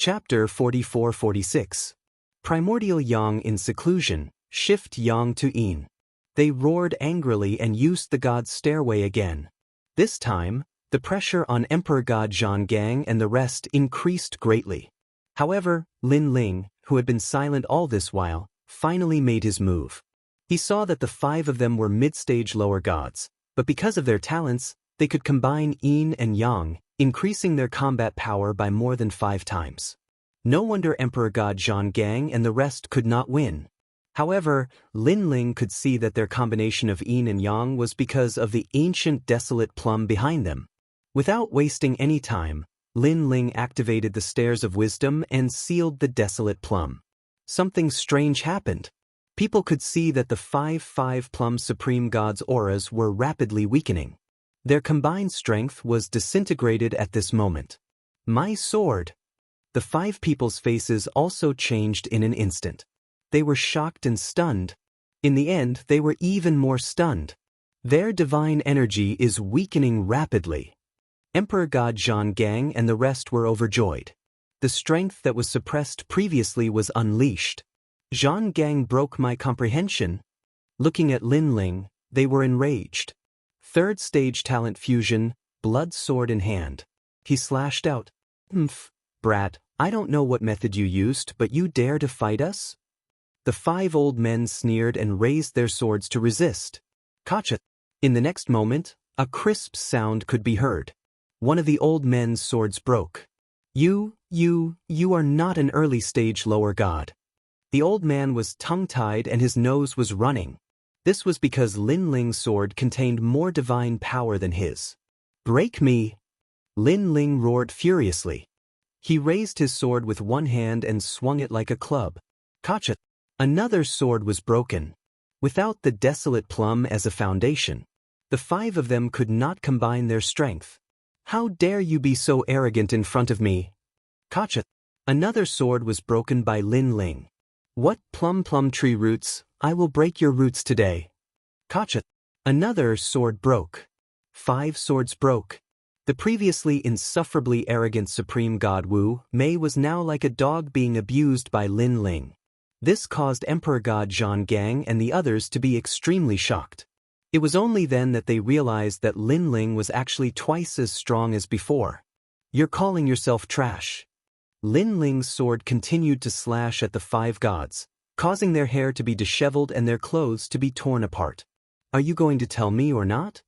Chapter 44-46. Primordial Yang in seclusion, shift Yang to Yin. They roared angrily and used the god's stairway again. This time, the pressure on Emperor God Zhang and the rest increased greatly. However, Lin Ling, who had been silent all this while, finally made his move. He saw that the 5 of them were mid-stage lower gods, but because of their talents, they could combine Yin and Yang, increasing their combat power by more than 5 times. No wonder Emperor God Zhang and the rest could not win. However, Lin Ling could see that their combination of Yin and Yang was because of the ancient desolate plum behind them. Without wasting any time, Lin Ling activated the Stairs of Wisdom and sealed the desolate plum. Something strange happened. People could see that the 5 plum supreme gods' auras were rapidly weakening. Their combined strength was disintegrated at this moment. My sword! The 5 people's faces also changed in an instant. They were shocked and stunned. In the end, they were even more stunned. Their divine energy is weakening rapidly. Emperor God Zhang and the rest were overjoyed. The strength that was suppressed previously was unleashed. Zhang broke my comprehension. Looking at Lin Ling, they were enraged. 3rd stage talent fusion, blood sword in hand. He slashed out. Brat, I don't know what method you used, but you dare to fight us? The 5 old men sneered and raised their swords to resist. Gotcha! In the next moment, a crisp sound could be heard. One of the old men's swords broke. You are not an early stage lower god. The old man was tongue-tied and his nose was running. This was because Lin Ling's sword contained more divine power than his. Break me! Lin Ling roared furiously. He raised his sword with one hand and swung it like a club. Gotcha! Another sword was broken. Without the desolate plum as a foundation, the 5 of them could not combine their strength. How dare you be so arrogant in front of me? Gotcha! Another sword was broken by Lin Ling. What plum tree roots, I will break your roots today. Gotcha! Another sword broke. 5 swords broke. The previously insufferably arrogant supreme god Wu Mei was now like a dog being abused by Lin Ling. This caused Emperor God Zhang and the others to be extremely shocked. It was only then that they realized that Lin Ling was actually twice as strong as before. You're calling yourself trash. Lin Ling's sword continued to slash at the 5 gods, causing their hair to be disheveled and their clothes to be torn apart. Are you going to tell me or not?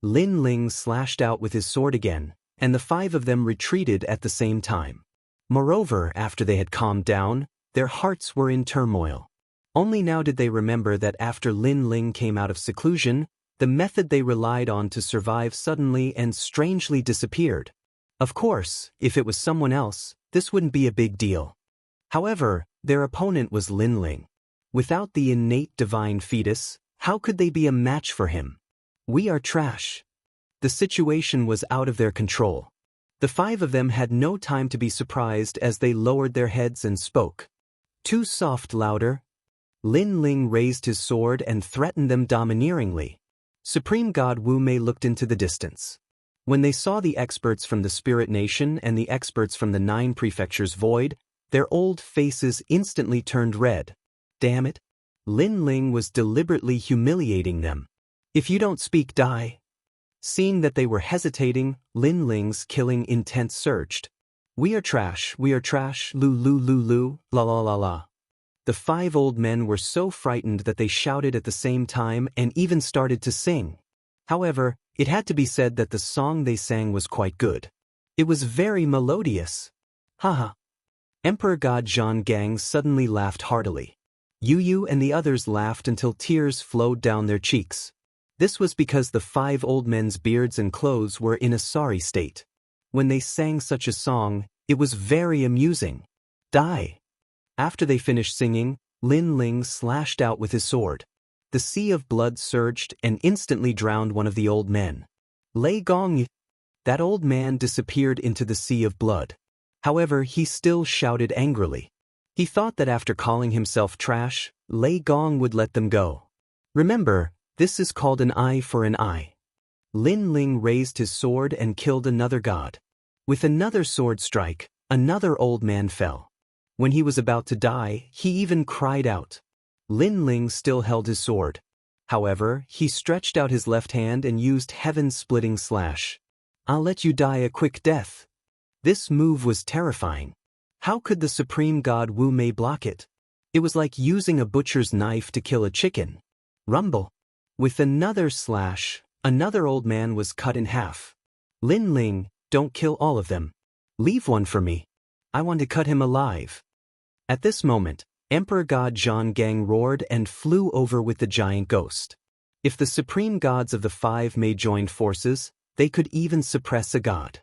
Lin Ling slashed out with his sword again, and the 5 of them retreated at the same time. Moreover, after they had calmed down, their hearts were in turmoil. Only now did they remember that after Lin Ling came out of seclusion, the method they relied on to survive suddenly and strangely disappeared. Of course, if it was someone else, this wouldn't be a big deal. However, their opponent was Lin Ling. Without the innate divine fetus, how could they be a match for him? We are trash. The situation was out of their control. The 5 of them had no time to be surprised as they lowered their heads and spoke. Too soft, louder. Lin Ling raised his sword and threatened them domineeringly. Supreme God Wu Mei looked into the distance. When they saw the experts from the Spirit Nation and the experts from the 9 prefectures void, their old faces instantly turned red. Damn it! Lin Ling was deliberately humiliating them. If you don't speak, die. Seeing that they were hesitating, Lin Ling's killing intent surged. We are trash, lu, la la la la. The 5 old men were so frightened that they shouted at the same time and even started to sing. However, it had to be said that the song they sang was quite good. It was very melodious. Haha. Emperor God Zhang suddenly laughed heartily. Yu and the others laughed until tears flowed down their cheeks. This was because the 5 old men's beards and clothes were in a sorry state. When they sang such a song, it was very amusing. Die! After they finished singing, Lin Ling slashed out with his sword. The sea of blood surged and instantly drowned one of the old men. Lei Gong! That old man disappeared into the sea of blood. However, he still shouted angrily. He thought that after calling himself trash, Lei Gong would let them go. Remember, this is called an eye for an eye. Lin Ling raised his sword and killed another god. With another sword strike, Another old man fell. When he was about to die, he even cried out. Lin Ling still held his sword. However, he stretched out his left hand and used heaven-splitting slash. I'll let you die a quick death. This move was terrifying. How could the supreme god Wu Mei block it? It was like using a butcher's knife to kill a chicken. Rumble. With another slash, another old man was cut in half. Lin Ling, don't kill all of them. Leave one for me. I want to cut him alive. At this moment, Emperor God Zhang Gang roared and flew over with the giant ghost. If the supreme gods of the five may joined forces, they could even suppress a god.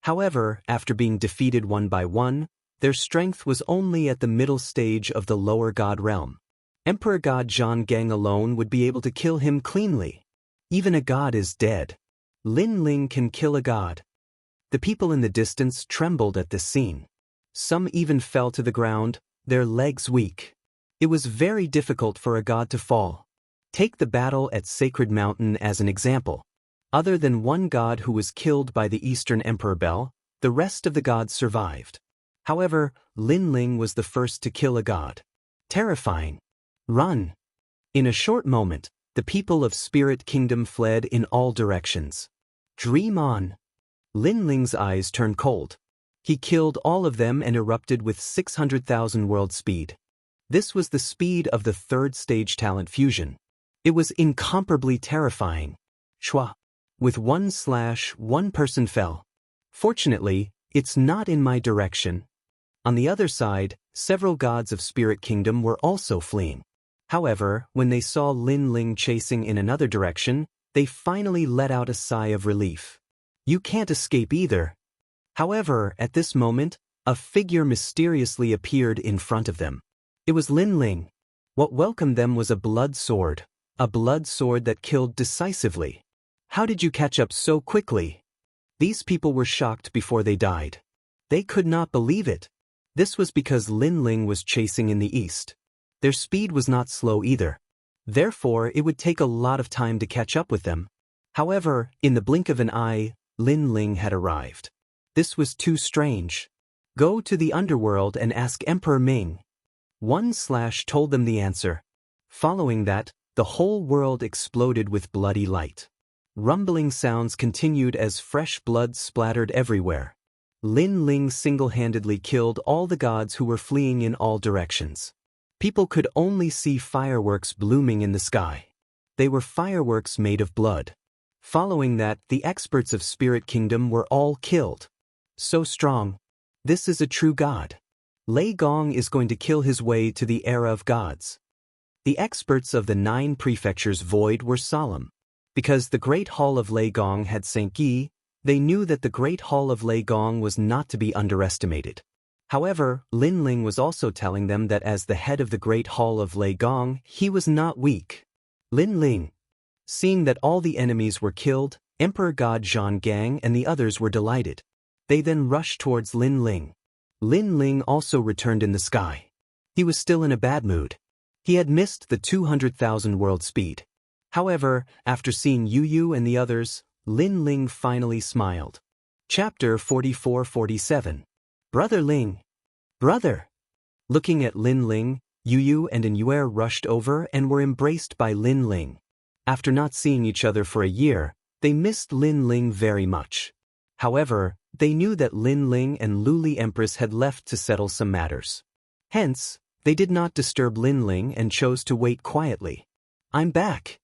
However, after being defeated one by one, their strength was only at the middle stage of the lower god realm. Emperor God Zhang Gang alone would be able to kill him cleanly. Even a god is dead. Lin Ling can kill a god. The people in the distance trembled at this scene. Some even fell to the ground, their legs weak. It was very difficult for a god to fall. Take the battle at Sacred Mountain as an example. Other than one god who was killed by the Eastern Emperor Bel, the rest of the gods survived. However, Lin Ling was the first to kill a god. Terrifying. Run. In a short moment, the people of Spirit Kingdom fled in all directions. Dream on. Lin Ling's eyes turned cold. He killed all of them and erupted with 600,000 world speed. This was the speed of the third stage talent fusion. It was incomparably terrifying. Shwa. With one slash, one person fell. Fortunately, it's not in my direction. On the other side, several gods of Spirit Kingdom were also fleeing. However, when they saw Lin Ling chasing in another direction, they finally let out a sigh of relief. You can't escape either. However, at this moment, a figure mysteriously appeared in front of them. It was Lin Ling. What welcomed them was a blood sword that killed decisively. How did you catch up so quickly? These people were shocked before they died. They could not believe it. This was because Lin Ling was chasing in the east. Their speed was not slow either. Therefore, it would take a lot of time to catch up with them. However, in the blink of an eye, Lin Ling had arrived. This was too strange. Go to the underworld and ask Emperor Ming. One slash told them the answer. Following that, the whole world exploded with bloody light. Rumbling sounds continued as fresh blood splattered everywhere. Lin Ling single-handedly killed all the gods who were fleeing in all directions. People could only see fireworks blooming in the sky. They were fireworks made of blood. Following that, the experts of Spirit Kingdom were all killed. So strong. This is a true god. Lei Gong is going to kill his way to the era of gods. The experts of the 9 prefectures void were solemn. Because the Great Hall of Lei Gong had St. Yi, they knew that the Great Hall of Lei Gong was not to be underestimated. However, Lin Ling was also telling them that as the head of the Great Hall of Lei Gong, he was not weak. Lin Ling. Seeing that all the enemies were killed, Emperor God Zhang Gang and the others were delighted. They then rushed towards Lin Ling. Lin Ling also returned in the sky. He was still in a bad mood. He had missed the 200,000 world speed. However, after seeing Yu Yu and the others, Lin Ling finally smiled. Chapter 44-47. Brother Ling. Brother. Looking at Lin Ling, Yu Yu and Yuer rushed over and were embraced by Lin Ling. After not seeing each other for a year, they missed Lin Ling very much. However, they knew that Lin Ling and Luli Empress had left to settle some matters. Hence, they did not disturb Lin Ling and chose to wait quietly. I'm back.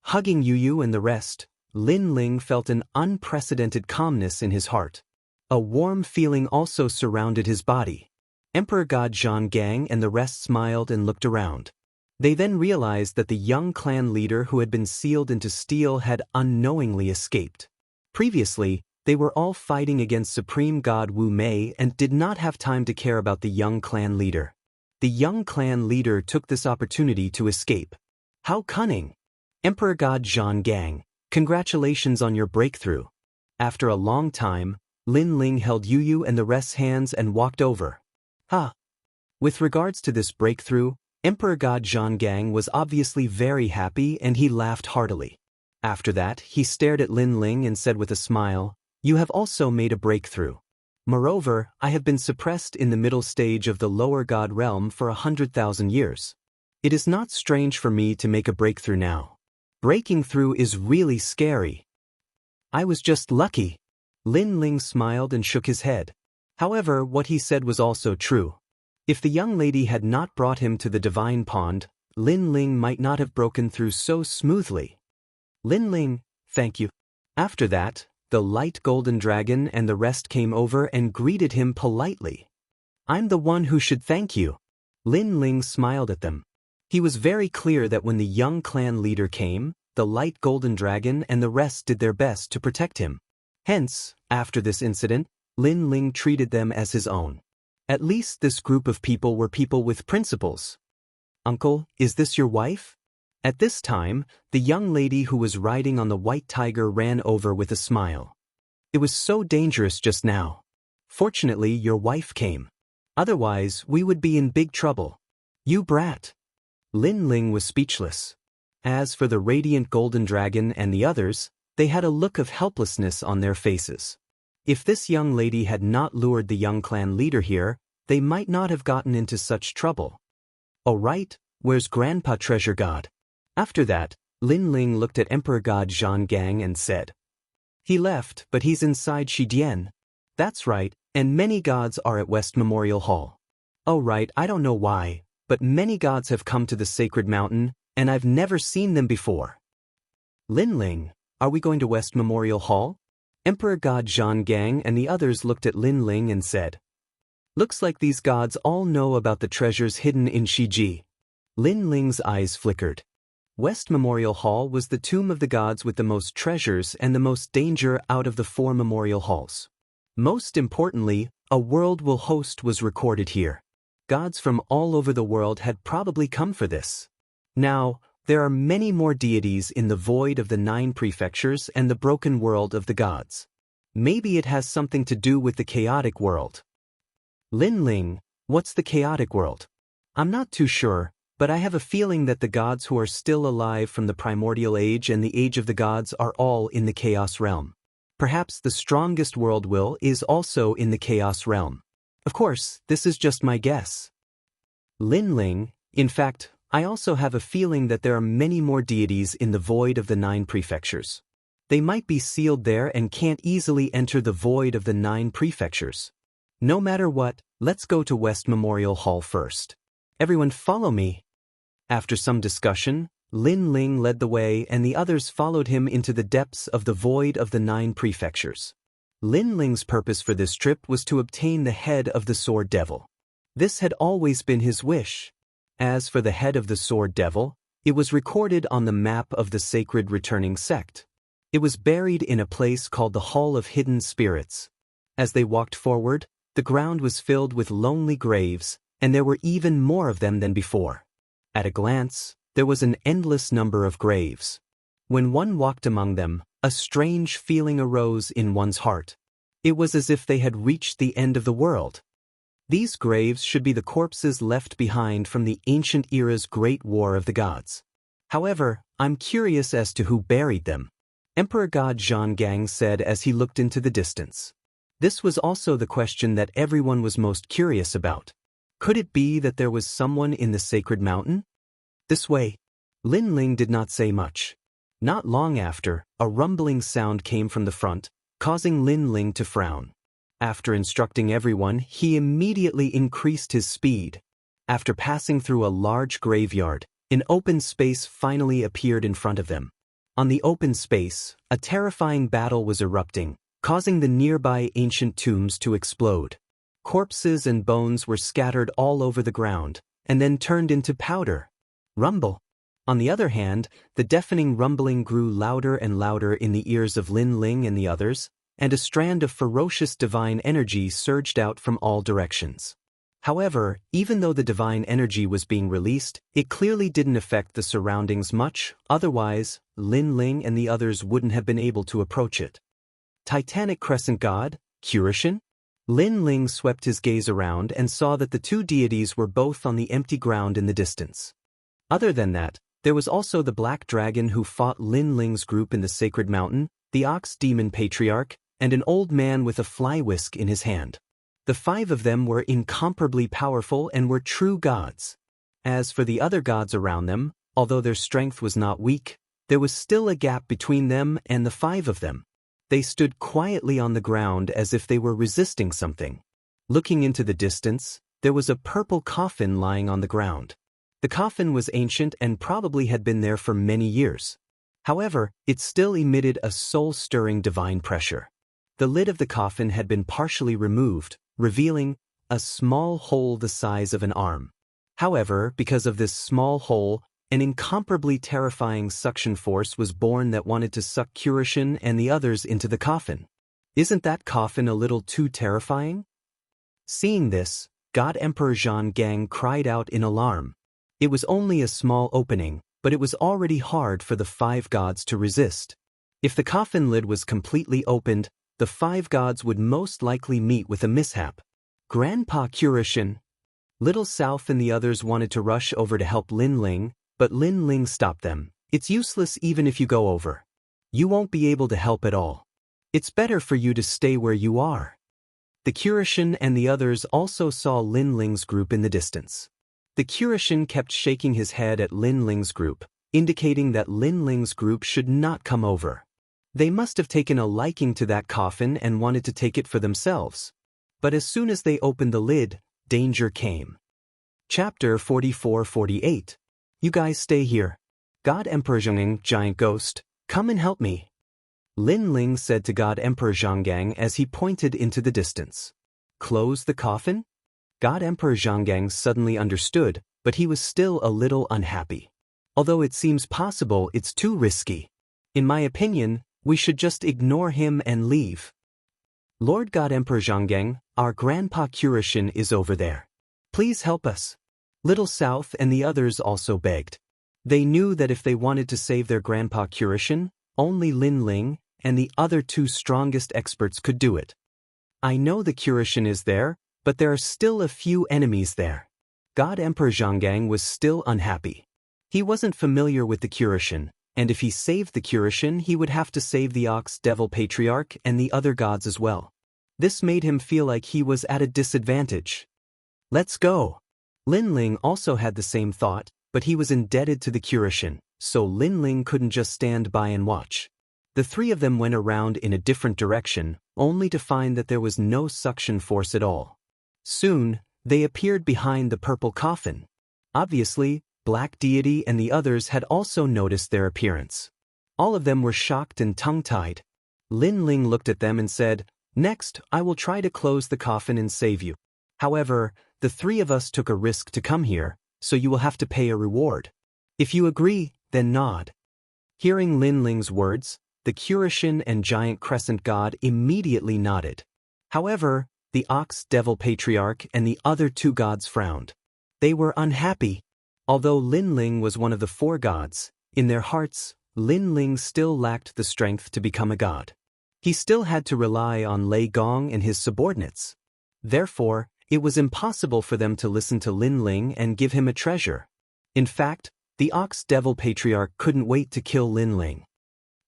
Hugging Yu Yu and the rest, Lin Ling felt an unprecedented calmness in his heart. A warm feeling also surrounded his body. Emperor God Zhang Gang and the rest smiled and looked around. They then realized that the young clan leader who had been sealed into steel had unknowingly escaped. Previously, they were all fighting against Supreme God Wu Mei and did not have time to care about the young clan leader. The young clan leader took this opportunity to escape. How cunning! Emperor God Zhang Gang, congratulations on your breakthrough. After a long time, Lin Ling held Yu Yu and the rest's hands and walked over. With regards to this breakthrough, Emperor God Zhang Gang was obviously very happy and he laughed heartily. After that, he stared at Lin Ling and said with a smile, You have also made a breakthrough. Moreover, I have been suppressed in the middle stage of the lower god realm for 100,000 years. It is not strange for me to make a breakthrough now. Breaking through is really scary. I was just lucky. Lin Ling smiled and shook his head. However, what he said was also true. If the young lady had not brought him to the divine pond, Lin Ling might not have broken through so smoothly. Lin Ling, thank you. After that, the light golden dragon and the rest came over and greeted him politely. I'm the one who should thank you. Lin Ling smiled at them. He was very clear that when the young clan leader came, the light golden dragon and the rest did their best to protect him. Hence, after this incident, Lin Ling treated them as his own. At least this group of people were people with principles. Uncle, is this your wife? At this time, the young lady who was riding on the white tiger ran over with a smile. It was so dangerous just now. Fortunately, your wife came. Otherwise, we would be in big trouble. You brat. Lin Ling was speechless. As for the radiant golden dragon and the others, they had a look of helplessness on their faces. If this young lady had not lured the young clan leader here, they might not have gotten into such trouble. Oh right, where's Grandpa Treasure God? After that, Lin Ling looked at Emperor God Zhang Gang and said, he left, but he's inside Shidian. That's right, and many gods are at West Memorial Hall. Oh right, I don't know why, but many gods have come to the sacred mountain, and I've never seen them before. Lin Ling, are we going to West Memorial Hall? Emperor God Zhang Gang and the others looked at Lin Ling and said, looks like these gods all know about the treasures hidden in Shiji. Lin Ling's eyes flickered. West Memorial Hall was the tomb of the gods with the most treasures and the most danger out of the 4 memorial halls. Most importantly, a world will host was recorded here. Gods from all over the world had probably come for this. Now, there are many more deities in the void of the 9 prefectures and the broken world of the gods. Maybe it has something to do with the chaotic world. Lin Ling, what's the chaotic world? I'm not too sure, but I have a feeling that the gods who are still alive from the primordial age and the age of the gods are all in the chaos realm. Perhaps the strongest world will is also in the chaos realm. Of course, this is just my guess. Lin Ling, in fact, I also have a feeling that there are many more deities in the void of the 9 prefectures. They might be sealed there and can't easily enter the void of the 9 prefectures. No matter what, let's go to West Memorial Hall first. Everyone follow me. After some discussion, Lin Ling led the way and the others followed him into the depths of the void of the 9 prefectures. Lin Ling's purpose for this trip was to obtain the head of the Sword Devil. This had always been his wish. As for the head of the Sword Devil, it was recorded on the map of the sacred returning sect. It was buried in a place called the Hall of Hidden Spirits. As they walked forward, the ground was filled with lonely graves, and there were even more of them than before. At a glance, there was an endless number of graves. When one walked among them, a strange feeling arose in one's heart. It was as if they had reached the end of the world. These graves should be the corpses left behind from the ancient era's great war of the gods. However, I'm curious as to who buried them. Emperor God Zhang Gang said as he looked into the distance. This was also the question that everyone was most curious about. Could it be that there was someone in the sacred mountain? This way. Lin Ling did not say much. Not long after, a rumbling sound came from the front, causing Lin Ling to frown. After instructing everyone, he immediately increased his speed. After passing through a large graveyard, an open space finally appeared in front of them. On the open space, a terrifying battle was erupting, causing the nearby ancient tombs to explode. Corpses and bones were scattered all over the ground, and then turned into powder. Rumble. On the other hand, the deafening rumbling grew louder and louder in the ears of Lin Ling and the others, and a strand of ferocious divine energy surged out from all directions. However, even though the divine energy was being released, it clearly didn't affect the surroundings much, otherwise, Lin Ling and the others wouldn't have been able to approach it. Titanic Crescent God, Kurishin? Lin Ling swept his gaze around and saw that the 2 deities were both on the empty ground in the distance. Other than that, there was also the black dragon who fought Lin Ling's group in the sacred mountain, the ox demon patriarch, and an old man with a fly whisk in his hand. The 5 of them were incomparably powerful and were true gods. As for the other gods around them, although their strength was not weak, there was still a gap between them and the 5 of them. They stood quietly on the ground as if they were resisting something. Looking into the distance, there was a purple coffin lying on the ground. The coffin was ancient and probably had been there for many years. However, it still emitted a soul-stirring divine pressure. The lid of the coffin had been partially removed, revealing a small hole the size of an arm. However, because of this small hole, an incomparably terrifying suction force was born that wanted to suck Kurishin and the others into the coffin. Isn't that coffin a little too terrifying? Seeing this, God Emperor Zhang cried out in alarm. It was only a small opening, but it was already hard for the 5 gods to resist. If the coffin lid was completely opened, the 5 gods would most likely meet with a mishap. Grandpa Kurishin. Little South and the others wanted to rush over to help Lin Ling, but Lin Ling stopped them. It's useless even if you go over. You won't be able to help at all. It's better for you to stay where you are. The Kurishin and the others also saw Lin Ling's group in the distance. The Kurishin kept shaking his head at Lin Ling's group, indicating that Lin Ling's group should not come over. They must have taken a liking to that coffin and wanted to take it for themselves. But as soon as they opened the lid, danger came. Chapter 44-48. You guys stay here. God Emperor Zhonggang, giant ghost, come and help me. Lin Ling said to God Emperor Zhonggang as he pointed into the distance. Close the coffin? God Emperor Zhonggang suddenly understood, but he was still a little unhappy. Although it seems possible, it's too risky. In my opinion, we should just ignore him and leave. Lord God Emperor Zhonggang, our Grandpa Kurishin is over there. Please help us. Little South and the others also begged. They knew that if they wanted to save their Grandpa Kurishin, only Lin Ling and the other 2 strongest experts could do it. I know the Kurishin is there, but there are still a few enemies there. God Emperor Zhonggang was still unhappy. He wasn't familiar with the Kurishin, and if he saved the Kurishin, he would have to save the Ox Devil Patriarch and the other gods as well. This made him feel like he was at a disadvantage. Let's go. Lin Ling also had the same thought, but he was indebted to the Kurishin, so Lin Ling couldn't just stand by and watch. The 3 of them went around in a different direction, only to find that there was no suction force at all. Soon, they appeared behind the purple coffin. Obviously, Black Deity and the others had also noticed their appearance. All of them were shocked and tongue-tied. Lin Ling looked at them and said, Next, I will try to close the coffin and save you. However, the 3 of us took a risk to come here, so you will have to pay a reward. If you agree, then nod. Hearing Lin Ling's words, the Kurishin and Giant Crescent God immediately nodded. However, the Ox Devil Patriarch and the other 2 gods frowned. They were unhappy. Although Lin Ling was one of the 4 gods, in their hearts, Lin Ling still lacked the strength to become a god. He still had to rely on Lei Gong and his subordinates. Therefore, it was impossible for them to listen to Lin Ling and give him a treasure. In fact, the Ox Devil Patriarch couldn't wait to kill Lin Ling.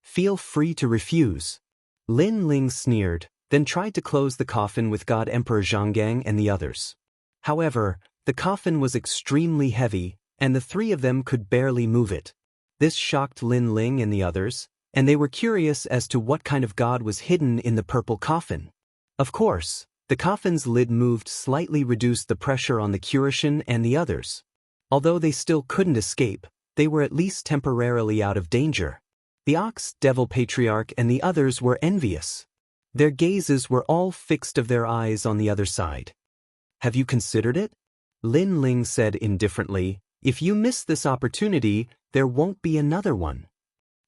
Feel free to refuse. Lin Ling sneered, then tried to close the coffin with God Emperor Zhonggang and the others. However, the coffin was extremely heavy, and the 3 of them could barely move it. This shocked Lin Ling and the others, and they were curious as to what kind of god was hidden in the purple coffin. Of course, the coffin's lid moved slightly reduced the pressure on the Kurishin and the others. Although they still couldn't escape, they were at least temporarily out of danger. The Ox Devil Patriarch and the others were envious. Their gazes were all fixed of their eyes on the other side. Have you considered it? Lin Ling said indifferently, if you miss this opportunity, there won't be another one.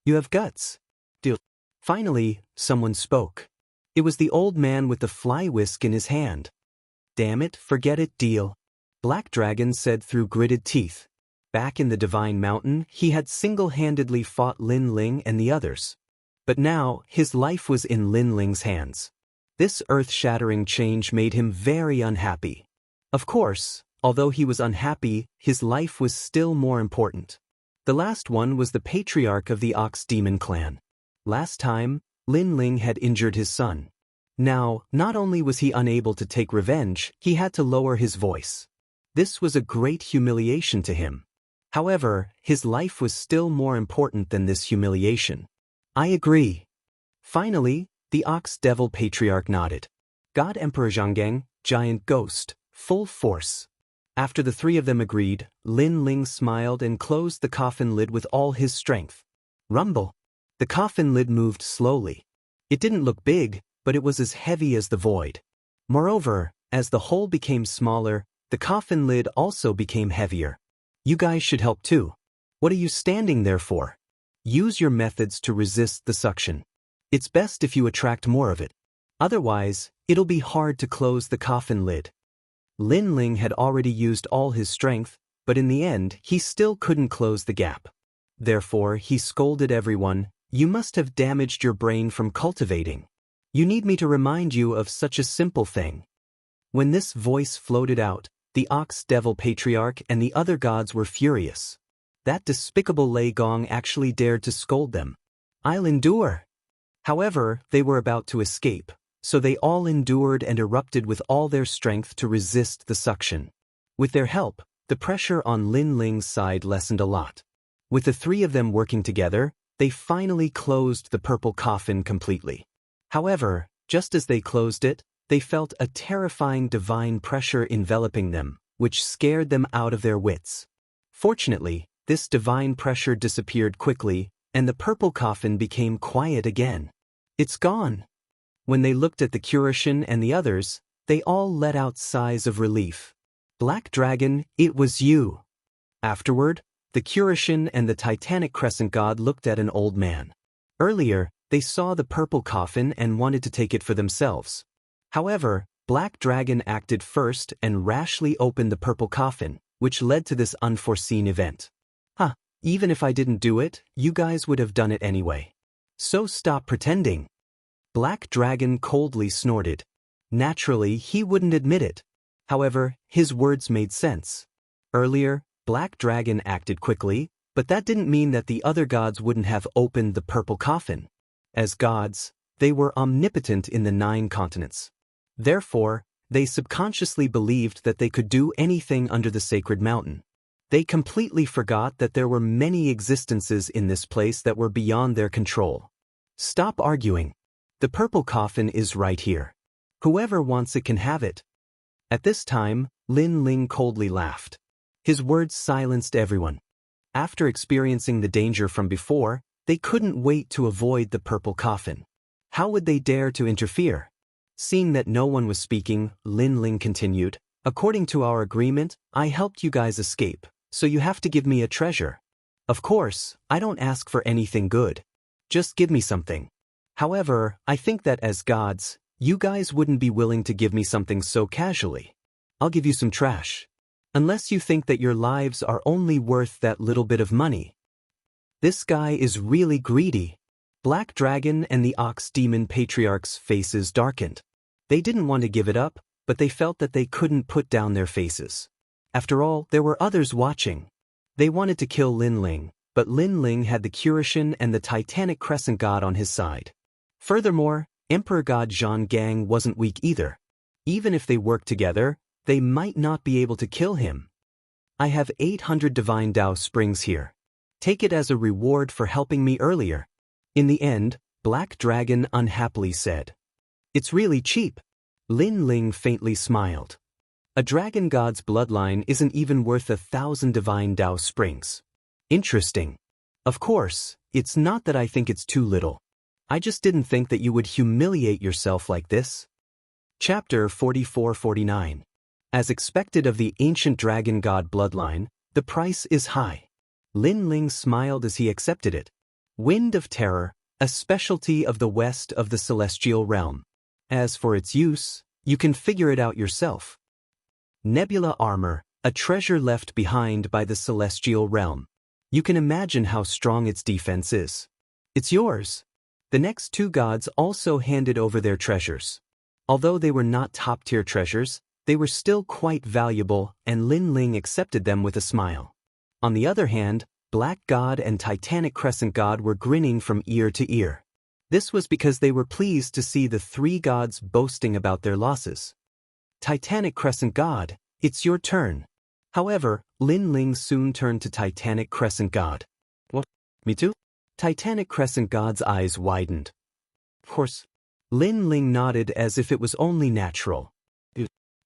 You have guts. Deal. Finally, someone spoke. It was the old man with the fly whisk in his hand. Damn it, forget it, deal. Black Dragon said through gritted teeth. Back in the Divine Mountain, he had single-handedly fought Lin Ling and the others. But now, his life was in Lin Ling's hands. This earth-shattering change made him very unhappy. Of course, although he was unhappy, his life was still more important. The last one was the patriarch of the Ox Demon clan. Last time, Lin Ling had injured his son. Now, not only was he unable to take revenge, he had to lower his voice. This was a great humiliation to him. However, his life was still more important than this humiliation. I agree. Finally, the Ox Devil Patriarch nodded. God Emperor Zhanggang, giant ghost, full force. After the three of them agreed, Lin Ling smiled and closed the coffin lid with all his strength. Rumble. The coffin lid moved slowly. It didn't look big, but it was as heavy as the void. Moreover, as the hole became smaller, the coffin lid also became heavier. You guys should help too. What are you standing there for? Use your methods to resist the suction. It's best if you attract more of it. Otherwise, it'll be hard to close the coffin lid. Lin Ling had already used all his strength, but in the end, he still couldn't close the gap. Therefore, he scolded everyone, "You must have damaged your brain from cultivating. You need me to remind you of such a simple thing." When this voice floated out, the Ox Devil Patriarch and the other gods were furious. That despicable Lei Gong actually dared to scold them. "I'll endure." However, they were about to escape, so they all endured and erupted with all their strength to resist the suction. With their help, the pressure on Lin Ling's side lessened a lot. With the three of them working together, they finally closed the purple coffin completely. However, just as they closed it, they felt a terrifying divine pressure enveloping them, which scared them out of their wits. Fortunately, this divine pressure disappeared quickly, and the purple coffin became quiet again. "It's gone." When they looked at the Curitian and the others, they all let out sighs of relief. "Black Dragon, it was you." Afterward, the Curitian and the Titanic Crescent God looked at an old man. Earlier, they saw the purple coffin and wanted to take it for themselves. However, Black Dragon acted first and rashly opened the purple coffin, which led to this unforeseen event. Even if I didn't do it, you guys would have done it anyway. So stop pretending." Black Dragon coldly snorted. Naturally, he wouldn't admit it. However, his words made sense. Earlier, Black Dragon acted quickly, but that didn't mean that the other gods wouldn't have opened the purple coffin. As gods, they were omnipotent in the 9 continents. Therefore, they subconsciously believed that they could do anything under the sacred mountain. They completely forgot that there were many existences in this place that were beyond their control. Stop arguing. The purple coffin is right here. Whoever wants it can have it. At this time, Lin Ling coldly laughed. His words silenced everyone. After experiencing the danger from before, they couldn't wait to avoid the purple coffin. How would they dare to interfere? Seeing that no one was speaking, Lin Ling continued, "According to our agreement, I helped you guys escape, so you have to give me a treasure. Of course, I don't ask for anything good. Just give me something. However, I think that as gods, you guys wouldn't be willing to give me something so casually. I'll give you some trash. Unless you think that your lives are only worth that little bit of money." This guy is really greedy. Black Dragon and the Ox Demon Patriarch's faces darkened. They didn't want to give it up, but they felt that they couldn't put down their faces. After all, there were others watching. They wanted to kill Lin Ling, but Lin Ling had the Curitian and the Titanic Crescent God on his side. Furthermore, Emperor God Zhang Gang wasn't weak either. Even if they worked together, they might not be able to kill him. "I have 800 Divine Dao Springs here. Take it as a reward for helping me earlier." In the end, Black Dragon unhappily said. "It's really cheap." Lin Ling faintly smiled. A dragon god's bloodline isn't even worth 1,000 Divine Dao Springs. Interesting. Of course, it's not that I think it's too little. I just didn't think that you would humiliate yourself like this. Chapter 44-49. As expected of the ancient dragon god bloodline, the price is high. Lin Ling smiled as he accepted it. Wind of Terror, a specialty of the west of the celestial realm. As for its use, you can figure it out yourself. Nebula Armor, a treasure left behind by the celestial realm. You can imagine how strong its defense is. It's yours. The next 2 gods also handed over their treasures. Although they were not top-tier treasures, they were still quite valuable, and Lin Ling accepted them with a smile. On the other hand, Black God and Titanic Crescent God were grinning from ear to ear. This was because they were pleased to see the three gods boasting about their losses. Titanic Crescent God, it's your turn. However, Lin Ling soon turned to Titanic Crescent God. What? Me too? Titanic Crescent God's eyes widened. Of course. Lin Ling nodded as if it was only natural.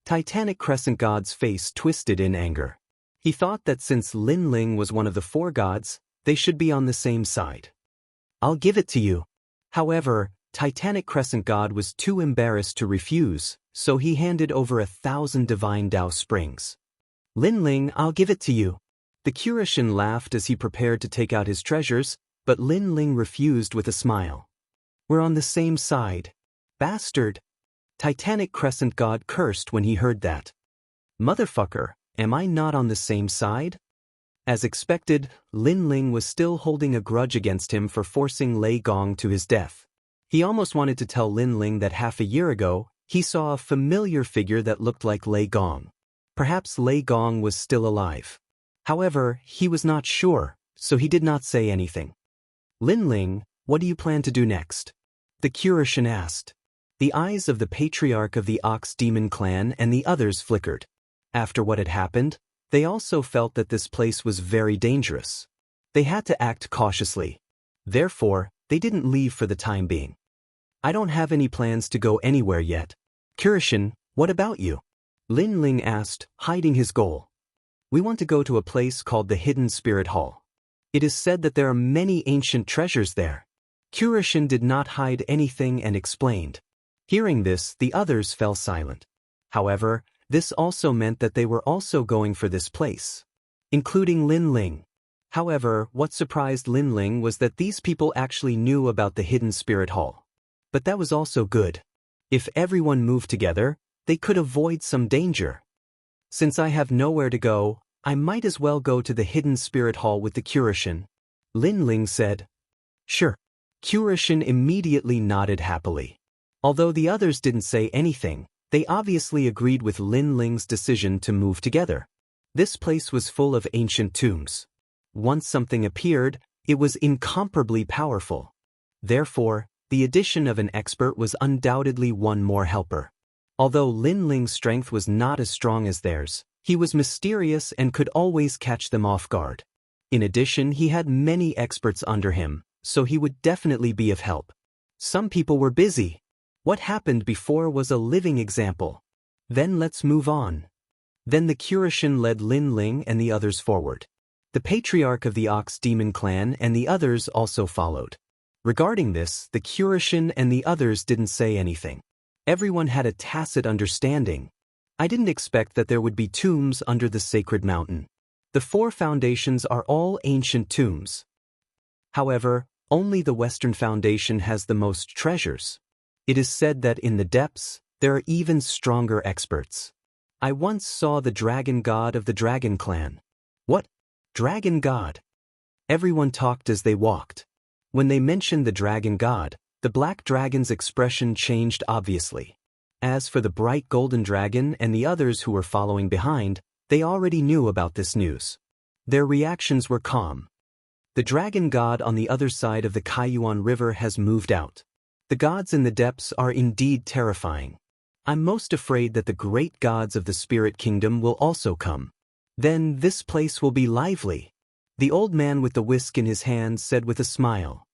Titanic Crescent God's face twisted in anger. He thought that since Lin Ling was one of the four gods, they should be on the same side. I'll give it to you. However, Titanic Crescent God was too embarrassed to refuse, so he handed over 1,000 divine Dao springs. Lin Ling, I'll give it to you. The Kurishin laughed as he prepared to take out his treasures, but Lin Ling refused with a smile. We're on the same side. Bastard. Titanic Crescent God cursed when he heard that. Motherfucker, am I not on the same side? As expected, Lin Ling was still holding a grudge against him for forcing Lei Gong to his death. He almost wanted to tell Lin Ling that half a year ago, he saw a familiar figure that looked like Lei Gong. Perhaps Lei Gong was still alive. However, he was not sure, so he did not say anything. Lin Ling, what do you plan to do next? The Kurishin asked. The eyes of the patriarch of the Ox Demon clan and the others flickered. After what had happened, they also felt that this place was very dangerous. They had to act cautiously. Therefore, they didn't leave for the time being. I don't have any plans to go anywhere yet. Kurishin, what about you? Lin Ling asked, hiding his goal. We want to go to a place called the Hidden Spirit Hall. It is said that there are many ancient treasures there. Kurishin did not hide anything and explained. Hearing this, the others fell silent. However, this also meant that they were also going for this place, including Lin Ling. However, what surprised Lin Ling was that these people actually knew about the Hidden Spirit Hall. But that was also good. If everyone moved together, they could avoid some danger. Since I have nowhere to go, I might as well go to the Hidden Spirit Hall with the Kurishin. Lin Ling said. Sure. Kurishin immediately nodded happily. Although the others didn't say anything, they obviously agreed with Lin Ling's decision to move together. This place was full of ancient tombs. Once something appeared, it was incomparably powerful. Therefore, the addition of an expert was undoubtedly one more helper. Although Lin Ling's strength was not as strong as theirs, he was mysterious and could always catch them off guard. In addition, he had many experts under him, so he would definitely be of help. Some people were busy. What happened before was a living example. Then let's move on. Then the Kurishin led Lin Ling and the others forward. The patriarch of the Ox Demon clan and the others also followed. Regarding this, the Kurishin and the others didn't say anything. Everyone had a tacit understanding. I didn't expect that there would be tombs under the sacred mountain. The four foundations are all ancient tombs. However, only the Western Foundation has the most treasures. It is said that in the depths, there are even stronger experts. I once saw the dragon god of the dragon clan. What? Dragon god? Everyone talked as they walked. When they mentioned the dragon god, the black dragon's expression changed obviously. As for the bright golden dragon and the others who were following behind, they already knew about this news. Their reactions were calm. The dragon god on the other side of the Kaiyuan River has moved out. The gods in the depths are indeed terrifying. I'm most afraid that the great gods of the spirit kingdom will also come. Then this place will be lively. The old man with the whisk in his hand said with a smile.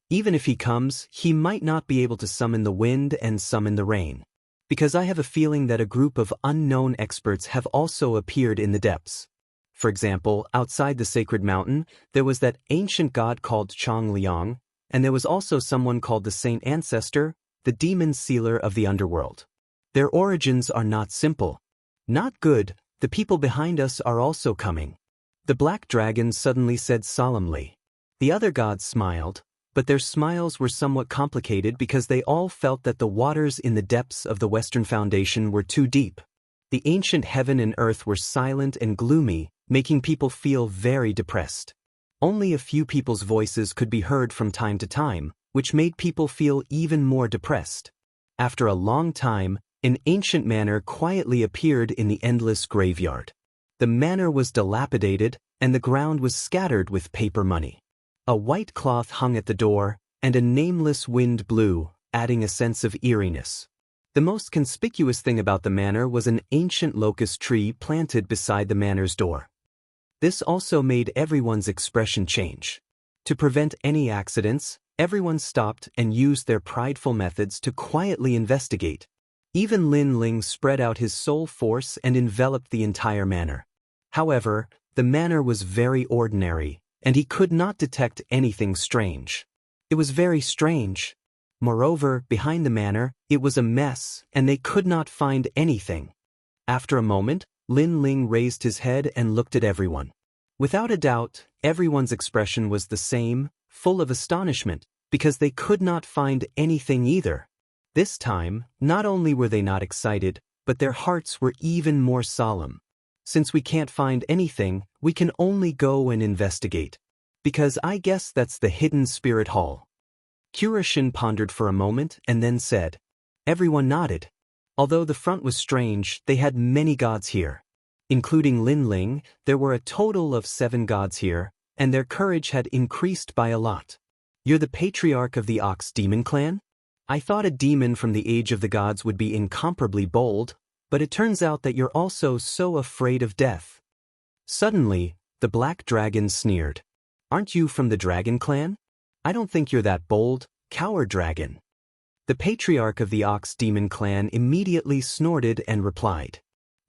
Even if he comes, he might not be able to summon the wind and summon the rain. Because I have a feeling that a group of unknown experts have also appeared in the depths. For example, outside the sacred mountain, there was that ancient god called Chong Liang, and there was also someone called the Saint Ancestor, the demon sealer of the underworld. Their origins are not simple. Not good, the people behind us are also coming. The black dragon suddenly said solemnly. The other gods smiled, but their smiles were somewhat complicated because they all felt that the waters in the depths of the Western Foundation were too deep. The ancient heaven and earth were silent and gloomy, making people feel very depressed. Only a few people's voices could be heard from time to time, which made people feel even more depressed. After a long time, an ancient manor quietly appeared in the endless graveyard. The manor was dilapidated, and the ground was scattered with paper money. A white cloth hung at the door, and a nameless wind blew, adding a sense of eeriness. The most conspicuous thing about the manor was an ancient locust tree planted beside the manor's door. This also made everyone's expression change. To prevent any accidents, everyone stopped and used their prideful methods to quietly investigate. Even Lin Ling spread out his soul force and enveloped the entire manor. However, the manor was very ordinary, and he could not detect anything strange. It was very strange. Moreover, behind the manor, it was a mess, and they could not find anything. After a moment, Lin Ling raised his head and looked at everyone. Without a doubt, everyone's expression was the same, full of astonishment, because they could not find anything either. This time, not only were they not excited, but their hearts were even more solemn. Since we can't find anything, we can only go and investigate. Because I guess that's the hidden spirit hall. Kuroshin pondered for a moment and then said. Everyone nodded. Although the front was strange, they had many gods here. Including Lin Ling, there were a total of 7 gods here, and their courage had increased by a lot. You're the patriarch of the Ox Demon clan? I thought a demon from the age of the gods would be incomparably bold, but it turns out that you're also so afraid of death. Suddenly, the black dragon sneered. Aren't you from the dragon clan? I don't think you're that bold, coward dragon. The patriarch of the Ox Demon clan immediately snorted and replied.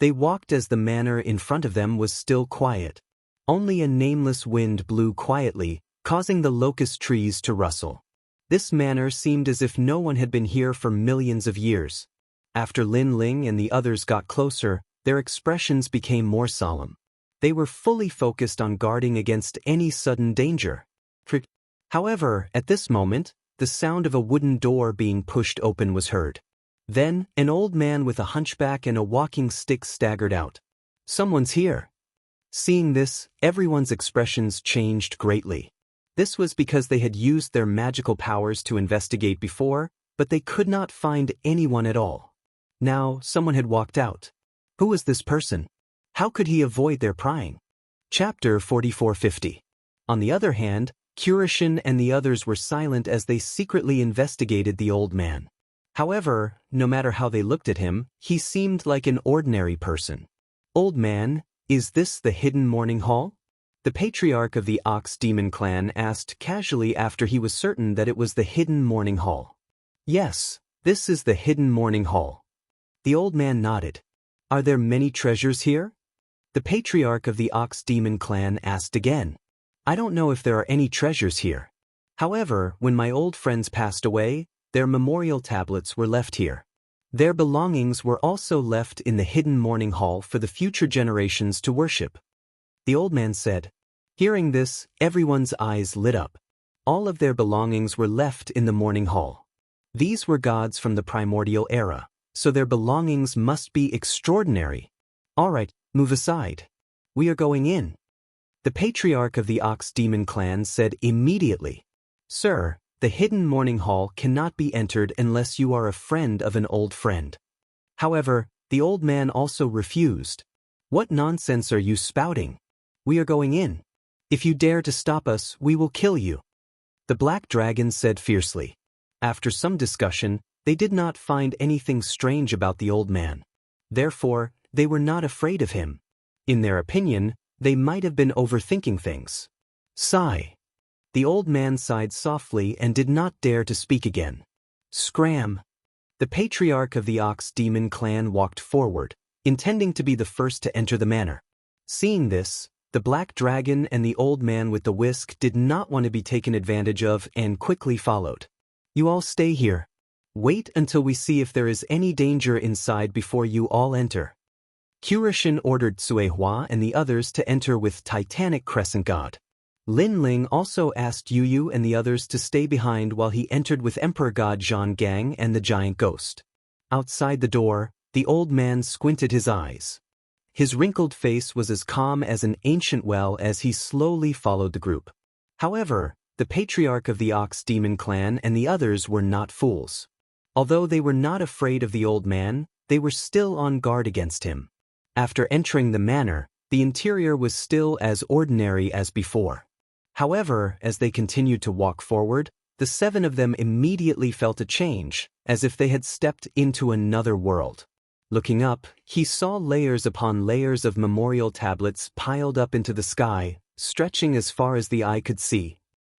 They walked as the manor in front of them was still quiet. Only a nameless wind blew quietly, causing the locust trees to rustle. This manor seemed as if no one had been here for millions of years. After Lin Ling and the others got closer, their expressions became more solemn. They were fully focused on guarding against any sudden danger. However, at this moment, the sound of a wooden door being pushed open was heard. Then, an old man with a hunchback and a walking stick staggered out. Someone's here. Seeing this, everyone's expressions changed greatly. This was because they had used their magical powers to investigate before, but they could not find anyone at all. Now, someone had walked out. Who was this person? How could he avoid their prying? Chapter 4450. On the other hand, Kuroshin and the others were silent as they secretly investigated the old man. However, no matter how they looked at him, he seemed like an ordinary person. Old man, is this the hidden morning hall? The patriarch of the Ox Demon clan asked casually after he was certain that it was the hidden morning hall. Yes, this is the hidden morning hall. The old man nodded. Are there many treasures here? The patriarch of the Ox Demon clan asked again. I don't know if there are any treasures here. However, when my old friends passed away, their memorial tablets were left here. Their belongings were also left in the hidden morning hall for the future generations to worship. The old man said. Hearing this, everyone's eyes lit up. All of their belongings were left in the morning hall. These were gods from the primordial era, so their belongings must be extraordinary. All right, move aside. We are going in. The patriarch of the Ox Demon clan said immediately. Sir, the hidden morning hall cannot be entered unless you are a friend of an old friend. However, the old man also refused. What nonsense are you spouting? We are going in. If you dare to stop us, we will kill you. The black dragon said fiercely. After some discussion, they did not find anything strange about the old man. Therefore, they were not afraid of him. In their opinion, they might have been overthinking things. Sigh. The old man sighed softly and did not dare to speak again. Scram. The patriarch of the Ox Demon clan walked forward, intending to be the first to enter the manor. Seeing this, the black dragon and the old man with the whisk did not want to be taken advantage of and quickly followed. You all stay here. Wait until we see if there is any danger inside before you all enter. Kuroshin ordered Suehua and the others to enter with Titanic Crescent God. Lin Ling also asked Yu Yu and the others to stay behind while he entered with Emperor God Zhang Gang and the giant ghost. Outside the door, the old man squinted his eyes. His wrinkled face was as calm as an ancient well as he slowly followed the group. However, the patriarch of the Ox Demon clan and the others were not fools. Although they were not afraid of the old man, they were still on guard against him. After entering the manor, the interior was still as ordinary as before. However, as they continued to walk forward, The 7 of them immediately felt a change, as if they had stepped into another world. Looking up, he saw layers upon layers of memorial tablets piled up into the sky, stretching as far as the eye could see.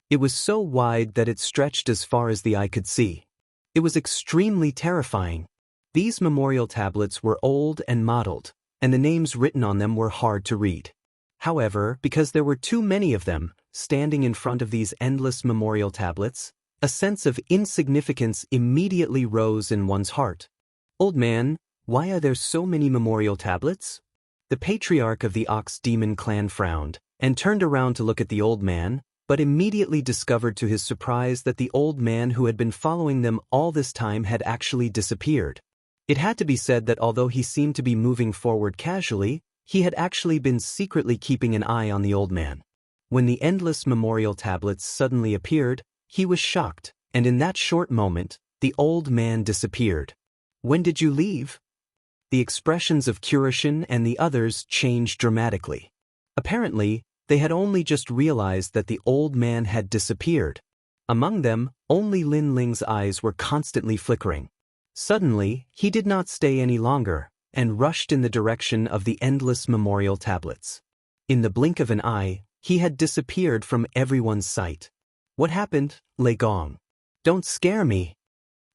It was so wide that it stretched as far as the eye could see. It was extremely terrifying. These memorial tablets were old and mottled, and the names written on them were hard to read. However, because there were too many of them, standing in front of these endless memorial tablets, a sense of insignificance immediately rose in one's heart. "Old man, why are there so many memorial tablets?" The patriarch of the Ox Demon clan frowned, and turned around to look at the old man, but immediately discovered to his surprise that the old man who had been following them all this time had actually disappeared. It had to be said that although he seemed to be moving forward casually, he had actually been secretly keeping an eye on the old man. When the endless memorial tablets suddenly appeared, he was shocked, and in that short moment, the old man disappeared. "When did you leave?" The expressions of Kuroshin and the others changed dramatically. Apparently, they had only just realized that the old man had disappeared. Among them, only Lin Ling's eyes were constantly flickering. Suddenly, he did not stay any longer, and rushed in the direction of the endless memorial tablets. In the blink of an eye, he had disappeared from everyone's sight. "What happened, Lei Gong? Don't scare me."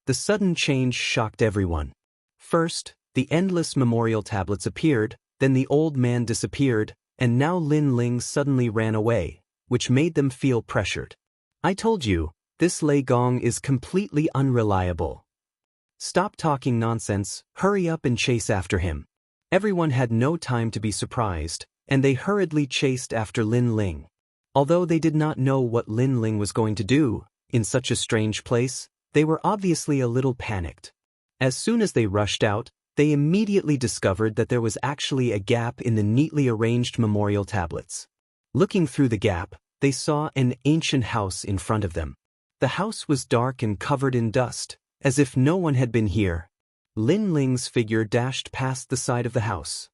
The sudden change shocked everyone. First, the endless memorial tablets appeared, then the old man disappeared, and now Lin Ling suddenly ran away, which made them feel pressured. "I told you, this Lei Gong is completely unreliable. Stop talking nonsense, hurry up and chase after him." Everyone had no time to be surprised, and they hurriedly chased after Lin Ling. Although they did not know what Lin Ling was going to do, in such a strange place, they were obviously a little panicked. As soon as they rushed out, they immediately discovered that there was actually a gap in the neatly arranged memorial tablets. Looking through the gap, they saw an ancient house in front of them. The house was dark and covered in dust, as if no one had been here. Lin Ling's figure dashed past the side of the house.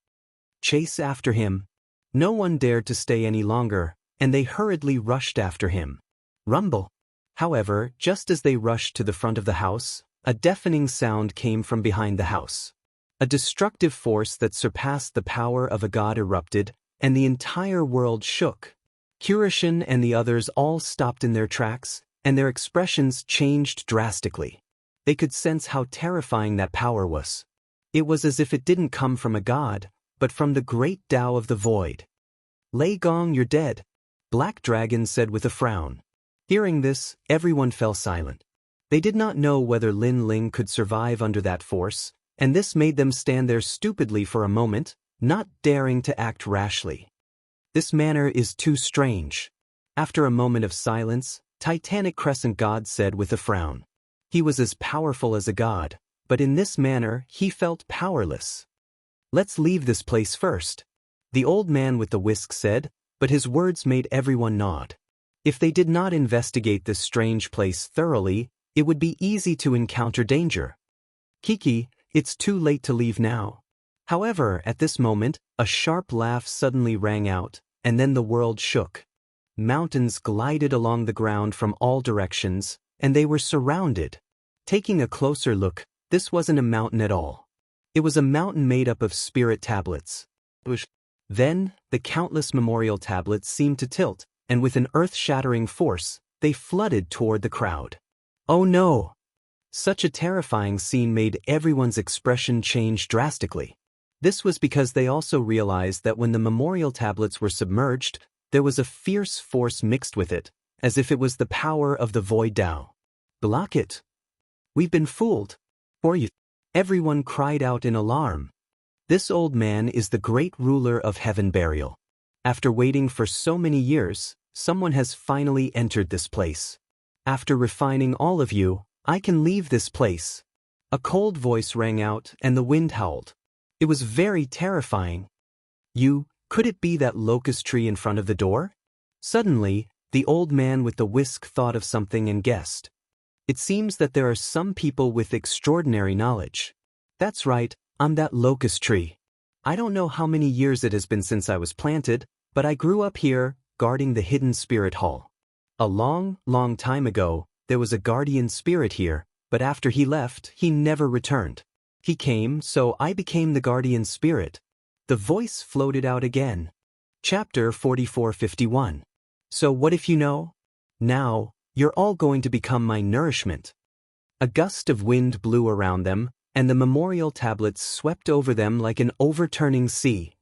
Chase after him. No one dared to stay any longer, and they hurriedly rushed after him. Rumble. However, just as they rushed to the front of the house, a deafening sound came from behind the house. A destructive force that surpassed the power of a god erupted, and the entire world shook. Kuroshin and the others all stopped in their tracks, and their expressions changed drastically. They could sense how terrifying that power was. It was as if it didn't come from a god, but from the great Tao of the void. "Lei Gong, you're dead," Black Dragon said with a frown. Hearing this, everyone fell silent. They did not know whether Lin Ling could survive under that force, and this made them stand there stupidly for a moment, not daring to act rashly. "This manner is too strange." After a moment of silence, Titanic Crescent God said with a frown. He was as powerful as a god, but in this manner he felt powerless. "Let's leave this place first," the old man with the whisk said, but his words made everyone nod. If they did not investigate this strange place thoroughly, it would be easy to encounter danger. "Kiki, it's too late to leave now." However, at this moment, a sharp laugh suddenly rang out, and then the world shook. Mountains glided along the ground from all directions, and they were surrounded. Taking a closer look, this wasn't a mountain at all. It was a mountain made up of spirit tablets. Then, the countless memorial tablets seemed to tilt, and with an earth-shattering force, they flooded toward the crowd. "Oh no!" Such a terrifying scene made everyone's expression change drastically. This was because they also realized that when the memorial tablets were submerged, there was a fierce force mixed with it, as if it was the power of the Void Tao. "Block it! We've been fooled!" "For you!" Everyone cried out in alarm. This old man is the great ruler of Heaven Burial. After waiting for so many years, someone has finally entered this place. "After refining all of you, I can leave this place." A cold voice rang out and the wind howled. It was very terrifying. Could it be that locust tree in front of the door? Suddenly, the old man with the whisk thought of something and guessed. "It seems that there are some people with extraordinary knowledge. That's right, I'm that locust tree. I don't know how many years it has been since I was planted, but I grew up here, guarding the hidden spirit hall. A long, long time ago, there was a guardian spirit here, but after he left, he never returned. He came, so I became the guardian spirit. The voice floated out again. Chapter 44:51. So what if you know? Now, you're all going to become my nourishment. A gust of wind blew around them, and the memorial tablets swept over them like an overturning sea.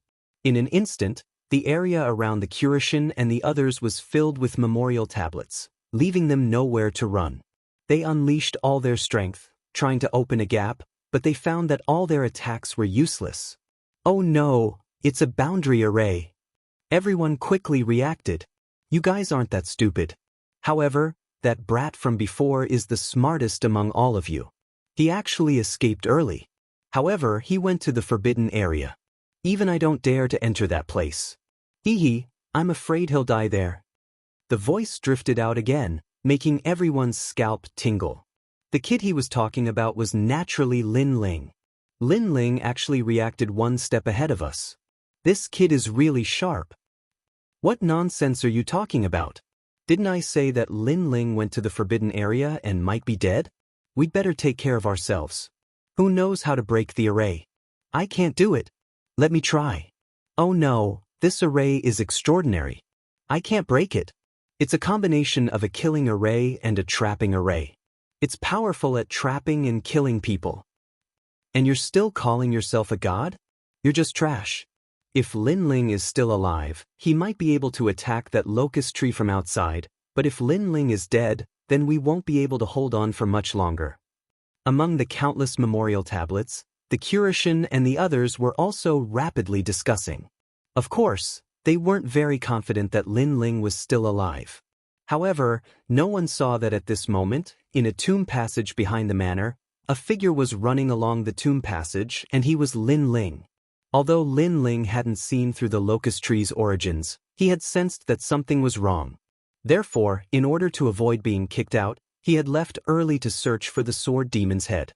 In an instant, the area around the Curishan and the others was filled with memorial tablets, leaving them nowhere to run. They unleashed all their strength, trying to open a gap, but they found that all their attacks were useless. Oh no, it's a boundary array. Everyone quickly reacted. You guys aren't that stupid. However, that brat from before is the smartest among all of you. He actually escaped early. However, he went to the forbidden area. Even I don't dare to enter that place. Hee, I'm afraid he'll die there. The voice drifted out again, making everyone's scalp tingle. The kid he was talking about was naturally Lin Ling. Lin Ling actually reacted one step ahead of us. This kid is really sharp. What nonsense are you talking about? Didn't I say that Lin Ling went to the forbidden area and might be dead? We'd better take care of ourselves. Who knows how to break the array? I can't do it. Let me try. Oh no, this array is extraordinary. I can't break it. It's a combination of a killing array and a trapping array. It's powerful at trapping and killing people. And you're still calling yourself a god? You're just trash. If Lin Ling is still alive, he might be able to attack that locust tree from outside, but if Lin Ling is dead, then we won't be able to hold on for much longer. Among the countless memorial tablets, the Curishan and the others were also rapidly discussing. Of course, they weren't very confident that Lin Ling was still alive. However, no one saw that at this moment, in a tomb passage behind the manor, a figure was running along the tomb passage and he was Lin Ling. Although Lin Ling hadn't seen through the locust tree's origins, he had sensed that something was wrong. Therefore, in order to avoid being kicked out, he had left early to search for the sword demon's head.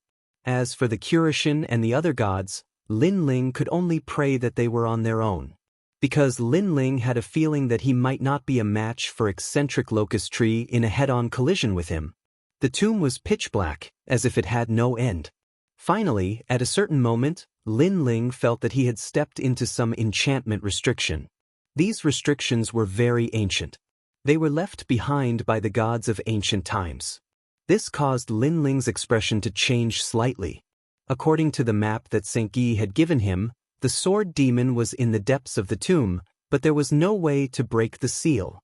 As for the Curishan and the other gods, Lin Ling could only pray that they were on their own. Because Lin Ling had a feeling that he might not be a match for eccentric locust tree in a head-on collision with him. The tomb was pitch black, as if it had no end. Finally, at a certain moment, Lin Ling felt that he had stepped into some enchantment restriction. These restrictions were very ancient. They were left behind by the gods of ancient times. This caused Lin Ling's expression to change slightly. According to the map that St. Guy had given him, the sword demon was in the depths of the tomb, but there was no way to break the seal.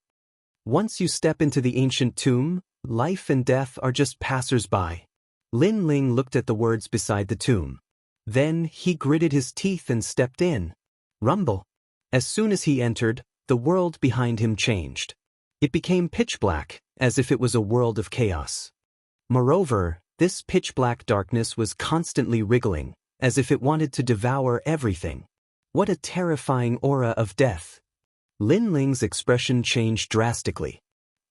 Once you step into the ancient tomb, life and death are just passers-by. Lin Ling looked at the words beside the tomb. Then he gritted his teeth and stepped in. Rumble. As soon as he entered, the world behind him changed. It became pitch black, as if it was a world of chaos. Moreover, this pitch-black darkness was constantly wriggling, as if it wanted to devour everything. What a terrifying aura of death. Lin Ling's expression changed drastically.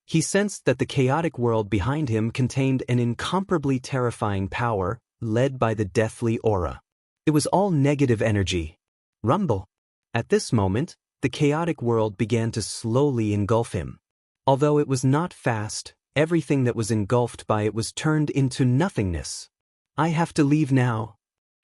He sensed that the chaotic world behind him contained an incomparably terrifying power, led by the deathly aura. It was all negative energy. Rumble. At this moment, the chaotic world began to slowly engulf him. Although it was not fast, everything that was engulfed by it was turned into nothingness. I have to leave now.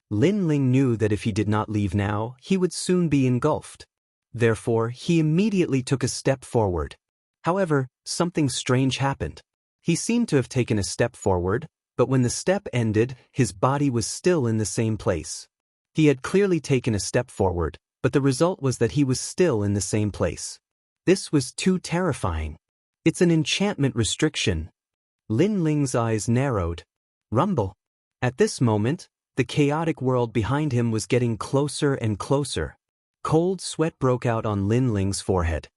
Lin Ling knew that if he did not leave now, he would soon be engulfed. Therefore, he immediately took a step forward. However, something strange happened. He seemed to have taken a step forward, but when the step ended, his body was still in the same place. He had clearly taken a step forward, but the result was that he was still in the same place. This was too terrifying. It's an enchantment restriction. Lin Ling's eyes narrowed. Rumble. At this moment, the chaotic world behind him was getting closer and closer. Cold sweat broke out on Lin Ling's forehead.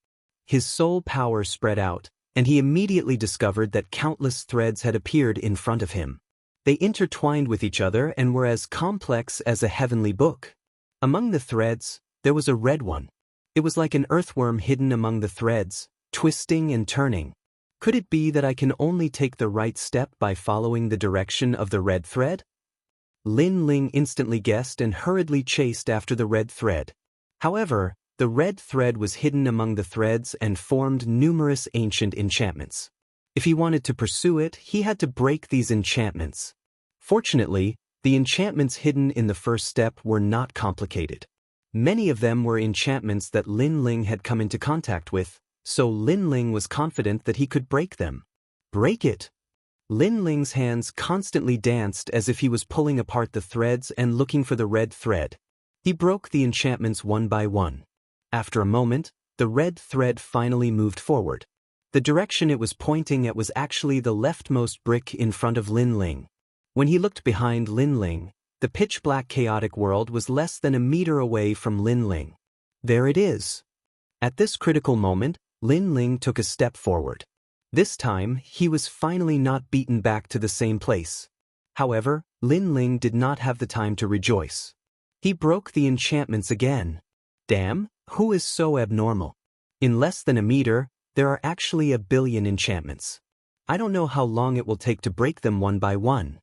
His soul power spread out, and he immediately discovered that countless threads had appeared in front of him. They intertwined with each other and were as complex as a heavenly book. Among the threads, there was a red one. It was like an earthworm hidden among the threads, twisting and turning. Could it be that I can only take the right step by following the direction of the red thread? Lin Ling instantly guessed and hurriedly chased after the red thread. However, the red thread was hidden among the threads and formed numerous ancient enchantments. If he wanted to pursue it, he had to break these enchantments. Fortunately, the enchantments hidden in the first step were not complicated. Many of them were enchantments that Lin Ling had come into contact with, so Lin Ling was confident that he could break them. Break it! Lin Ling's hands constantly danced as if he was pulling apart the threads and looking for the red thread. He broke the enchantments one by one. After a moment, the red thread finally moved forward. The direction it was pointing at was actually the leftmost brick in front of Lin Ling. When he looked behind Lin Ling, the pitch-black chaotic world was less than a meter away from Lin Ling. There it is. At this critical moment, Lin Ling took a step forward. This time, he was finally not beaten back to the same place. However, Lin Ling did not have the time to rejoice. He broke the enchantments again. Damn, who is so abnormal? In less than a meter, there are actually 1 billion enchantments. I don't know how long it will take to break them one by one.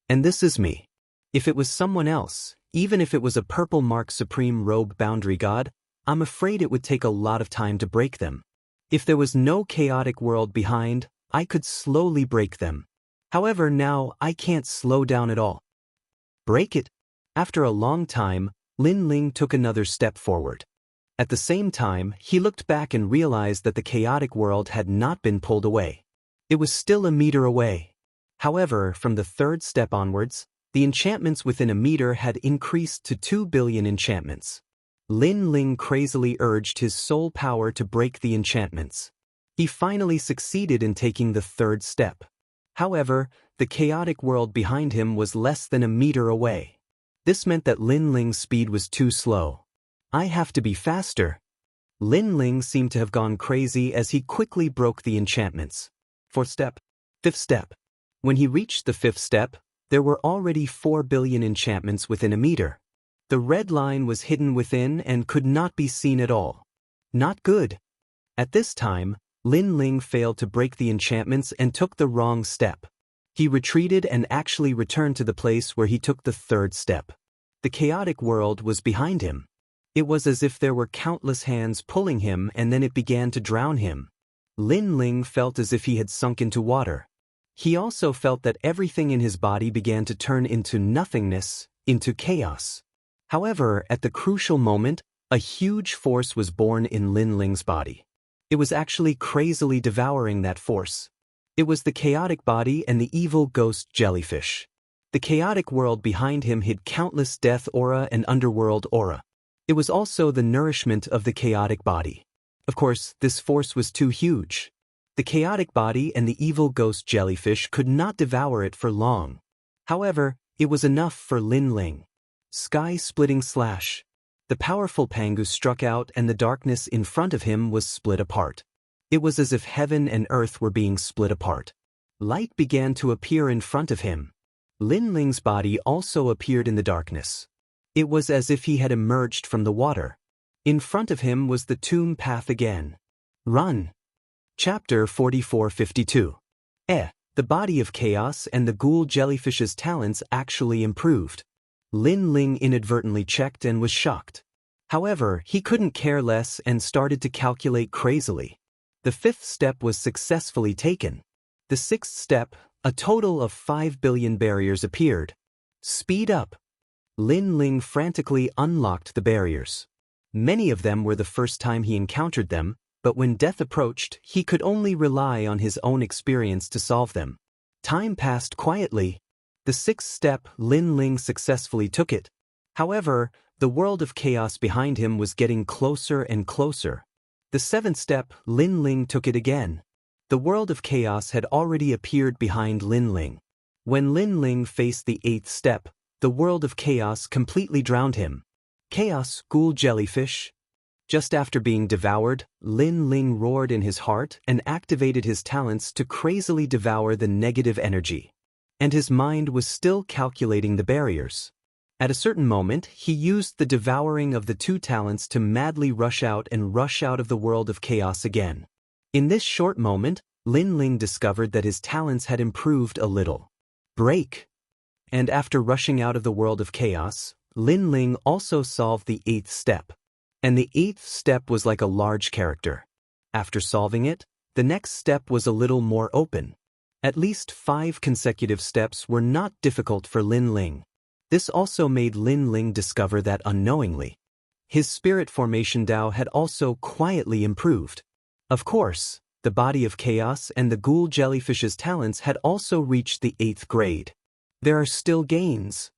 And this is me. If it was someone else, even if it was a purple mark supreme robe boundary god, I'm afraid it would take a lot of time to break them. If there was no chaotic world behind, I could slowly break them. However, now I can't slow down at all. Break it. After a long time, Lin Ling took another step forward. At the same time, he looked back and realized that the chaotic world had not been pulled away. It was still 1 meter away. However, from the third step onwards, the enchantments within 1 meter had increased to 2 billion enchantments. Lin Ling crazily urged his soul power to break the enchantments. He finally succeeded in taking the third step. However, the chaotic world behind him was less than 1 meter away. This meant that Lin Ling's speed was too slow. I have to be faster. Lin Ling seemed to have gone crazy as he quickly broke the enchantments. Fourth step. Fifth step. When he reached the 5th step, there were already 4 billion enchantments within 1 meter. The red line was hidden within and could not be seen at all. Not good. At this time, Lin Ling failed to break the enchantments and took the wrong step. He retreated and actually returned to the place where he took the 3rd step. The chaotic world was behind him. It was as if there were countless hands pulling him and then it began to drown him. Lin Ling felt as if he had sunk into water. He also felt that everything in his body began to turn into nothingness, into chaos. However, at the crucial moment, a huge force was born in Lin Ling's body. It was actually crazily devouring that force. It was the chaotic body and the evil ghost jellyfish. The chaotic world behind him hid countless death aura and underworld aura. It was also the nourishment of the chaotic body. Of course, this force was too huge. The chaotic body and the evil ghost jellyfish could not devour it for long. However, it was enough for Lin Ling. Sky-splitting slash. The powerful Pangu struck out and the darkness in front of him was split apart. It was as if heaven and earth were being split apart. Light began to appear in front of him. Lin Ling's body also appeared in the darkness. It was as if he had emerged from the water. In front of him was the tomb path again. Run. Chapter 4452. The body of chaos and the ghoul jellyfish's talents actually improved. Lin Ling inadvertently checked and was shocked. However, he couldn't care less and started to calculate crazily. The 5th step was successfully taken. The 6th step, a total of 5 billion barriers appeared. Speed up. Lin Ling frantically unlocked the barriers. Many of them were the first time he encountered them, but when death approached, he could only rely on his own experience to solve them. Time passed quietly. The 6th step, Lin Ling successfully took it. However, the world of chaos behind him was getting closer and closer. The 7th step, Lin Ling took it again. The world of chaos had already appeared behind Lin Ling. When Lin Ling faced the 8th step, the world of chaos completely drowned him. Chaos, ghoul jellyfish. Just after being devoured, Lin Ling roared in his heart and activated his talents to crazily devour the negative energy. And his mind was still calculating the barriers. At a certain moment, he used the devouring of the 2 talents to madly rush out of the world of chaos again. In this short moment, Lin Ling discovered that his talents had improved a little. Break. And after rushing out of the world of chaos, Lin Ling also solved the 8th step. And the 8th step was like a large character. After solving it, the next step was a little more open. At least 5 consecutive steps were not difficult for Lin Ling. This also made Lin Ling discover that unknowingly, his spirit formation Dao had also quietly improved. Of course, the body of chaos and the ghoul jellyfish's talents had also reached the 8th grade. There are still gains.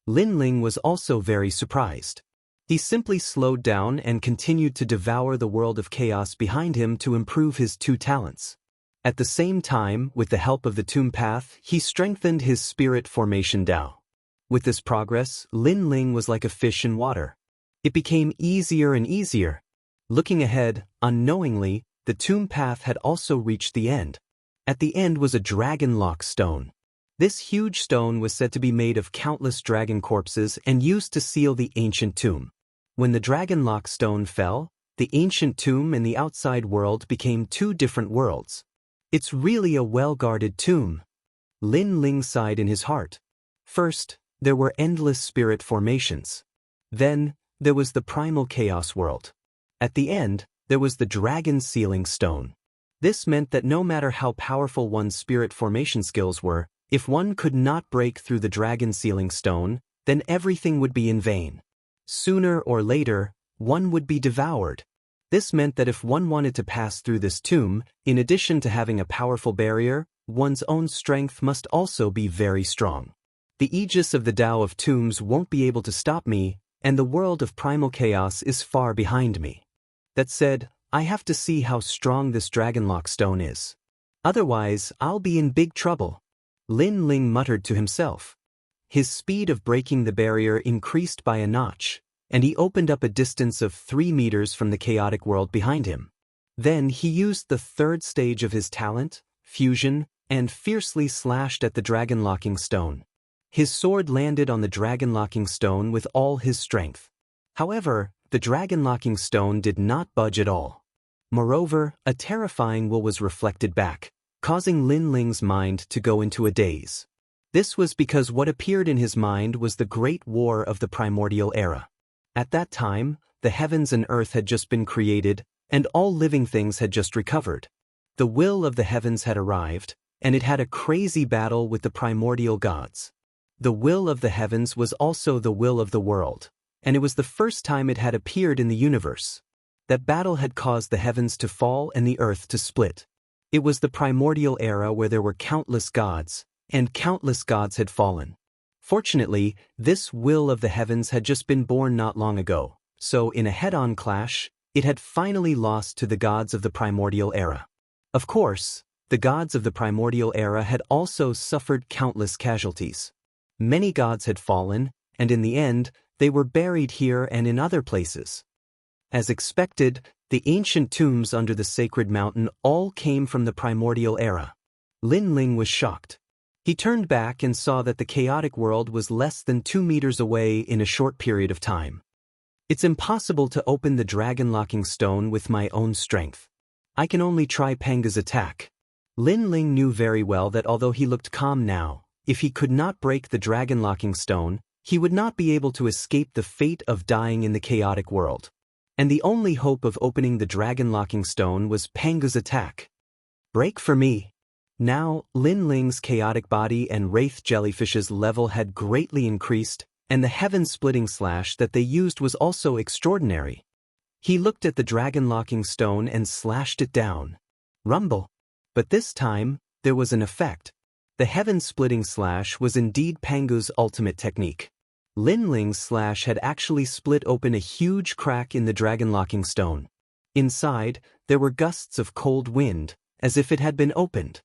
Lin Ling was also very surprised. He simply slowed down and continued to devour the world of chaos behind him to improve his 2 talents. At the same time, with the help of the tomb path, he strengthened his spirit formation Dao. With this progress, Lin Ling was like a fish in water. It became easier and easier. Looking ahead, unknowingly, the tomb path had also reached the end. At the end was a dragon lock stone. This huge stone was said to be made of countless dragon corpses and used to seal the ancient tomb. When the dragon lock stone fell, the ancient tomb and the outside world became 2 different worlds. It's really a well-guarded tomb. Lin Ling sighed in his heart. First, there were endless spirit formations. Then, there was the primal chaos world. At the end, there was the dragon sealing stone. This meant that no matter how powerful one's spirit formation skills were, if one could not break through the dragon sealing stone, then everything would be in vain. Sooner or later, one would be devoured. This meant that if one wanted to pass through this tomb, in addition to having a powerful barrier, one's own strength must also be very strong. The aegis of the Tao of Tombs won't be able to stop me, and the world of primal chaos is far behind me. That said, I have to see how strong this dragonlock stone is. Otherwise, I'll be in big trouble. Lin Ling muttered to himself. His speed of breaking the barrier increased by a notch, and he opened up a distance of 3 meters from the chaotic world behind him. Then he used the 3rd stage of his talent, fusion, and fiercely slashed at the dragon-locking stone. His sword landed on the dragon-locking stone with all his strength. However, the dragon-locking stone did not budge at all. Moreover, a terrifying will was reflected back, causing Lin Ling's mind to go into a daze. This was because what appeared in his mind was the Great War of the Primordial Era. At that time, the heavens and earth had just been created, and all living things had just recovered. The will of the heavens had arrived, and it had a crazy battle with the primordial gods. The will of the heavens was also the will of the world, and it was the first time it had appeared in the universe. That battle had caused the heavens to fall and the earth to split. It was the primordial era where there were countless gods, and countless gods had fallen. Fortunately, this will of the heavens had just been born not long ago, so in a head-on clash, it had finally lost to the gods of the primordial era. Of course, the gods of the primordial era had also suffered countless casualties. Many gods had fallen, and in the end, they were buried here and in other places. As expected, the ancient tombs under the sacred mountain all came from the primordial era. Lin Ling was shocked. He turned back and saw that the chaotic world was less than 2 meters away in a short period of time. It's impossible to open the dragon-locking stone with my own strength. I can only try Panga's attack. Lin Ling knew very well that although he looked calm now, if he could not break the dragon-locking stone, he would not be able to escape the fate of dying in the chaotic world. And the only hope of opening the dragon-locking stone was Panga's attack. Break for me. Now, Lin Ling's chaotic body and wraith jellyfish's level had greatly increased, and the heaven-splitting slash that they used was also extraordinary. He looked at the dragon-locking stone and slashed it down. Rumble. But this time, there was an effect. The heaven-splitting slash was indeed Pangu's ultimate technique. Lin Ling's slash had actually split open a huge crack in the dragon-locking stone. Inside, there were gusts of cold wind, as if it had been opened.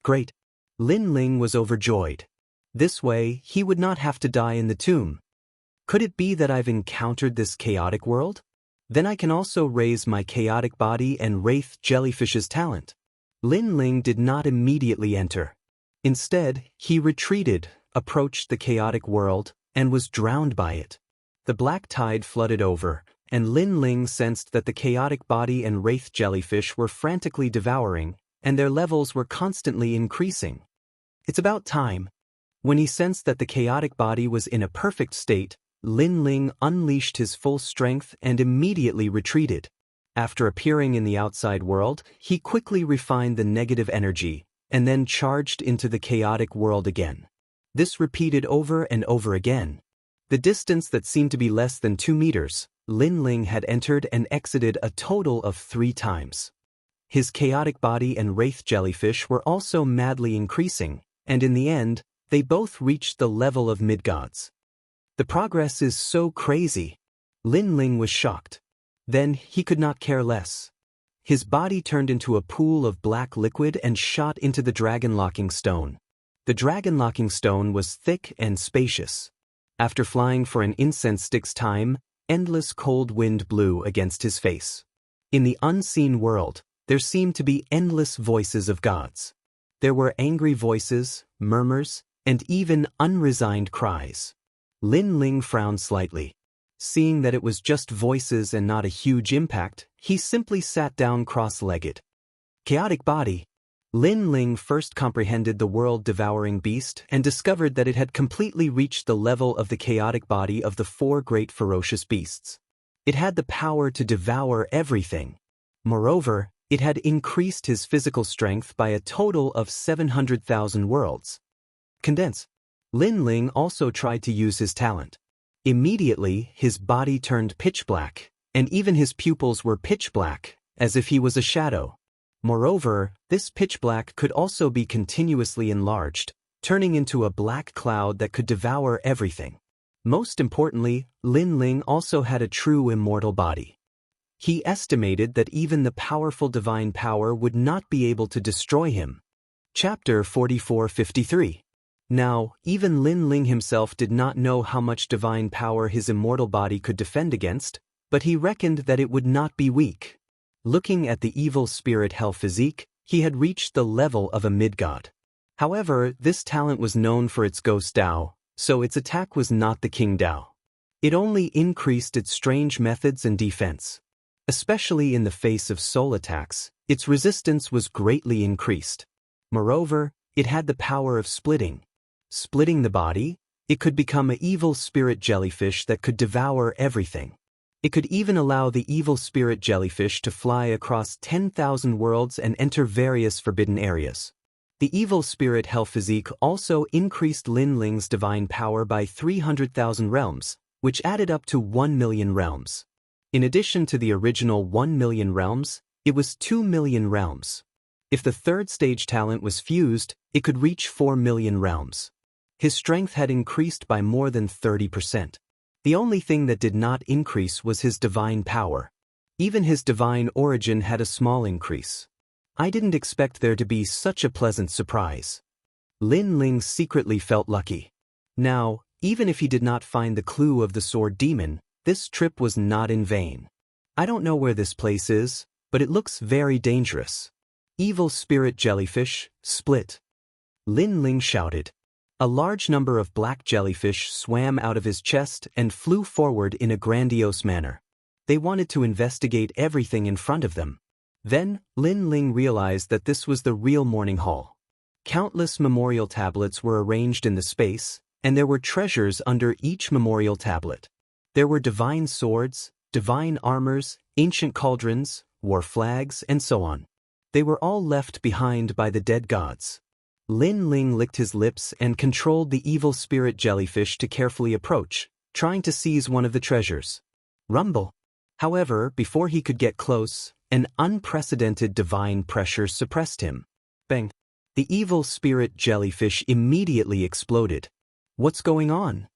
Great. Lin Ling was overjoyed. This way, he would not have to die in the tomb. Could it be that I've encountered this chaotic world? Then I can also raise my chaotic body and wraith jellyfish's talent. Lin Ling did not immediately enter. Instead, he retreated, approached the chaotic world, and was drowned by it. The black tide flooded over, and Lin Ling sensed that the chaotic body and wraith jellyfish were frantically devouring, and their levels were constantly increasing. It's about time. When he sensed that the chaotic body was in a perfect state, Lin Ling unleashed his full strength and immediately retreated. After appearing in the outside world, he quickly refined the negative energy, and then charged into the chaotic world again. This repeated over and over again. The distance that seemed to be less than 2 meters, Lin Ling had entered and exited a total of 3 times. His chaotic body and wraith jellyfish were also madly increasing, and in the end, they both reached the level of mid-gods. The progress is so crazy. Lin Ling was shocked. Then he could not care less. His body turned into a pool of black liquid and shot into the dragon-locking stone. The dragon-locking stone was thick and spacious. After flying for an incense stick's time, endless cold wind blew against his face. In the unseen world, there seemed to be endless voices of gods. There were angry voices, murmurs, and even unresigned cries. Lin Ling frowned slightly. Seeing that it was just voices and not a huge impact, he simply sat down cross-legged. Chaotic body. Lin Ling first comprehended the world-devouring beast and discovered that it had completely reached the level of the chaotic body of the 4 great ferocious beasts. It had the power to devour everything. Moreover, it had increased his physical strength by a total of 700,000 worlds. Condense. Lin Ling also tried to use his talent. Immediately, his body turned pitch black, and even his pupils were pitch black, as if he was a shadow. Moreover, this pitch black could also be continuously enlarged, turning into a black cloud that could devour everything. Most importantly, Lin Ling also had a true immortal body. He estimated that even the powerful divine power would not be able to destroy him. Chapter 44-53. Now, even Lin Ling himself did not know how much divine power his immortal body could defend against, but he reckoned that it would not be weak. Looking at the evil spirit hell physique, he had reached the level of a mid-god. However, this talent was known for its ghost Dao, so its attack was not the King Dao. It only increased its strange methods and defense. Especially in the face of soul attacks, its resistance was greatly increased. Moreover, it had the power of splitting. Splitting the body, it could become an evil spirit jellyfish that could devour everything. It could even allow the evil spirit jellyfish to fly across 10,000 worlds and enter various forbidden areas. The evil spirit hell physique also increased Lin Ling's divine power by 300,000 realms, which added up to 1 million realms. In addition to the original 1 million realms, it was 2 million realms. If the 3rd stage talent was fused, it could reach 4 million realms. His strength had increased by more than 30%. The only thing that did not increase was his divine power. Even his divine origin had a small increase. I didn't expect there to be such a pleasant surprise. Lin Ling secretly felt lucky. Now, even if he did not find the clue of the sword demon, this trip was not in vain. I don't know where this place is, but it looks very dangerous. Evil spirit jellyfish, split. Lin Ling shouted. A large number of black jellyfish swam out of his chest and flew forward in a grandiose manner. They wanted to investigate everything in front of them. Then, Lin Ling realized that this was the real morning hall. Countless memorial tablets were arranged in the space, and there were treasures under each memorial tablet. There were divine swords, divine armors, ancient cauldrons, war flags, and so on. They were all left behind by the dead gods. Lin Ling licked his lips and controlled the evil spirit jellyfish to carefully approach, trying to seize one of the treasures. Rumble. However, before he could get close, an unprecedented divine pressure suppressed him. Bang. The evil spirit jellyfish immediately exploded. What's going on?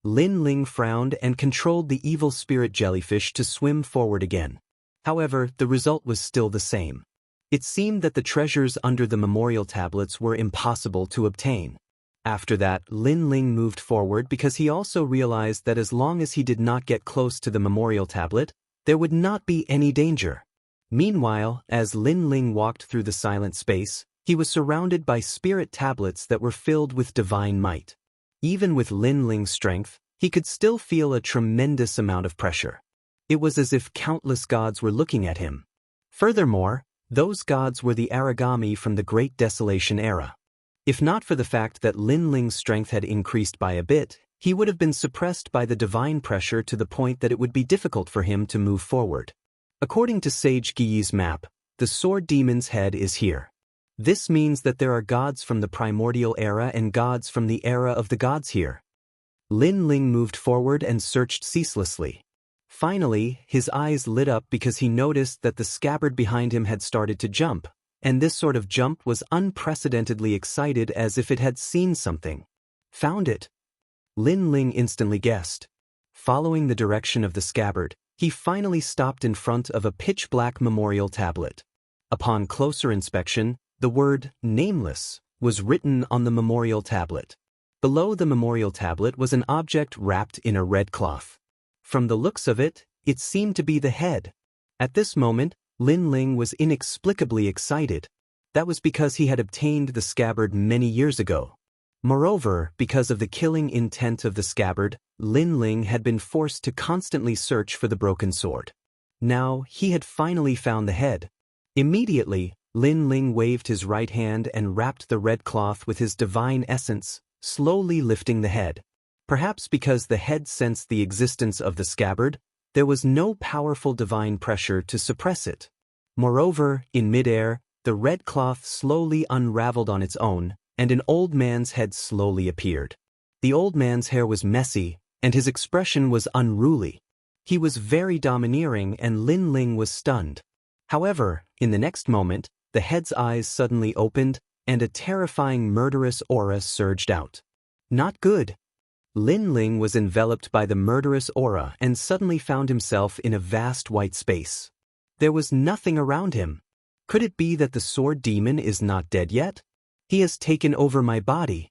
Lin Ling frowned and controlled the evil spirit jellyfish to swim forward again. However, the result was still the same. It seemed that the treasures under the memorial tablets were impossible to obtain. After that, Lin Ling moved forward because he also realized that as long as he did not get close to the memorial tablet, there would not be any danger. Meanwhile, as Lin Ling walked through the silent space, he was surrounded by spirit tablets that were filled with divine might. Even with Lin Ling's strength, he could still feel a tremendous amount of pressure. It was as if countless gods were looking at him. Furthermore, those gods were the origami from the Great Desolation era. If not for the fact that Lin Ling's strength had increased by a bit, he would have been suppressed by the divine pressure to the point that it would be difficult for him to move forward. According to Sage Gui's map, the sword demon's head is here. This means that there are gods from the primordial era and gods from the era of the gods here. Lin Ling moved forward and searched ceaselessly. Finally, his eyes lit up because he noticed that the scabbard behind him had started to jump, and this sort of jump was unprecedentedly excited as if it had seen something. Found it. Lin Ling instantly guessed. Following the direction of the scabbard, he finally stopped in front of a pitch-black memorial tablet. Upon closer inspection, the word "Nameless" was written on the memorial tablet. Below the memorial tablet was an object wrapped in a red cloth. From the looks of it, it seemed to be the head. At this moment, Lin Ling was inexplicably excited. That was because he had obtained the scabbard many years ago. Moreover, because of the killing intent of the scabbard, Lin Ling had been forced to constantly search for the broken sword. Now, he had finally found the head. Immediately, Lin Ling waved his right hand and wrapped the red cloth with his divine essence, slowly lifting the head. Perhaps because the head sensed the existence of the scabbard, there was no powerful divine pressure to suppress it. Moreover, in midair, the red cloth slowly unraveled on its own, and an old man's head slowly appeared. The old man's hair was messy, and his expression was unruly. He was very domineering, and Lin Ling was stunned. However, in the next moment, the head's eyes suddenly opened, and a terrifying murderous aura surged out. Not good. Lin Ling was enveloped by the murderous aura and suddenly found himself in a vast white space. There was nothing around him. Could it be that the sword demon is not dead yet? He has taken over my body.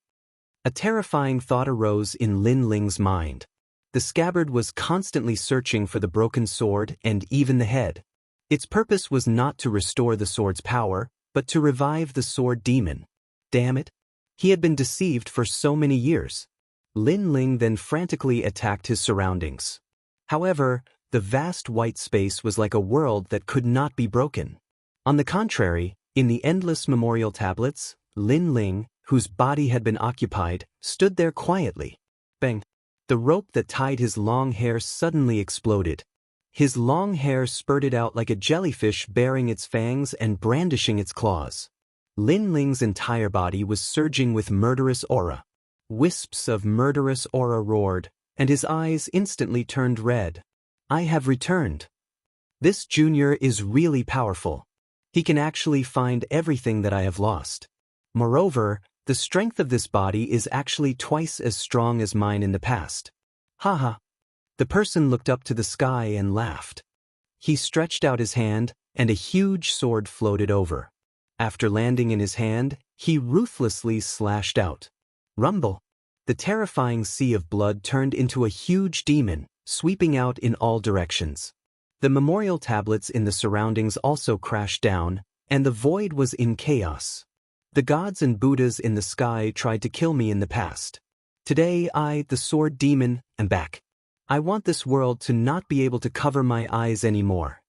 A terrifying thought arose in Lin Ling's mind. The scabbard was constantly searching for the broken sword and even the head. Its purpose was not to restore the sword's power, but to revive the sword demon. Damn it! He had been deceived for so many years. Lin Ling then frantically attacked his surroundings. However, the vast white space was like a world that could not be broken. On the contrary, in the endless memorial tablets, Lin Ling, whose body had been occupied, stood there quietly. Bang! The rope that tied his long hair suddenly exploded. His long hair spurted out like a jellyfish baring its fangs and brandishing its claws. Lin Ling's entire body was surging with murderous aura. Wisps of murderous aura roared, and his eyes instantly turned red. I have returned. This junior is really powerful. He can actually find everything that I have lost. Moreover, the strength of this body is actually twice as strong as mine in the past. Haha. The person looked up to the sky and laughed. He stretched out his hand, and a huge sword floated over. After landing in his hand, he ruthlessly slashed out. Rumble! The terrifying sea of blood turned into a huge demon, sweeping out in all directions. The memorial tablets in the surroundings also crashed down, and the void was in chaos. The gods and Buddhas in the sky tried to kill me in the past. Today I, the sword demon, am back. I want this world to not be able to cover my eyes anymore.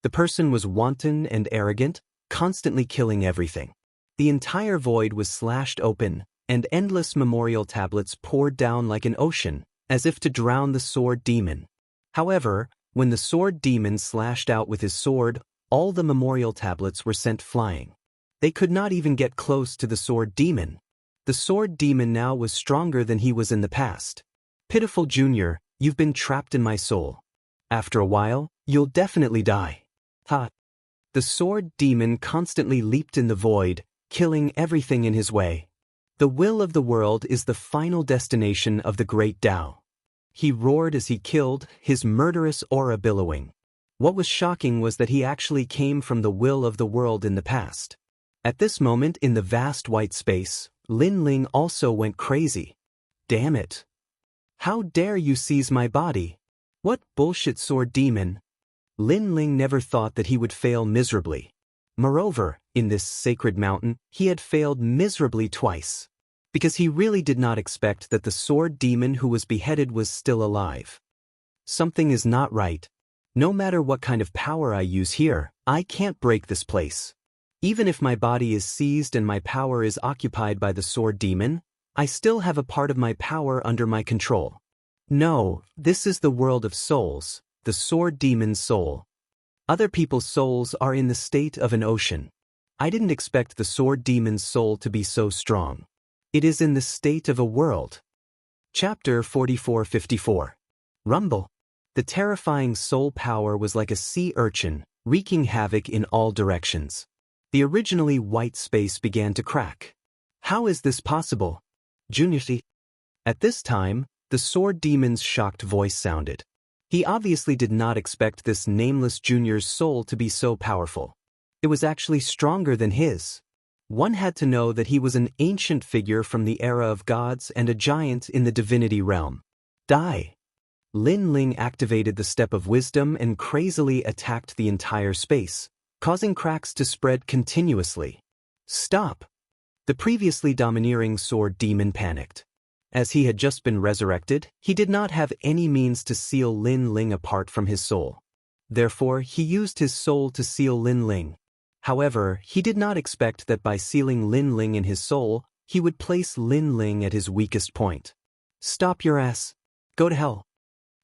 The person was wanton and arrogant, constantly killing everything. The entire void was slashed open, and endless memorial tablets poured down like an ocean, as if to drown the sword demon. However, when the sword demon slashed out with his sword, all the memorial tablets were sent flying. They could not even get close to the sword demon. The sword demon now was stronger than he was in the past. Pitiful Junior, you've been trapped in my soul. After a while, you'll definitely die. Ha! The sword demon constantly leaped in the void, killing everything in his way. The will of the world is the final destination of the great Tao. He roared as he killed, his murderous aura billowing. What was shocking was that he actually came from the will of the world in the past. At this moment in the vast white space, Lin Ling also went crazy. Damn it! How dare you seize my body? What bullshit sword demon! Lin Ling never thought that he would fail miserably. Moreover, in this sacred mountain, he had failed miserably twice. Because he really did not expect that the sword demon who was beheaded was still alive. Something is not right. No matter what kind of power I use here, I can't break this place. Even if my body is seized and my power is occupied by the sword demon, I still have a part of my power under my control. No, this is the world of souls, the sword demon's soul. Other people's souls are in the state of an ocean. I didn't expect the sword demon's soul to be so strong. It is in the state of a world. Chapter 44-54. Rumble. The terrifying soul power was like a sea urchin, wreaking havoc in all directions. The originally white space began to crack. How is this possible? Junior. At this time, the sword demon's shocked voice sounded. He obviously did not expect this nameless junior's soul to be so powerful. It was actually stronger than his. One had to know that he was an ancient figure from the era of gods and a giant in the divinity realm. Die. Lin Ling activated the Step of Wisdom and crazily attacked the entire space, causing cracks to spread continuously. Stop! The previously domineering sword demon panicked. As he had just been resurrected, he did not have any means to seal Lin Ling apart from his soul. Therefore, he used his soul to seal Lin Ling. However, he did not expect that by sealing Lin Ling in his soul, he would place Lin Ling at his weakest point. Stop your ass. Go to hell.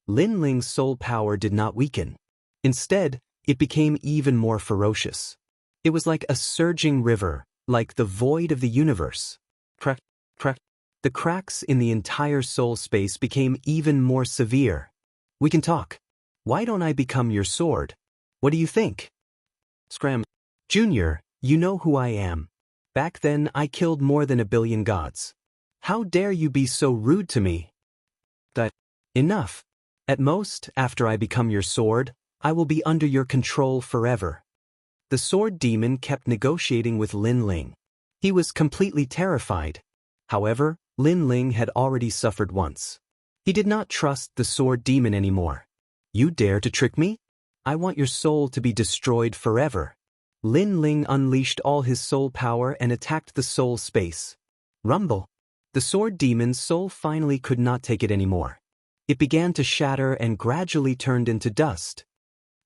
Lin Ling's soul power did not weaken. Instead, it became even more ferocious. It was like a surging river, like the void of the universe. Crack, crack. The cracks in the entire soul space became even more severe. We can talk. Why don't I become your sword? What do you think? Scram. Junior, you know who I am. Back then I killed more than 1 billion gods. How dare you be so rude to me? Enough. At most, after I become your sword, I will be under your control forever. The sword demon kept negotiating with Lin Ling. He was completely terrified. However, Lin Ling had already suffered once. He did not trust the sword demon anymore. You dare to trick me? I want your soul to be destroyed forever. Lin Ling unleashed all his soul power and attacked the soul space. Rumble. The sword demon's soul finally could not take it anymore. It began to shatter and gradually turned into dust.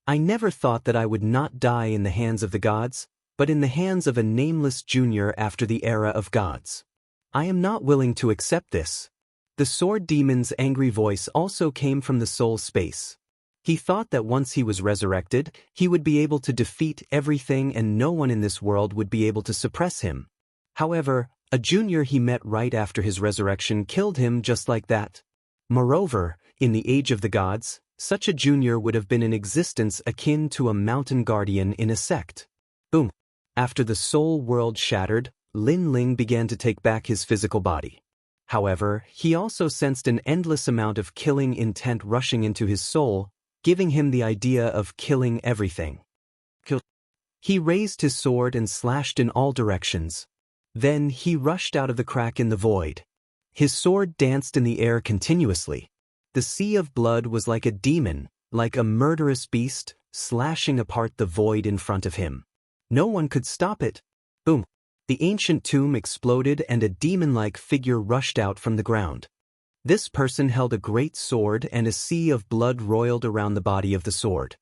I never thought that I would not die in the hands of the gods, but in the hands of a nameless junior after the era of gods. I am not willing to accept this. The sword demon's angry voice also came from the soul space. He thought that once he was resurrected, he would be able to defeat everything and no one in this world would be able to suppress him. However, a junior he met right after his resurrection killed him just like that. Moreover, in the age of the gods, such a junior would have been in existence akin to a mountain guardian in a sect. Boom. After the soul world shattered, Lin Ling began to take back his physical body. However, he also sensed an endless amount of killing intent rushing into his soul, giving him the idea of killing everything. He raised his sword and slashed in all directions. Then he rushed out of the crack in the void. His sword danced in the air continuously. The sea of blood was like a demon, like a murderous beast, slashing apart the void in front of him. No one could stop it. Boom. The ancient tomb exploded and a demon-like figure rushed out from the ground. This person held a great sword and a sea of blood roiled around the body of the sword.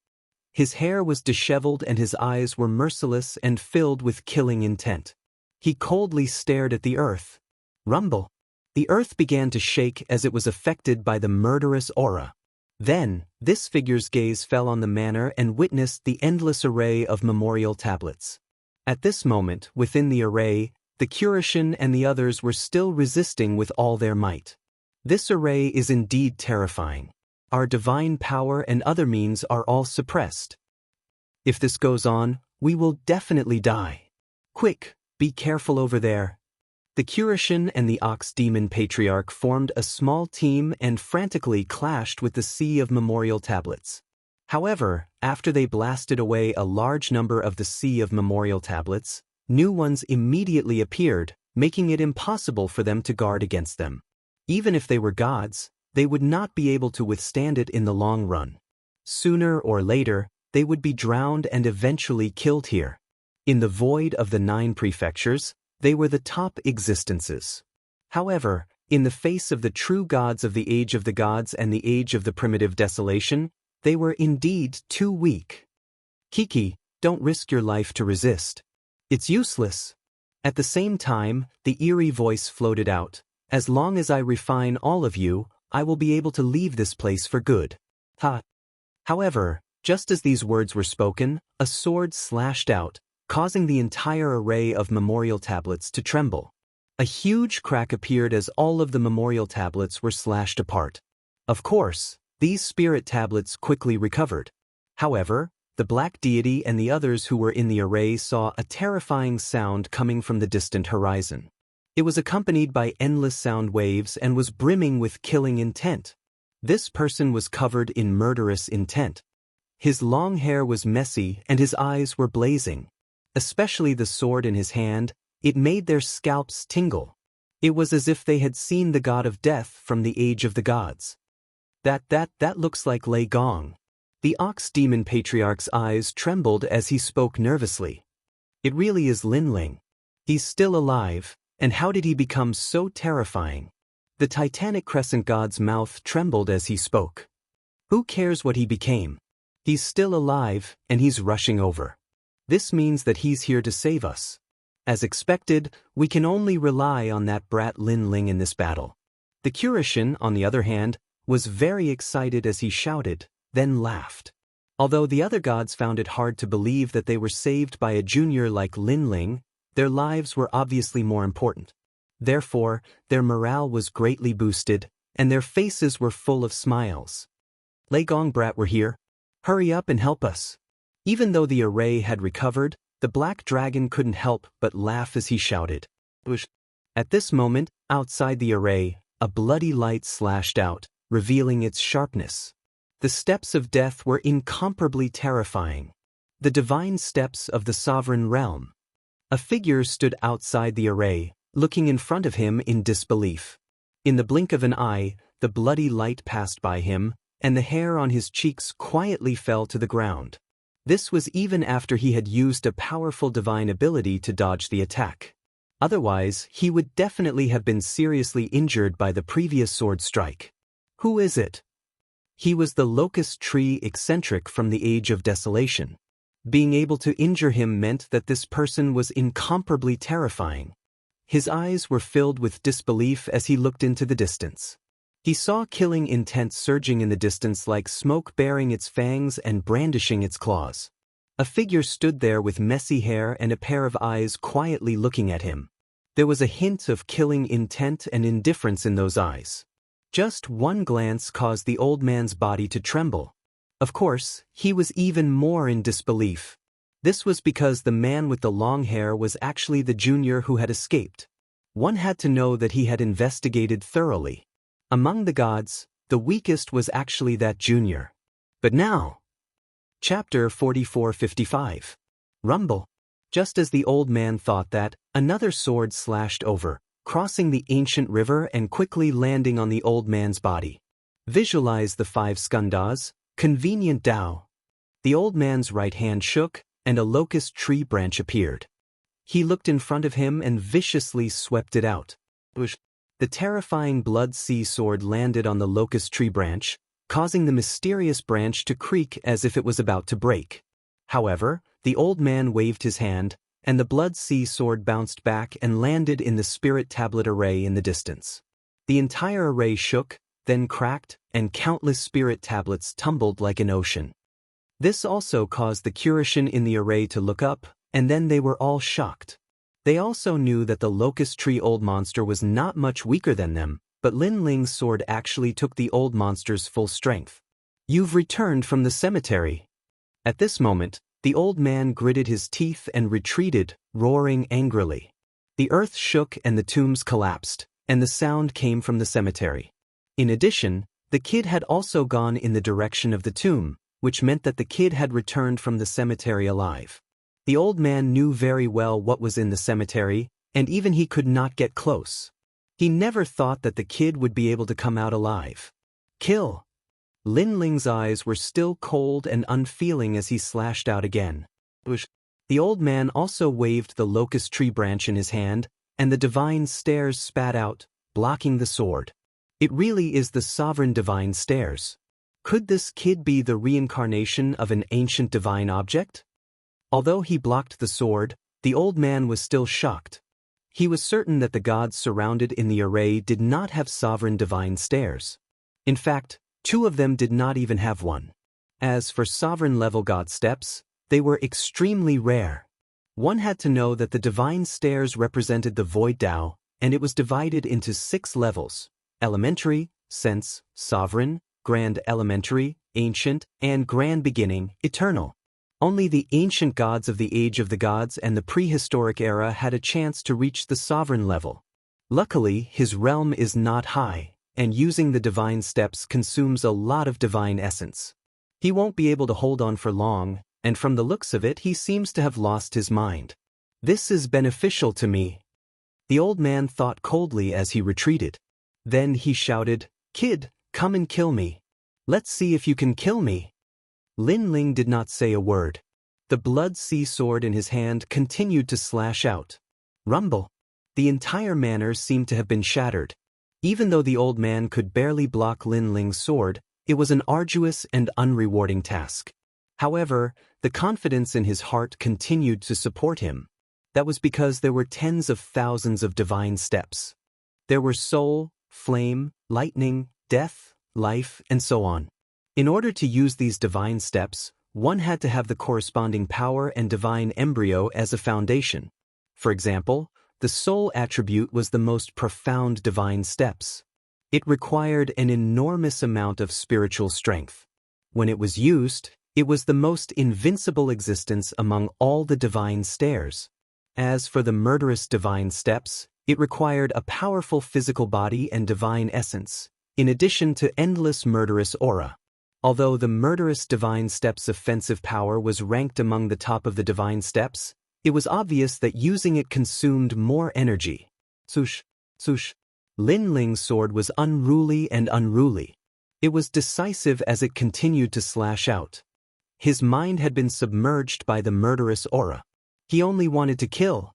His hair was disheveled and his eyes were merciless and filled with killing intent. He coldly stared at the earth. Rumble. The earth began to shake as it was affected by the murderous aura. Then, this figure's gaze fell on the manor and witnessed the endless array of memorial tablets. At this moment, within the array, the Curishan and the others were still resisting with all their might. This array is indeed terrifying. Our divine power and other means are all suppressed. If this goes on, we will definitely die. Quick, be careful over there. The Curishan and the Ox Demon Patriarch formed a small team and frantically clashed with the sea of memorial tablets. However, after they blasted away a large number of the sea of memorial tablets, new ones immediately appeared, making it impossible for them to guard against them. Even if they were gods, they would not be able to withstand it in the long run. Sooner or later, they would be drowned and eventually killed here. In the void of the 9 prefectures, they were the top existences. However, in the face of the true gods of the age of the gods and the age of the primitive desolation, they were indeed too weak. Kiki, don't risk your life to resist. It's useless. At the same time, the eerie voice floated out. As long as I refine all of you, I will be able to leave this place for good. However, Just as these words were spoken, a sword slashed out, causing the entire array of memorial tablets to tremble. A huge crack appeared as all of the memorial tablets were slashed apart. Of course, these spirit tablets quickly recovered. However, the black deity and the others who were in the array saw a terrifying sound coming from the distant horizon. It was accompanied by endless sound waves and was brimming with killing intent. This person was covered in murderous intent. His long hair was messy and his eyes were blazing. Especially the sword in his hand, it made their scalps tingle. It was as if they had seen the god of death from the age of the gods. That looks like Lei Gong. The ox demon patriarch's eyes trembled as he spoke nervously. It really is Lin Ling. He's still alive, and how did he become so terrifying? The Titanic Crescent god's mouth trembled as he spoke. Who cares what he became? He's still alive, and he's rushing over. This means that he's here to save us. As expected, we can only rely on that brat Lin Ling in this battle. The Kurishin, on the other hand, was very excited as he shouted, then laughed. Although the other gods found it hard to believe that they were saved by a junior like Lin Ling, their lives were obviously more important. Therefore, their morale was greatly boosted, and their faces were full of smiles. Lei Gong brat, we're here. Hurry up and help us. Even though the array had recovered, the black dragon couldn't help but laugh as he shouted. At this moment, outside the array, a bloody light slashed out, revealing its sharpness. The steps of death were incomparably terrifying. The divine steps of the sovereign realm. A figure stood outside the array, looking in front of him in disbelief. In the blink of an eye, the bloody light passed by him, and the hair on his cheeks quietly fell to the ground. This was even after he had used a powerful divine ability to dodge the attack. Otherwise, he would definitely have been seriously injured by the previous sword strike. Who is it? He was the locust tree eccentric from the Age of Desolation. Being able to injure him meant that this person was incomparably terrifying. His eyes were filled with disbelief as he looked into the distance. He saw killing intent surging in the distance like smoke baring its fangs and brandishing its claws. A figure stood there with messy hair and a pair of eyes quietly looking at him. There was a hint of killing intent and indifference in those eyes. Just one glance caused the old man's body to tremble. Of course, he was even more in disbelief. This was because the man with the long hair was actually the junior who had escaped. One had to know that he had investigated thoroughly. Among the gods, the weakest was actually that junior. But now... Chapter 44:55. Rumble. Just as the old man thought that, another sword slashed over, crossing the ancient river and quickly landing on the old man's body. Visualize the 5 skandhas, convenient Tao. The old man's right hand shook, and a locust tree branch appeared. He looked in front of him and viciously swept it out. The terrifying blood sea sword landed on the locust tree branch, causing the mysterious branch to creak as if it was about to break. However, the old man waved his hand, and the blood sea sword bounced back and landed in the spirit tablet array in the distance. The entire array shook, then cracked, and countless spirit tablets tumbled like an ocean. This also caused the Kurishin in the array to look up, and then they were all shocked. They also knew that the locust tree old monster was not much weaker than them, but Lin Ling's sword actually took the old monster's full strength. You've returned from the cemetery. At this moment, the old man gritted his teeth and retreated, roaring angrily. The earth shook and the tombs collapsed, and the sound came from the cemetery. In addition, the kid had also gone in the direction of the tomb, which meant that the kid had returned from the cemetery alive. The old man knew very well what was in the cemetery, and even he could not get close. He never thought that the kid would be able to come out alive. Kill! Lin Ling's eyes were still cold and unfeeling as he slashed out again. The old man also waved the locust tree branch in his hand, and the divine stairs spat out, blocking the sword. It really is the sovereign divine stairs. Could this kid be the reincarnation of an ancient divine object? Although he blocked the sword, the old man was still shocked. He was certain that the gods surrounded in the array did not have sovereign divine stairs. In fact, 2 of them did not even have one. As for sovereign-level god steps, they were extremely rare. One had to know that the divine stairs represented the void Tao, and it was divided into 6 levels: elementary, sense, sovereign, grand elementary, ancient, and grand beginning, eternal. Only the ancient gods of the Age of the Gods and the prehistoric era had a chance to reach the sovereign level. Luckily, his realm is not high, and using the divine steps consumes a lot of divine essence. He won't be able to hold on for long, and from the looks of it he seems to have lost his mind. This is beneficial to me, the old man thought coldly as he retreated. Then he shouted, "Kid, come and kill me. Let's see if you can kill me." Lin Ling did not say a word. The blood sea sword in his hand continued to slash out. Rumble. The entire manor seemed to have been shattered. Even though the old man could barely block Lin Ling's sword, it was an arduous and unrewarding task. However, the confidence in his heart continued to support him. That was because there were tens of thousands of divine steps. There were soul, flame, lightning, death, life, and so on. In order to use these divine steps, one had to have the corresponding power and divine embryo as a foundation. For example, the soul attribute was the most profound divine steps. It required an enormous amount of spiritual strength. When it was used, it was the most invincible existence among all the divine stairs. As for the murderous divine steps, it required a powerful physical body and divine essence, in addition to endless murderous aura. Although the murderous divine steps' offensive power was ranked among the top of the divine steps, it was obvious that using it consumed more energy. Swoosh, swoosh. Lin Ling's sword was unruly and unruly. It was decisive as it continued to slash out. His mind had been submerged by the murderous aura. He only wanted to kill.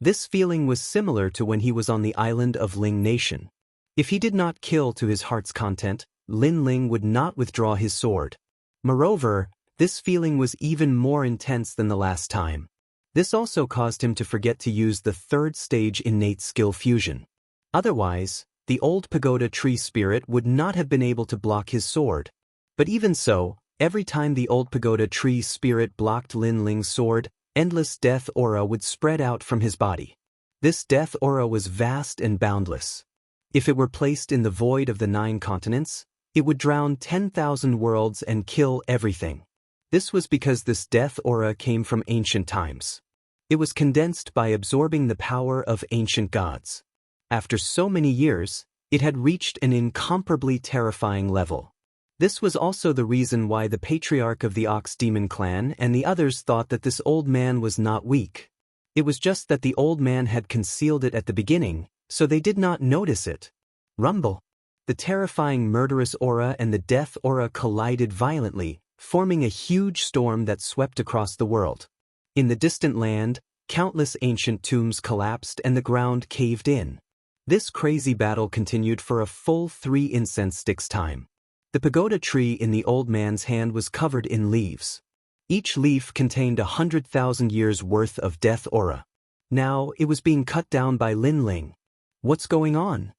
This feeling was similar to when he was on the island of Ling Nation. If he did not kill to his heart's content, Lin Ling would not withdraw his sword. Moreover, this feeling was even more intense than the last time. This also caused him to forget to use the 3rd stage innate skill fusion. Otherwise, the old pagoda tree spirit would not have been able to block his sword. But even so, every time the old pagoda tree spirit blocked Lin Ling's sword, endless death aura would spread out from his body. This death aura was vast and boundless. If it were placed in the void of the 9 continents, it would drown 10,000 worlds and kill everything. This was because this death aura came from ancient times. It was condensed by absorbing the power of ancient gods. After so many years, it had reached an incomparably terrifying level. This was also the reason why the patriarch of the Ox Demon clan and the others thought that this old man was not weak. It was just that the old man had concealed it at the beginning, so they did not notice it. Rumble. The terrifying murderous aura and the death aura collided violently, forming a huge storm that swept across the world. In the distant land, countless ancient tombs collapsed and the ground caved in. This crazy battle continued for a full 3 incense sticks time. The pagoda tree in the old man's hand was covered in leaves. Each leaf contained 100,000 years' worth of death aura. Now it was being cut down by Lin Ling. What's going on?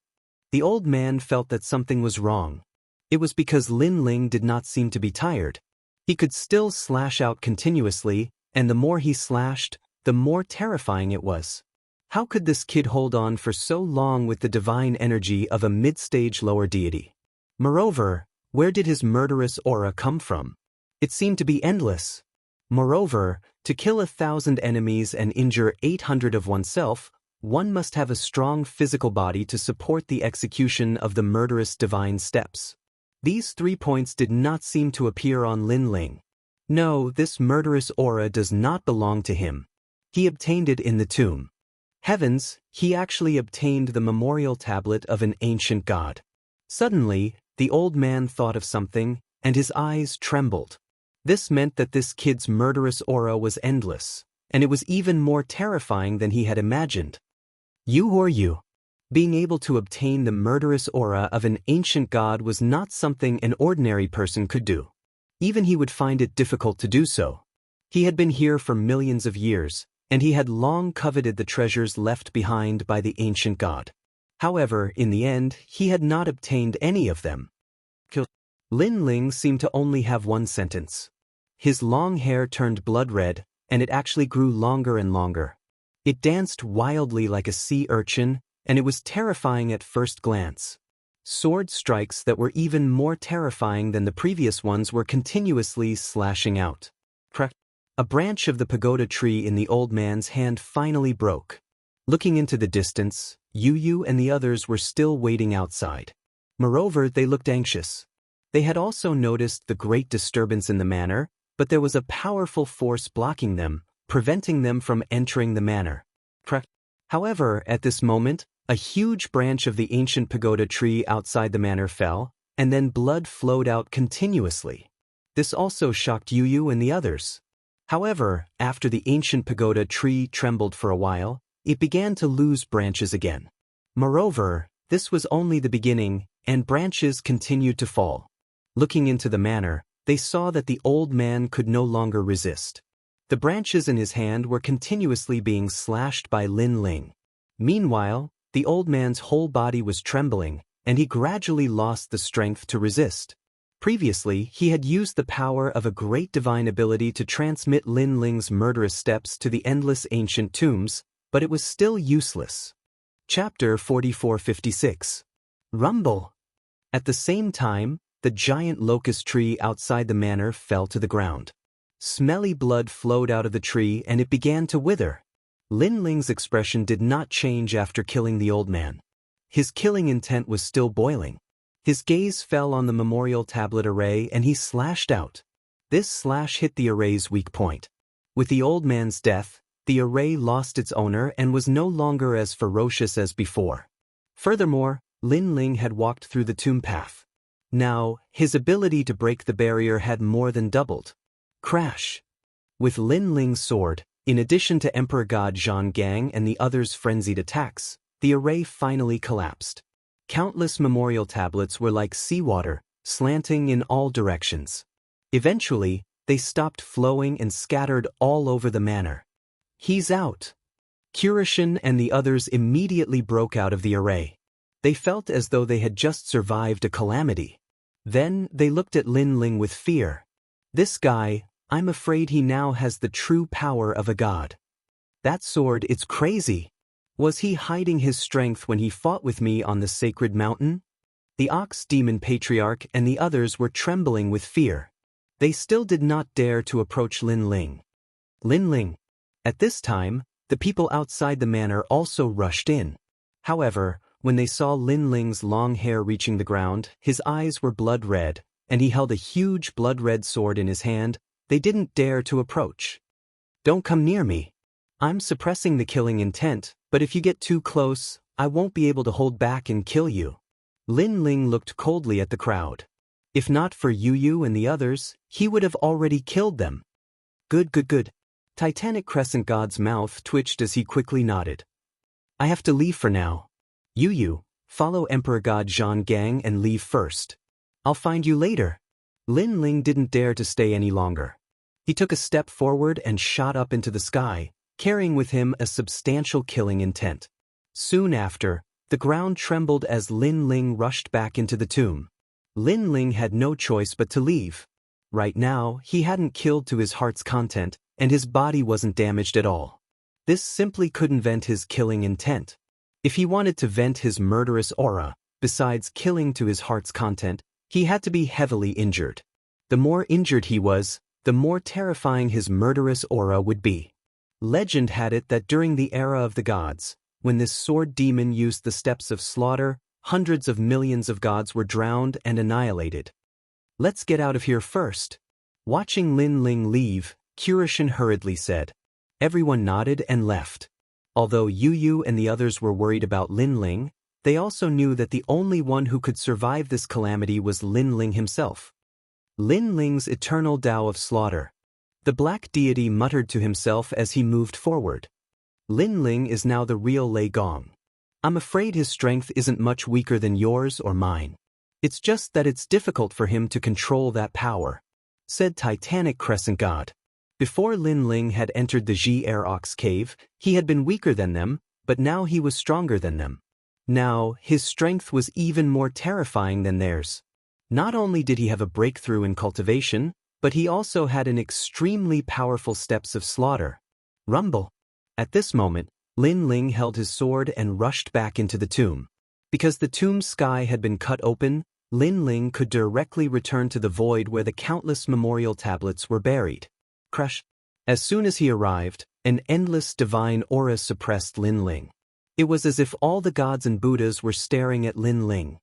The old man felt that something was wrong. It was because Lin Ling did not seem to be tired. He could still slash out continuously, and the more he slashed, the more terrifying it was. How could this kid hold on for so long with the divine energy of a mid-stage lower deity? Moreover, where did his murderous aura come from? It seemed to be endless. Moreover, to kill 1,000 enemies and injure 800 of oneself, one must have a strong physical body to support the execution of the murderous divine steps. These 3 points did not seem to appear on Lin Ling. No, this murderous aura does not belong to him. He obtained it in the tomb. Heavens, he actually obtained the memorial tablet of an ancient god. Suddenly, the old man thought of something, and his eyes trembled. This meant that this kid's murderous aura was endless, and it was even more terrifying than he had imagined. You or you. Being able to obtain the murderous aura of an ancient god was not something an ordinary person could do. Even he would find it difficult to do so. He had been here for millions of years, and he had long coveted the treasures left behind by the ancient god. However, in the end, he had not obtained any of them. Lin Ling seemed to only have one sentence. His long hair turned blood red, and it actually grew longer and longer. It danced wildly like a sea urchin, and it was terrifying at first glance. Sword strikes that were even more terrifying than the previous ones were continuously slashing out. A branch of the pagoda tree in the old man's hand finally broke. Looking into the distance, Yu and the others were still waiting outside. Moreover, they looked anxious. They had also noticed the great disturbance in the manor, but there was a powerful force blocking them, preventing them from entering the manor. However, at this moment, a huge branch of the ancient pagoda tree outside the manor fell, and then blood flowed out continuously. This also shocked Yu and the others. However, after the ancient pagoda tree trembled for a while, it began to lose branches again. Moreover, this was only the beginning, and branches continued to fall. Looking into the manor, they saw that the old man could no longer resist. The branches in his hand were continuously being slashed by Lin Ling. Meanwhile, the old man's whole body was trembling, and he gradually lost the strength to resist. Previously, he had used the power of a great divine ability to transmit Lin Ling's murderous steps to the endless ancient tombs, but it was still useless. Chapter 4456. Rumble. At the same time, the giant locust tree outside the manor fell to the ground. Smelly blood flowed out of the tree and it began to wither. Lin Ling's expression did not change after killing the old man. His killing intent was still boiling. His gaze fell on the memorial tablet array and he slashed out. This slash hit the array's weak point. With the old man's death, the array lost its owner and was no longer as ferocious as before. Furthermore, Lin Ling had walked through the tomb path. Now, his ability to break the barrier had more than doubled. Crash! With Lin Ling's sword, in addition to Emperor God Zhang Gang and the others' frenzied attacks, the array finally collapsed. Countless memorial tablets were like seawater, slanting in all directions. Eventually, they stopped flowing and scattered all over the manor. He's out! Kurishin and the others immediately broke out of the array. They felt as though they had just survived a calamity. Then they looked at Lin Ling with fear. This guy, I'm afraid he now has the true power of a god. That sword, it's crazy. Was he hiding his strength when he fought with me on the sacred mountain? The Ox Demon Patriarch and the others were trembling with fear. They still did not dare to approach Lin Ling. Lin Ling. At this time, the people outside the manor also rushed in. However, when they saw Lin Ling's long hair reaching the ground, his eyes were blood red, and he held a huge blood-red sword in his hand. They didn't dare to approach. Don't come near me. I'm suppressing the killing intent, but if you get too close, I won't be able to hold back and kill you. Lin Ling looked coldly at the crowd. If not for Yu and the others, he would have already killed them. Good. Titanic Crescent God's mouth twitched as he quickly nodded. I have to leave for now. Yu, follow Emperor God Zhang Gang and leave first. I'll find you later. Lin Ling didn't dare to stay any longer. He took a step forward and shot up into the sky, carrying with him a substantial killing intent. Soon after, the ground trembled as Lin Ling rushed back into the tomb. Lin Ling had no choice but to leave. Right now, he hadn't killed to his heart's content, and his body wasn't damaged at all. This simply couldn't vent his killing intent. If he wanted to vent his murderous aura, besides killing to his heart's content, he had to be heavily injured. The more injured he was, the more terrifying his murderous aura would be. Legend had it that during the era of the gods, when this sword demon used the steps of slaughter, hundreds of millions of gods were drowned and annihilated. Let's get out of here first. Watching Lin Ling leave, Kurishin hurriedly said. Everyone nodded and left. Although Yu and the others were worried about Lin Ling, they also knew that the only one who could survive this calamity was Lin Ling himself. Lin Ling's eternal Tao of slaughter. The black deity muttered to himself as he moved forward. Lin Ling is now the real Lei Gong. I'm afraid his strength isn't much weaker than yours or mine. It's just that it's difficult for him to control that power, said Titanic Crescent God. Before Lin Ling had entered the Ji Air Ox cave, he had been weaker than them, but now he was stronger than them. Now, his strength was even more terrifying than theirs. Not only did he have a breakthrough in cultivation, but he also had an extremely powerful steps of slaughter. Rumble. At this moment, Lin Ling held his sword and rushed back into the tomb. Because the tomb's sky had been cut open, Lin Ling could directly return to the void where the countless memorial tablets were buried. Crush. As soon as he arrived, an endless divine aura suppressed Lin Ling. It was as if all the gods and Buddhas were staring at Lin Ling.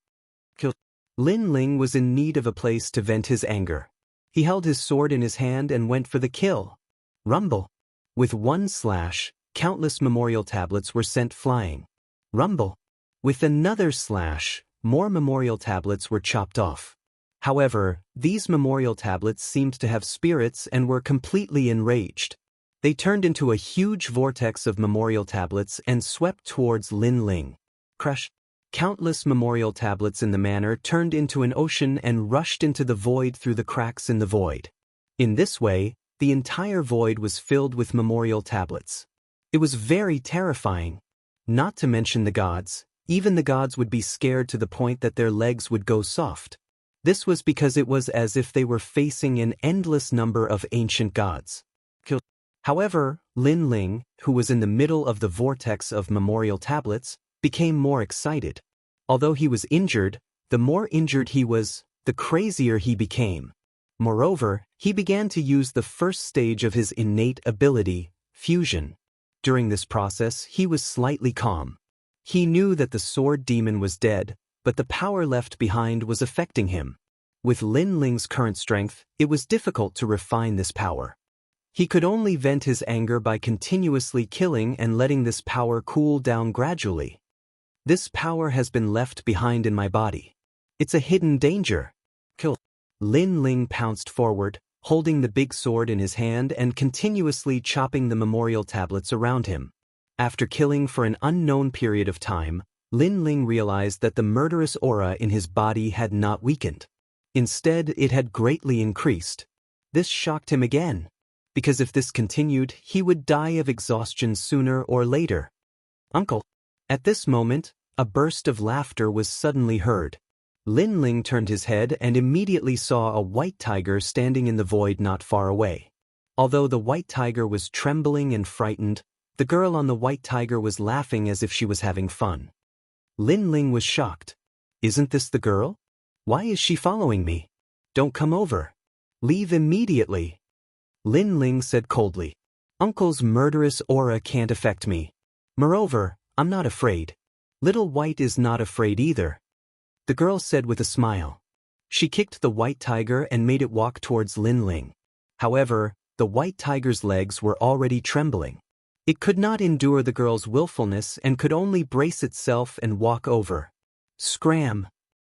Lin Ling was in need of a place to vent his anger. He held his sword in his hand and went for the kill. Rumble. With one slash, countless memorial tablets were sent flying. Rumble. With another slash, more memorial tablets were chopped off. However, these memorial tablets seemed to have spirits and were completely enraged. They turned into a huge vortex of memorial tablets and swept towards Lin Ling. Crush. Countless memorial tablets in the manner turned into an ocean and rushed into the void through the cracks in the void. In this way, the entire void was filled with memorial tablets. It was very terrifying. Not to mention the gods, even the gods would be scared to the point that their legs would go soft. This was because it was as if they were facing an endless number of ancient gods. However, Lin Ling, who was in the middle of the vortex of memorial tablets, became more excited. Although he was injured, the more injured he was, the crazier he became. Moreover, he began to use the first stage of his innate ability, fusion. During this process, he was slightly calm. He knew that the sword demon was dead, but the power left behind was affecting him. With Lin Ling's current strength, it was difficult to refine this power. He could only vent his anger by continuously killing and letting this power cool down gradually. This power has been left behind in my body. It's a hidden danger. Kill. Lin Ling pounced forward, holding the big sword in his hand and continuously chopping the memorial tablets around him. After killing for an unknown period of time, Lin Ling realized that the murderous aura in his body had not weakened. Instead, it had greatly increased. This shocked him again, because if this continued, he would die of exhaustion sooner or later. Uncle. At this moment, a burst of laughter was suddenly heard. Lin Ling turned his head and immediately saw a white tiger standing in the void not far away. Although the white tiger was trembling and frightened, the girl on the white tiger was laughing as if she was having fun. Lin Ling was shocked. Isn't this the girl? Why is she following me? Don't come over. Leave immediately. Lin Ling said coldly. Uncle's murderous aura can't affect me. Moreover, I'm not afraid. Little White is not afraid either. The girl said with a smile. She kicked the white tiger and made it walk towards Lin Ling. However, the white tiger's legs were already trembling. It could not endure the girl's willfulness and could only brace itself and walk over. Scram!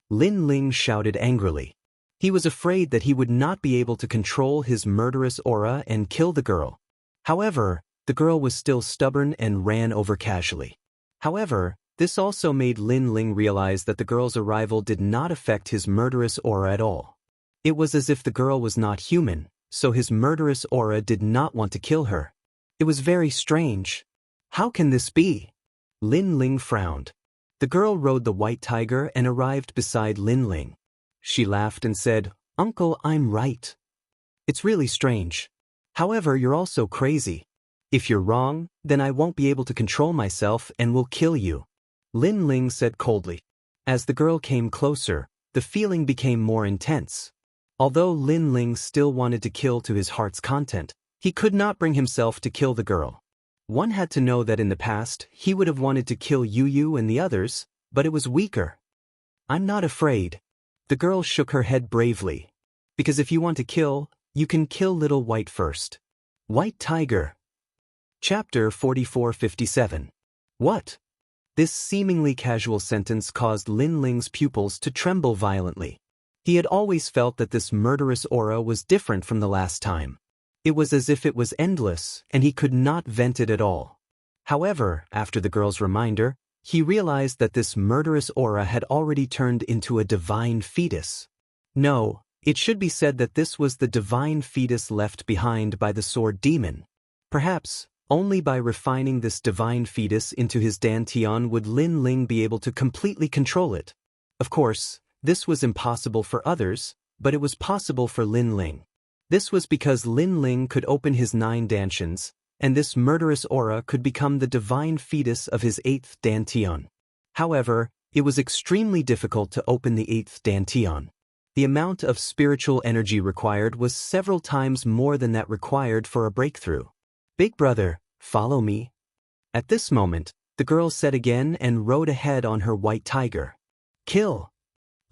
Lin Ling shouted angrily. He was afraid that he would not be able to control his murderous aura and kill the girl. However, the girl was still stubborn and ran over casually. However, this also made Lin Ling realize that the girl's arrival did not affect his murderous aura at all. It was as if the girl was not human, so his murderous aura did not want to kill her. It was very strange. How can this be? Lin Ling frowned. The girl rode the white tiger and arrived beside Lin Ling. She laughed and said, Uncle, I'm right. It's really strange. However, you're also crazy. If you're wrong, then I won't be able to control myself and will kill you. Lin Ling said coldly. As the girl came closer, the feeling became more intense. Although Lin Ling still wanted to kill to his heart's content, he could not bring himself to kill the girl. One had to know that in the past, he would have wanted to kill Yu Yu and the others, but it was weaker. I'm not afraid. The girl shook her head bravely. Because if you want to kill, you can kill Little White first. White Tiger. Chapter 4457. What? This seemingly casual sentence caused Lin Ling's pupils to tremble violently. He had always felt that this murderous aura was different from the last time. It was as if it was endless, and he could not vent it at all. However, after the girl's reminder, he realized that this murderous aura had already turned into a divine fetus. No, it should be said that this was the divine fetus left behind by the sword demon. Perhaps, only by refining this divine fetus into his dantian would Lin Ling be able to completely control it. Of course, This was impossible for others, but it was possible for Lin Ling. This was because Lin Ling could open his 9 dantians, and this murderous aura could become the divine fetus of his 8th dantian. However, it was extremely difficult to open the 8th dantian. The amount of spiritual energy required was several times more than that required for a breakthrough. Big brother, follow me. At this moment, the girl said again and rode ahead on her white tiger. Kill!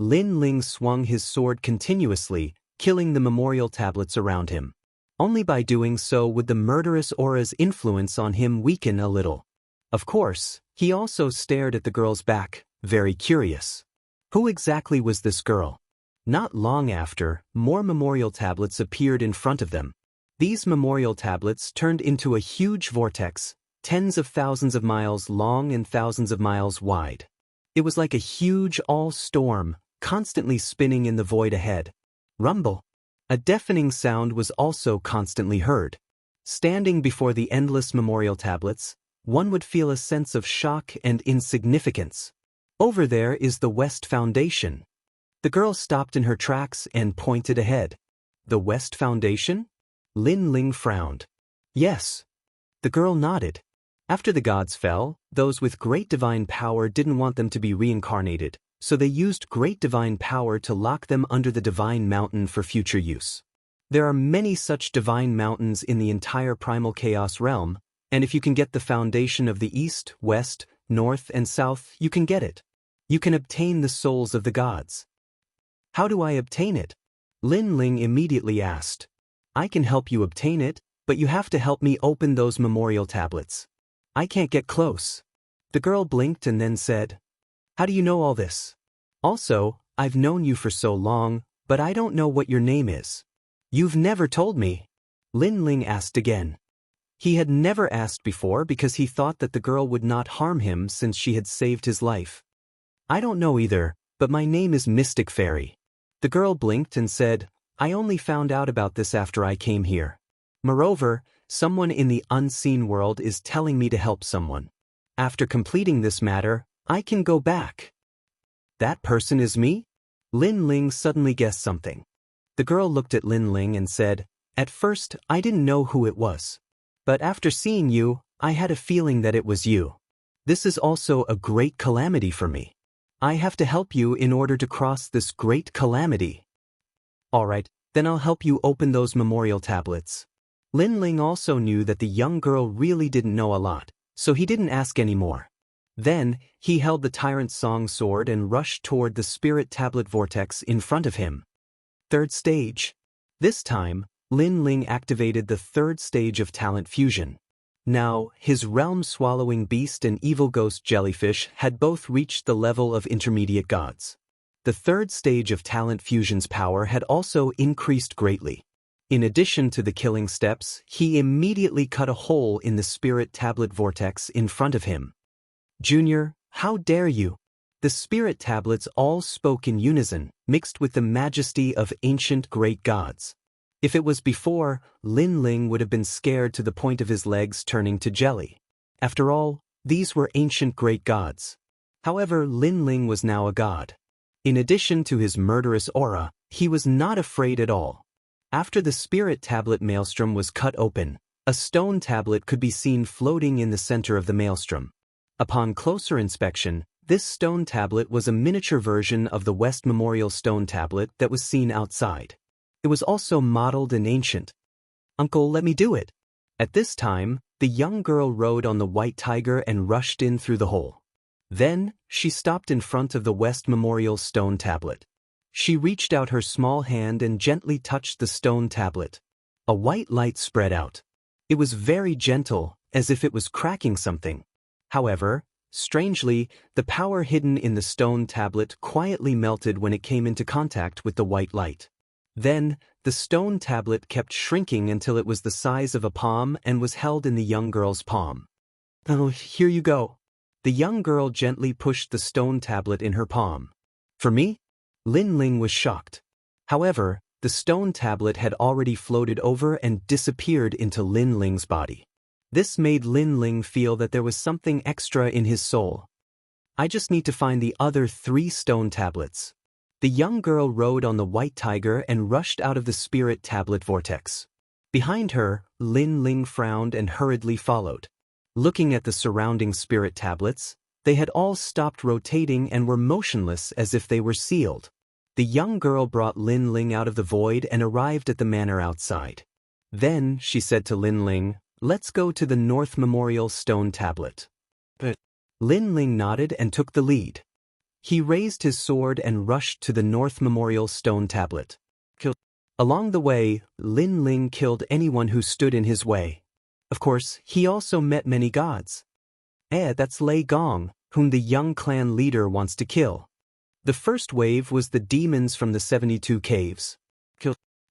Lin Ling swung his sword continuously, killing the memorial tablets around him. Only by doing so would the murderous aura's influence on him weaken a little. Of course, he also stared at the girl's back, very curious. Who exactly was this girl? Not long after, more memorial tablets appeared in front of them. These memorial tablets turned into a huge vortex, tens of thousands of miles long and thousands of miles wide. It was like a huge all-storm, constantly spinning in the void ahead. Rumble. A deafening sound was also constantly heard. Standing before the endless memorial tablets, one would feel a sense of shock and insignificance. Over there is the West Foundation. The girl stopped in her tracks and pointed ahead. The West Foundation? Lin Ling frowned. Yes. The girl nodded. After the gods fell, those with great divine power didn't want them to be reincarnated, so they used great divine power to lock them under the divine mountain for future use. There are many such divine mountains in the entire primal chaos realm, and if you can get the foundation of the east, west, north, and south, you can get it. You can obtain the souls of the gods. How do I obtain it? Lin Ling immediately asked. I can help you obtain it, but you have to help me open those memorial tablets. I can't get close. The girl blinked and then said, How do you know all this? Also, I've known you for so long, but I don't know what your name is. You've never told me. Lin Ling asked again. He had never asked before because he thought that the girl would not harm him since she had saved his life. I don't know either, but my name is Mystic Fairy. The girl blinked and said, I only found out about this after I came here. Moreover, someone in the unseen world is telling me to help someone. After completing this matter, I can go back. That person is me? Lin Ling suddenly guessed something. The girl looked at Lin Ling and said, At first, I didn't know who it was. But after seeing you, I had a feeling that it was you. This is also a great calamity for me. I have to help you in order to cross this great calamity. All right, then I'll help you open those memorial tablets. Lin Ling also knew that the young girl really didn't know a lot, so he didn't ask any more. Then, he held the Tyrant Song sword and rushed toward the spirit tablet vortex in front of him. Third stage. This time, Lin Ling activated the 3rd stage of talent fusion. Now, his realm-swallowing beast and evil ghost jellyfish had both reached the level of intermediate gods. The 3rd stage of talent fusion's power had also increased greatly. In addition to the killing steps, he immediately cut a hole in the spirit tablet vortex in front of him. Junior, how dare you? The spirit tablets all spoke in unison, mixed with the majesty of ancient great gods. If it was before, Lin Ling would have been scared to the point of his legs turning to jelly. After all, these were ancient great gods. However, Lin Ling was now a god. In addition to his murderous aura, he was not afraid at all. After the spirit tablet maelstrom was cut open, a stone tablet could be seen floating in the center of the maelstrom. Upon closer inspection, this stone tablet was a miniature version of the West Memorial stone tablet that was seen outside. It was also modeled and ancient. Uncle, let me do it. At this time, the young girl rode on the white tiger and rushed in through the hole. Then, she stopped in front of the West Memorial stone tablet. She reached out her small hand and gently touched the stone tablet. A white light spread out. It was very gentle, as if it was cracking something. However, strangely, the power hidden in the stone tablet quietly melted when it came into contact with the white light. Then, the stone tablet kept shrinking until it was the size of a palm and was held in the young girl's palm. Oh, here you go. The young girl gently pushed the stone tablet in her palm. For me? Lin Ling was shocked. However, the stone tablet had already floated over and disappeared into Lin Ling's body. This made Lin Ling feel that there was something extra in his soul. I just need to find the other 3 stone tablets. The young girl rode on the white tiger and rushed out of the spirit tablet vortex. Behind her, Lin Ling frowned and hurriedly followed. Looking at the surrounding spirit tablets, they had all stopped rotating and were motionless as if they were sealed. The young girl brought Lin Ling out of the void and arrived at the manor outside. Then, she said to Lin Ling, "Let's go to the North Memorial Stone Tablet." But Lin Ling nodded and took the lead. He raised his sword and rushed to the North Memorial Stone Tablet. Along the way, Lin Ling killed anyone who stood in his way. Of course, he also met many gods. That's Lei Gong, whom the young clan leader wants to kill. The first wave was the demons from the 72 caves.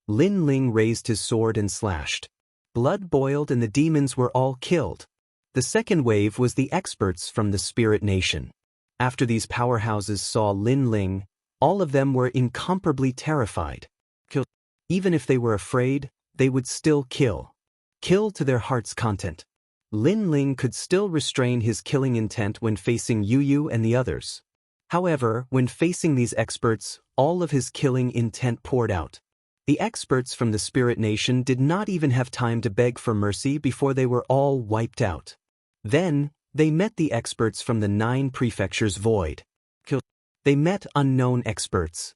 Lin Ling raised his sword and slashed. Blood boiled and the demons were all killed. The second wave was the experts from the Spirit Nation. After these powerhouses saw Lin Ling, all of them were incomparably terrified. Even if they were afraid, they would still kill. Kill to their heart's content. Lin Ling could still restrain his killing intent when facing Yu Yu and the others. However, when facing these experts, all of his killing intent poured out. The experts from the Spirit Nation did not even have time to beg for mercy before they were all wiped out. Then, they met the experts from the 9 prefectures void. They met unknown experts.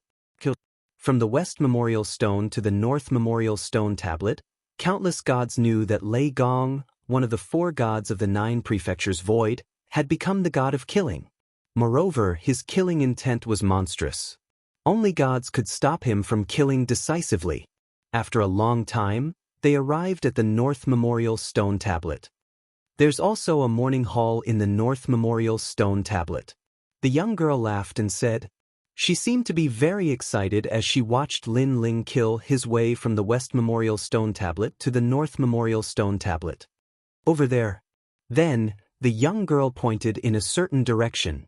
From the West Memorial Stone to the North Memorial Stone Tablet, countless gods knew that Lei Gong, one of the 4 gods of the 9 prefectures void, had become the god of killing. Moreover, his killing intent was monstrous. Only gods could stop him from killing decisively. After a long time, they arrived at the North Memorial Stone Tablet. There's also a morning hall in the North Memorial Stone Tablet. The young girl laughed and said, she seemed to be very excited as she watched Lin Ling kill his way from the West Memorial Stone Tablet to the North Memorial Stone Tablet. Over there. Then, the young girl pointed in a certain direction.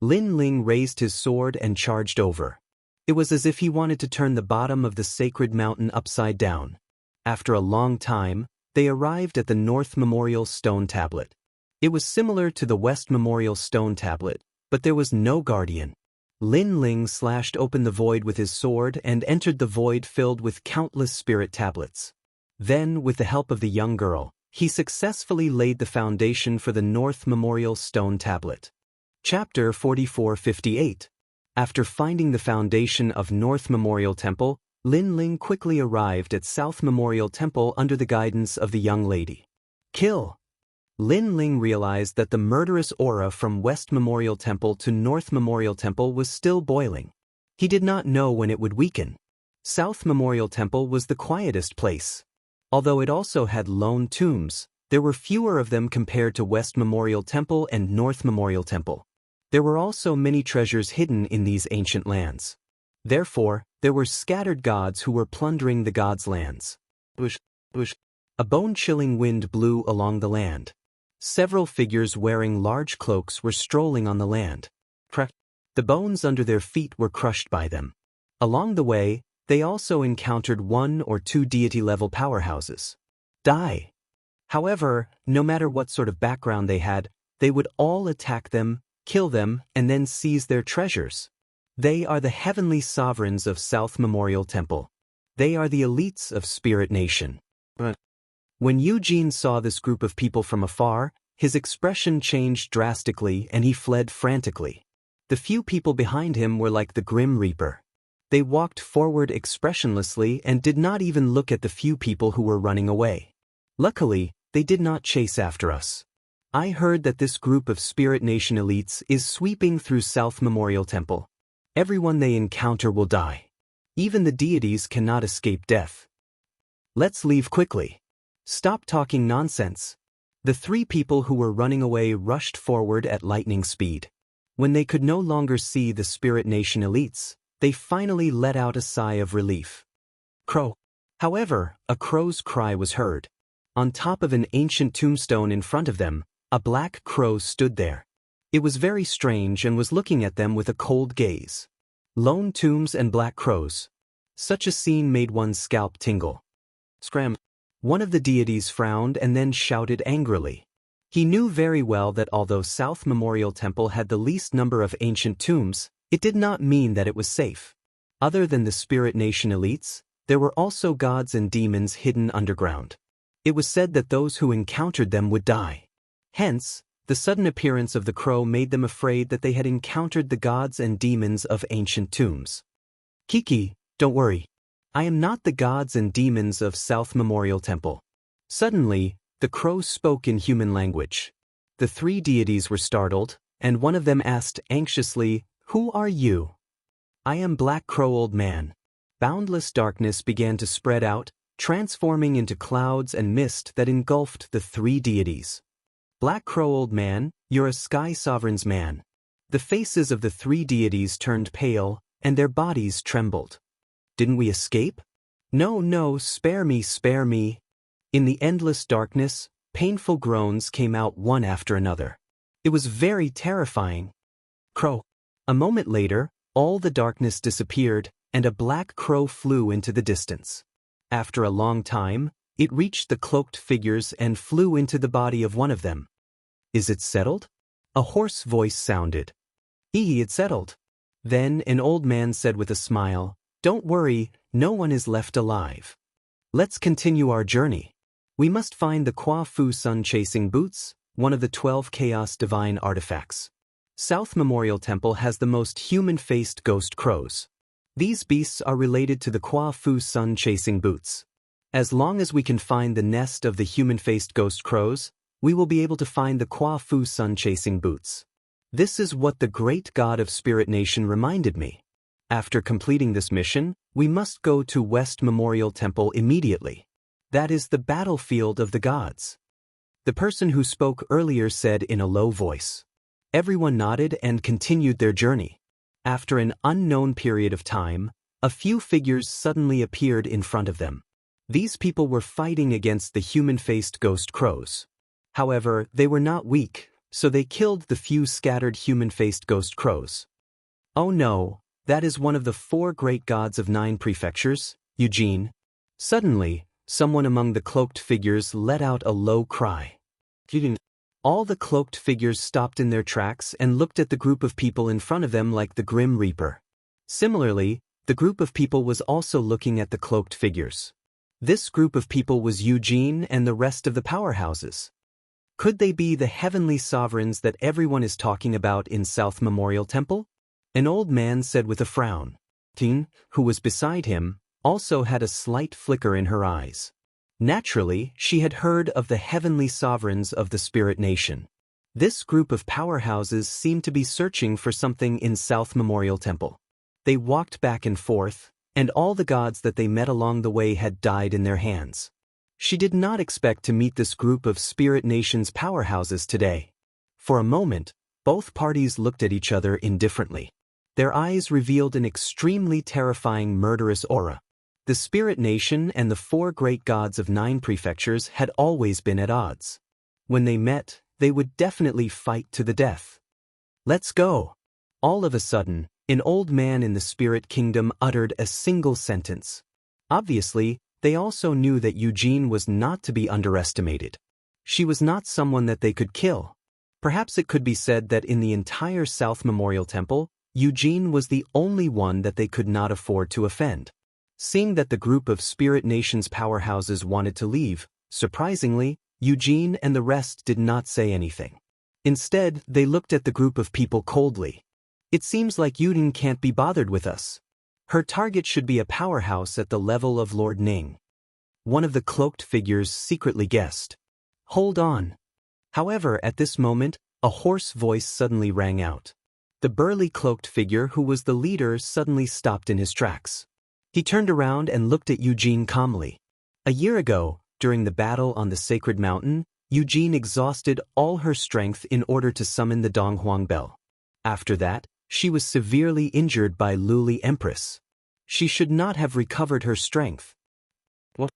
Lin Ling raised his sword and charged over. It was as if he wanted to turn the bottom of the sacred mountain upside down. After a long time, they arrived at the North Memorial Stone Tablet. It was similar to the West Memorial Stone Tablet, but there was no guardian. Lin Ling slashed open the void with his sword and entered the void filled with countless spirit tablets. Then, with the help of the young girl, he successfully laid the foundation for the North Memorial Stone Tablet. Chapter 4458. After finding the foundation of North Memorial Temple, Lin Ling quickly arrived at South Memorial Temple under the guidance of the young lady. Kill! Lin Ling realized that the murderous aura from West Memorial Temple to North Memorial Temple was still boiling. He did not know when it would weaken. South Memorial Temple was the quietest place. Although it also had lone tombs, there were fewer of them compared to West Memorial Temple and North Memorial Temple. There were also many treasures hidden in these ancient lands. Therefore, there were scattered gods who were plundering the gods' lands. A bone-chilling wind blew along the land. Several figures wearing large cloaks were strolling on the land. The bones under their feet were crushed by them. Along the way, they also encountered 1 or 2 deity-level powerhouses. Die! However, no matter what sort of background they had, they would all attack them, kill them, and then seize their treasures. They are the heavenly sovereigns of South Memorial Temple. They are the elites of Spirit Nation. When Eugene saw this group of people from afar, his expression changed drastically and he fled frantically. The few people behind him were like the Grim Reaper. They walked forward expressionlessly and did not even look at the few people who were running away. Luckily, they did not chase after us. I heard that this group of Spirit Nation elites is sweeping through South Memorial Temple. Everyone they encounter will die. Even the deities cannot escape death. Let's leave quickly. Stop talking nonsense. The 3 people who were running away rushed forward at lightning speed. When they could no longer see the Spirit Nation elites, they finally let out a sigh of relief. Crow. However, a crow's cry was heard. On top of an ancient tombstone in front of them, a black crow stood there. It was very strange and was looking at them with a cold gaze. Lone tombs and black crows. Such a scene made one's scalp tingle. Scram. One of the deities frowned and then shouted angrily. He knew very well that although South Memorial Temple had the least number of ancient tombs, It did not mean that it was safe. Other than the Spirit Nation elites, there were also gods and demons hidden underground. It was said that those who encountered them would die. Hence, the sudden appearance of the crow made them afraid that they had encountered the gods and demons of ancient tombs. Kiki, don't worry. I am not the gods and demons of South Memorial Temple. Suddenly, the crow spoke in human language. The three deities were startled, and one of them asked anxiously, "Who are you?" "I am Black Crow Old Man." Boundless darkness began to spread out, transforming into clouds and mist that engulfed the three deities. "Black Crow Old Man, you're a Sky Sovereign's man." The faces of the three deities turned pale, and their bodies trembled. "Didn't we escape?" "No, no, spare me, spare me." In the endless darkness, painful groans came out one after another. It was very terrifying. Crow. A moment later, all the darkness disappeared, and a black crow flew into the distance. After a long time, it reached the cloaked figures and flew into the body of one of them. "Is it settled?" A hoarse voice sounded. It's settled." Then an old man said with a smile, "Don't worry, no one is left alive. Let's continue our journey. We must find the Kwa Fu sun-chasing boots, one of the 12 Chaos Divine artifacts. South Memorial Temple has the most human-faced ghost crows. These beasts are related to the Kwa Fu sun-chasing boots. As long as we can find the nest of the human-faced ghost crows, we will be able to find the Kwa Fu sun-chasing boots. This is what the great god of Spirit Nation reminded me. After completing this mission, we must go to West Memorial Temple immediately. That is the battlefield of the gods." The person who spoke earlier said in a low voice. Everyone nodded and continued their journey. After an unknown period of time, a few figures suddenly appeared in front of them. These people were fighting against the human-faced ghost crows. However, they were not weak, so they killed the few scattered human-faced ghost crows. "Oh no, that is one of the 4 great gods of 9 prefectures, Eugene." Suddenly, someone among the cloaked figures let out a low cry. All the cloaked figures stopped in their tracks and looked at the group of people in front of them like the Grim Reaper. Similarly, the group of people was also looking at the cloaked figures. This group of people was Eugene and the rest of the powerhouses. Could they be the heavenly sovereigns that everyone is talking about in South Memorial Temple? An old man said with a frown. Tin, who was beside him, also had a slight flicker in her eyes. Naturally, she had heard of the heavenly sovereigns of the Spirit Nation. This group of powerhouses seemed to be searching for something in South Memorial Temple. They walked back and forth, and all the gods that they met along the way had died in their hands. She did not expect to meet this group of Spirit Nation's powerhouses today. For a moment, both parties looked at each other indifferently. Their eyes revealed an extremely terrifying murderous aura. The Spirit Nation and the 4 great gods of 9 prefectures had always been at odds. When they met, they would definitely fight to the death. "Let's go." All of a sudden, an old man in the Spirit Kingdom uttered a single sentence. Obviously, they also knew that Eugene was not to be underestimated. She was not someone that they could kill. Perhaps it could be said that in the entire South Memorial Temple, Eugene was the only one that they could not afford to offend. Seeing that the group of Spirit Nation's powerhouses wanted to leave, surprisingly, Eugene and the rest did not say anything. Instead, they looked at the group of people coldly. "It seems like Eugene can't be bothered with us. Her target should be a powerhouse at the level of Lord Ning." One of the cloaked figures secretly guessed. "Hold on." However, at this moment, a hoarse voice suddenly rang out. The burly cloaked figure who was the leader suddenly stopped in his tracks. He turned around and looked at Eugene calmly. A year ago, during the battle on the Sacred Mountain, Eugene exhausted all her strength in order to summon the Donghuang Bell. After that, she was severely injured by Luli Empress. She should not have recovered her strength. What?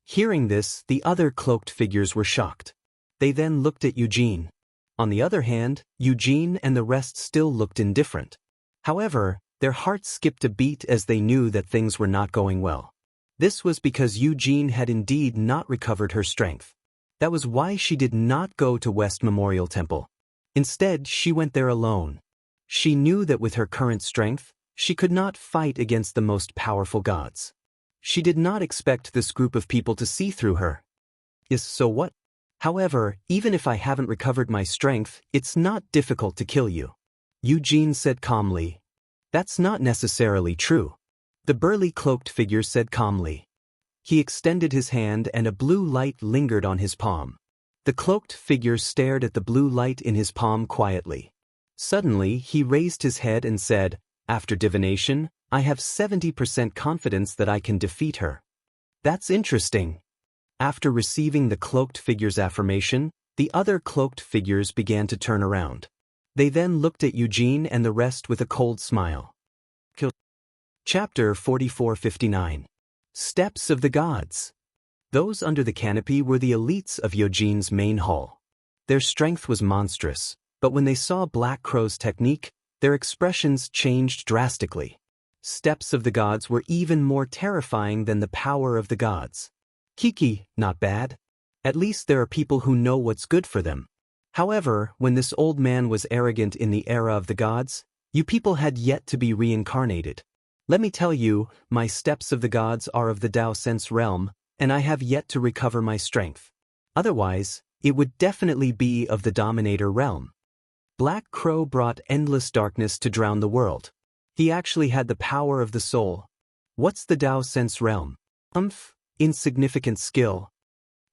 Hearing this, the other cloaked figures were shocked. They then looked at Eugene. On the other hand, Eugene and the rest still looked indifferent. However, their hearts skipped a beat as they knew that things were not going well. This was because Eugene had indeed not recovered her strength. That was why she did not go to West Memorial Temple. Instead, she went there alone. She knew that with her current strength, she could not fight against the most powerful gods. She did not expect this group of people to see through her. So what? However, even if I haven't recovered my strength, it's not difficult to kill you. Eugene said calmly. That's not necessarily true. The burly cloaked figure said calmly. He extended his hand and a blue light lingered on his palm. The cloaked figure stared at the blue light in his palm quietly. Suddenly, he raised his head and said, "After divination, I have 70% confidence that I can defeat her." That's interesting. After receiving the cloaked figure's affirmation, the other cloaked figures began to turn around. They then looked at Eugene and the rest with a cold smile. Chapter 4459. Steps of the Gods. Those under the canopy were the elites of Eugene's main hall. Their strength was monstrous, but when they saw Black Crow's technique, their expressions changed drastically. Steps of the Gods were even more terrifying than the power of the gods. Kiki, not bad. At least there are people who know what's good for them. However, when this old man was arrogant in the era of the gods, you people had yet to be reincarnated. Let me tell you, my steps of the gods are of the Tao sense realm, and I have yet to recover my strength. Otherwise, it would definitely be of the Dominator realm. Black Crow brought endless darkness to drown the world. He actually had the power of the soul. What's the Tao sense realm? Insignificant skill.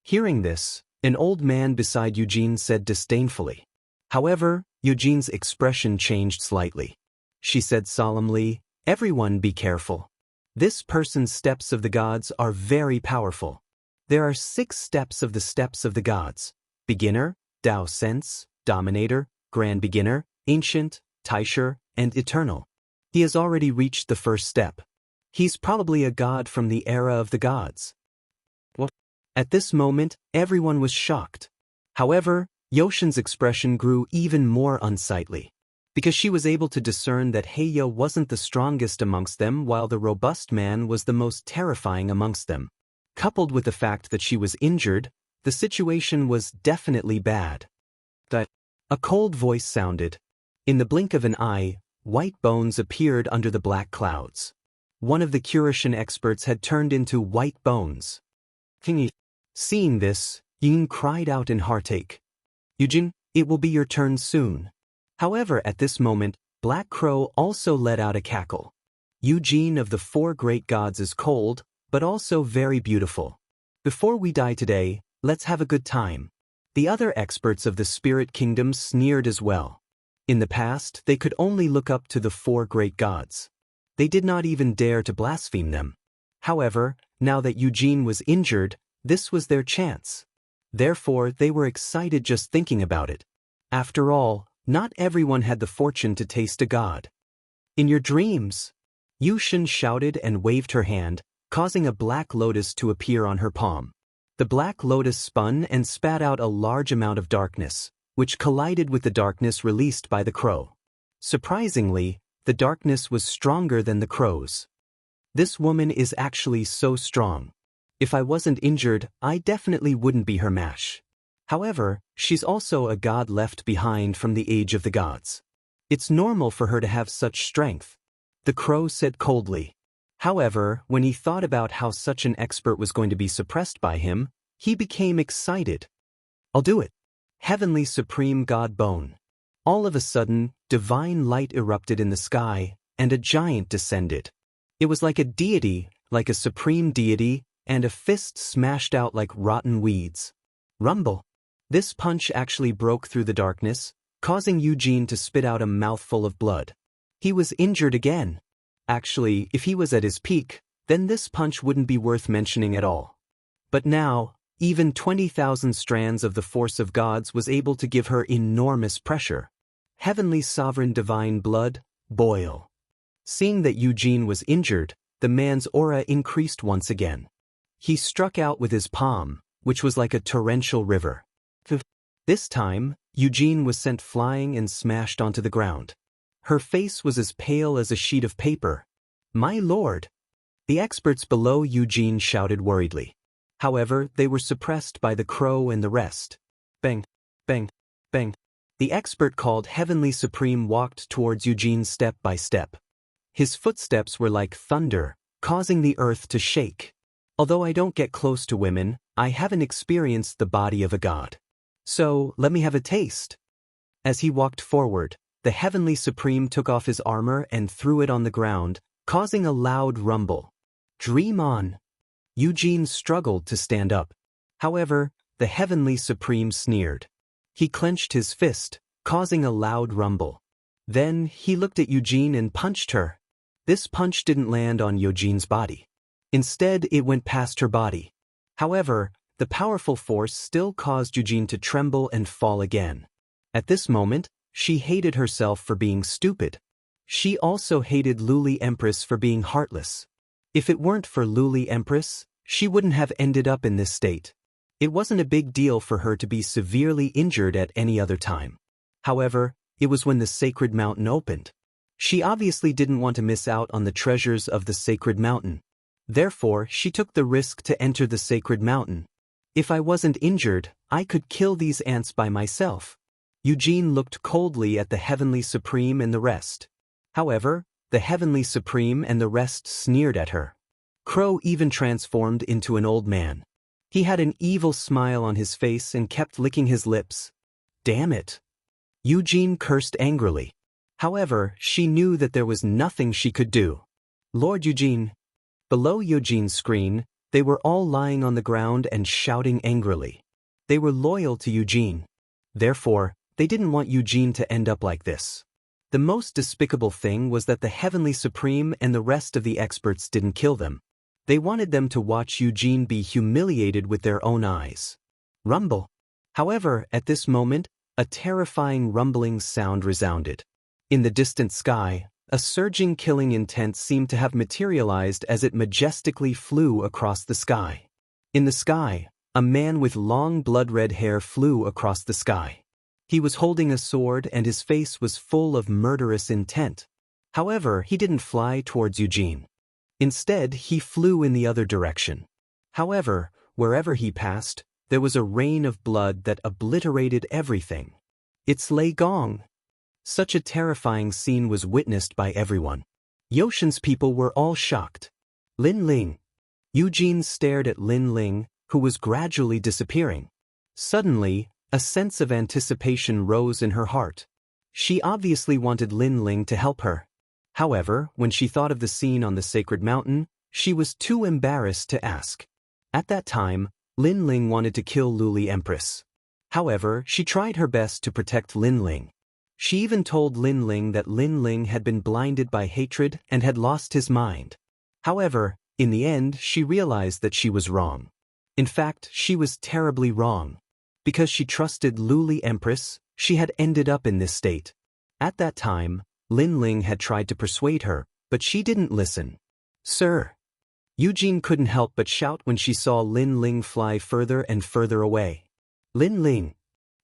Hearing this, an old man beside Eugene said disdainfully. However, Eugene's expression changed slightly. She said solemnly, "Everyone be careful. This person's steps of the gods are very powerful. There are 6 steps of the steps of the gods: beginner, Tao sense, dominator, grand beginner, ancient, Taisher, and eternal. He has already reached the first step. He's probably a god from the era of the gods." Well, at this moment, everyone was shocked. However, Yoshin's expression grew even more unsightly, because she was able to discern that Heiyo wasn't the strongest amongst them while the robust man was the most terrifying amongst them. Coupled with the fact that she was injured, the situation was definitely bad. A cold voice sounded. In the blink of an eye, white bones appeared under the black clouds. One of the Kurishin experts had turned into white bones. Seeing this, Yin cried out in heartache. "Eugene, it will be your turn soon." However, at this moment, Black Crow also let out a cackle. Eugene of the 4 great gods is cold, but also very beautiful. Before we die today, let's have a good time. The other experts of the spirit kingdom sneered as well. In the past, they could only look up to the 4 great gods. They did not even dare to blaspheme them. However, now that Eugene was injured, this was their chance. Therefore, they were excited just thinking about it. After all, not everyone had the fortune to taste a god. "In your dreams," Yushin shouted and waved her hand, causing a black lotus to appear on her palm. The black lotus spun and spat out a large amount of darkness, which collided with the darkness released by the crow. Surprisingly, the darkness was stronger than the crow's. This woman is actually so strong. If I wasn't injured, I definitely wouldn't be her match. However, she's also a god left behind from the age of the gods. It's normal for her to have such strength, the crow said coldly. However, when he thought about how such an expert was going to be suppressed by him, he became excited. "I'll do it." Heavenly Supreme God Bone. All of a sudden, divine light erupted in the sky, and a giant descended. It was like a deity, like a supreme deity, and a fist smashed out like rotten weeds. Rumble. This punch actually broke through the darkness, causing Eugene to spit out a mouthful of blood. He was injured again. Actually, if he was at his peak, then this punch wouldn't be worth mentioning at all. But now, even 20,000 strands of the force of gods was able to give her enormous pressure. Heavenly sovereign divine blood, boil. Seeing that Eugene was injured, the man's aura increased once again. He struck out with his palm, which was like a torrential river. This time, Eugene was sent flying and smashed onto the ground. Her face was as pale as a sheet of paper. "My lord!" The experts below Eugene shouted worriedly. However, they were suppressed by the crow and the rest. Bang, bang, bang. The expert called Heavenly Supreme walked towards Eugene step by step. His footsteps were like thunder, causing the earth to shake. Although I don't get close to women, I haven't experienced the body of a god. So, let me have a taste. As he walked forward, the Heavenly Supreme took off his armor and threw it on the ground, causing a loud rumble. Dream on. Eugene struggled to stand up. However, the Heavenly Supreme sneered. He clenched his fist, causing a loud rumble. Then, he looked at Eugene and punched her. This punch didn't land on Eugene's body. Instead, it went past her body. However, the powerful force still caused Eugene to tremble and fall again. At this moment, she hated herself for being stupid. She also hated Luli Empress for being heartless. If it weren't for Luli Empress, she wouldn't have ended up in this state. It wasn't a big deal for her to be severely injured at any other time. However, it was when the sacred mountain opened. She obviously didn't want to miss out on the treasures of the sacred mountain. Therefore, she took the risk to enter the sacred mountain. If I wasn't injured, I could kill these ants by myself. Eugene looked coldly at the Heavenly Supreme and the rest. However, the Heavenly Supreme and the rest sneered at her. Crow even transformed into an old man. He had an evil smile on his face and kept licking his lips. Damn it! Eugene cursed angrily. However, she knew that there was nothing she could do. Lord Eugene. Below Eugene's screen, they were all lying on the ground and shouting angrily. They were loyal to Eugene. Therefore, they didn't want Eugene to end up like this. The most despicable thing was that the Heavenly Supreme and the rest of the experts didn't kill them. They wanted them to watch Eugene be humiliated with their own eyes. Rumble. However, at this moment, a terrifying rumbling sound resounded. In the distant sky, a surging killing intent seemed to have materialized as it majestically flew across the sky. In the sky, a man with long blood-red hair flew across the sky. He was holding a sword and his face was full of murderous intent. However, he didn't fly towards Eugene. Instead, he flew in the other direction. However, wherever he passed, there was a rain of blood that obliterated everything. It's Lei Gong. Such a terrifying scene was witnessed by everyone. Yoshin's people were all shocked. Lin Ling. Eugene stared at Lin Ling, who was gradually disappearing. Suddenly, a sense of anticipation rose in her heart. She obviously wanted Lin Ling to help her. However, when she thought of the scene on the sacred mountain, she was too embarrassed to ask. At that time, Lin Ling wanted to kill Luli Empress. However, she tried her best to protect Lin Ling. She even told Lin Ling that Lin Ling had been blinded by hatred and had lost his mind. However, in the end, she realized that she was wrong. In fact, she was terribly wrong. Because she trusted Luli Empress, she had ended up in this state. At that time, Lin Ling had tried to persuade her, but she didn't listen. Sir. Eugene couldn't help but shout when she saw Lin Ling fly further and further away. Lin Ling.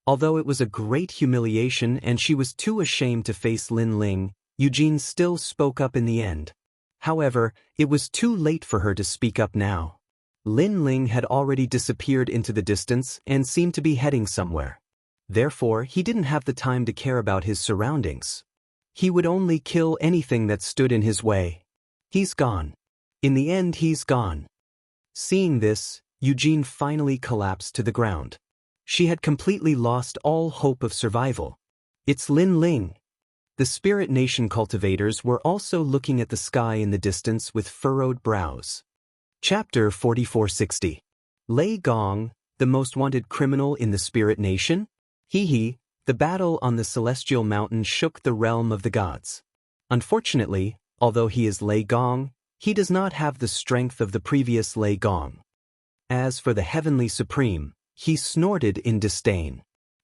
Although it was a great humiliation and she was too ashamed to face Lin Ling, Eugene still spoke up in the end. However, it was too late for her to speak up now. Lin Ling had already disappeared into the distance and seemed to be heading somewhere. Therefore, he didn't have the time to care about his surroundings. He would only kill anything that stood in his way. He's gone. In the end, he's gone. Seeing this, Eugene finally collapsed to the ground. She had completely lost all hope of survival. It's Lin Ling. The Spirit Nation cultivators were also looking at the sky in the distance with furrowed brows. Chapter 4460. Lei Gong, the most wanted criminal in the Spirit Nation? Hee. The battle on the celestial mountain shook the realm of the gods. Unfortunately, although he is Lei Gong, he does not have the strength of the previous Lei Gong. As for the Heavenly Supreme, he snorted in disdain.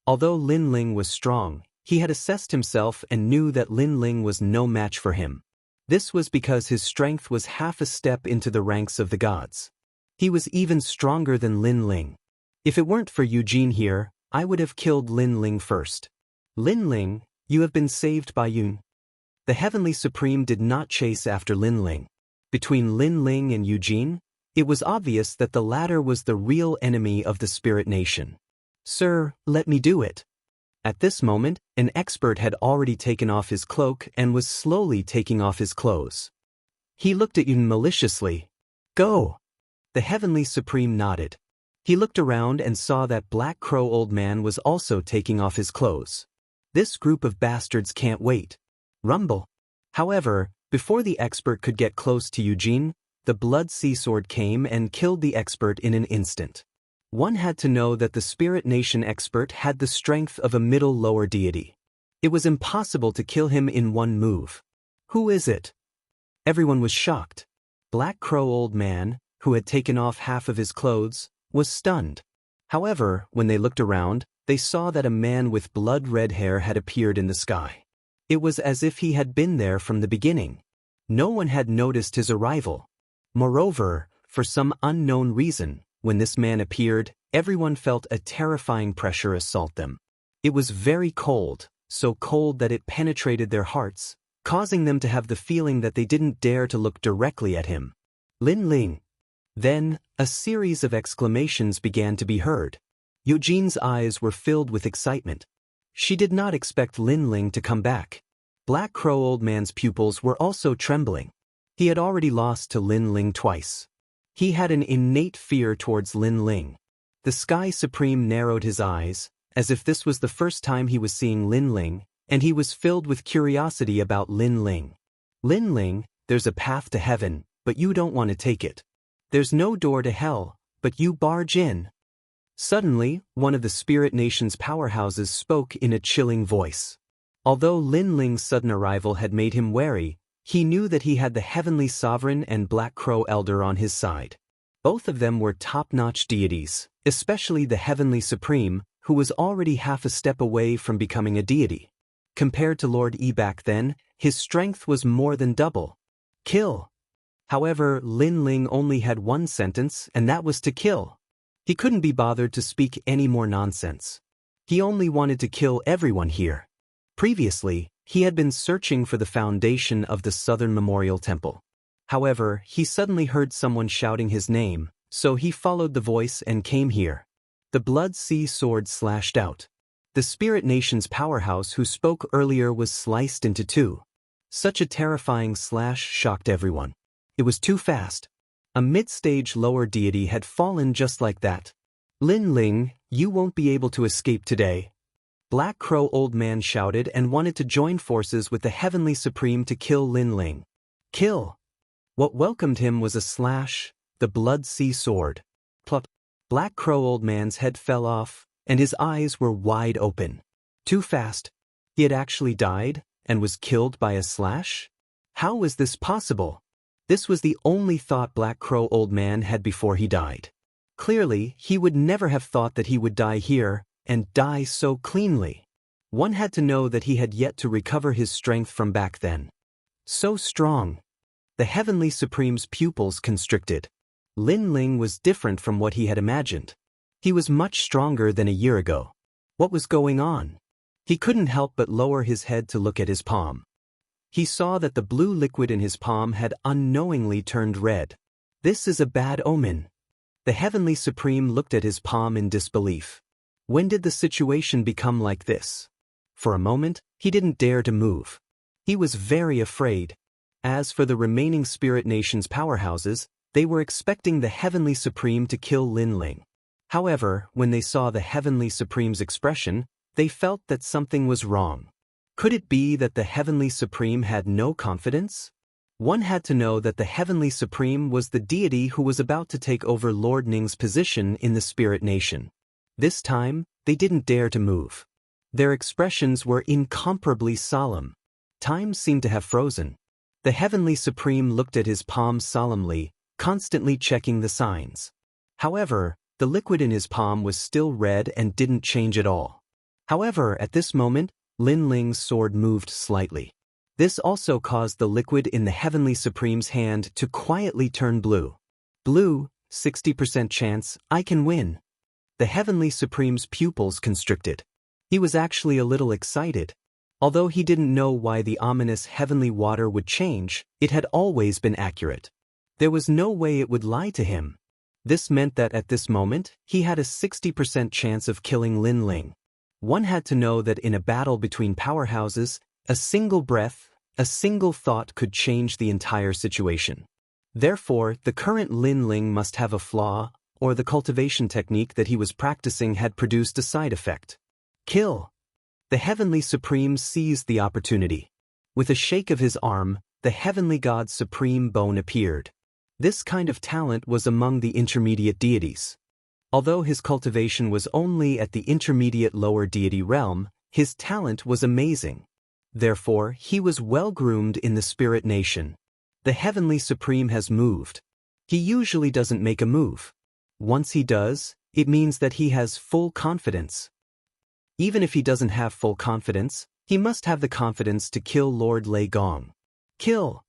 Although Lin Ling was strong, he had assessed himself and knew that Lin Ling was no match for him. This was because his strength was half a step into the ranks of the gods. He was even stronger than Lin Ling. If it weren't for Eugene here, I would have killed Lin Ling first. Lin Ling, you have been saved by Yun. The Heavenly Supreme did not chase after Lin Ling. Between Lin Ling and Eugene, it was obvious that the latter was the real enemy of the Spirit Nation. Sir, let me do it. At this moment, an expert had already taken off his cloak and was slowly taking off his clothes. He looked at Yun maliciously. Go! The Heavenly Supreme nodded. He looked around and saw that Black Crow Old Man was also taking off his clothes. This group of bastards can't wait. Rumble. However, before the expert could get close to Eugene, the Blood Sea Sword came and killed the expert in an instant. One had to know that the Spirit Nation expert had the strength of a middle-lower deity. It was impossible to kill him in one move. Who is it? Everyone was shocked. Black Crow Old Man, who had taken off half of his clothes, was stunned. However, when they looked around, they saw that a man with blood-red hair had appeared in the sky. It was as if he had been there from the beginning. No one had noticed his arrival. Moreover, for some unknown reason, when this man appeared, everyone felt a terrifying pressure assault them. It was very cold, so cold that it penetrated their hearts, causing them to have the feeling that they didn't dare to look directly at him. Lin Ling. Then, a series of exclamations began to be heard. Eugene's eyes were filled with excitement. She did not expect Lin Ling to come back. Black Crow Old Man's pupils were also trembling. He had already lost to Lin Ling twice. He had an innate fear towards Lin Ling. The Sky Supreme narrowed his eyes, as if this was the first time he was seeing Lin Ling, and he was filled with curiosity about Lin Ling. Lin Ling, there's a path to heaven, but you don't want to take it. There's no door to hell, but you barge in. Suddenly, one of the Spirit Nation's powerhouses spoke in a chilling voice. Although Lin Ling's sudden arrival had made him wary, he knew that he had the Heavenly Sovereign and Black Crow Elder on his side. Both of them were top-notch deities, especially the Heavenly Supreme, who was already half a step away from becoming a deity. Compared to Lord E back then, his strength was more than double. Kill. However, Lin Ling only had one sentence, and that was to kill. He couldn't be bothered to speak any more nonsense. He only wanted to kill everyone here. Previously, he had been searching for the foundation of the Southern Memorial Temple. However, he suddenly heard someone shouting his name, so he followed the voice and came here. The Blood Sea Sword slashed out. The Spirit Nation's powerhouse who spoke earlier was sliced into two. Such a terrifying slash shocked everyone. It was too fast. A mid-stage lower deity had fallen just like that. Lin Ling, you won't be able to escape today. Black Crow Old Man shouted and wanted to join forces with the Heavenly Supreme to kill Lin Ling. Kill! What welcomed him was a slash, the Blood Sea Sword. Plop! Black Crow Old Man's head fell off, and his eyes were wide open. Too fast. He had actually died, and was killed by a slash? How was this possible? This was the only thought Black Crow Old Man had before he died. Clearly, he would never have thought that he would die here, and die so cleanly. One had to know that he had yet to recover his strength from back then. So strong. The Heavenly Supreme's pupils constricted. Lin Ling was different from what he had imagined. He was much stronger than a year ago. What was going on? He couldn't help but lower his head to look at his palm. He saw that the blue liquid in his palm had unknowingly turned red. This is a bad omen. The Heavenly Supreme looked at his palm in disbelief. When did the situation become like this? For a moment, he didn't dare to move. He was very afraid. As for the remaining Spirit Nation's powerhouses, they were expecting the Heavenly Supreme to kill Lin Ling. However, when they saw the Heavenly Supreme's expression, they felt that something was wrong. Could it be that the Heavenly Supreme had no confidence? One had to know that the Heavenly Supreme was the deity who was about to take over Lord Ning's position in the Spirit Nation. This time, they didn't dare to move. Their expressions were incomparably solemn. Time seemed to have frozen. The Heavenly Supreme looked at his palm solemnly, constantly checking the signs. However, the liquid in his palm was still red and didn't change at all. However, at this moment, Lin Ling's sword moved slightly. This also caused the liquid in the Heavenly Supreme's hand to quietly turn blue. Blue, 60% chance, I can win. The Heavenly Supreme's pupils constricted. He was actually a little excited. Although he didn't know why the ominous heavenly water would change, it had always been accurate. There was no way it would lie to him. This meant that at this moment, he had a 60% chance of killing Lin Ling. One had to know that in a battle between powerhouses, a single breath, a single thought could change the entire situation. Therefore, the current Lin Ling must have a flaw, or the cultivation technique that he was practicing had produced a side effect. Kill! The Heavenly Supreme seized the opportunity. With a shake of his arm, the Heavenly God's supreme bone appeared. This kind of talent was among the intermediate deities. Although his cultivation was only at the intermediate lower deity realm, his talent was amazing. Therefore, he was well-groomed in the spirit nation. The Heavenly Supreme has moved. He usually doesn't make a move. Once he does, it means that he has full confidence. Even if he doesn't have full confidence, he must have the confidence to kill Lord Lei Gong. Kill!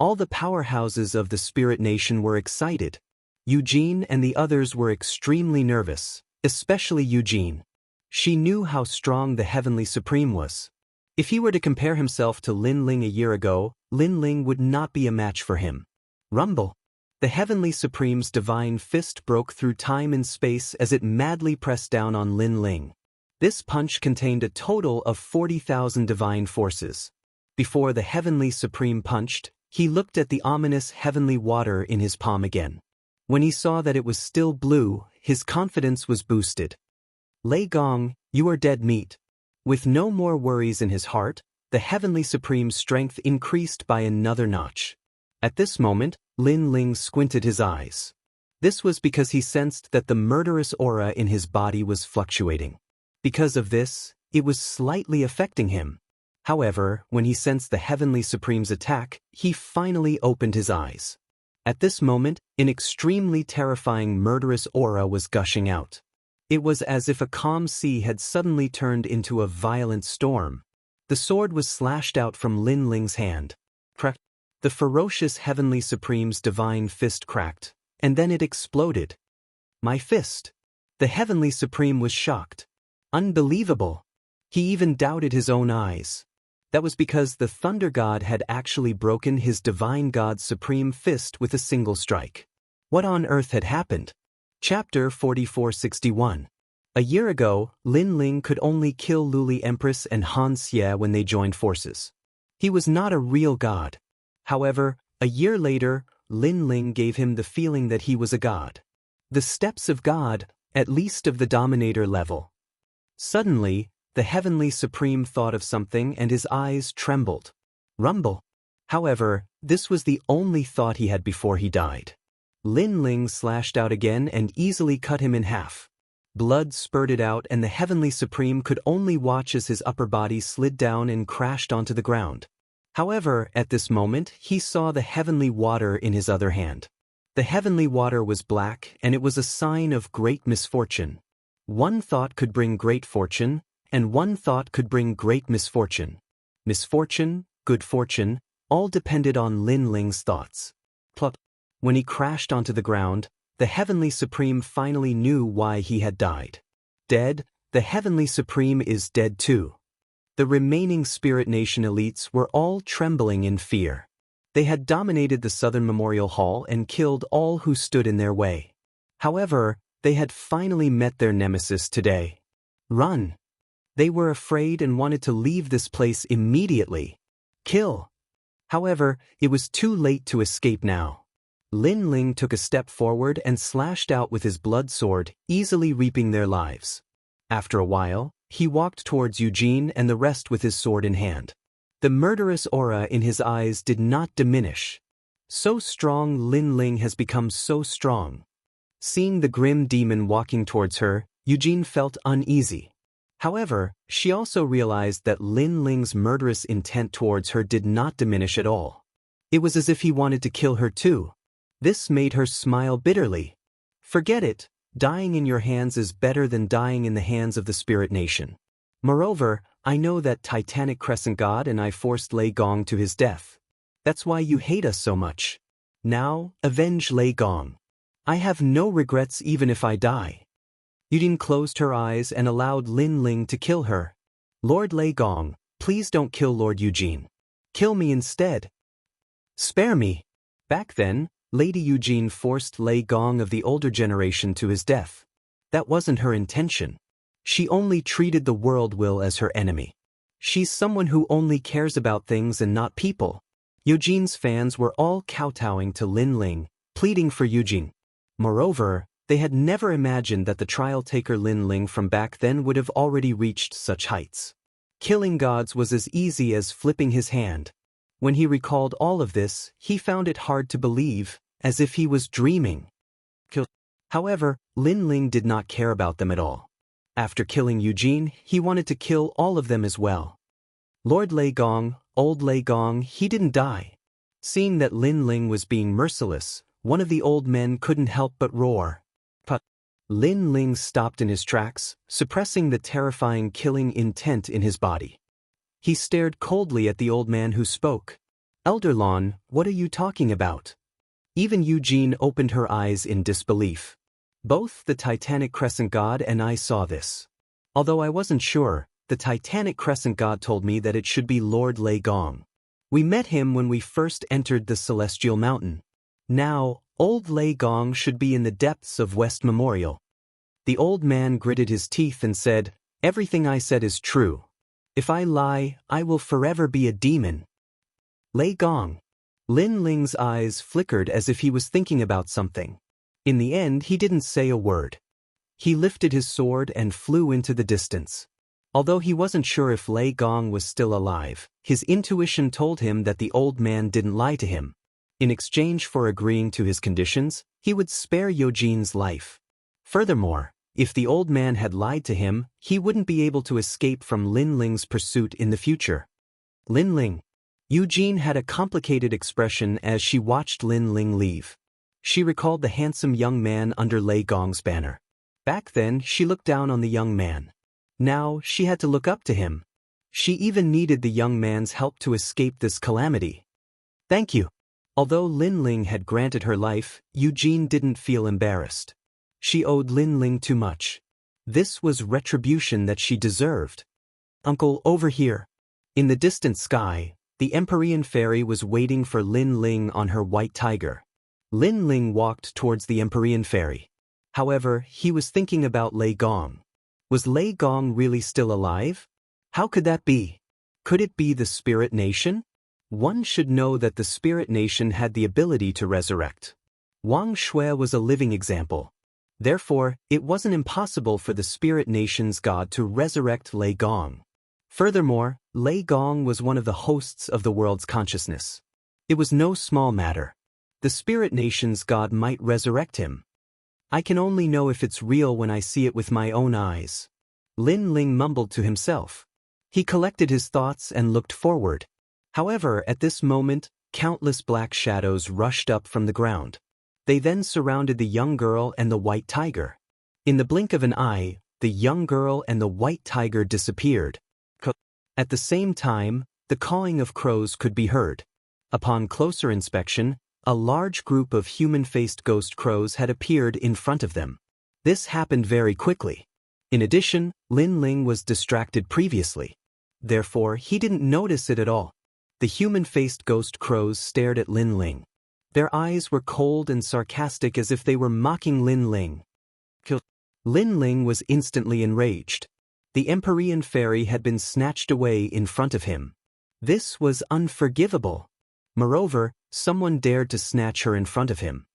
All the powerhouses of the spirit nation were excited. Eugene and the others were extremely nervous, especially Eugene. She knew how strong the Heavenly Supreme was. If he were to compare himself to Lin Ling a year ago, Lin Ling would not be a match for him. Rumble! The Heavenly Supreme's divine fist broke through time and space as it madly pressed down on Lin Ling. This punch contained a total of 40,000 divine forces. Before the Heavenly Supreme punched, he looked at the ominous heavenly water in his palm again. When he saw that it was still blue, his confidence was boosted. Lei Gong, you are dead meat. With no more worries in his heart, the Heavenly Supreme's strength increased by another notch. At this moment, Lin Ling squinted his eyes. This was because he sensed that the murderous aura in his body was fluctuating. Because of this, it was slightly affecting him. However, when he sensed the Heavenly Supreme's attack, he finally opened his eyes. At this moment, an extremely terrifying murderous aura was gushing out. It was as if a calm sea had suddenly turned into a violent storm. The sword was slashed out from Lin Ling's hand. Crack! The ferocious Heavenly Supreme's divine fist cracked, and then it exploded. My fist! The Heavenly Supreme was shocked. Unbelievable! He even doubted his own eyes. That was because the Thunder God had actually broken his Divine God's supreme fist with a single strike. What on earth had happened? Chapter 4461. A year ago, Lin Ling could only kill Luli Empress and Han Xie when they joined forces. He was not a real god. However, a year later, Lin Ling gave him the feeling that he was a god. The steps of God, at least of the Dominator level. Suddenly, the Heavenly Supreme thought of something and his eyes trembled. Rumble! However, this was the only thought he had before he died. Lin Ling slashed out again and easily cut him in half. Blood spurted out and the Heavenly Supreme could only watch as his upper body slid down and crashed onto the ground. However, at this moment, he saw the heavenly water in his other hand. The heavenly water was black and it was a sign of great misfortune. One thought could bring great fortune, and one thought could bring great misfortune. Misfortune, good fortune, all depended on Lin Ling's thoughts. Plop. When he crashed onto the ground, the Heavenly Supreme finally knew why he had died. Dead, the Heavenly Supreme is dead too. The remaining Spirit Nation elites were all trembling in fear. They had dominated the Southern Memorial Hall and killed all who stood in their way. However, they had finally met their nemesis today. Run! They were afraid and wanted to leave this place immediately. Kill! However, it was too late to escape now. Lin Ling took a step forward and slashed out with his blood sword, easily reaping their lives. After a while, he walked towards Eugene and the rest with his sword in hand. The murderous aura in his eyes did not diminish. So strong Lin Ling has become so strong. Seeing the grim demon walking towards her, Eugene felt uneasy. However, she also realized that Lin Ling's murderous intent towards her did not diminish at all. It was as if he wanted to kill her too. This made her smile bitterly. Forget it, dying in your hands is better than dying in the hands of the Spirit Nation. Moreover, I know that Titanic Crescent God and I forced Lei Gong to his death. That's why you hate us so much. Now, avenge Lei Gong. I have no regrets even if I die. Yudin closed her eyes and allowed Lin Ling to kill her. Lord Lei Gong, please don't kill Lord Eugene. Kill me instead. Spare me. Back then, Lady Eugene forced Lei Gong of the older generation to his death. That wasn't her intention. She only treated the world will as her enemy. She's someone who only cares about things and not people. Eugene's fans were all kowtowing to Lin Ling, pleading for Eugene. Moreover, they had never imagined that the trial taker Lin Ling from back then would have already reached such heights. Killing gods was as easy as flipping his hand. When he recalled all of this, he found it hard to believe, as if he was dreaming. However, Lin Ling did not care about them at all. After killing Eugene, he wanted to kill all of them as well. Lord Lei Gong, old Lei Gong, he didn't die. Seeing that Lin Ling was being merciless, one of the old men couldn't help but roar. But Lin Ling stopped in his tracks, suppressing the terrifying killing intent in his body. He stared coldly at the old man who spoke. Elder Lon, what are you talking about? Even Eugene opened her eyes in disbelief. Both the Titanic Crescent God and I saw this. Although I wasn't sure, the Titanic Crescent God told me that it should be Lord Lei Gong. We met him when we first entered the Celestial Mountain. Now, old Lei Gong should be in the depths of West Memorial. The old man gritted his teeth and said, "Everything I said is true. If I lie, I will forever be a demon." Lei Gong. Lin Ling's eyes flickered as if he was thinking about something. In the end, he didn't say a word. He lifted his sword and flew into the distance. Although he wasn't sure if Lei Gong was still alive, his intuition told him that the old man didn't lie to him. In exchange for agreeing to his conditions, he would spare Eugene's life. Furthermore, if the old man had lied to him, he wouldn't be able to escape from Lin Ling's pursuit in the future. Lin Ling. Eugene had a complicated expression as she watched Lin Ling leave. She recalled the handsome young man under Lei Gong's banner. Back then, she looked down on the young man. Now, she had to look up to him. She even needed the young man's help to escape this calamity. Thank you. Although Lin Ling had granted her life, Eugene didn't feel embarrassed. She owed Lin Ling too much. This was retribution that she deserved. Uncle, over here. In the distant sky, the Empyrean fairy was waiting for Lin Ling on her white tiger. Lin Ling walked towards the Empyrean fairy. However, he was thinking about Lei Gong. Was Lei Gong really still alive? How could that be? Could it be the Spirit Nation? One should know that the Spirit Nation had the ability to resurrect. Wang Shui was a living example. Therefore, it wasn't impossible for the Spirit Nation's god to resurrect Lei Gong. Furthermore, Lei Gong was one of the hosts of the world's consciousness. It was no small matter. The Spirit Nation's god might resurrect him. I can only know if it's real when I see it with my own eyes. Lin Ling mumbled to himself. He collected his thoughts and looked forward. However, at this moment, countless black shadows rushed up from the ground. They then surrounded the young girl and the white tiger. In the blink of an eye, the young girl and the white tiger disappeared. At the same time, the cawing of crows could be heard. Upon closer inspection, a large group of human-faced ghost crows had appeared in front of them. This happened very quickly. In addition, Lin Ling was distracted previously. Therefore, he didn't notice it at all. The human-faced ghost crows stared at Lin Ling. Their eyes were cold and sarcastic as if they were mocking Lin Ling. Lin Ling was instantly enraged. The Empyrean fairy had been snatched away in front of him. This was unforgivable. Moreover, someone dared to snatch her in front of him.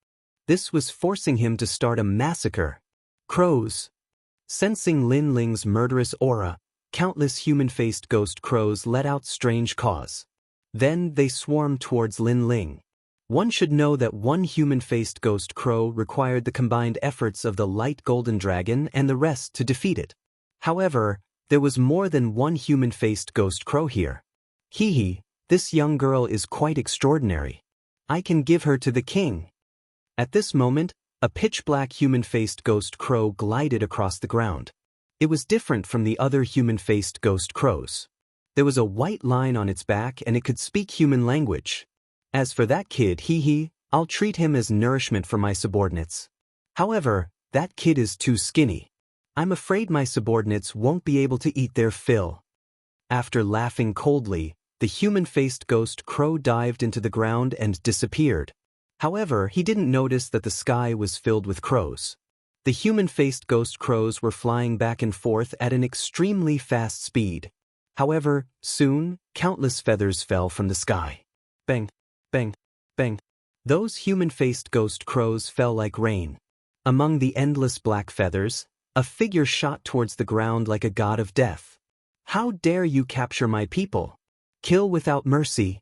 This was forcing him to start a massacre. Crows. Sensing Lin Ling's murderous aura, countless human-faced ghost crows let out strange caws. Then they swarmed towards Lin Ling. One should know that one human-faced ghost crow required the combined efforts of the light golden dragon and the rest to defeat it. However, there was more than one human-faced ghost crow here. Hee, this young girl is quite extraordinary. I can give her to the king. At this moment, a pitch-black human-faced ghost crow glided across the ground. It was different from the other human-faced ghost crows. There was a white line on its back and it could speak human language. As for that kid, I'll treat him as nourishment for my subordinates. However, that kid is too skinny. I'm afraid my subordinates won't be able to eat their fill. After laughing coldly, the human-faced ghost crow dived into the ground and disappeared. However, he didn't notice that the sky was filled with crows. The human-faced ghost crows were flying back and forth at an extremely fast speed. However, soon, countless feathers fell from the sky. Bang, bang, bang. Those human-faced ghost crows fell like rain. Among the endless black feathers, a figure shot towards the ground like a god of death. How dare you capture my people? Kill without mercy.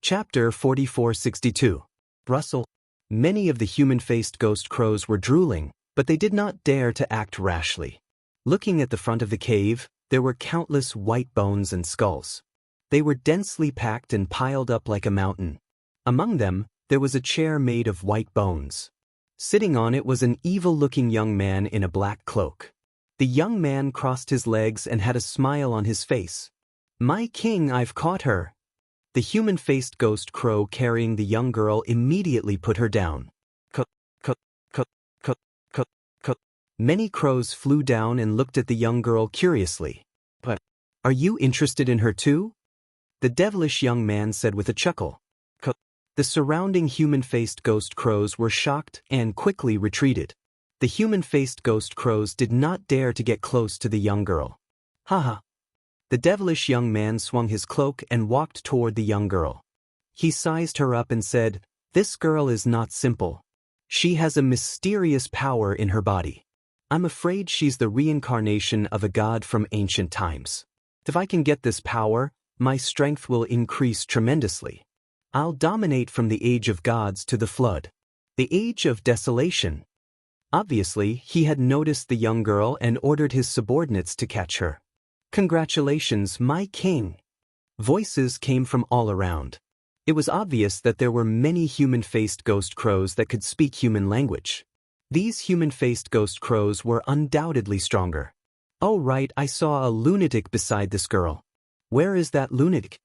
Chapter 4462. Russell. Many of the human-faced ghost crows were drooling, but they did not dare to act rashly. Looking at the front of the cave, there were countless white bones and skulls. They were densely packed and piled up like a mountain. Among them, there was a chair made of white bones. Sitting on it was an evil-looking young man in a black cloak. The young man crossed his legs and had a smile on his face. "My king, I've caught her." The human-faced ghost crow carrying the young girl immediately put her down. Cut, cut, cut, cut, cut, cut. Many crows flew down and looked at the young girl curiously. "But, are you interested in her too?" the devilish young man said with a chuckle. Cut. The surrounding human-faced ghost crows were shocked and quickly retreated. The human-faced ghost crows did not dare to get close to the young girl. Haha. The devilish young man swung his cloak and walked toward the young girl. He sized her up and said, "This girl is not simple. She has a mysterious power in her body. I'm afraid she's the reincarnation of a god from ancient times. If I can get this power, my strength will increase tremendously. I'll dominate from the age of gods to the flood. The age of desolation." Obviously, he had noticed the young girl and ordered his subordinates to catch her. "Congratulations, my king." Voices came from all around. It was obvious that there were many human-faced ghost crows that could speak human language. These human-faced ghost crows were undoubtedly stronger. "Oh right, I saw a lunatic beside this girl. Where is that lunatic?"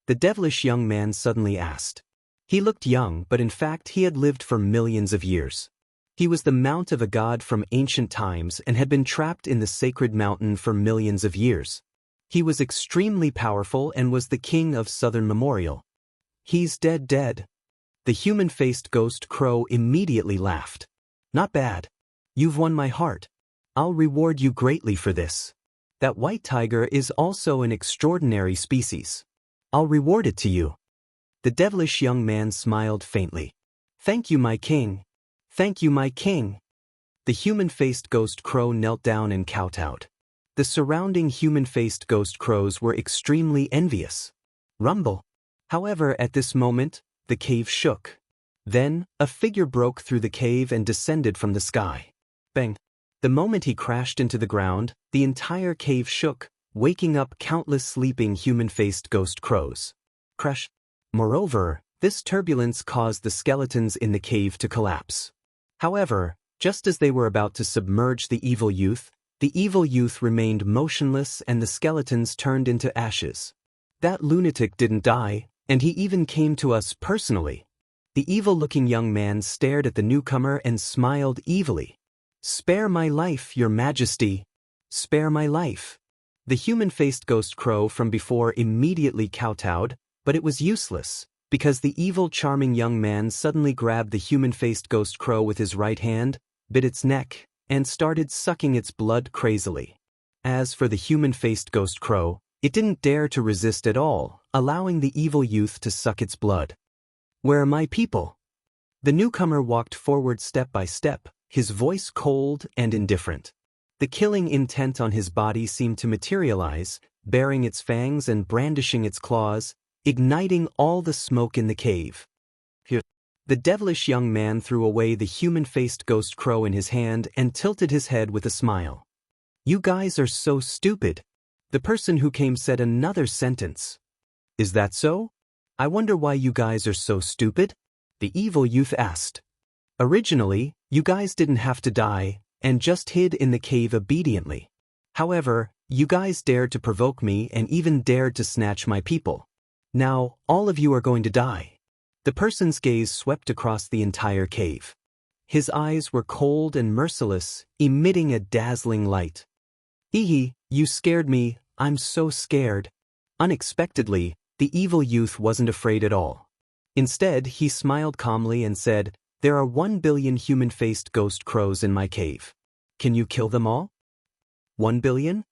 the devilish young man suddenly asked. He looked young, but in fact he had lived for millions of years. He was the mount of a god from ancient times and had been trapped in the sacred mountain for millions of years. He was extremely powerful and was the king of Southern Memorial. "He's dead. The human-faced ghost crow immediately laughed. "Not bad. You've won my heart. I'll reward you greatly for this. That white tiger is also an extraordinary species. I'll reward it to you." The devilish young man smiled faintly. "Thank you, my king. Thank you, my king." The human-faced ghost crow knelt down and kowtowed. The surrounding human-faced ghost crows were extremely envious. Rumble. However, at this moment, the cave shook. Then, a figure broke through the cave and descended from the sky. Bang. The moment he crashed into the ground, the entire cave shook, waking up countless sleeping human-faced ghost crows. Crash. Moreover, this turbulence caused the skeletons in the cave to collapse. However, just as they were about to submerge the evil youth remained motionless and the skeletons turned into ashes. That lunatic didn't die, and he even came to us personally. The evil-looking young man stared at the newcomer and smiled evilly. "Spare my life, your majesty. Spare my life." The human-faced ghost crow from before immediately kowtowed, but it was useless, because the evil charming young man suddenly grabbed the human-faced ghost crow with his right hand, bit its neck, and started sucking its blood crazily. As for the human-faced ghost crow, it didn't dare to resist at all, allowing the evil youth to suck its blood. "Where are my people?" The newcomer walked forward step by step, his voice cold and indifferent. The killing intent on his body seemed to materialize, baring its fangs and brandishing its claws, igniting all the smoke in the cave. Here. The devilish young man threw away the human-faced ghost crow in his hand and tilted his head with a smile. "You guys are so stupid." The person who came said another sentence. "Is that so? I wonder why you guys are so stupid?" the evil youth asked. "Originally, you guys didn't have to die, and just hid in the cave obediently. However, you guys dared to provoke me and even dared to snatch my people. Now, all of you are going to die." The person's gaze swept across the entire cave. His eyes were cold and merciless, emitting a dazzling light. "Ehe, you scared me, I'm so scared." Unexpectedly, the evil youth wasn't afraid at all. Instead, he smiled calmly and said, There are 1 billion human-faced ghost crows in my cave. Can you kill them all? 1 billion?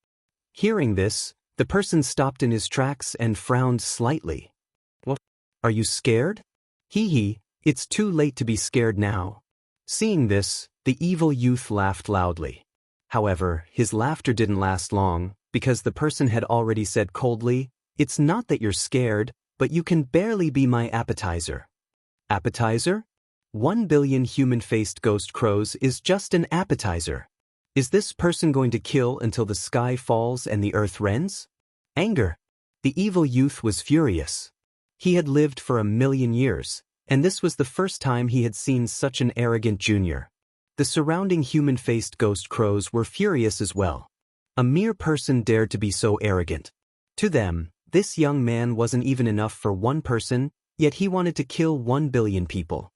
Hearing this, the person stopped in his tracks and frowned slightly. What? Are you scared? Hee hee, it's too late to be scared now. Seeing this, the evil youth laughed loudly. However, his laughter didn't last long, because the person had already said coldly, "It's not that you're scared, but you can barely be my appetizer." Appetizer? 1 billion human-faced ghost crows is just an appetizer. Is this person going to kill until the sky falls and the earth rends? Anger. The evil youth was furious. He had lived for 1 million years, and this was the first time he had seen such an arrogant junior. The surrounding human-faced ghost crows were furious as well. A mere person dared to be so arrogant. To them, this young man wasn't even enough for one person, yet he wanted to kill 1 billion people.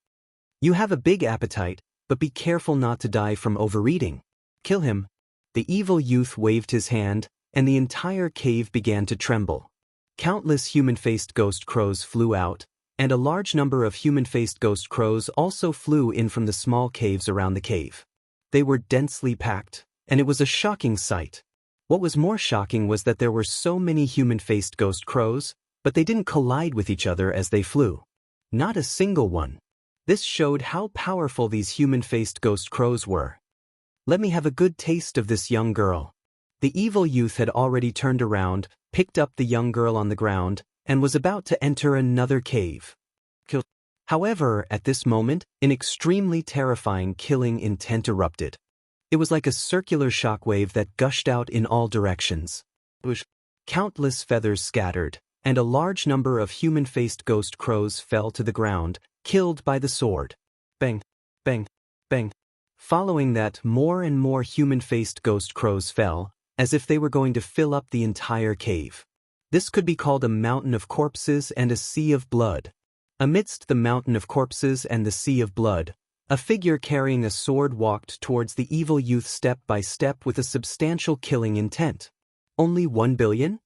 You have a big appetite, but be careful not to die from overeating. Kill him. The evil youth waved his hand, and the entire cave began to tremble. Countless human-faced ghost crows flew out, and a large number of human-faced ghost crows also flew in from the small caves around the cave. They were densely packed, and it was a shocking sight. What was more shocking was that there were so many human-faced ghost crows, but they didn't collide with each other as they flew. Not a single one. This showed how powerful these human-faced ghost crows were. Let me have a good taste of this young girl. The evil youth had already turned around, picked up the young girl on the ground, and was about to enter another cave. However, at this moment, an extremely terrifying killing intent erupted. It was like a circular shockwave that gushed out in all directions. Countless feathers scattered, and a large number of human-faced ghost crows fell to the ground, killed by the sword. Bang, bang, bang. Following that, more and more human-faced ghost crows fell, as if they were going to fill up the entire cave. This could be called a mountain of corpses and a sea of blood. Amidst the mountain of corpses and the sea of blood, a figure carrying a sword walked towards the evil youth step by step with a substantial killing intent. Only 1 billion?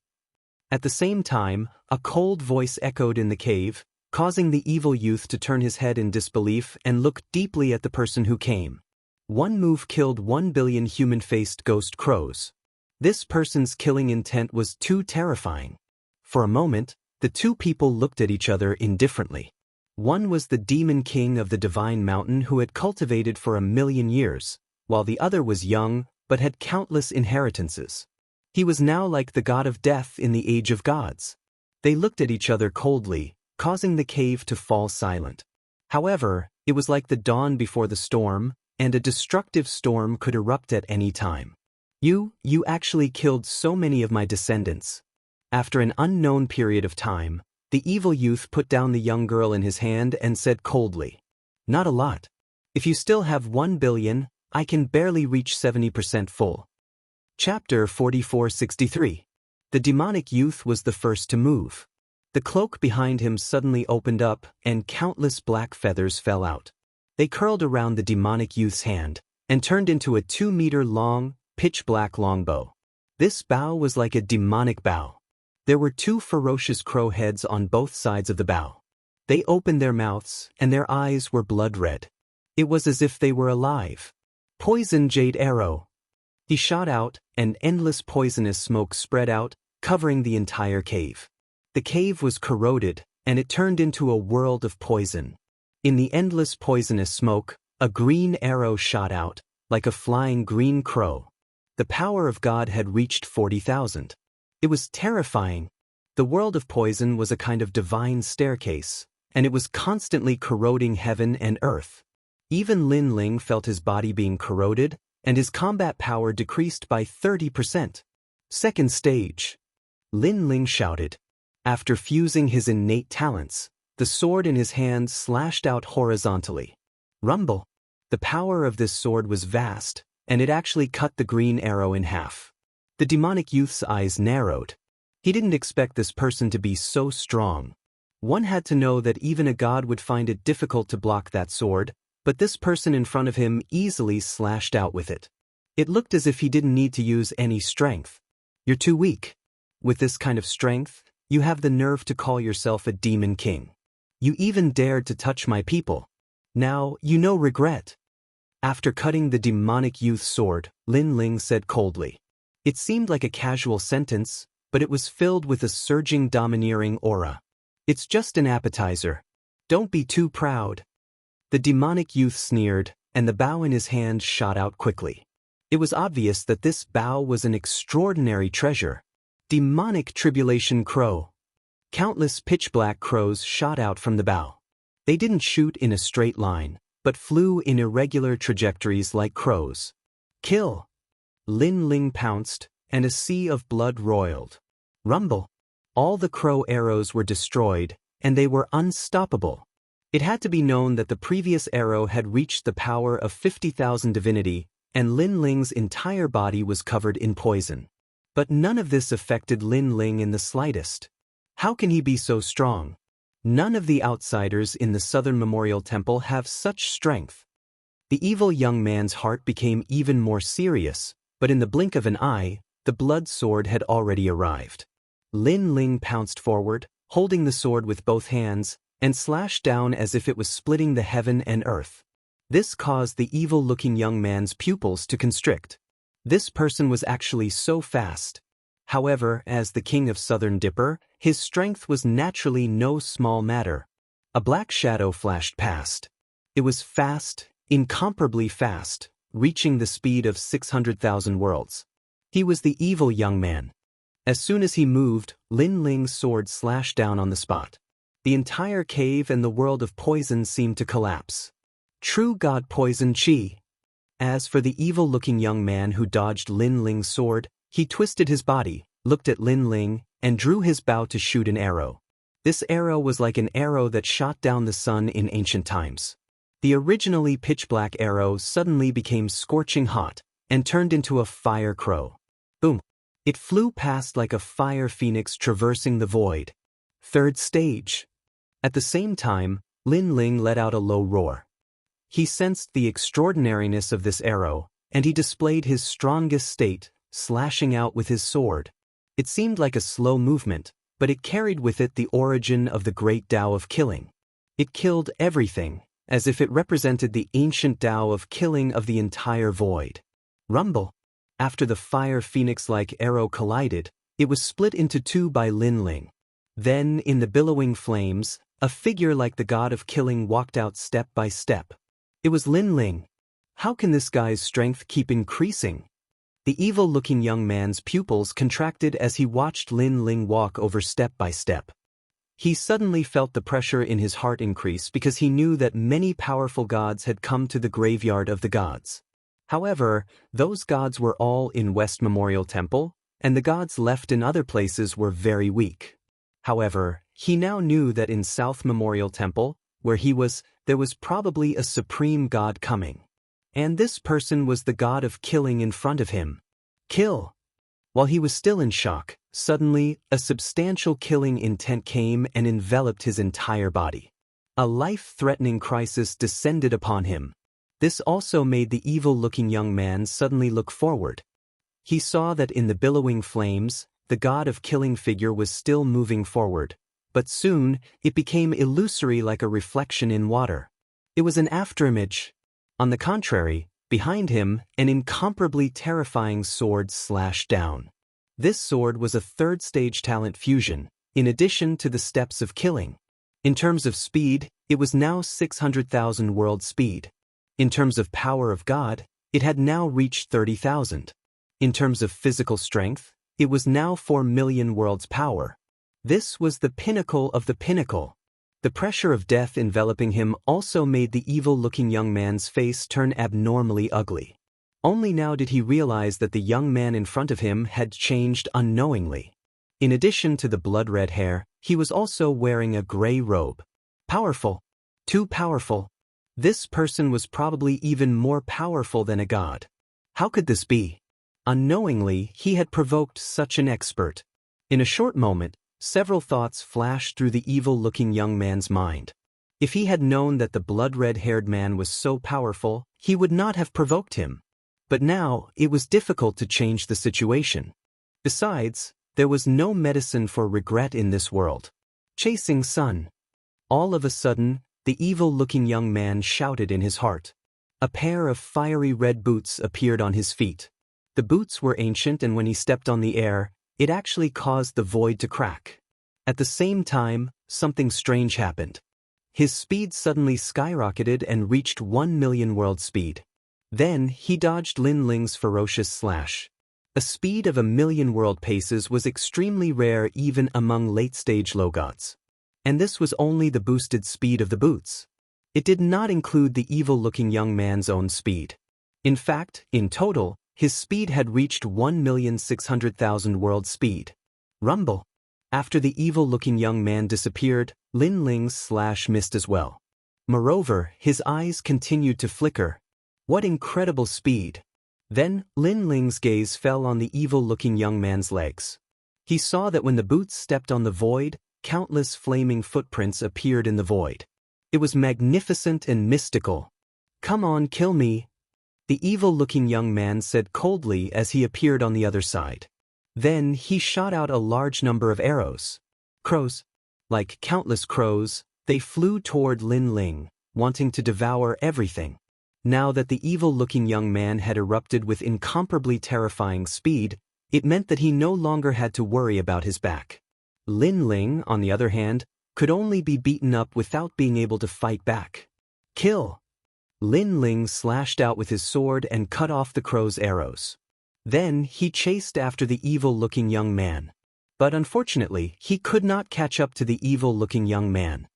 At the same time, a cold voice echoed in the cave, causing the evil youth to turn his head in disbelief and look deeply at the person who came. One move killed 1 billion human-faced ghost crows. This person's killing intent was too terrifying. For a moment, the two people looked at each other indifferently. One was the demon king of the divine mountain who had cultivated for 1 million years, while the other was young, but had countless inheritances. He was now like the god of death in the age of gods. They looked at each other coldly, causing the cave to fall silent. However, it was like the dawn before the storm, and a destructive storm could erupt at any time. You actually killed so many of my descendants. After an unknown period of time, the evil youth put down the young girl in his hand and said coldly, "Not a lot. If you still have 1 billion, I can barely reach 70% full." Chapter 4463. The demonic youth was the first to move. The cloak behind him suddenly opened up, and countless black feathers fell out. They curled around the demonic youth's hand, and turned into a 2-meter-long, pitch-black longbow. This bow was like a demonic bow. There were 2 ferocious crow heads on both sides of the bow. They opened their mouths, and their eyes were blood red. It was as if they were alive. Poison jade arrow. He shot out, and endless poisonous smoke spread out, covering the entire cave. The cave was corroded, and it turned into a world of poison. In the endless poisonous smoke, a green arrow shot out, like a flying green crow. The power of God had reached 40,000. It was terrifying. The world of poison was a kind of divine staircase, and it was constantly corroding heaven and earth. Even Lin Ling felt his body being corroded, and his combat power decreased by 30%. Second stage. Lin Ling shouted. After fusing his innate talents, the sword in his hand slashed out horizontally. Rumble. The power of this sword was vast, and it actually cut the green arrow in half. The demonic youth's eyes narrowed. He didn't expect this person to be so strong. One had to know that even a god would find it difficult to block that sword, but this person in front of him easily slashed out with it. It looked as if he didn't need to use any strength. You're too weak. With this kind of strength, you have the nerve to call yourself a demon king. You even dared to touch my people. Now, you know regret. After cutting the demonic youth's sword, Lin Ling said coldly. It seemed like a casual sentence, but it was filled with a surging domineering aura. It's just an appetizer. Don't be too proud. The demonic youth sneered, and the bow in his hand shot out quickly. It was obvious that this bow was an extraordinary treasure. Demonic tribulation crow. Countless pitch-black crows shot out from the bow. They didn't shoot in a straight line, but flew in irregular trajectories like crows. Kill! Lin Ling pounced, and a sea of blood roiled. Rumble! All the crow arrows were destroyed, and they were unstoppable. It had to be known that the previous arrow had reached the power of 50,000 divinity, and Lin Ling's entire body was covered in poison. But none of this affected Lin Ling in the slightest. How can he be so strong? None of the outsiders in the Southern Memorial Temple have such strength. The evil young man's heart became even more serious, but in the blink of an eye, the blood sword had already arrived. Lin Ling pounced forward, holding the sword with both hands, and slashed down as if it was splitting the heaven and earth. This caused the evil-looking young man's pupils to constrict. This person was actually so fast. However, as the king of Southern Dipper, his strength was naturally no small matter. A black shadow flashed past. It was fast, incomparably fast, reaching the speed of 600,000 worlds. He was the evil young man. As soon as he moved, Lin Ling's sword slashed down on the spot. The entire cave and the world of poison seemed to collapse. True God poison chi. As for the evil-looking young man who dodged Lin Ling's sword, he twisted his body, looked at Lin Ling, and drew his bow to shoot an arrow. This arrow was like an arrow that shot down the sun in ancient times. The originally pitch-black arrow suddenly became scorching hot, and turned into a fire crow. Boom! It flew past like a fire phoenix traversing the void. Third stage. At the same time, Lin Ling let out a low roar. He sensed the extraordinariness of this arrow, and he displayed his strongest state, slashing out with his sword. It seemed like a slow movement, but it carried with it the origin of the great Tao of killing. It killed everything, as if it represented the ancient Tao of killing of the entire void. Rumble! After the fire phoenix-like arrow collided, it was split into two by Lin Ling. Then, in the billowing flames, a figure like the god of killing walked out step by step. It was Lin Ling. How can this guy's strength keep increasing? The evil-looking young man's pupils contracted as he watched Lin Ling walk over step by step. He suddenly felt the pressure in his heart increase because he knew that many powerful gods had come to the graveyard of the gods. However, those gods were all in West Memorial Temple, and the gods left in other places were very weak. However, he now knew that in South Memorial Temple, where he was, there was probably a supreme god coming. And this person was the god of killing in front of him. Kill! While he was still in shock, suddenly, a substantial killing intent came and enveloped his entire body. A life-threatening crisis descended upon him. This also made the evil-looking young man suddenly look forward. He saw that in the billowing flames, the god of killing figure was still moving forward, but soon, it became illusory like a reflection in water. It was an afterimage. On the contrary, behind him, an incomparably terrifying sword slashed down. This sword was a third-stage talent fusion, in addition to the steps of killing. In terms of speed, it was now 600,000 world speed. In terms of power of God, it had now reached 30,000. In terms of physical strength, it was now 4 million worlds power. This was the pinnacle of the pinnacle. The pressure of death enveloping him also made the evil-looking young man's face turn abnormally ugly. Only now did he realize that the young man in front of him had changed unknowingly. In addition to the blood-red hair, he was also wearing a gray robe. Powerful. Too powerful. This person was probably even more powerful than a god. How could this be? Unknowingly, he had provoked such an expert. In a short moment, several thoughts flashed through the evil-looking young man's mind. If he had known that the blood-red-haired man was so powerful, he would not have provoked him. But now, it was difficult to change the situation. Besides, there was no medicine for regret in this world. Chasing sun. All of a sudden, the evil-looking young man shouted in his heart. A pair of fiery red boots appeared on his feet. The boots were ancient, and when he stepped on the air, it actually caused the void to crack. At the same time, something strange happened. His speed suddenly skyrocketed and reached 1,000,000 world speed. Then, he dodged Lin Ling's ferocious slash. A speed of 1,000,000 world paces was extremely rare even among late-stage low gods. And this was only the boosted speed of the boots. It did not include the evil-looking young man's own speed. In fact, in total, his speed had reached 1,600,000 world speed. Rumble. After the evil-looking young man disappeared, Lin Ling's slash missed as well. Moreover, his eyes continued to flicker. What incredible speed! Then, Lin Ling's gaze fell on the evil-looking young man's legs. He saw that when the boots stepped on the void, countless flaming footprints appeared in the void. It was magnificent and mystical. "Come on, kill me," the evil-looking young man said coldly as he appeared on the other side. Then he shot out a large number of arrows. Crows. Like countless crows, they flew toward Lin Ling, wanting to devour everything. Now that the evil-looking young man had erupted with incomparably terrifying speed, it meant that he no longer had to worry about his back. Lin Ling, on the other hand, could only be beaten up without being able to fight back. "Kill!" Lin Ling slashed out with his sword and cut off the crow's arrows. Then he chased after the evil-looking young man. But unfortunately, he could not catch up to the evil-looking young man.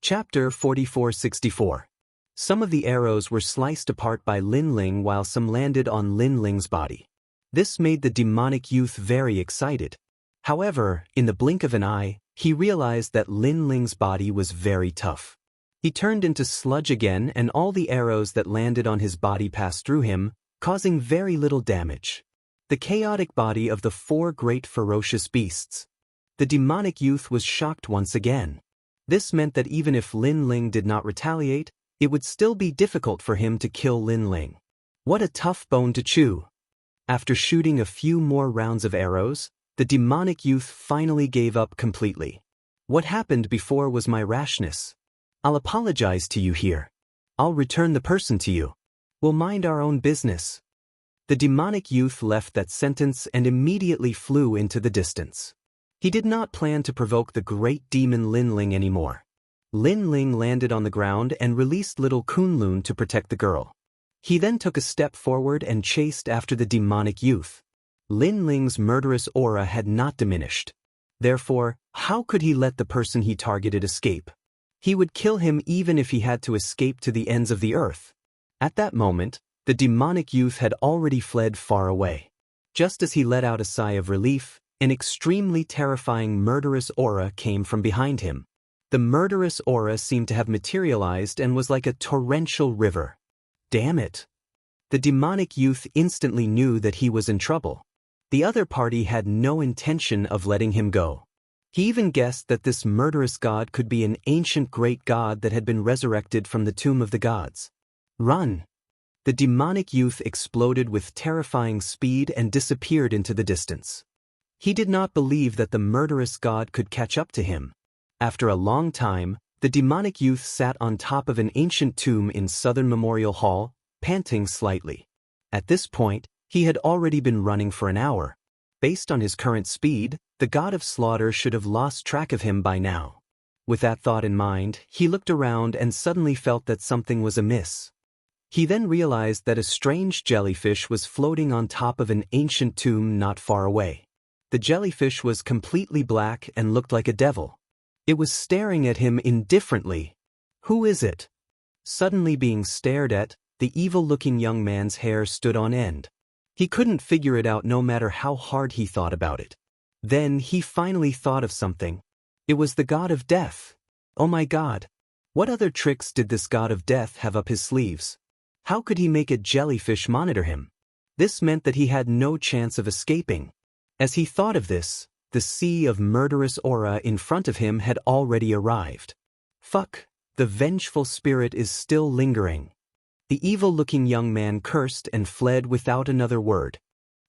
Chapter 4464. Some of the arrows were sliced apart by Lin Ling while some landed on Lin Ling's body. This made the demonic youth very excited. However, in the blink of an eye, he realized that Lin Ling's body was very tough. He turned into sludge again, and all the arrows that landed on his body passed through him, causing very little damage. The chaotic body of the four great ferocious beasts. The demonic youth was shocked once again. This meant that even if Lin Ling did not retaliate, it would still be difficult for him to kill Lin Ling. What a tough bone to chew. After shooting a few more rounds of arrows, the demonic youth finally gave up completely. "What happened before was my rashness. I'll apologize to you here. I'll return the person to you. We'll mind our own business." The demonic youth left that sentence and immediately flew into the distance. He did not plan to provoke the great demon Lin Ling anymore. Lin Ling landed on the ground and released little Kunlun to protect the girl. He then took a step forward and chased after the demonic youth. Lin Ling's murderous aura had not diminished. Therefore, how could he let the person he targeted escape? He would kill him even if he had to escape to the ends of the earth. At that moment, the demonic youth had already fled far away. Just as he let out a sigh of relief, an extremely terrifying murderous aura came from behind him. The murderous aura seemed to have materialized and was like a torrential river. Damn it! The demonic youth instantly knew that he was in trouble. The other party had no intention of letting him go. He even guessed that this murderous god could be an ancient great god that had been resurrected from the tomb of the gods. "Run!" The demonic youth exploded with terrifying speed and disappeared into the distance. He did not believe that the murderous god could catch up to him. After a long time, the demonic youth sat on top of an ancient tomb in Southern Memorial Hall, panting slightly. At this point, he had already been running for an hour. Based on his current speed, the god of slaughter should have lost track of him by now. With that thought in mind, he looked around and suddenly felt that something was amiss. He then realized that a strange jellyfish was floating on top of an ancient tomb not far away. The jellyfish was completely black and looked like a devil. It was staring at him indifferently. "Who is it?" Suddenly being stared at, the evil-looking young man's hair stood on end. He couldn't figure it out no matter how hard he thought about it. Then he finally thought of something. It was the god of death. Oh my god! What other tricks did this god of death have up his sleeves? How could he make a jellyfish monitor him? This meant that he had no chance of escaping. As he thought of this, the sea of murderous aura in front of him had already arrived. Fuck, the vengeful spirit is still lingering. The evil-looking young man cursed and fled without another word.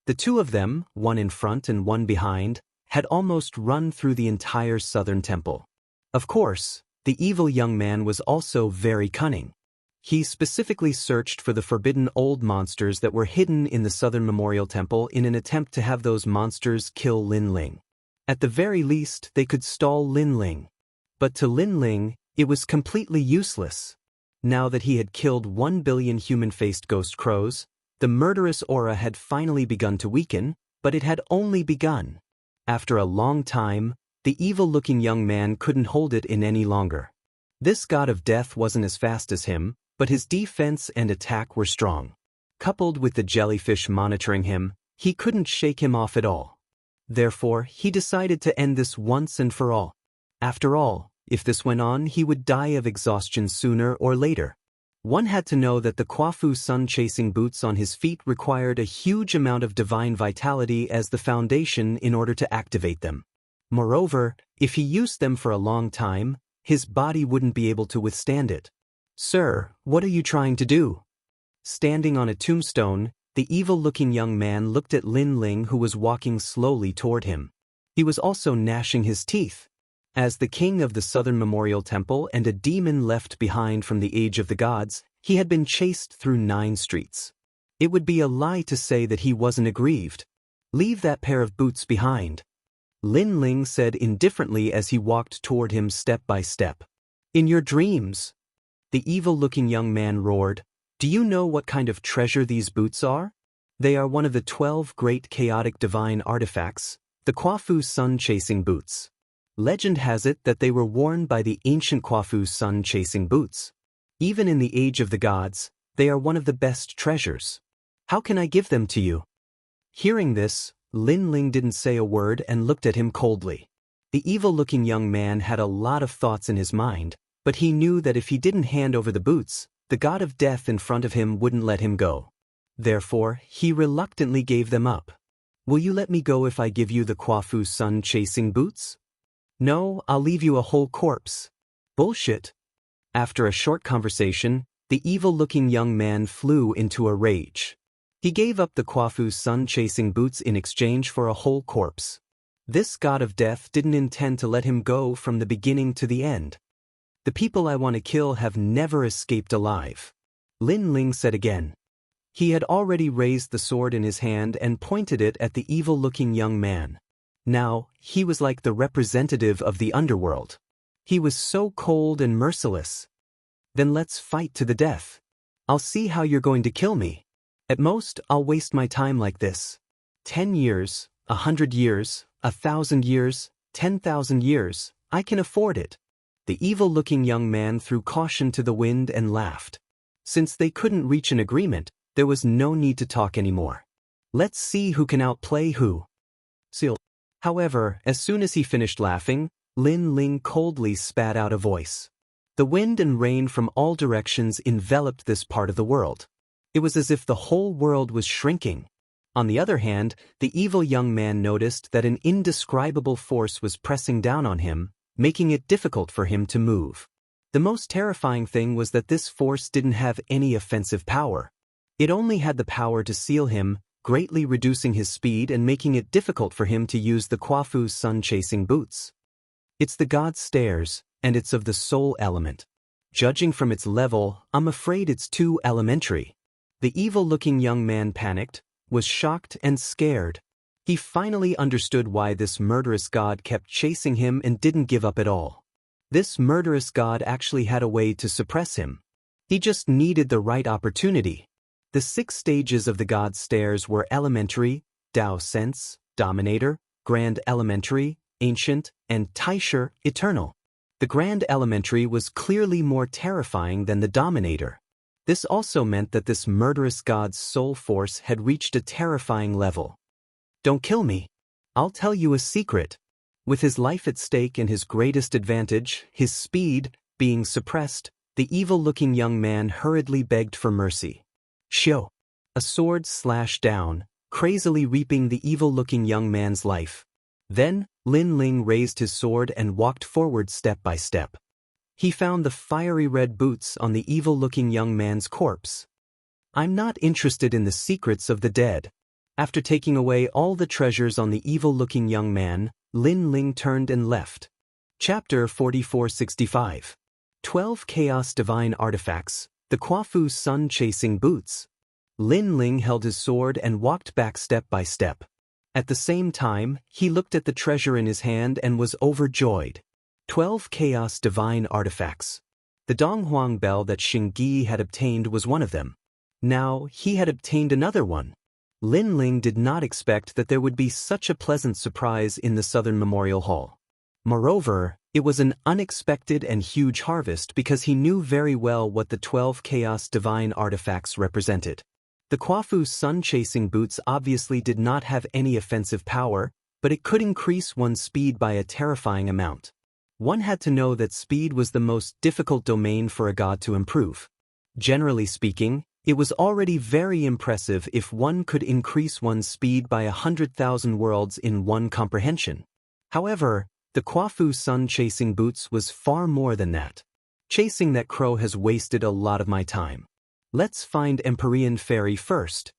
The two of them, one in front and one behind, had almost run through the entire southern temple. Of course, The evil young man was also very cunning. He specifically searched for the forbidden old monsters that were hidden in the Southern Memorial Temple in an attempt to have those monsters kill Lin Ling. At the very least, they could stall Lin Ling. But to Lin Ling, it was completely useless. Now that he had killed 1 billion human-faced ghost crows, the murderous aura had finally begun to weaken, but it had only begun. After a long time, the evil-looking young man couldn't hold it in any longer. This god of death wasn't as fast as him, but his defense and attack were strong. Coupled with the jellyfish monitoring him, he couldn't shake him off at all. Therefore, he decided to end this once and for all. After all, if this went on, he would die of exhaustion sooner or later. One had to know that the Kwafu sun-chasing boots on his feet required a huge amount of divine vitality as the foundation in order to activate them. Moreover, if he used them for a long time, his body wouldn't be able to withstand it. "Sir, what are you trying to do?" Standing on a tombstone, the evil-looking young man looked at Lin Ling, who was walking slowly toward him. He was also gnashing his teeth. As the king of the Southern Memorial Temple and a demon left behind from the Age of the Gods, he had been chased through 9 streets. It would be a lie to say that he wasn't aggrieved. "Leave that pair of boots behind," Lin Ling said indifferently as he walked toward him step by step. "In your dreams," the evil-looking young man roared, "do you know what kind of treasure these boots are? They are one of the 12 great chaotic divine artifacts, the Kwafu sun-chasing boots. Legend has it that they were worn by the ancient Kwafu sun-chasing boots. Even in the Age of the Gods, they are one of the best treasures. How can I give them to you?" Hearing this, Lin Ling didn't say a word and looked at him coldly. The evil-looking young man had a lot of thoughts in his mind, but he knew that if he didn't hand over the boots, the god of death in front of him wouldn't let him go. Therefore, he reluctantly gave them up. "Will you let me go if I give you the Kwafu sun-chasing boots?" "No, I'll leave you a whole corpse." "Bullshit." After a short conversation, the evil-looking young man flew into a rage. He gave up the Kwafu sun-chasing boots in exchange for a whole corpse. This god of death didn't intend to let him go from the beginning to the end. "The people I want to kill have never escaped alive," Lin Ling said again. He had already raised the sword in his hand and pointed it at the evil-looking young man. Now, he was like the representative of the underworld. He was so cold and merciless. "Then let's fight to the death. I'll see how you're going to kill me. At most, I'll waste my time like this. 10 years, 100 years, 1,000 years, 10,000 years, I can afford it." The evil-looking young man threw caution to the wind and laughed. Since they couldn't reach an agreement, there was no need to talk anymore. "Let's see who can outplay who." Seal. However, as soon as he finished laughing, Lin Ling coldly spat out a voice. The wind and rain from all directions enveloped this part of the world. It was as if the whole world was shrinking. On the other hand, the evil young man noticed that an indescribable force was pressing down on him, making it difficult for him to move. The most terrifying thing was that this force didn't have any offensive power. It only had the power to seal him, greatly reducing his speed and making it difficult for him to use the Kwafu sun-chasing boots. It's the god's stairs, and it's of the soul element. Judging from its level, I'm afraid it's too elementary. The evil-looking young man panicked, was shocked and scared. He finally understood why this murderous god kept chasing him and didn't give up at all. This murderous god actually had a way to suppress him. He just needed the right opportunity. The 6 stages of the god's stairs were elementary, Tao sense, dominator, grand elementary, ancient, and Taisher, eternal. The grand elementary was clearly more terrifying than the dominator. This also meant that this murderous god's soul force had reached a terrifying level. "Don't kill me. I'll tell you a secret." With his life at stake and his greatest advantage, his speed, being suppressed, the evil-looking young man hurriedly begged for mercy. Shio. A sword slashed down, crazily reaping the evil-looking young man's life. Then, Lin Ling raised his sword and walked forward step by step. He found the fiery red boots on the evil-looking young man's corpse. "I'm not interested in the secrets of the dead." After taking away all the treasures on the evil-looking young man, Lin Ling turned and left. Chapter 4465. 12 Chaos Divine Artifacts, the Kwafu Sun-Chasing Boots. Lin Ling held his sword and walked back step by step. At the same time, he looked at the treasure in his hand and was overjoyed. 12 Chaos Divine Artifacts. The Donghuang bell that Xingyi had obtained was one of them. Now, he had obtained another one. Lin Ling did not expect that there would be such a pleasant surprise in the Southern Memorial Hall. Moreover, it was an unexpected and huge harvest because he knew very well what the 12 Chaos Divine Artifacts represented. The Kwafu Sun-Chasing Boots obviously did not have any offensive power, but it could increase one's speed by a terrifying amount. One had to know that speed was the most difficult domain for a god to improve. Generally speaking, it was already very impressive if one could increase one's speed by 100,000 worlds in one comprehension. However, the Kwafu Sun-Chasing Boots was far more than that. Chasing that crow has wasted a lot of my time. Let's find Empyrean Fairy first.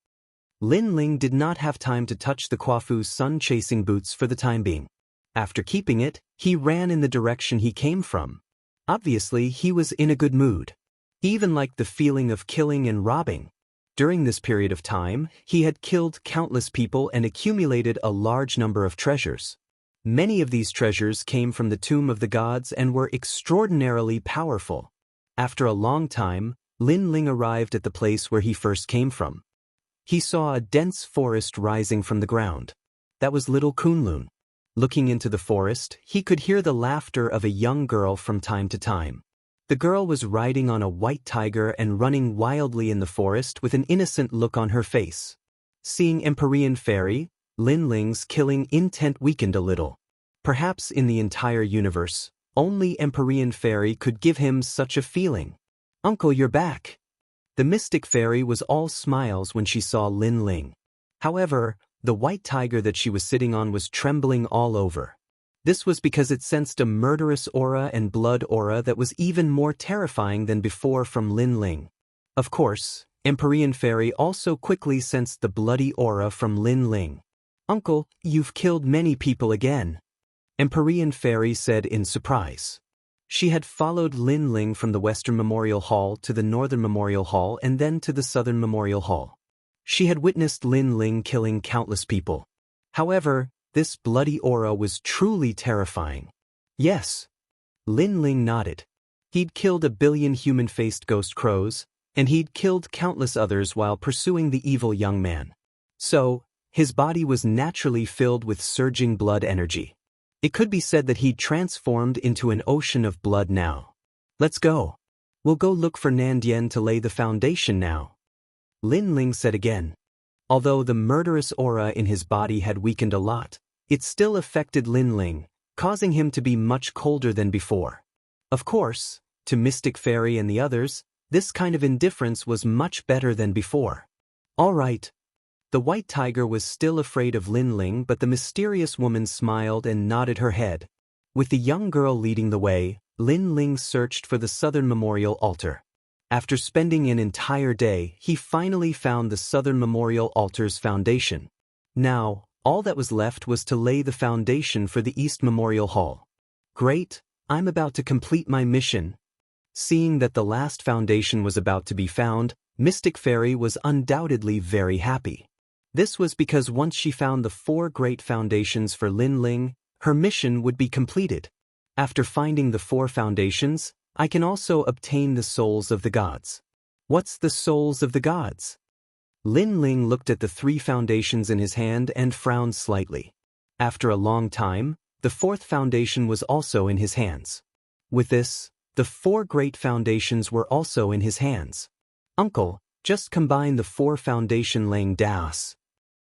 Lin Ling did not have time to touch the Kwafu Sun-Chasing Boots for the time being. After keeping it, he ran in the direction he came from. Obviously, he was in a good mood. He even liked the feeling of killing and robbing. During this period of time, he had killed countless people and accumulated a large number of treasures. Many of these treasures came from the Tomb of the Gods and were extraordinarily powerful. After a long time, Lin Ling arrived at the place where he first came from. He saw a dense forest rising from the ground. That was Little Kunlun. Looking into the forest, he could hear the laughter of a young girl from time to time. The girl was riding on a white tiger and running wildly in the forest with an innocent look on her face. Seeing Empyrean Fairy, Lin Ling's killing intent weakened a little. Perhaps in the entire universe, only Empyrean Fairy could give him such a feeling. "Uncle, you're back." The Mystic Fairy was all smiles when she saw Lin Ling. However, the white tiger that she was sitting on was trembling all over. This was because it sensed a murderous aura and blood aura that was even more terrifying than before from Lin Ling. Of course, Empyrean Fairy also quickly sensed the bloody aura from Lin Ling. "Uncle, you've killed many people again," Empyrean Fairy said in surprise. She had followed Lin Ling from the Western Memorial Hall to the Northern Memorial Hall and then to the Southern Memorial Hall. She had witnessed Lin Ling killing countless people. However, this bloody aura was truly terrifying. Yes. Lin Ling nodded. He'd killed 1 billion human-faced ghost crows, and he'd killed countless others while pursuing the evil young man. So, his body was naturally filled with surging blood energy. It could be said that he'd transformed into an ocean of blood now. "Let's go. We'll go look for Nandian to lay the foundation now," Lin Ling said again. Although the murderous aura in his body had weakened a lot, it still affected Lin Ling, causing him to be much colder than before. Of course, to Mystic Fairy and the others, this kind of indifference was much better than before. "All right." The white tiger was still afraid of Lin Ling, but the mysterious woman smiled and nodded her head. With the young girl leading the way, Lin Ling searched for the Southern Memorial Altar. After spending an entire day, he finally found the Southern Memorial Altar's foundation. Now, all that was left was to lay the foundation for the East Memorial Hall. "Great, I'm about to complete my mission." Seeing that the last foundation was about to be found, Mystic Fairy was undoubtedly very happy. This was because once she found the 4 great foundations for Lin Ling, her mission would be completed. After finding the 4 foundations, I can also obtain the souls of the gods. What's the souls of the gods? Lin Ling looked at the 3 foundations in his hand and frowned slightly. After a long time, the 4th foundation was also in his hands. With this, the 4 great foundations were also in his hands. "Uncle, just combine the 4 foundation laying das,"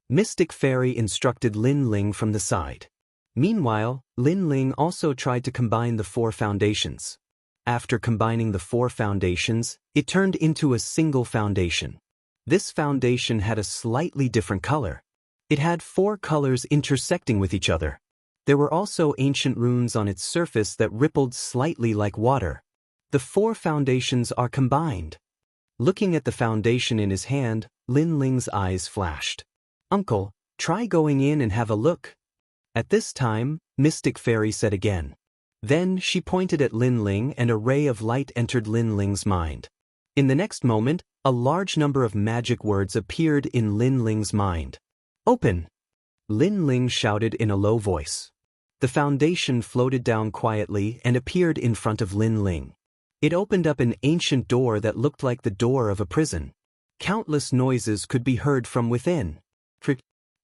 Mystic Fairy instructed Lin Ling from the side. Meanwhile, Lin Ling also tried to combine the 4 foundations. After combining the 4 foundations, it turned into a single foundation. This foundation had a slightly different color. It had 4 colors intersecting with each other. There were also ancient runes on its surface that rippled slightly like water. The 4 foundations are combined. Looking at the foundation in his hand, Lin Ling's eyes flashed. "Uncle, try going in and have a look." At this time, Mystic Fairy said again. Then she pointed at Lin Ling and a ray of light entered Lin Ling's mind. In the next moment, a large number of magic words appeared in Lin Ling's mind. "Open!" Lin Ling shouted in a low voice. The foundation floated down quietly and appeared in front of Lin Ling. It opened up an ancient door that looked like the door of a prison. Countless noises could be heard from within.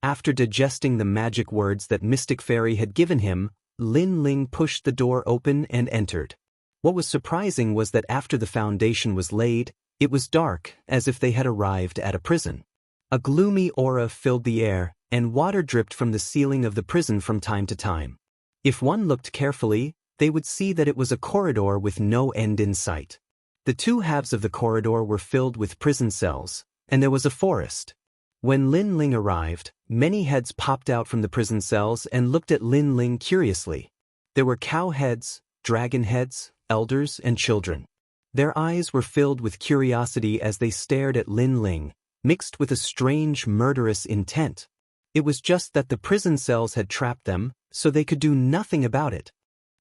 After digesting the magic words that Mystic Fairy had given him, Lin Ling pushed the door open and entered. What was surprising was that after the foundation was laid, it was dark, as if they had arrived at a prison. A gloomy aura filled the air, and water dripped from the ceiling of the prison from time to time. If one looked carefully, they would see that it was a corridor with no end in sight. The two halves of the corridor were filled with prison cells, and there was a forest. When Lin Ling arrived, many heads popped out from the prison cells and looked at Lin Ling curiously. There were cow heads, dragon heads, elders, and children. Their eyes were filled with curiosity as they stared at Lin Ling, mixed with a strange, murderous intent. It was just that the prison cells had trapped them, so they could do nothing about it.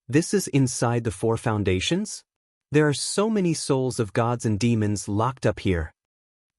This is inside the four foundations? There are so many souls of gods and demons locked up here.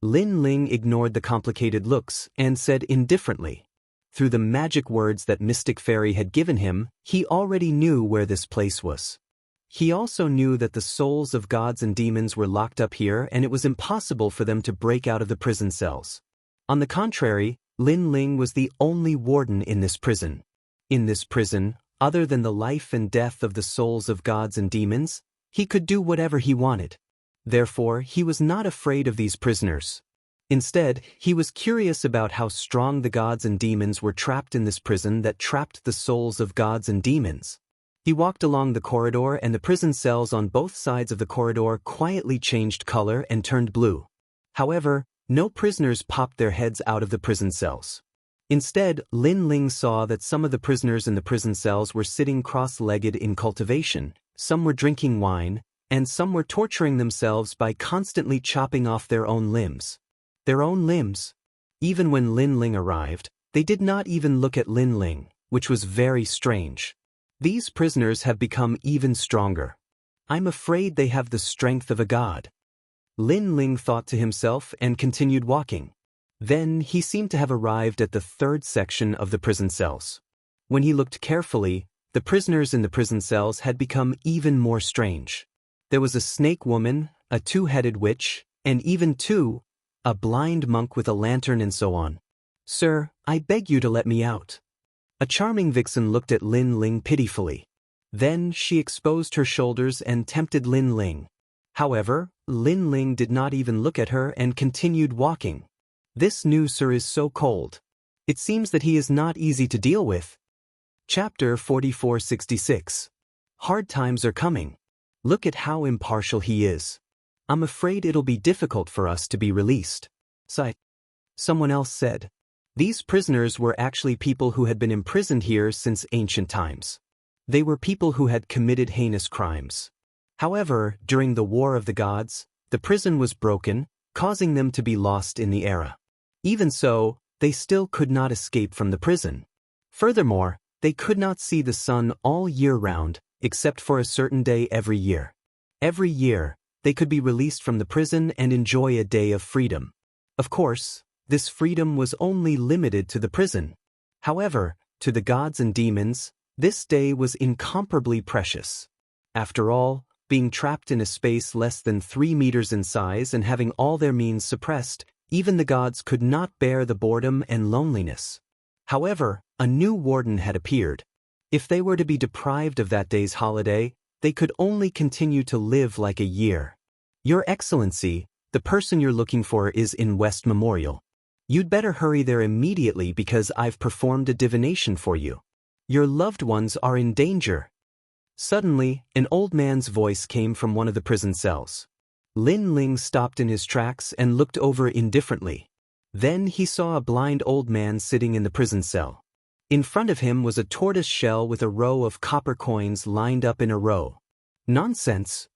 Lin Ling ignored the complicated looks and said indifferently. Through the magic words that Mystic Fairy had given him, he already knew where this place was. He also knew that the souls of gods and demons were locked up here and it was impossible for them to break out of the prison cells. On the contrary, Lin Ling was the only warden in this prison. In this prison, other than the life and death of the souls of gods and demons, he could do whatever he wanted. Therefore, he was not afraid of these prisoners. Instead, he was curious about how strong the gods and demons were trapped in this prison that trapped the souls of gods and demons. He walked along the corridor and the prison cells on both sides of the corridor quietly changed color and turned blue. However, no prisoners popped their heads out of the prison cells. Instead, Lin Ling saw that some of the prisoners in the prison cells were sitting cross-legged in cultivation, some were drinking wine, and some were torturing themselves by constantly chopping off their own limbs. Their own limbs. Even when Lin Ling arrived, they did not even look at Lin Ling, which was very strange. These prisoners have become even stronger. I'm afraid they have the strength of a god. Lin Ling thought to himself and continued walking. Then he seemed to have arrived at the third section of the prison cells. When he looked carefully, the prisoners in the prison cells had become even more strange. There was a snake woman, a two-headed witch, and even a blind monk with a lantern and so on. "Sir, I beg you to let me out." A charming vixen looked at Lin Ling pitifully. Then she exposed her shoulders and tempted Lin Ling. However, Lin Ling did not even look at her and continued walking. This new sir is so cold. It seems that he is not easy to deal with. Chapter 4466. Hard times are coming. Look at how impartial he is. I'm afraid it'll be difficult for us to be released. Someone else said. These prisoners were actually people who had been imprisoned here since ancient times. They were people who had committed heinous crimes. However, during the War of the Gods, the prison was broken, causing them to be lost in the era. Even so, they still could not escape from the prison. Furthermore, they could not see the sun all year round, except for a certain day every year. Every year, they could be released from the prison and enjoy a day of freedom. Of course, this freedom was only limited to the prison. However, to the gods and demons, this day was incomparably precious. After all, being trapped in a space less than 3 meters in size and having all their means suppressed, even the gods could not bear the boredom and loneliness. However, a new warden had appeared. If they were to be deprived of that day's holiday, they could only continue to live like a year. Your Excellency, the person you're looking for is in West Memorial. You'd better hurry there immediately because I've performed a divination for you. Your loved ones are in danger. Suddenly, an old man's voice came from one of the prison cells. Lin Ling stopped in his tracks and looked over indifferently. Then he saw a blind old man sitting in the prison cell. In front of him was a tortoise shell with a row of copper coins lined up in a row. Nonsense!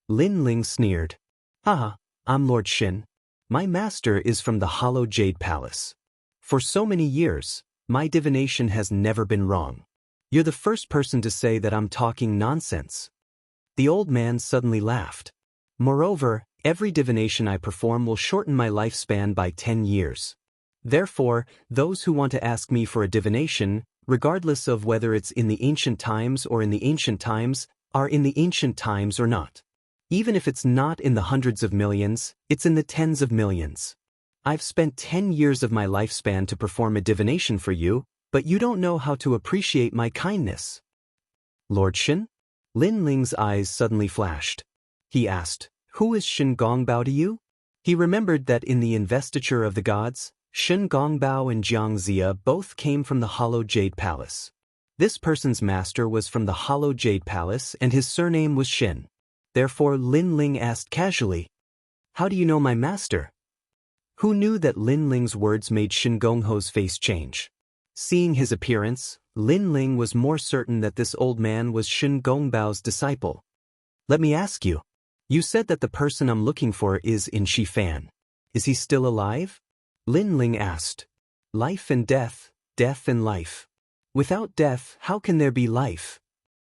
Lin Ling sneered. "Ah, I'm Lord Shin. My master is from the Hollow Jade Palace. For so many years, my divination has never been wrong. You're the first person to say that I'm talking nonsense. The old man suddenly laughed. Moreover, every divination I perform will shorten my lifespan by 10 years. Therefore, those who want to ask me for a divination, regardless of whether it's in the ancient times or in the ancient times, are in the ancient times or not. Even if it's not in the hundreds of millions, it's in the tens of millions. I've spent 10 years of my lifespan to perform a divination for you, but you don't know how to appreciate my kindness. Lord Shen? Lin Ling's eyes suddenly flashed. He asked, "Who is Shen Gongbao to you?" He remembered that in the investiture of the gods, Shen Gongbao and Jiang Zia both came from the Hollow Jade Palace. This person's master was from the Hollow Jade Palace and his surname was Shen. Therefore Lin Ling asked casually, "How do you know my master?" Who knew that Lin Ling's words made Shen Gongho's face change? Seeing his appearance, Lin Ling was more certain that this old man was Shen Gongbao's disciple. "Let me ask you. You said that the person I'm looking for is in Shifan. Is he still alive?" Lin Ling asked. "Life and death, death and life. Without death, how can there be life?"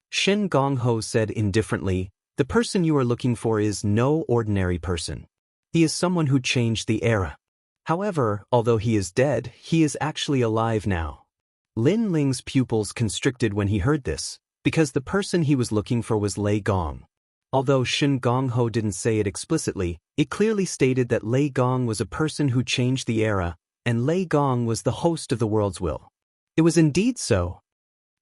Shen Gongho said indifferently, "The person you are looking for is no ordinary person. He is someone who changed the era. However, although he is dead, he is actually alive now." Lin Ling's pupils constricted when he heard this, because the person he was looking for was Lei Gong. Although Shen Gongho didn't say it explicitly, it clearly stated that Lei Gong was a person who changed the era, and Lei Gong was the host of the world's will. It was indeed so.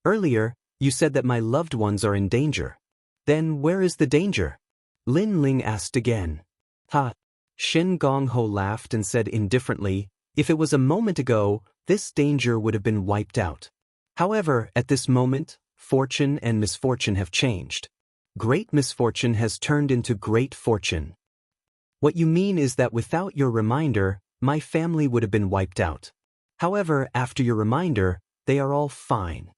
"Earlier, you said that my loved ones are in danger. Then where is the danger?" Lin Ling asked again. "Ha!" Shen Gongho laughed and said indifferently, "If it was a moment ago, this danger would have been wiped out. However, at this moment, fortune and misfortune have changed. Great misfortune has turned into great fortune. What you mean is that without your reminder, my family would have been wiped out. However, after your reminder, they are all fine."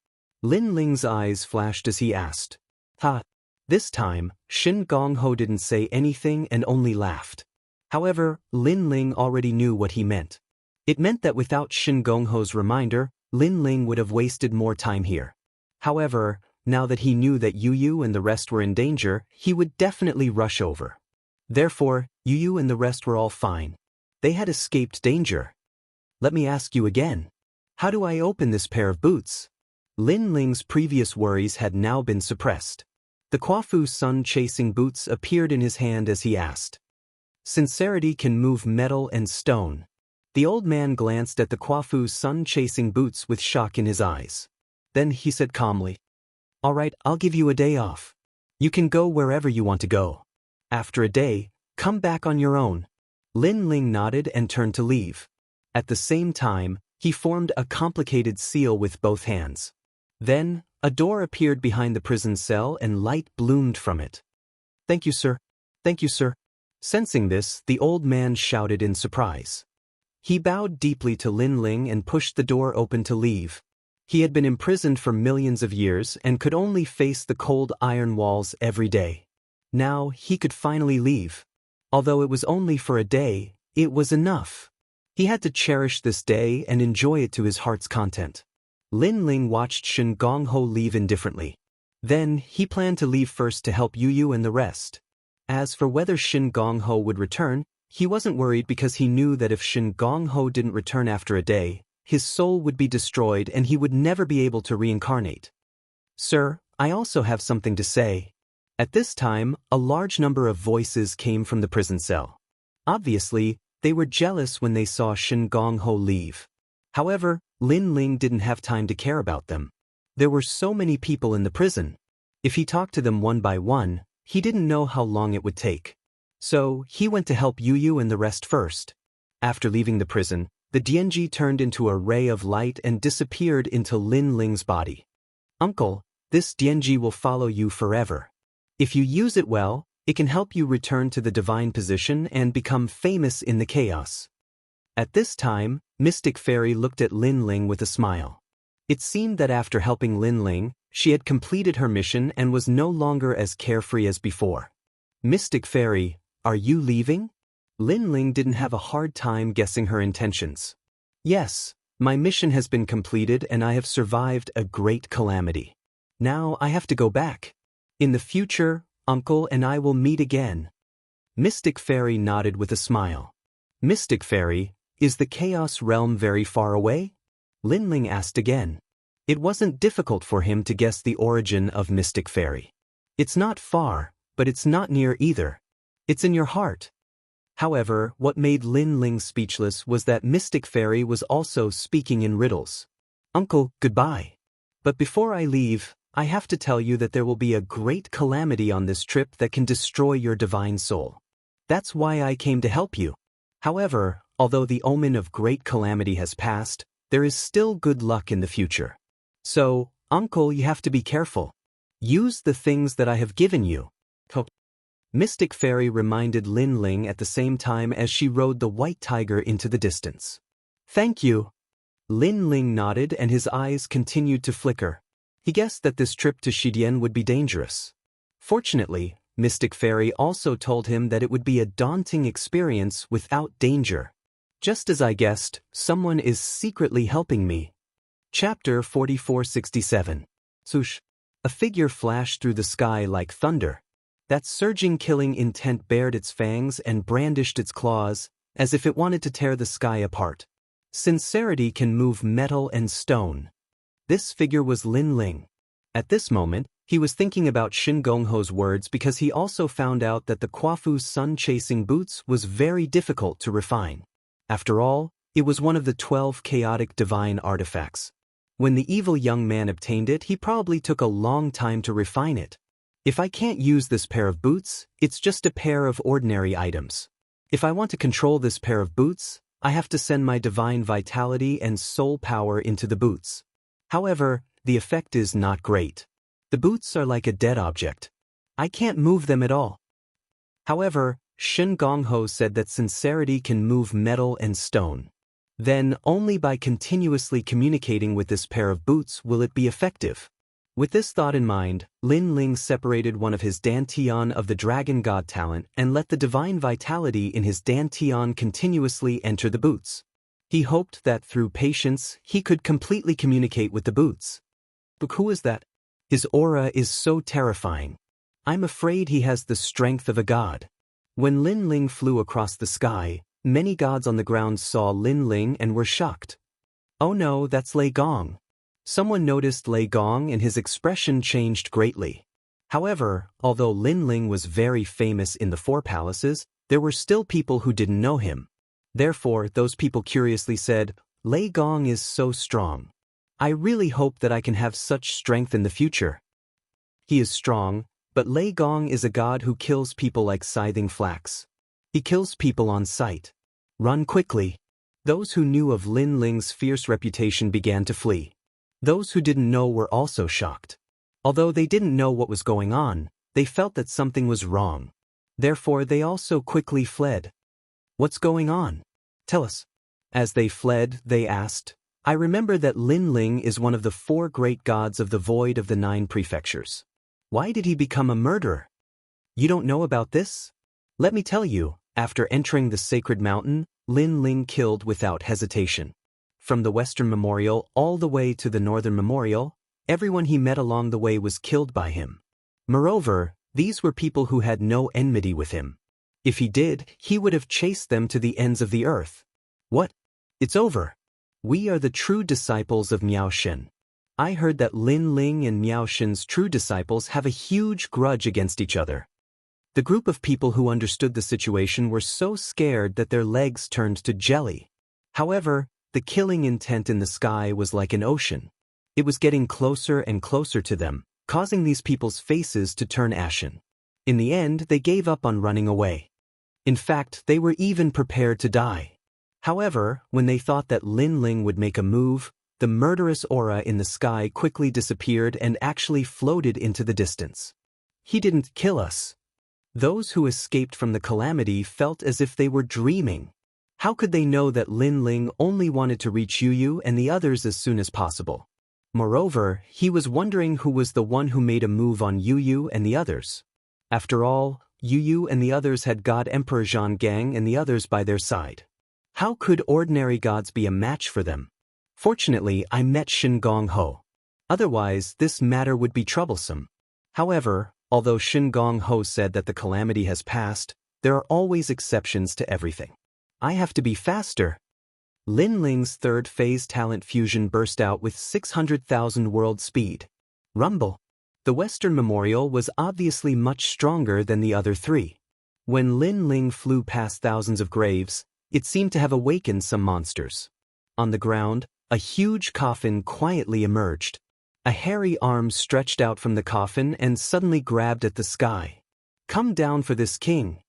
Lin Ling's eyes flashed as he asked, "Ha!" This time, Shen Gongho didn't say anything and only laughed. However, Lin Ling already knew what he meant. It meant that without Shen Gongho's reminder, Lin Ling would have wasted more time here. However, now that he knew that Yu and the rest were in danger, he would definitely rush over. Therefore, Yu and the rest were all fine. They had escaped danger. "Let me ask you again. How do I open this pair of boots?" Lin Ling's previous worries had now been suppressed. The Quafu sun-chasing boots appeared in his hand as he asked. Sincerity can move metal and stone. The old man glanced at the Quafu sun-chasing boots with shock in his eyes. Then he said calmly, "All right, I'll give you a day off. You can go wherever you want to go. After a day, come back on your own." Lin Ling nodded and turned to leave. At the same time, he formed a complicated seal with both hands. Then, a door appeared behind the prison cell and light bloomed from it. "Thank you, sir. Thank you, sir." Sensing this, the old man shouted in surprise. He bowed deeply to Lin Ling and pushed the door open to leave. He had been imprisoned for millions of years and could only face the cold iron walls every day. Now he could finally leave. Although it was only for a day, it was enough. He had to cherish this day and enjoy it to his heart's content. Lin Ling watched Shen Gongho leave indifferently. Then he planned to leave first to help Yu and the rest. As for whether Shen Gongho would return, he wasn't worried because he knew that if Shen Gongho didn't return after a day, his soul would be destroyed and he would never be able to reincarnate. "Sir, I also have something to say." At this time, a large number of voices came from the prison cell. Obviously, they were jealous when they saw Shen Gongho leave. However, Lin Ling didn't have time to care about them. There were so many people in the prison. If he talked to them one by one, he didn't know how long it would take. So, he went to help Yu and the rest first. After leaving the prison, the Dianji turned into a ray of light and disappeared into Lin Ling's body. "Uncle, this Dianji will follow you forever. If you use it well, it can help you return to the divine position and become famous in the chaos." At this time, Mystic Fairy looked at Lin Ling with a smile. It seemed that after helping Lin Ling, she had completed her mission and was no longer as carefree as before. "Mystic Fairy, are you leaving?" Lin Ling didn't have a hard time guessing her intentions. "Yes, My mission has been completed and I have survived a great calamity. Now I have to go back. In the future, Uncle and I will meet again. Mystic Fairy nodded with a smile. Mystic Fairy, is the Chaos Realm very far away? Linling asked again. It wasn't difficult for him to guess the origin of Mystic Fairy. It's not far, but it's not near either. It's in your heart. However, what made Linling speechless was that Mystic Fairy was also speaking in riddles. Uncle, goodbye. But before I leave, I have to tell you that there will be a great calamity on this trip that can destroy your divine soul. That's why I came to help you. However, although the omen of great calamity has passed, there is still good luck in the future. So, Uncle, you have to be careful. Use the things that I have given you. Mystic Fairy reminded Linling at the same time as she rode the white tiger into the distance. Thank you. Linling nodded and his eyes continued to flicker. He guessed that this trip to Shidian would be dangerous. Fortunately, Mystic Fairy also told him that it would be a daunting experience without danger. Just as I guessed, someone is secretly helping me. Chapter 4467. Swoosh. A figure flashed through the sky like thunder. That surging killing intent bared its fangs and brandished its claws, as if it wanted to tear the sky apart. Sincerity can move metal and stone. This figure was Linling. At this moment, he was thinking about Shin Gongho's words because he also found out that the Kwafu's sun-chasing boots was very difficult to refine. After all, it was one of the 12 chaotic divine artifacts. When the evil young man obtained it, he probably took a long time to refine it. If I can't use this pair of boots, it's just a pair of ordinary items. If I want to control this pair of boots, I have to send my divine vitality and soul power into the boots. However, the effect is not great. The boots are like a dead object. I can't move them at all. However, Shin Gongho said that sincerity can move metal and stone. Then, only by continuously communicating with this pair of boots will it be effective. With this thought in mind, Linling separated one of his Dantian of the Dragon God talent and let the divine vitality in his Dantian continuously enter the boots. He hoped that through patience, he could completely communicate with the boots. But who is that? His aura is so terrifying. I'm afraid he has the strength of a god. When Linling flew across the sky, many gods on the ground saw Linling and were shocked. Oh no, that's Lei Gong. Someone noticed Lei Gong and his expression changed greatly. However, although Linling was very famous in the four palaces, there were still people who didn't know him. Therefore, those people curiously said, Lei Gong is so strong. I really hope that I can have such strength in the future. He is strong, but Lei Gong is a god who kills people like scything flax. He kills people on sight. Run quickly. Those who knew of Linling's fierce reputation began to flee. Those who didn't know were also shocked. Although they didn't know what was going on, they felt that something was wrong. Therefore, they also quickly fled. What's going on? Tell us. As they fled, they asked, I remember that Linling is one of the 4 great gods of the void of the 9 prefectures. Why did he become a murderer? You don't know about this? Let me tell you, after entering the sacred mountain, Linling killed without hesitation. From the Western Memorial all the way to the Northern Memorial, everyone he met along the way was killed by him. Moreover, these were people who had no enmity with him. If he did, he would have chased them to the ends of the earth. What? It's over. We are the true disciples of Miao Shen. I heard that Linling and Miao Shen's true disciples have a huge grudge against each other. The group of people who understood the situation were so scared that their legs turned to jelly. However, the killing intent in the sky was like an ocean. It was getting closer and closer to them, causing these people's faces to turn ashen. In the end, they gave up on running away. In fact, they were even prepared to die. However, when they thought that Linling would make a move, the murderous aura in the sky quickly disappeared and actually floated into the distance. He didn't kill us. Those who escaped from the calamity felt as if they were dreaming. How could they know that Linling only wanted to reach Yuyu and the others as soon as possible? Moreover, he was wondering who was the one who made a move on Yuyu and the others. After all, Yuyu and the others had God Emperor Zhang Gang and the others by their side. How could ordinary gods be a match for them? Fortunately, I met Shin Gong Ho. Otherwise, this matter would be troublesome. However, although Shin Gong Ho said that the calamity has passed, there are always exceptions to everything. I have to be faster. Lin Ling's third phase talent fusion burst out with 600,000 world speed. Rumble. The Western Memorial was obviously much stronger than the other three. When Lin Ling flew past thousands of graves, it seemed to have awakened some monsters. On the ground, a huge coffin quietly emerged. A hairy arm stretched out from the coffin and suddenly grabbed at the sky. Come down for this king.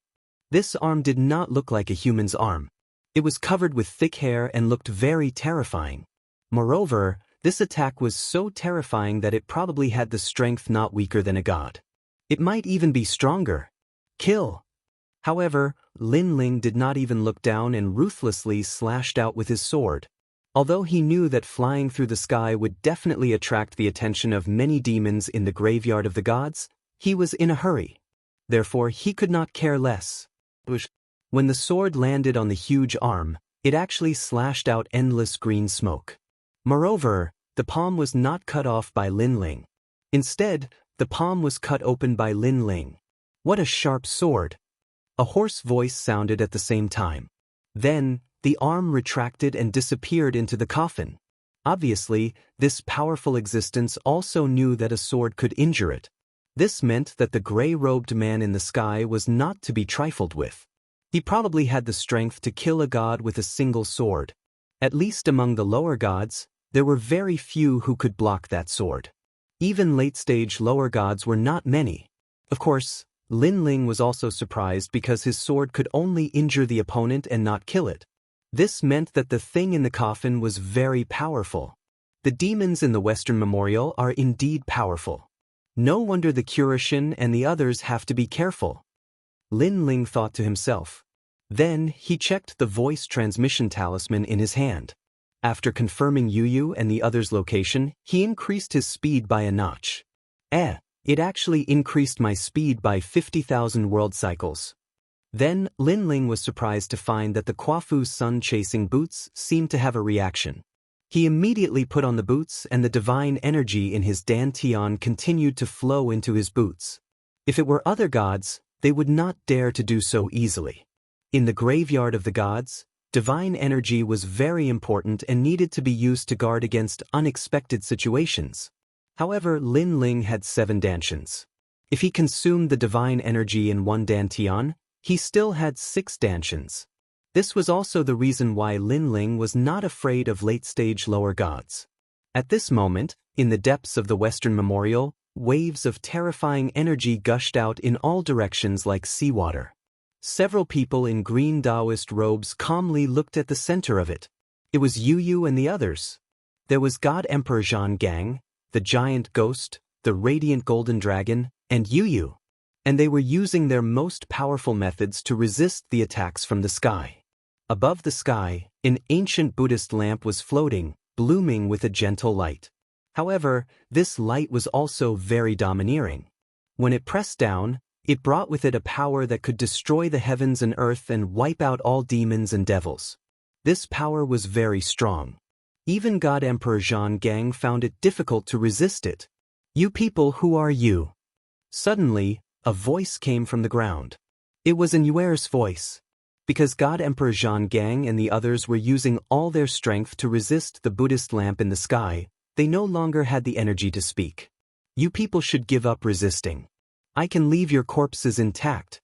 This arm did not look like a human's arm. It was covered with thick hair and looked very terrifying. Moreover, this attack was so terrifying that it probably had the strength not weaker than a god. It might even be stronger. Kill. However, Lin Ling did not even look down and ruthlessly slashed out with his sword. Although he knew that flying through the sky would definitely attract the attention of many demons in the graveyard of the gods, he was in a hurry. Therefore, he could not care less. When the sword landed on the huge arm, it actually slashed out endless green smoke. Moreover, the palm was not cut off by Lin Ling. Instead, the palm was cut open by Lin Ling. What a sharp sword! A hoarse voice sounded at the same time. Then, the arm retracted and disappeared into the coffin. Obviously, this powerful existence also knew that a sword could injure it. This meant that the gray-robed man in the sky was not to be trifled with. He probably had the strength to kill a god with a single sword. At least among the lower gods, there were very few who could block that sword. Even late-stage lower gods were not many. Of course, Lin Ling was also surprised because his sword could only injure the opponent and not kill it. This meant that the thing in the coffin was very powerful. The demons in the Western Memorial are indeed powerful. No wonder the Kuroshin and the others have to be careful. Lin Ling thought to himself. Then, he checked the voice transmission talisman in his hand. After confirming Yu and the others' location, he increased his speed by a notch. It actually increased my speed by 50,000 world cycles. Then, Lin Ling was surprised to find that the Kwafu sun-chasing boots seemed to have a reaction. He immediately put on the boots and the divine energy in his dantian continued to flow into his boots. If it were other gods, they would not dare to do so easily. In the graveyard of the gods, divine energy was very important and needed to be used to guard against unexpected situations. However, Lin Ling had 7 dantians. If he consumed the divine energy in 1 dantian, he still had 6 dantians. This was also the reason why Lin Ling was not afraid of late-stage lower gods. At this moment, in the depths of the Western Memorial, waves of terrifying energy gushed out in all directions like seawater. Several people in green Taoist robes calmly looked at the center of it. It was Yu and the others. There was God Emperor Zhan Gang, the giant ghost, the radiant golden dragon, and Yu. And they were using their most powerful methods to resist the attacks from the sky. Above the sky, an ancient Buddhist lamp was floating, blooming with a gentle light. However, this light was also very domineering. When it pressed down, it brought with it a power that could destroy the heavens and earth and wipe out all demons and devils. This power was very strong. Even God Emperor Zhan Gang found it difficult to resist it. You people, who are you? Suddenly, a voice came from the ground. It was an Yuer's voice. Because God Emperor Zhan Gang and the others were using all their strength to resist the Buddhist lamp in the sky, they no longer had the energy to speak. You people should give up resisting. I can leave your corpses intact.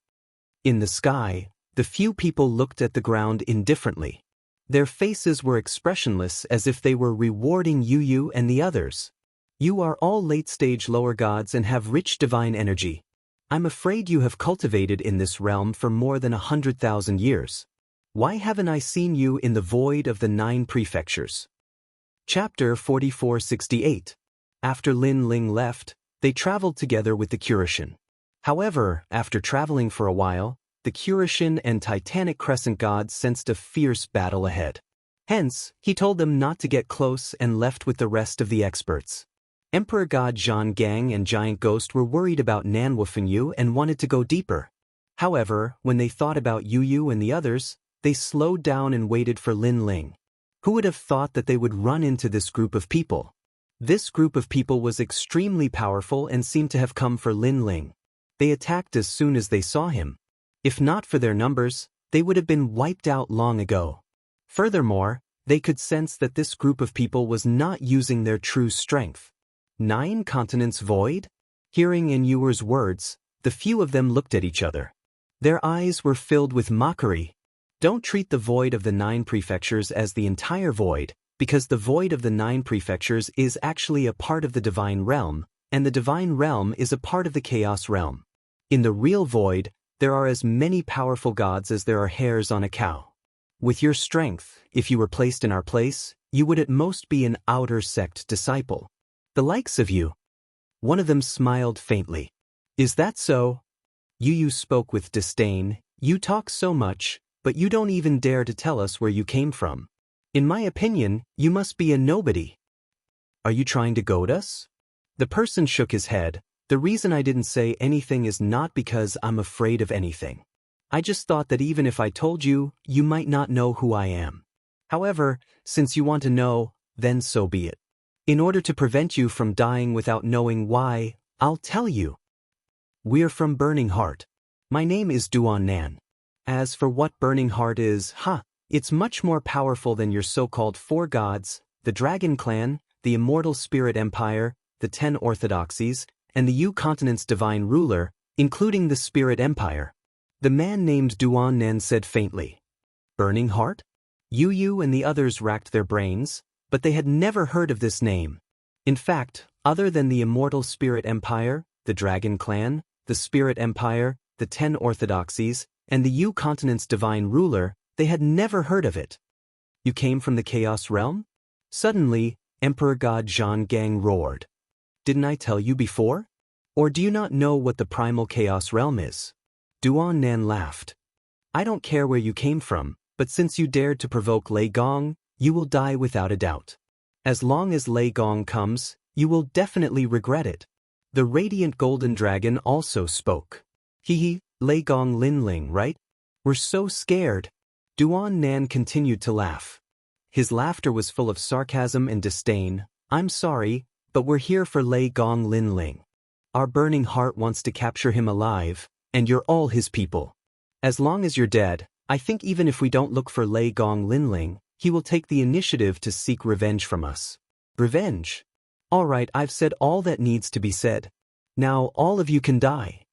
In the sky, the few people looked at the ground indifferently. Their faces were expressionless as if they were rewarding Yu and the others. You are all late-stage lower gods and have rich divine energy. I'm afraid you have cultivated in this realm for more than 100,000 years. Why haven't I seen you in the void of the 9 prefectures? Chapter 4468. After Lin Ling left, they traveled together with the Kuroshin. However, after traveling for a while, the Kuroshin and Titanic Crescent gods sensed a fierce battle ahead. Hence, he told them not to get close and left with the rest of the experts. Emperor God Zhan Gang and Giant Ghost were worried about Nanwufengyu and wanted to go deeper. However, when they thought about Yu and the others, they slowed down and waited for Lin Ling. Who would have thought that they would run into this group of people? This group of people was extremely powerful and seemed to have come for Lin Ling. They attacked as soon as they saw him. If not for their numbers, they would have been wiped out long ago. Furthermore, they could sense that this group of people was not using their true strength. 9 continents void? Hearing In Yuer's words, the few of them looked at each other. Their eyes were filled with mockery. Don't treat the void of the 9 prefectures as the entire void, because the void of the 9 prefectures is actually a part of the divine realm, and the divine realm is a part of the chaos realm. In the real void, there are as many powerful gods as there are hairs on a cow. With your strength, if you were placed in our place, you would at most be an outer sect disciple. The likes of you. One of them smiled faintly. Is that so? Yu spoke with disdain. You talk so much, but you don't even dare to tell us where you came from. In my opinion, you must be a nobody. Are you trying to goad us? The person shook his head. The reason I didn't say anything is not because I'm afraid of anything. I just thought that even if I told you, you might not know who I am. However, since you want to know, then so be it. In order to prevent you from dying without knowing why, I'll tell you. We're from Burning Heart. My name is Duan Nan. As for what Burning Heart is, it's much more powerful than your so-called 4 gods, the Dragon Clan, the Immortal Spirit Empire, the 10 Orthodoxies, and the Yu Continent's divine ruler, including the Spirit Empire. The man named Duan Nan said faintly. Burning Heart? Yu and the others racked their brains, but they had never heard of this name. In fact, other than the Immortal Spirit Empire, the Dragon Clan, the Spirit Empire, the 10 Orthodoxies, and the Yu Continent's divine ruler, they had never heard of it. You came from the Chaos Realm? Suddenly, Emperor God Zhang Gang roared. Didn't I tell you before? Or do you not know what the primal Chaos Realm is? Duan Nan laughed. I don't care where you came from, but since you dared to provoke Lei Gong, you will die without a doubt. As long as Lei Gong comes, you will definitely regret it. The radiant golden dragon also spoke. Lei Gong Lin Ling, right? We're so scared. Duan Nan continued to laugh. His laughter was full of sarcasm and disdain. I'm sorry, but we're here for Lei Gong Lin Ling. Our burning heart wants to capture him alive, and you're all his people. As long as you're dead, I think even if we don't look for Lei Gong Lin Ling, he will take the initiative to seek revenge from us. Revenge? All right, I've said all that needs to be said. Now all of you can die.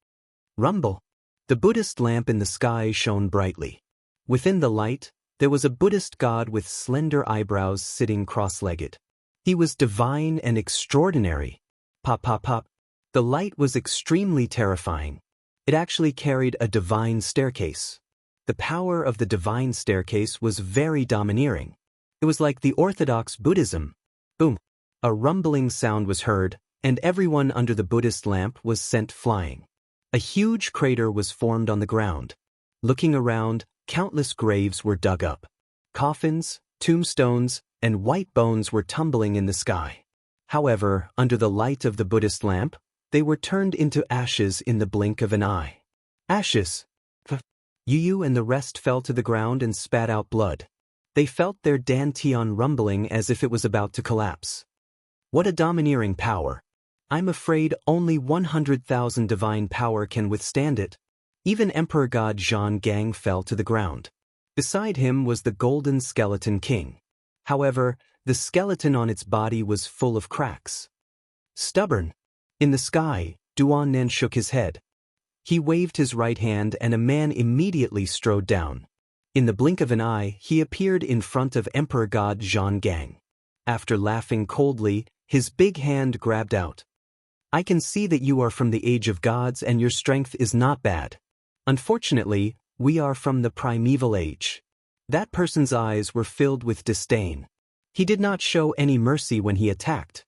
Rumble. The Buddhist lamp in the sky shone brightly. Within the light, there was a Buddhist god with slender eyebrows sitting cross-legged. He was divine and extraordinary. Pop, pop, pop. The light was extremely terrifying. It actually carried a divine staircase. The power of the divine staircase was very domineering. It was like the Orthodox Buddhism. Boom. A rumbling sound was heard, and everyone under the Buddhist lamp was sent flying. A huge crater was formed on the ground. Looking around, countless graves were dug up. Coffins, tombstones, and white bones were tumbling in the sky. However, under the light of the Buddhist lamp, they were turned into ashes in the blink of an eye. Ashes! Yu and the rest fell to the ground and spat out blood. They felt their dantian rumbling as if it was about to collapse. What a domineering power! I'm afraid only 100,000 divine power can withstand it. Even Emperor God Zhang Gang fell to the ground. Beside him was the Golden Skeleton King. However, the skeleton on its body was full of cracks. Stubborn. In the sky, Duan Nan shook his head. He waved his right hand and a man immediately strode down. In the blink of an eye, he appeared in front of Emperor God Zhang Gang. After laughing coldly, his big hand grabbed out. I can see that you are from the age of gods and your strength is not bad. Unfortunately, we are from the primeval age. That person's eyes were filled with disdain. He did not show any mercy when he attacked.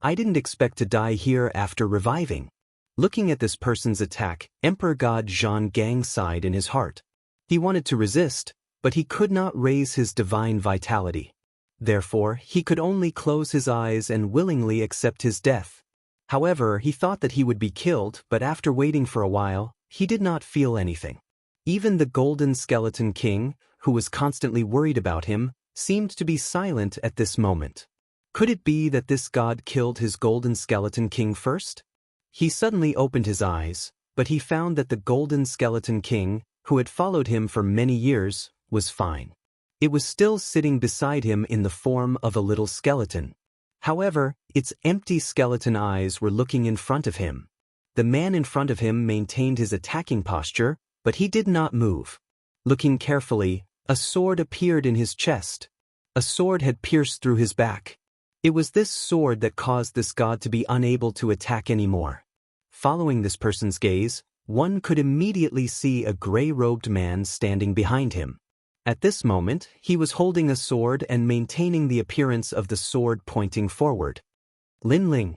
I didn't expect to die here after reviving. Looking at this person's attack, Emperor God Zhang Gang sighed in his heart. He wanted to resist, but he could not raise his divine vitality. Therefore, he could only close his eyes and willingly accept his death. However, he thought that he would be killed, but after waiting for a while, he did not feel anything. Even the Golden Skeleton King, who was constantly worried about him, seemed to be silent at this moment. Could it be that this god killed his golden skeleton king first? He suddenly opened his eyes, but he found that the golden skeleton king, who had followed him for many years, was fine. It was still sitting beside him in the form of a little skeleton. However, its empty skeleton eyes were looking in front of him. The man in front of him maintained his attacking posture, but he did not move. Looking carefully, a sword appeared in his chest. A sword had pierced through his back. It was this sword that caused this god to be unable to attack anymore. Following this person's gaze, one could immediately see a gray-robed man standing behind him. At this moment, he was holding a sword and maintaining the appearance of the sword pointing forward. Lin Ling.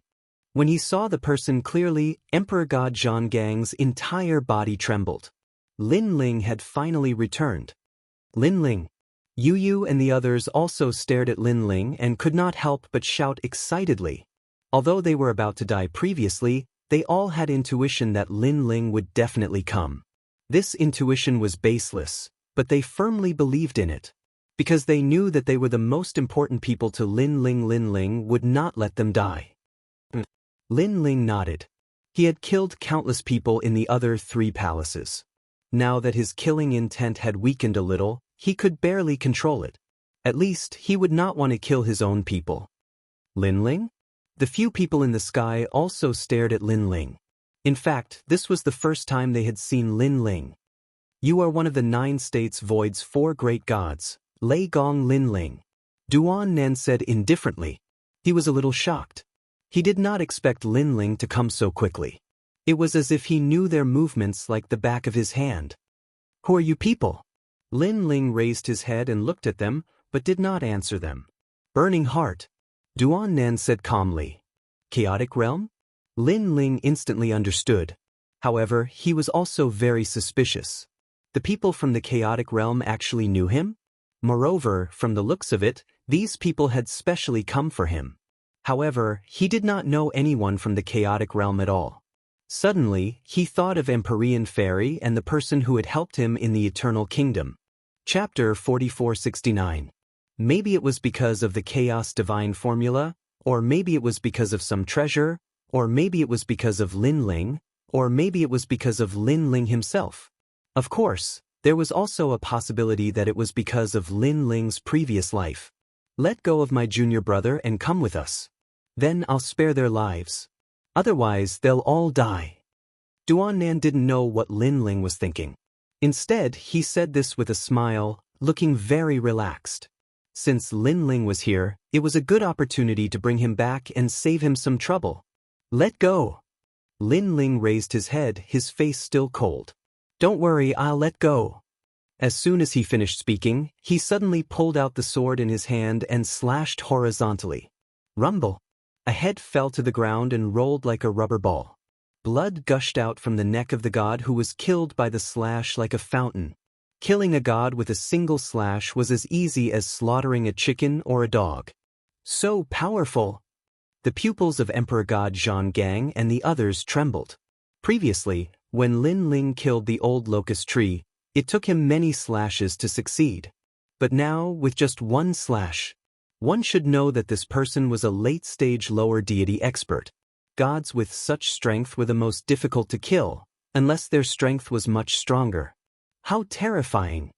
When he saw the person clearly, Emperor God Zhang Gang's entire body trembled. Lin Ling had finally returned. Lin Ling. Yu Yu and the others also stared at Lin Ling and could not help but shout excitedly. Although they were about to die previously, they all had intuition that Lin Ling would definitely come. This intuition was baseless, but they firmly believed in it. Because they knew that they were the most important people to Lin Ling would not let them die. Lin Ling nodded. He had killed countless people in the other 3 palaces. Now that his killing intent had weakened a little, he could barely control it. At least, he would not want to kill his own people. Lin Ling? The few people in the sky also stared at Lin Ling. In fact, this was the first time they had seen Lin Ling. You are one of the 9 states void's 4 great gods, Lei Gong Lin Ling. Duan Nan said indifferently. He was a little shocked. He did not expect Lin Ling to come so quickly. It was as if he knew their movements like the back of his hand. Who are you people? Lin Ling raised his head and looked at them, but did not answer them. Burning heart. Duan Nan said calmly. Chaotic realm? Lin Ling instantly understood. However, he was also very suspicious. The people from the chaotic realm actually knew him? Moreover, from the looks of it, these people had specially come for him. However, he did not know anyone from the chaotic realm at all. Suddenly, he thought of Empyrean Fairy and the person who had helped him in the Eternal Kingdom. Chapter 4469. Maybe it was because of the Chaos Divine Formula, or maybe it was because of some treasure, or maybe it was because of Lin Ling, or maybe it was because of Lin Ling himself. Of course, there was also a possibility that it was because of Lin Ling's previous life. Let go of my junior brother and come with us. Then I'll spare their lives. Otherwise, they'll all die. Duan Nan didn't know what Lin Ling was thinking. Instead, he said this with a smile, looking very relaxed. Since Lin Ling was here, it was a good opportunity to bring him back and save him some trouble. Let go. Lin Ling raised his head, his face still cold. Don't worry, I'll let go. As soon as he finished speaking, he suddenly pulled out the sword in his hand and slashed horizontally. Rumble. A head fell to the ground and rolled like a rubber ball. Blood gushed out from the neck of the god who was killed by the slash like a fountain. Killing a god with a single slash was as easy as slaughtering a chicken or a dog. So powerful! The pupils of Emperor God Zhang Gang and the others trembled. Previously, when Lin Ling killed the old locust tree, it took him many slashes to succeed. But now, with just one slash, one should know that this person was a late-stage lower deity expert. Gods with such strength were the most difficult to kill, unless their strength was much stronger. How terrifying!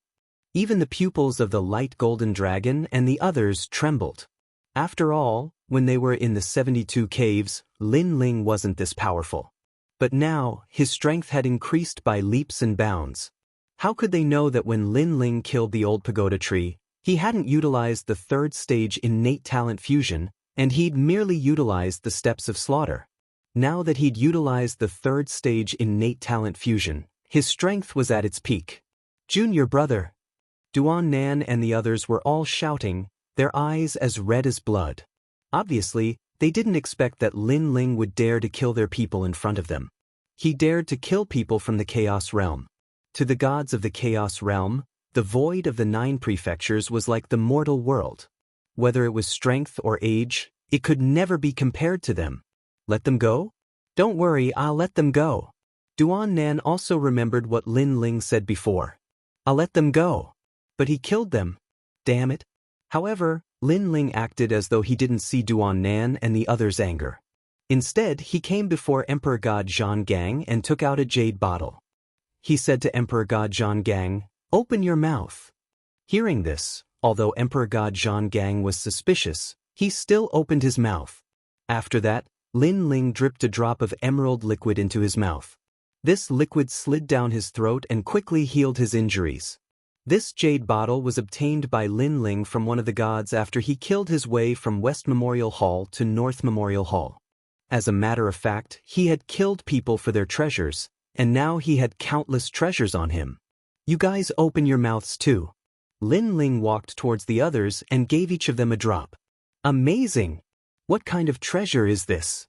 Even the pupils of the light golden dragon and the others trembled. After all, when they were in the 72 caves, Lin Ling wasn't this powerful. But now, his strength had increased by leaps and bounds. How could they know that when Lin Ling killed the old pagoda tree, he hadn't utilized the 3rd stage innate talent fusion, and he'd merely utilized the steps of slaughter? Now that he'd utilized the 3rd stage innate talent fusion, his strength was at its peak. Junior brother! Duan Nan and the others were all shouting, their eyes as red as blood. Obviously, they didn't expect that Lin Ling would dare to kill their people in front of them. He dared to kill people from the Chaos Realm. To the gods of the Chaos Realm, the void of the 9 prefectures was like the mortal world. Whether it was strength or age, it could never be compared to them. Let them go? Don't worry, I'll let them go. Duan Nan also remembered what Lin Ling said before. I'll let them go. But he killed them. Damn it. However, Lin Ling acted as though he didn't see Duan Nan and the others' anger. Instead, he came before Emperor God Zhang Gang and took out a jade bottle. He said to Emperor God Zhang Gang, "Open your mouth." Hearing this, although Emperor God Zhang Gang was suspicious, he still opened his mouth. After that, Lin Ling dripped a drop of emerald liquid into his mouth. This liquid slid down his throat and quickly healed his injuries. This jade bottle was obtained by Lin Ling from one of the gods after he killed his way from West Memorial Hall to North Memorial Hall. As a matter of fact, he had killed people for their treasures, and now he had countless treasures on him. "You guys open your mouths too." Lin Ling walked towards the others and gave each of them a drop. "Amazing! What kind of treasure is this?"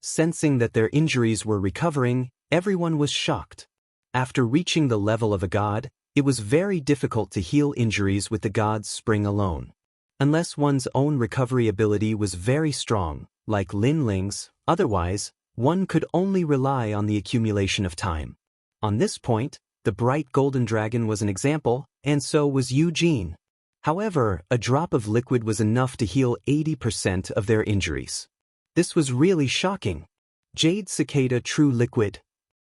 Sensing that their injuries were recovering, everyone was shocked. After reaching the level of a god, it was very difficult to heal injuries with the god's spring alone. Unless one's own recovery ability was very strong, like Lin Ling's, otherwise, one could only rely on the accumulation of time. On this point, the bright golden dragon was an example, and so was Eugene. However, a drop of liquid was enough to heal 80% of their injuries. This was really shocking. Jade Cicada True Liquid.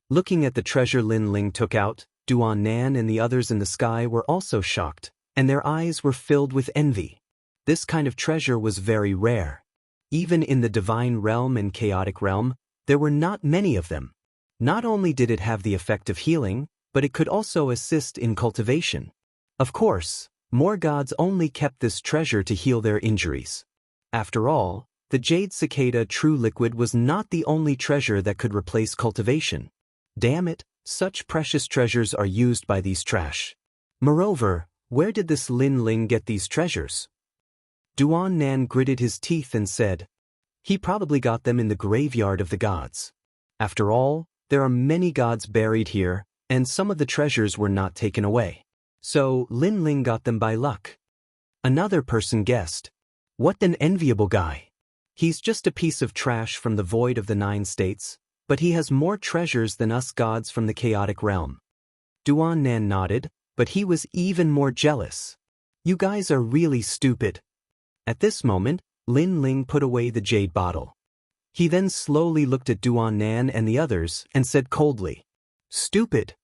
Looking at the treasure Lin Ling took out, Duan Nan and the others in the sky were also shocked, and their eyes were filled with envy. This kind of treasure was very rare. Even in the divine realm and chaotic realm, there were not many of them. Not only did it have the effect of healing, but it could also assist in cultivation. Of course, more gods only kept this treasure to heal their injuries. After all, the Jade Cicada True Liquid was not the only treasure that could replace cultivation. Damn it, such precious treasures are used by these trash. Moreover, where did this Lin Ling get these treasures? Duan Nan gritted his teeth and said, "He probably got them in the graveyard of the gods. After all, there are many gods buried here, and some of the treasures were not taken away. So Lin Ling got them by luck." Another person guessed, "What an enviable guy. He's just a piece of trash from the void of the 9 states, but he has more treasures than us gods from the chaotic realm." Duan Nan nodded, but he was even more jealous. "You guys are really stupid." At this moment, Lin Ling put away the jade bottle. He then slowly looked at Duan Nan and the others and said coldly, "Stupid."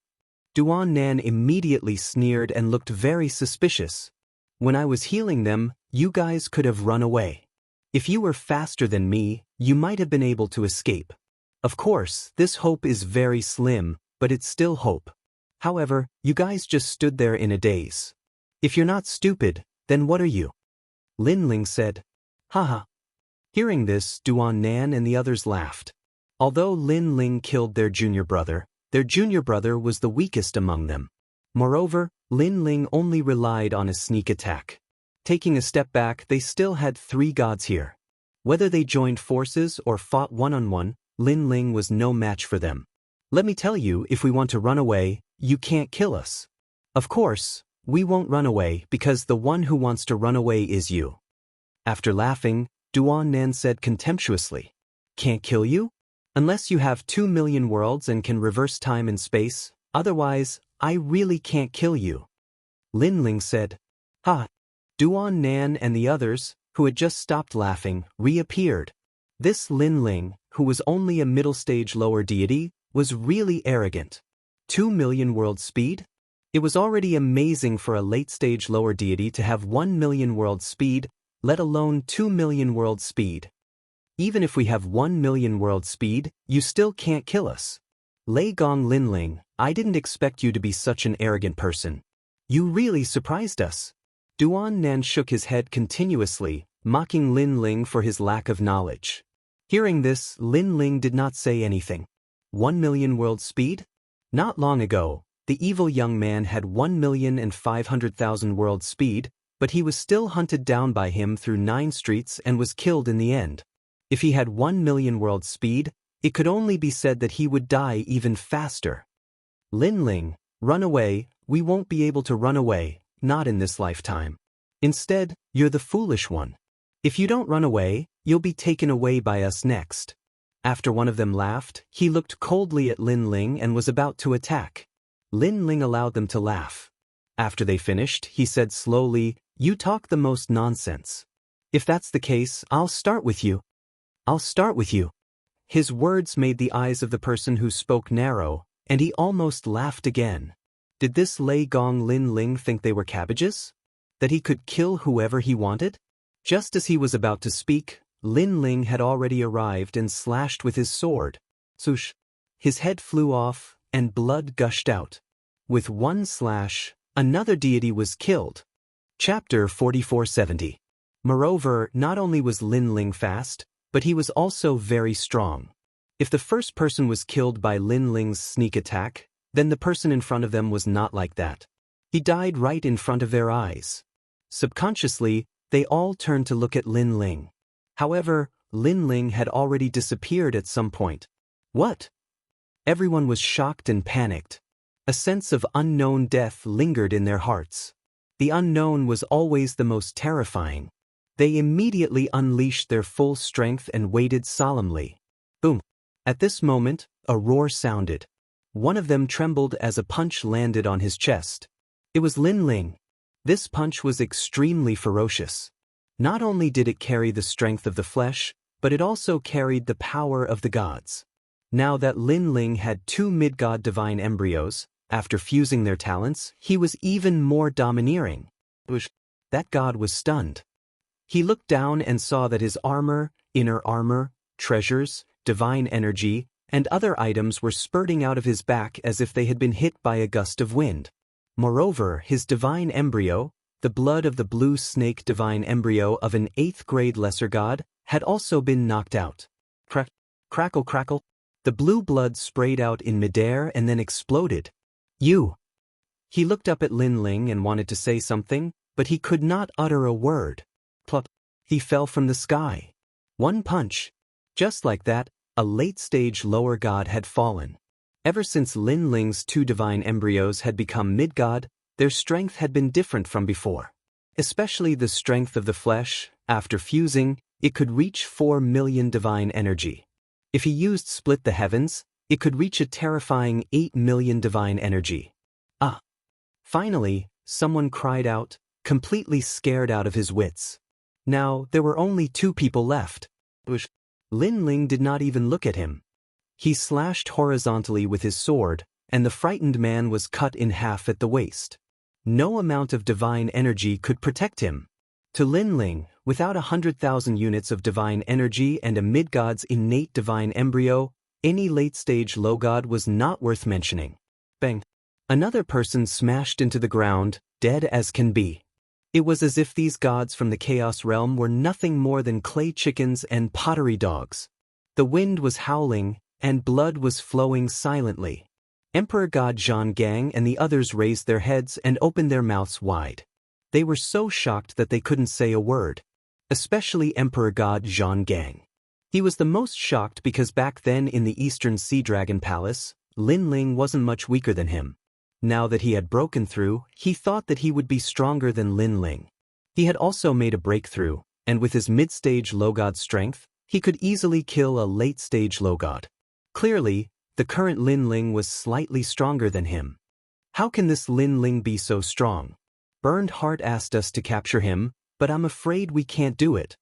Duan Nan immediately sneered and looked very suspicious. "When I was healing them, you guys could have run away. If you were faster than me, you might have been able to escape. Of course, this hope is very slim, but it's still hope. However, you guys just stood there in a daze. If you're not stupid, then what are you?" Lin Ling said, "Haha." Hearing this, Duan Nan and the others laughed. Although Lin Ling killed their junior brother was the weakest among them. Moreover, Lin Ling only relied on a sneak attack. Taking a step back, they still had 3 gods here. Whether they joined forces or fought one-on-one, Lin Ling was no match for them. "Let me tell you, if we want to run away, you can't kill us." "Of course, we won't run away because the one who wants to run away is you." After laughing, Duan Nan said contemptuously, "Can't kill you? Unless you have 2 million worlds and can reverse time and space, otherwise, I really can't kill you." Lin Ling said, "Ha." Duan Nan and the others, who had just stopped laughing, reappeared. This Lin Ling, who was only a middle-stage lower deity, was really arrogant. 2 million world speed? It was already amazing for a late-stage lower deity to have 1 million world speed, let alone 2 million world speed. Even if we have 1 million world speed, you still can't kill us. Lei Gong Lin Ling, I didn't expect you to be such an arrogant person. You really surprised us. Duan Nan shook his head continuously, mocking Lin Ling for his lack of knowledge. Hearing this, Lin Ling did not say anything. 1 million world speed? Not long ago, the evil young man had 1,500,000 world speed, but he was still hunted down by him through 9 streets and was killed in the end. If he had 1 million world speed, it could only be said that he would die even faster. Lin Ling, run away, we won't be able to run away, not in this lifetime. Instead, you're the foolish one. If you don't run away, you'll be taken away by us next. After one of them laughed, he looked coldly at Lin Ling and was about to attack. Lin Ling allowed them to laugh. After they finished, he said slowly, You talk the most nonsense. If that's the case, I'll start with you. I'll start with you. His words made the eyes of the person who spoke narrow, and he almost laughed again. Did this Lei Gong Lin Ling think they were cabbages? That he could kill whoever he wanted? Just as he was about to speak, Lin Ling had already arrived and slashed with his sword. Swoosh! His head flew off, and blood gushed out. With one slash, another deity was killed. Chapter 4470. Moreover, not only was Lin Ling fast, but he was also very strong. If the first person was killed by Lin Ling's sneak attack, then the person in front of them was not like that. He died right in front of their eyes. Subconsciously, they all turned to look at Lin Ling. However, Lin Ling had already disappeared at some point. What? Everyone was shocked and panicked. A sense of unknown death lingered in their hearts. The unknown was always the most terrifying. They immediately unleashed their full strength and waited solemnly. Boom! At this moment, a roar sounded. One of them trembled as a punch landed on his chest. It was Lin Ling. This punch was extremely ferocious. Not only did it carry the strength of the flesh, but it also carried the power of the gods. Now that Lin Ling had 2 mid-god divine embryos, after fusing their talents, he was even more domineering. That god was stunned. He looked down and saw that his armor, inner armor, treasures, divine energy, and other items were spurting out of his back as if they had been hit by a gust of wind. Moreover, his divine embryo, the blood of the blue snake divine embryo of an 8th grade lesser god, had also been knocked out. Crackle crackle. The blue blood sprayed out in midair and then exploded. You! He looked up at Lin Ling and wanted to say something, but he could not utter a word. Plop! He fell from the sky. One punch. Just like that, a late-stage lower god had fallen. Ever since Lin Ling's 2 divine embryos had become mid-god, their strength had been different from before. Especially the strength of the flesh. After fusing, it could reach 4 million divine energy. If he used Split the Heavens, it could reach a terrifying 8 million divine energy. Ah! Finally, someone cried out, completely scared out of his wits. Now, there were only 2 people left. Lin Ling did not even look at him. He slashed horizontally with his sword, and the frightened man was cut in half at the waist. No amount of divine energy could protect him. To Lin Ling, without 100,000 units of divine energy and a mid-god's innate divine embryo, any late-stage low-god was not worth mentioning. Bang! Another person smashed into the ground, dead as can be. It was as if these gods from the Chaos Realm were nothing more than clay chickens and pottery dogs. The wind was howling, and blood was flowing silently. Emperor God Zhang Gang and the others raised their heads and opened their mouths wide. They were so shocked that they couldn't say a word. Especially Emperor God Zhang Gang. He was the most shocked because back then in the Eastern Sea Dragon Palace, Lin Ling wasn't much weaker than him. Now that he had broken through, he thought that he would be stronger than Lin Ling. He had also made a breakthrough, and with his mid-stage low-god strength, he could easily kill a late-stage low-god. Clearly, the current Lin Ling was slightly stronger than him. How can this Lin Ling be so strong? Burned Heart asked us to capture him, but I'm afraid we can't do it.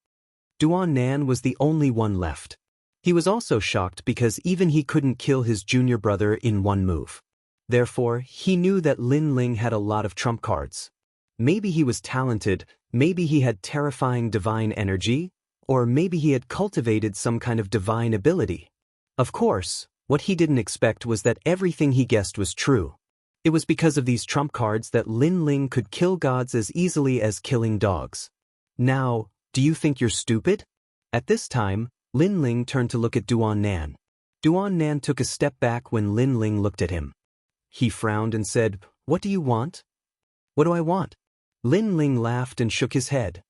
Duan Nan was the only one left. He was also shocked because even he couldn't kill his junior brother in one move. Therefore, he knew that Lin Ling had a lot of trump cards. Maybe he was talented, maybe he had terrifying divine energy, or maybe he had cultivated some kind of divine ability. Of course, what he didn't expect was that everything he guessed was true. It was because of these trump cards that Lin Ling could kill gods as easily as killing dogs. Now, do you think you're stupid? At this time, Lin Ling turned to look at Duan Nan. Duan Nan took a step back when Lin Ling looked at him. He frowned and said, "What do you want?" "What do I want?" Lin Ling laughed and shook his head.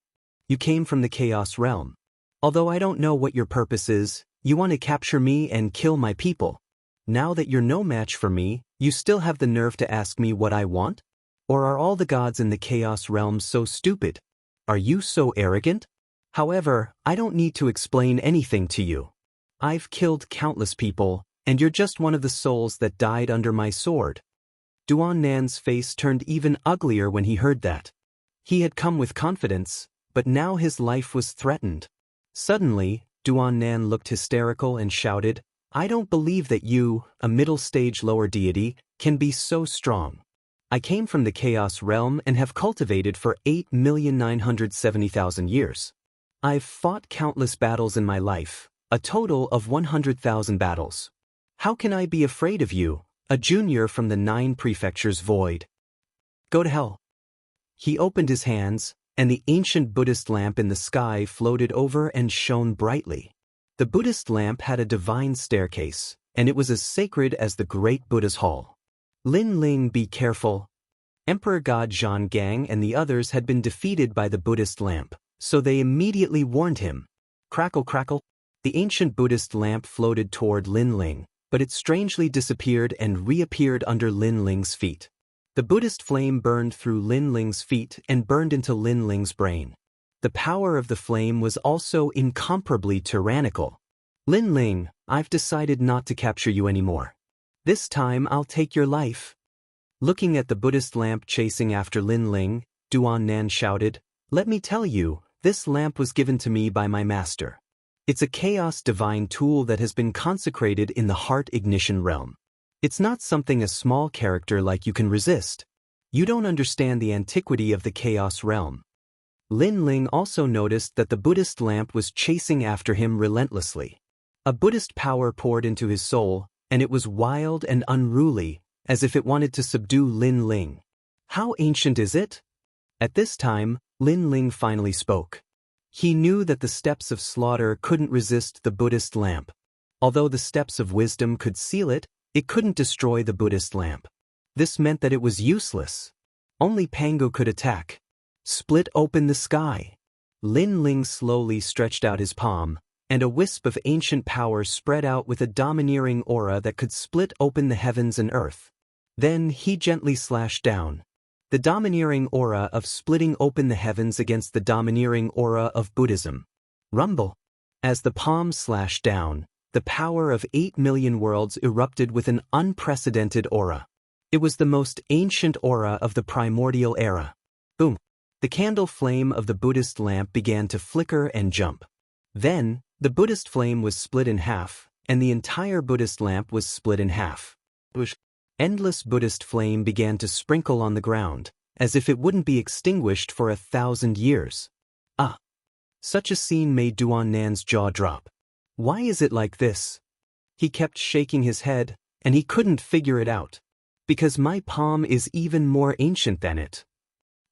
"You came from the Chaos Realm. Although I don't know what your purpose is, you want to capture me and kill my people. Now that you're no match for me, you still have the nerve to ask me what I want? Or are all the gods in the Chaos Realm so stupid? Are you so arrogant? However, I don't need to explain anything to you. I've killed countless people, and you're just one of the souls that died under my sword." Duan Nan's face turned even uglier when he heard that. He had come with confidence, but now his life was threatened. Suddenly, Duan Nan looked hysterical and shouted, "I don't believe that you, a middle-stage lower deity, can be so strong. I came from the Chaos realm and have cultivated for 8,970,000 years. I've fought countless battles in my life, a total of 100,000 battles. How can I be afraid of you, a junior from the 9 prefectures void? Go to hell." He opened his hands, and the ancient Buddhist lamp in the sky floated over and shone brightly. The Buddhist lamp had a divine staircase, and it was as sacred as the great Buddha's hall. "Lin Ling, be careful." Emperor God Zhang Gang and the others had been defeated by the Buddhist lamp, so they immediately warned him. Crackle crackle. The ancient Buddhist lamp floated toward Lin Ling, but it strangely disappeared and reappeared under Lin Ling's feet. The Buddhist flame burned through Lin Ling's feet and burned into Lin Ling's brain. The power of the flame was also incomparably tyrannical. "Lin Ling, I've decided not to capture you anymore. This time I'll take your life." Looking at the Buddhist lamp chasing after Lin Ling, Duan Nan shouted, "Let me tell you, this lamp was given to me by my master. It's a chaos divine tool that has been consecrated in the heart ignition realm. It's not something a small character like you can resist. You don't understand the antiquity of the chaos realm." Lin Ling also noticed that the Buddhist lamp was chasing after him relentlessly. A Buddhist power poured into his soul, and it was wild and unruly, as if it wanted to subdue Lin Ling. "How ancient is it?" At this time, Lin Ling finally spoke. He knew that the steps of slaughter couldn't resist the Buddhist lamp. Although the steps of wisdom could seal it, it couldn't destroy the Buddhist lamp. This meant that it was useless. Only Pango could attack. "Split open the sky." Lin Ling slowly stretched out his palm, and a wisp of ancient power spread out with a domineering aura that could split open the heavens and earth. Then he gently slashed down. The domineering aura of splitting open the heavens against the domineering aura of Buddhism. Rumble. As the palm slashed down, the power of 8 million worlds erupted with an unprecedented aura. It was the most ancient aura of the primordial era. Boom. The candle flame of the Buddhist lamp began to flicker and jump. Then, the Buddhist flame was split in half, and the entire Buddhist lamp was split in half. Endless Buddhist flame began to sprinkle on the ground, as if it wouldn't be extinguished for 1,000 years. Ah! Such a scene made Duan Nan's jaw drop. Why is it like this? He kept shaking his head, and he couldn't figure it out. Because my palm is even more ancient than it.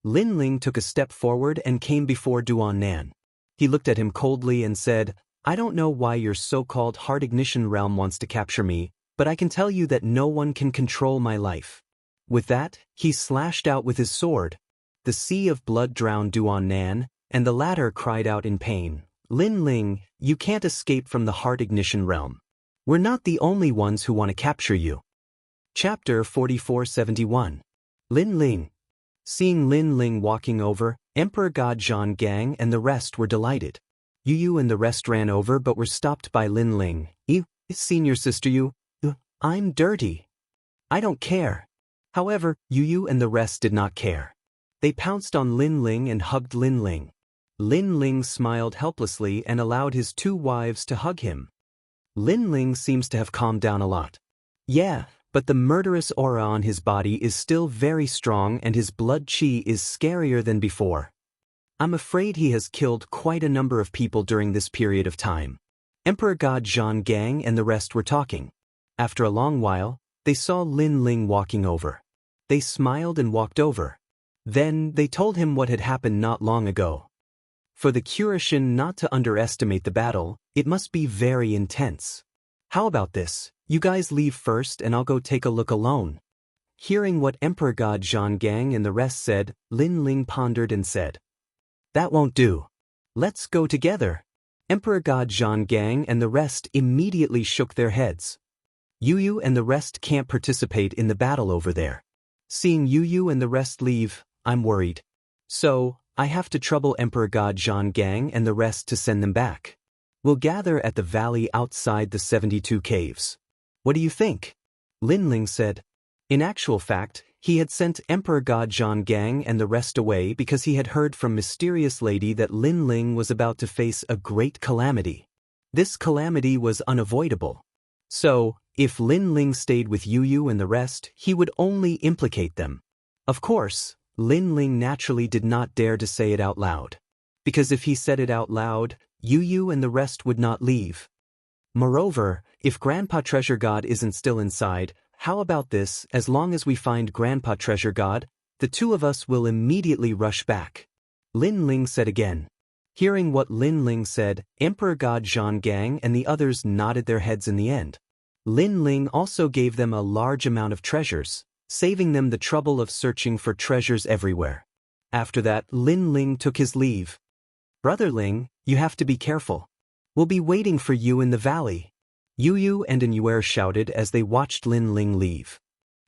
Lin Ling took a step forward and came before Duan Nan. He looked at him coldly and said, "I don't know why your so-called heart ignition realm wants to capture me, but I can tell you that no one can control my life." With that, he slashed out with his sword. The sea of blood drowned Duan Nan, and the latter cried out in pain, "Lin Ling, you can't escape from the heart ignition realm. We're not the only ones who want to capture you." Chapter 4471. Lin Ling. Seeing Lin Ling walking over, Emperor God Zhang Gang and the rest were delighted. Yu and the rest ran over but were stopped by Lin Ling. "Senior sister Yu, I'm dirty. I don't care." However, Yu and the rest did not care. They pounced on Lin Ling and hugged Lin Ling. Lin Ling smiled helplessly and allowed his 2 wives to hug him. Lin Ling seems to have calmed down a lot. Yeah, but the murderous aura on his body is still very strong and his blood chi is scarier than before. I'm afraid he has killed quite a number of people during this period of time. Emperor God Zhang Gang and the rest were talking. After a long while, they saw Lin Ling walking over. They smiled and walked over. Then they told him what had happened not long ago. For the Kurishin not to underestimate the battle, it must be very intense. How about this? You guys leave first and I'll go take a look alone. Hearing what Emperor God Zhang Gang and the rest said, Lin Ling pondered and said, "That won't do. Let's go together." Emperor God Zhang Gang and the rest immediately shook their heads. Yu and the rest can't participate in the battle over there. Seeing Yu and the rest leave, I'm worried. So, I have to trouble Emperor God Zhang Gang and the rest to send them back. We'll gather at the valley outside the 72 caves. What do you think? Lin Ling said. In actual fact, he had sent Emperor God Zhonggang and the rest away because he had heard from mysterious lady that Lin Ling was about to face a great calamity. This calamity was unavoidable. So, if Lin Ling stayed with Yu Yu and the rest, he would only implicate them. Of course, Lin Ling naturally did not dare to say it out loud. Because if he said it out loud, Yu Yu and the rest would not leave. Moreover, if Grandpa Treasure God isn't still inside, how about this? As long as we find Grandpa Treasure God, the two of us will immediately rush back. Lin Ling said again. Hearing what Lin Ling said, Emperor God Zhonggang and the others nodded their heads in the end. Lin Ling also gave them a large amount of treasures, saving them the trouble of searching for treasures everywhere. After that, Lin Ling took his leave. Brother Ling, you have to be careful. We'll be waiting for you in the valley. Yu Yu and An'er shouted as they watched Lin Ling leave.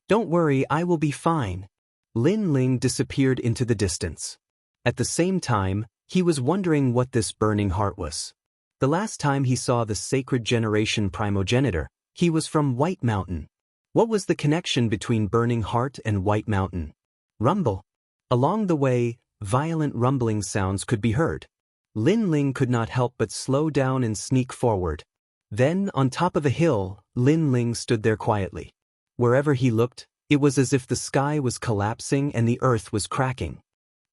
Don't worry, I will be fine. Lin Ling disappeared into the distance. At the same time, he was wondering what this burning heart was. The last time he saw the sacred generation primogenitor, he was from White Mountain. What was the connection between Burning Heart and White Mountain? Rumble. Along the way, violent rumbling sounds could be heard. Lin Ling could not help but slow down and sneak forward. Then, on top of a hill, Lin Ling stood there quietly. Wherever he looked, it was as if the sky was collapsing and the earth was cracking.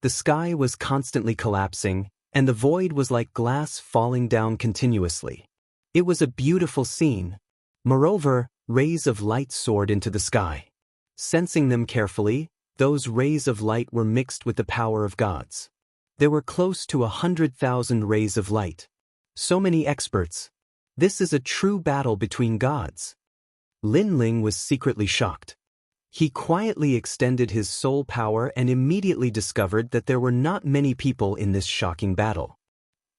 The sky was constantly collapsing, and the void was like glass falling down continuously. It was a beautiful scene. Moreover, rays of light soared into the sky. Sensing them carefully, those rays of light were mixed with the power of gods. There were close to 100,000 rays of light. So many experts. This is a true battle between gods. Lin Ling was secretly shocked. He quietly extended his soul power and immediately discovered that there were not many people in this shocking battle.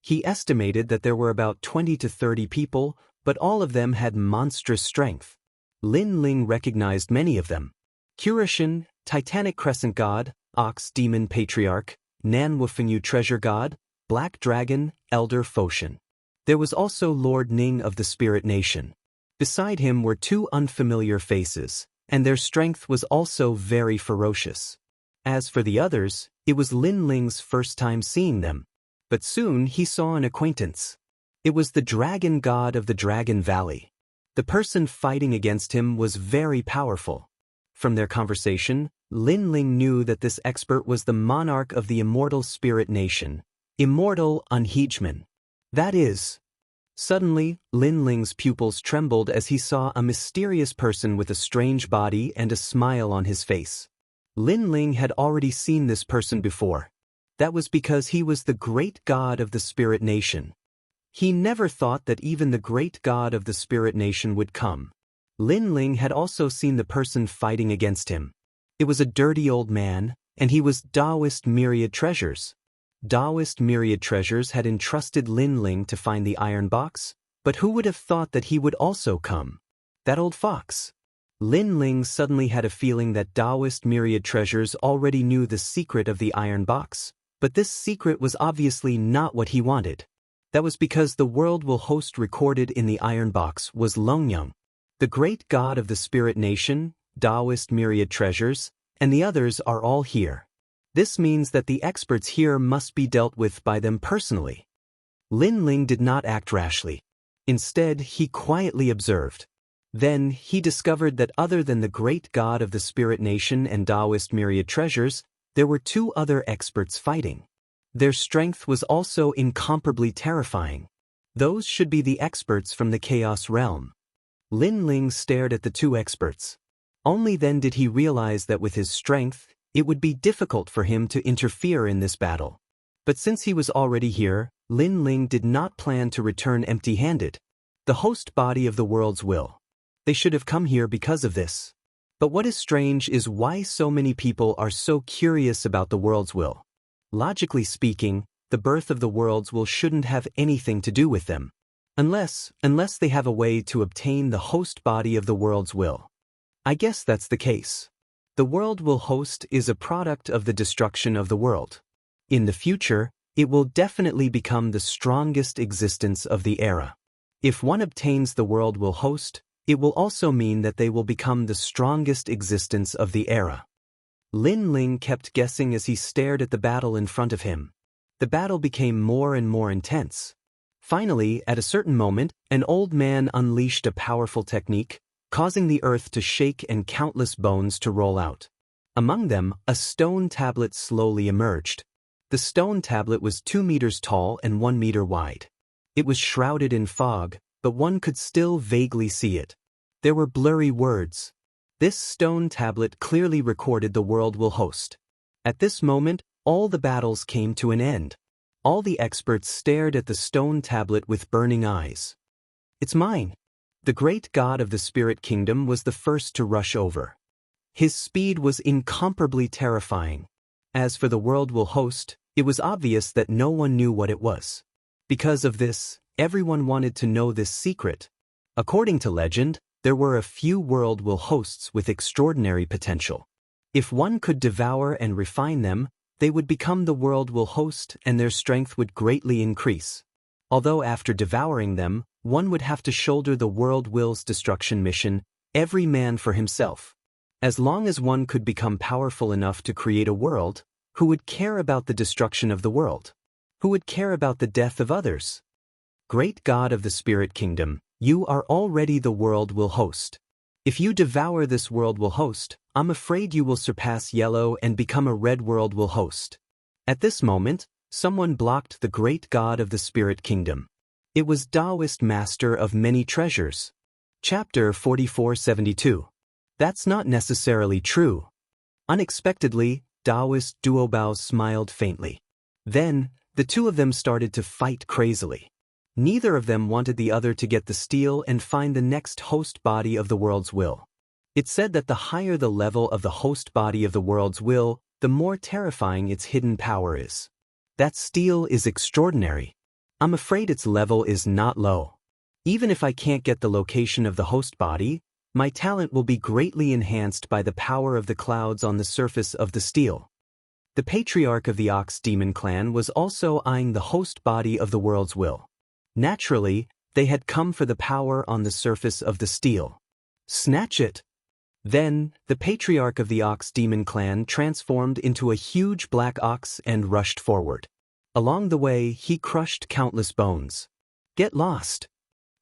He estimated that there were about 20 to 30 people, but all of them had monstrous strength. Lin Ling recognized many of them. Kurishin, Titanic Crescent God, Ox Demon Patriarch, Nan Wufengyu Treasure God, Black Dragon, Elder Foshin. There was also Lord Ning of the Spirit Nation. Beside him were two unfamiliar faces, and their strength was also very ferocious. As for the others, it was Lin Ling's first time seeing them. But soon he saw an acquaintance. It was the Dragon God of the Dragon Valley. The person fighting against him was very powerful. From their conversation, Lin Ling knew that this expert was the monarch of the immortal spirit nation, Immortal Unheejman. That is. Suddenly, Lin Ling's pupils trembled as he saw a mysterious person with a strange body and a smile on his face. Lin Ling had already seen this person before. That was because he was the great god of the spirit nation. He never thought that even the great god of the spirit nation would come. Lin Ling had also seen the person fighting against him. It was a dirty old man, and he was Taoist Myriad Treasures. Taoist Myriad Treasures had entrusted Lin Ling to find the iron box, but who would have thought that he would also come? That old fox. Lin Ling suddenly had a feeling that Taoist Myriad Treasures already knew the secret of the iron box, but this secret was obviously not what he wanted. That was because the world will host recorded in the iron box was Longyang, the great god of the spirit nation, Taoist Myriad Treasures, and the others are all here. This means that the experts here must be dealt with by them personally. Lin Ling did not act rashly. Instead, he quietly observed. Then, he discovered that other than the great god of the spirit nation and Taoist Myriad Treasures, there were two other experts fighting. Their strength was also incomparably terrifying. Those should be the experts from the Chaos Realm. Lin Ling stared at the two experts. Only then did he realize that with his strength, it would be difficult for him to interfere in this battle. But since he was already here, Lin Ling did not plan to return empty-handed. The host body of the world's will. They should have come here because of this. But what is strange is why so many people are so curious about the world's will. Logically speaking, the birth of the world's will shouldn't have anything to do with them. Unless they have a way to obtain the host body of the world's will. I guess that's the case. The world will host is a product of the destruction of the world. In the future, it will definitely become the strongest existence of the era. If one obtains the world will host, it will also mean that they will become the strongest existence of the era. Lin Ling kept guessing as he stared at the battle in front of him. The battle became more and more intense. Finally, at a certain moment, an old man unleashed a powerful technique, causing the earth to shake and countless bones to roll out. Among them, a stone tablet slowly emerged. The stone tablet was 2 meters tall and 1 meter wide. It was shrouded in fog, but one could still vaguely see it. There were blurry words. This stone tablet clearly recorded the world will host. At this moment, all the battles came to an end. All the experts stared at the stone tablet with burning eyes. It's mine. The great god of the spirit kingdom was the first to rush over. His speed was incomparably terrifying. As for the world will host, it was obvious that no one knew what it was. Because of this, everyone wanted to know this secret. According to legend, there were a few world will hosts with extraordinary potential. If one could devour and refine them, they would become the world will host and their strength would greatly increase. Although after devouring them, one would have to shoulder the world will's destruction mission, every man for himself. As long as one could become powerful enough to create a world, who would care about the destruction of the world? Who would care about the death of others? Great God of the spirit kingdom, you are already the world will host. If you devour this world will host, I'm afraid you will surpass yellow and become a red world will host. At this moment, someone blocked the great God of the spirit kingdom. It was Taoist master of many treasures. Chapter 4472. That's not necessarily true. Unexpectedly, Taoist Duobao smiled faintly. Then, the two of them started to fight crazily. Neither of them wanted the other to get the steel and find the next host body of the world's will. It's said that the higher the level of the host body of the world's will, the more terrifying its hidden power is. That steel is extraordinary. I'm afraid its level is not low. Even if I can't get the location of the host body, my talent will be greatly enhanced by the power of the clouds on the surface of the steel. The patriarch of the Ox Demon clan was also eyeing the host body of the world's will. Naturally, they had come for the power on the surface of the steel. Snatch it! Then, the patriarch of the Ox Demon clan transformed into a huge black ox and rushed forward. Along the way, he crushed countless bones. Get lost!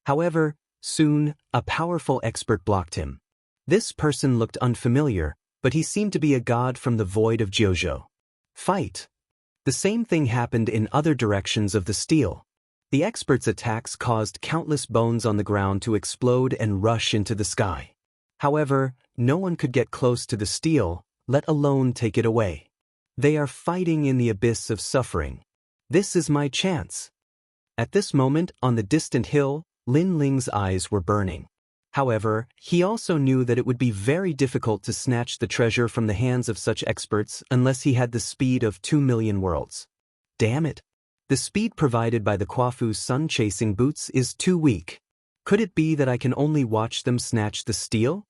However, soon, a powerful expert blocked him. This person looked unfamiliar, but he seemed to be a god from the void of Jiuzhou. Fight! The same thing happened in other directions of the steel. The expert's attacks caused countless bones on the ground to explode and rush into the sky. However, no one could get close to the steel, let alone take it away. They are fighting in the abyss of suffering. This is my chance. At this moment, on the distant hill, Lin Ling's eyes were burning. However, he also knew that it would be very difficult to snatch the treasure from the hands of such experts unless he had the speed of 2 million worlds. Damn it! The speed provided by the Quafu's sun-chasing boots is too weak. Could it be that I can only watch them snatch the steel?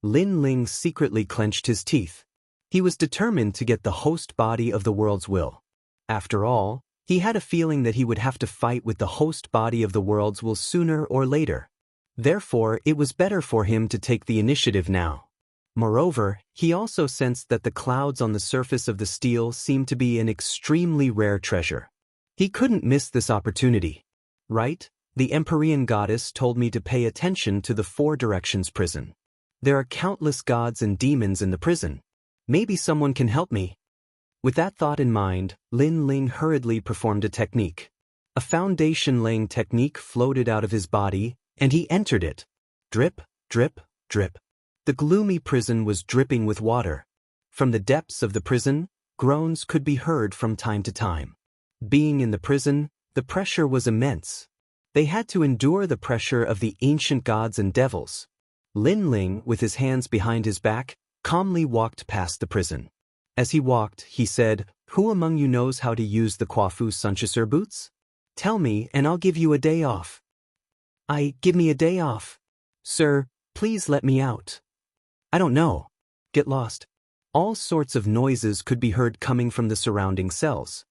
Lin Ling secretly clenched his teeth. He was determined to get the host body of the world's will. After all, he had a feeling that he would have to fight with the host body of the world's will sooner or later. Therefore, it was better for him to take the initiative now. Moreover, he also sensed that the clouds on the surface of the steel seemed to be an extremely rare treasure. He couldn't miss this opportunity. Right? The Empyrean goddess told me to pay attention to the 4 directions prison. There are countless gods and demons in the prison. Maybe someone can help me. With that thought in mind, Lin Ling hurriedly performed a technique. A foundation-laying technique floated out of his body, and he entered it. Drip, drip, drip. The gloomy prison was dripping with water. From the depths of the prison, groans could be heard from time to time. Being in the prison, the pressure was immense. They had to endure the pressure of the ancient gods and devils. Lin Ling, with his hands behind his back, calmly walked past the prison. As he walked, he said, "Who among you knows how to use the Quafu Sunchaser boots? Tell me, and I'll give you a day off." Give me a day off. Sir, please let me out. I don't know. Get lost. All sorts of noises could be heard coming from the surrounding cells.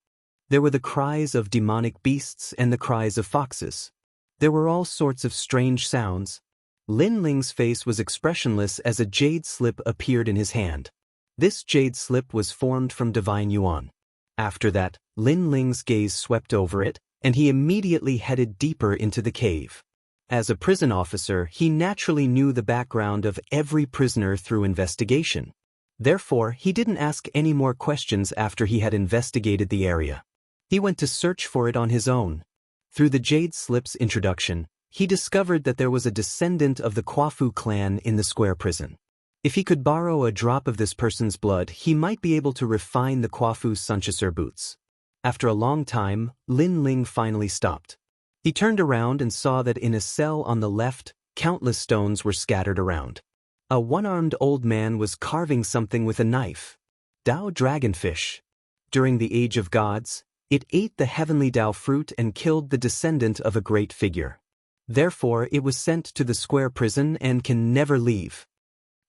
There were the cries of demonic beasts and the cries of foxes. There were all sorts of strange sounds. Lin Ling's face was expressionless as a jade slip appeared in his hand. This jade slip was formed from divine yuan. After that, Lin Ling's gaze swept over it, and he immediately headed deeper into the cave. As a prison officer, he naturally knew the background of every prisoner through investigation. Therefore, he didn't ask any more questions after he had investigated the area. He went to search for it on his own. Through the jade slip's introduction, he discovered that there was a descendant of the Kwafu clan in the square prison. If he could borrow a drop of this person's blood, he might be able to refine the Kwafu Sunchaser boots. After a long time, Lin Ling finally stopped. He turned around and saw that in a cell on the left, countless stones were scattered around. A one-armed old man was carving something with a knife. Dao dragonfish. During the Age of Gods, it ate the heavenly Dao fruit and killed the descendant of a great figure. Therefore, it was sent to the square prison and can never leave.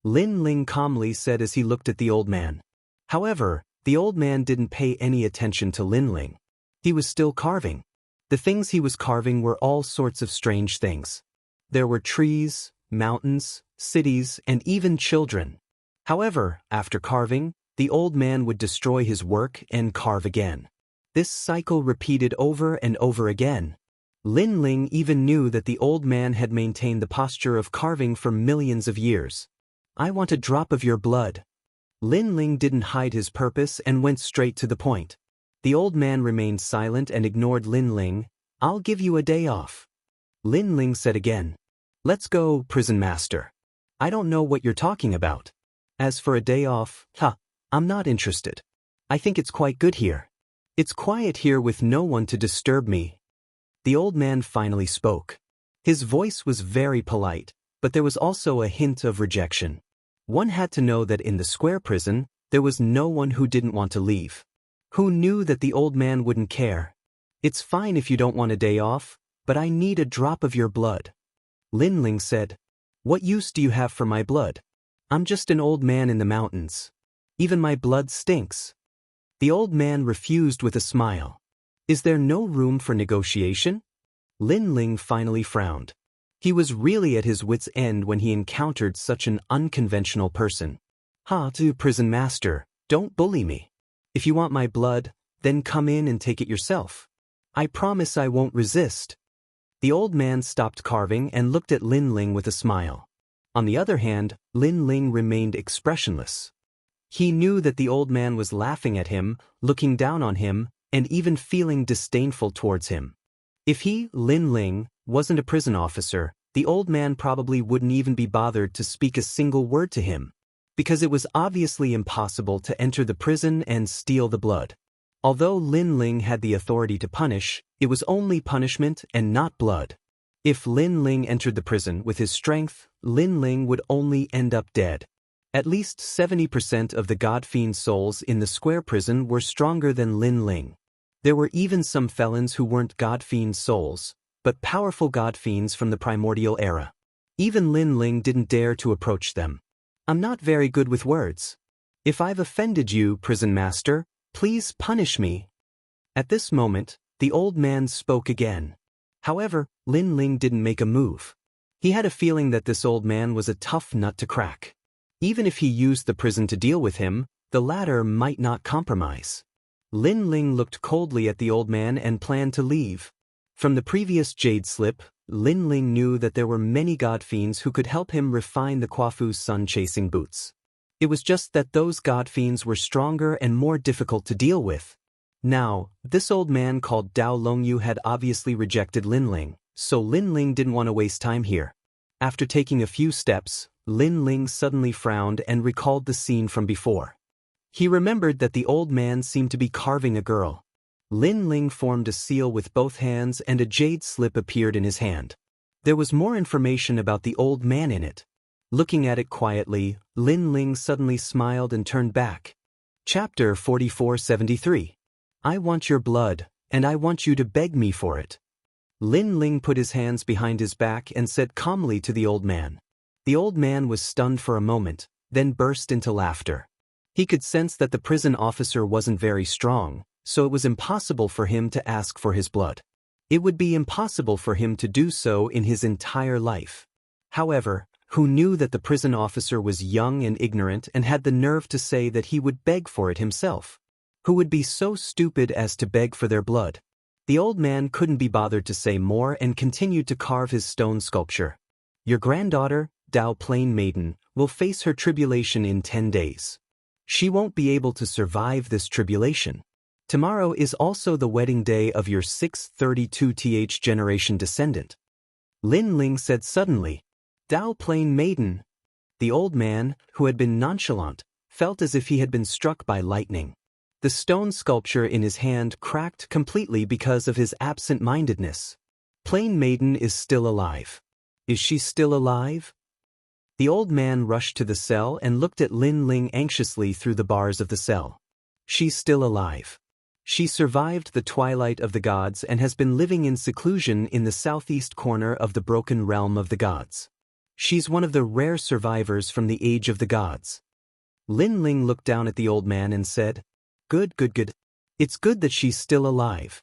Lin Ling calmly said as he looked at the old man. However, the old man didn't pay any attention to Lin Ling. He was still carving. The things he was carving were all sorts of strange things. There were trees, mountains, cities, and even children. However, after carving, the old man would destroy his work and carve again. This cycle repeated over and over again. Lin Ling even knew that the old man had maintained the posture of carving for millions of years. "I want a drop of your blood." Lin Ling didn't hide his purpose and went straight to the point. The old man remained silent and ignored Lin Ling. "I'll give you a day off." Lin Ling said again. "Let's go, prison master. I don't know what you're talking about. As for a day off, I'm not interested. I think it's quite good here. It's quiet here with no one to disturb me." The old man finally spoke. His voice was very polite, but there was also a hint of rejection. One had to know that in the square prison, there was no one who didn't want to leave. Who knew that the old man wouldn't care? "It's fine if you don't want a day off, but I need a drop of your blood." Lin Ling said. "What use do you have for my blood? I'm just an old man in the mountains. Even my blood stinks." The old man refused with a smile. "Is there no room for negotiation?" Lin Ling finally frowned. He was really at his wit's end when he encountered such an unconventional person. To prison master, don't bully me. If you want my blood, then come in and take it yourself. I promise I won't resist." The old man stopped carving and looked at Lin Ling with a smile. On the other hand, Lin Ling remained expressionless. He knew that the old man was laughing at him, looking down on him, and even feeling disdainful towards him. If he, Lin Ling, wasn't a prison officer, the old man probably wouldn't even be bothered to speak a single word to him, because it was obviously impossible to enter the prison and steal the blood. Although Lin Ling had the authority to punish, it was only punishment and not blood. If Lin Ling entered the prison with his strength, Lin Ling would only end up dead. At least 70% of the God Fiend souls in the square prison were stronger than Lin Ling. There were even some felons who weren't God Fiend souls, but powerful God Fiends from the primordial era. Even Lin Ling didn't dare to approach them. "I'm not very good with words. If I've offended you, prison master, please punish me." At this moment, the old man spoke again. However, Lin Ling didn't make a move. He had a feeling that this old man was a tough nut to crack. Even if he used the prison to deal with him, the latter might not compromise. Lin Ling looked coldly at the old man and planned to leave. From the previous jade slip, Lin Ling knew that there were many God Fiends who could help him refine the Kwafu's sun-chasing boots. It was just that those God Fiends were stronger and more difficult to deal with. Now, this old man called Dao Longyu had obviously rejected Lin Ling, so Lin Ling didn't want to waste time here. After taking a few steps, Lin Ling suddenly frowned and recalled the scene from before. He remembered that the old man seemed to be carving a girl. Lin Ling formed a seal with both hands and a jade slip appeared in his hand. There was more information about the old man in it. Looking at it quietly, Lin Ling suddenly smiled and turned back. Chapter 4473. I want your blood, and I want you to beg me for it. Lin Ling put his hands behind his back and said calmly to the old man. The old man was stunned for a moment, then burst into laughter. He could sense that the prison officer wasn't very strong, so it was impossible for him to ask for his blood. It would be impossible for him to do so in his entire life. However, who knew that the prison officer was young and ignorant and had the nerve to say that he would beg for it himself. Who would be so stupid as to beg for their blood? The old man couldn't be bothered to say more and continued to carve his stone sculpture. Your granddaughter, Dao Plain Maiden, will face her tribulation in 10 days. She won't be able to survive this tribulation. Tomorrow is also the wedding day of your 632th generation descendant. Lin Ling said suddenly. Dao Plain Maiden. The old man, who had been nonchalant, felt as if he had been struck by lightning. The stone sculpture in his hand cracked completely because of his absent-mindedness. Plain Maiden is still alive. Is she still alive? The old man rushed to the cell and looked at Lin Ling anxiously through the bars of the cell. She's still alive. She survived the twilight of the gods and has been living in seclusion in the southeast corner of the broken realm of the gods. She's one of the rare survivors from the age of the gods. Lin Ling looked down at the old man and said, Good. It's good that she's still alive.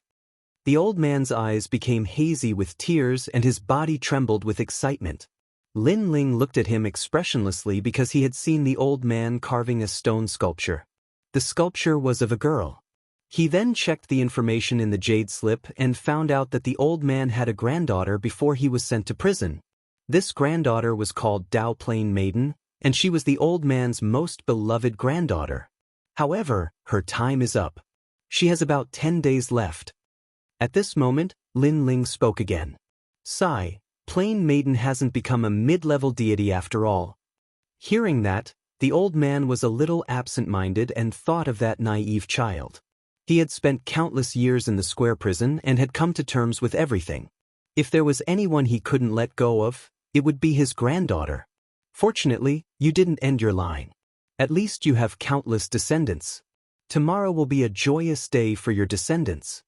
The old man's eyes became hazy with tears and his body trembled with excitement. Lin Ling looked at him expressionlessly because he had seen the old man carving a stone sculpture. The sculpture was of a girl. He then checked the information in the jade slip and found out that the old man had a granddaughter before he was sent to prison. This granddaughter was called Dao Plain Maiden, and she was the old man's most beloved granddaughter. However, her time is up. She has about 10 days left. At this moment, Lin Ling spoke again. Sigh, Plain Maiden hasn't become a mid-level deity after all. Hearing that, the old man was a little absent-minded and thought of that naive child. He had spent countless years in the square prison and had come to terms with everything. If there was anyone he couldn't let go of, it would be his granddaughter. Fortunately, you didn't end your line. At least you have countless descendants. Tomorrow will be a joyous day for your descendants.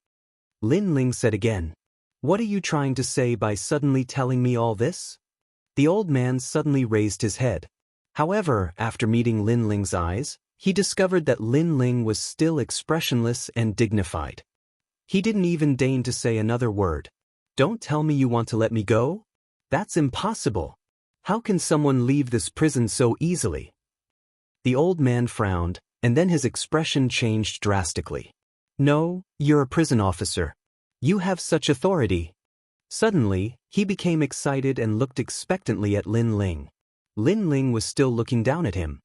Lin Ling said again. What are you trying to say by suddenly telling me all this? The old man suddenly raised his head. However, after meeting Lin Ling's eyes, he discovered that Lin Ling was still expressionless and dignified. He didn't even deign to say another word. Don't tell me you want to let me go? That's impossible. How can someone leave this prison so easily? The old man frowned, and then his expression changed drastically. No, you're a prison officer. You have such authority. Suddenly, he became excited and looked expectantly at Lin Ling. Lin Ling was still looking down at him.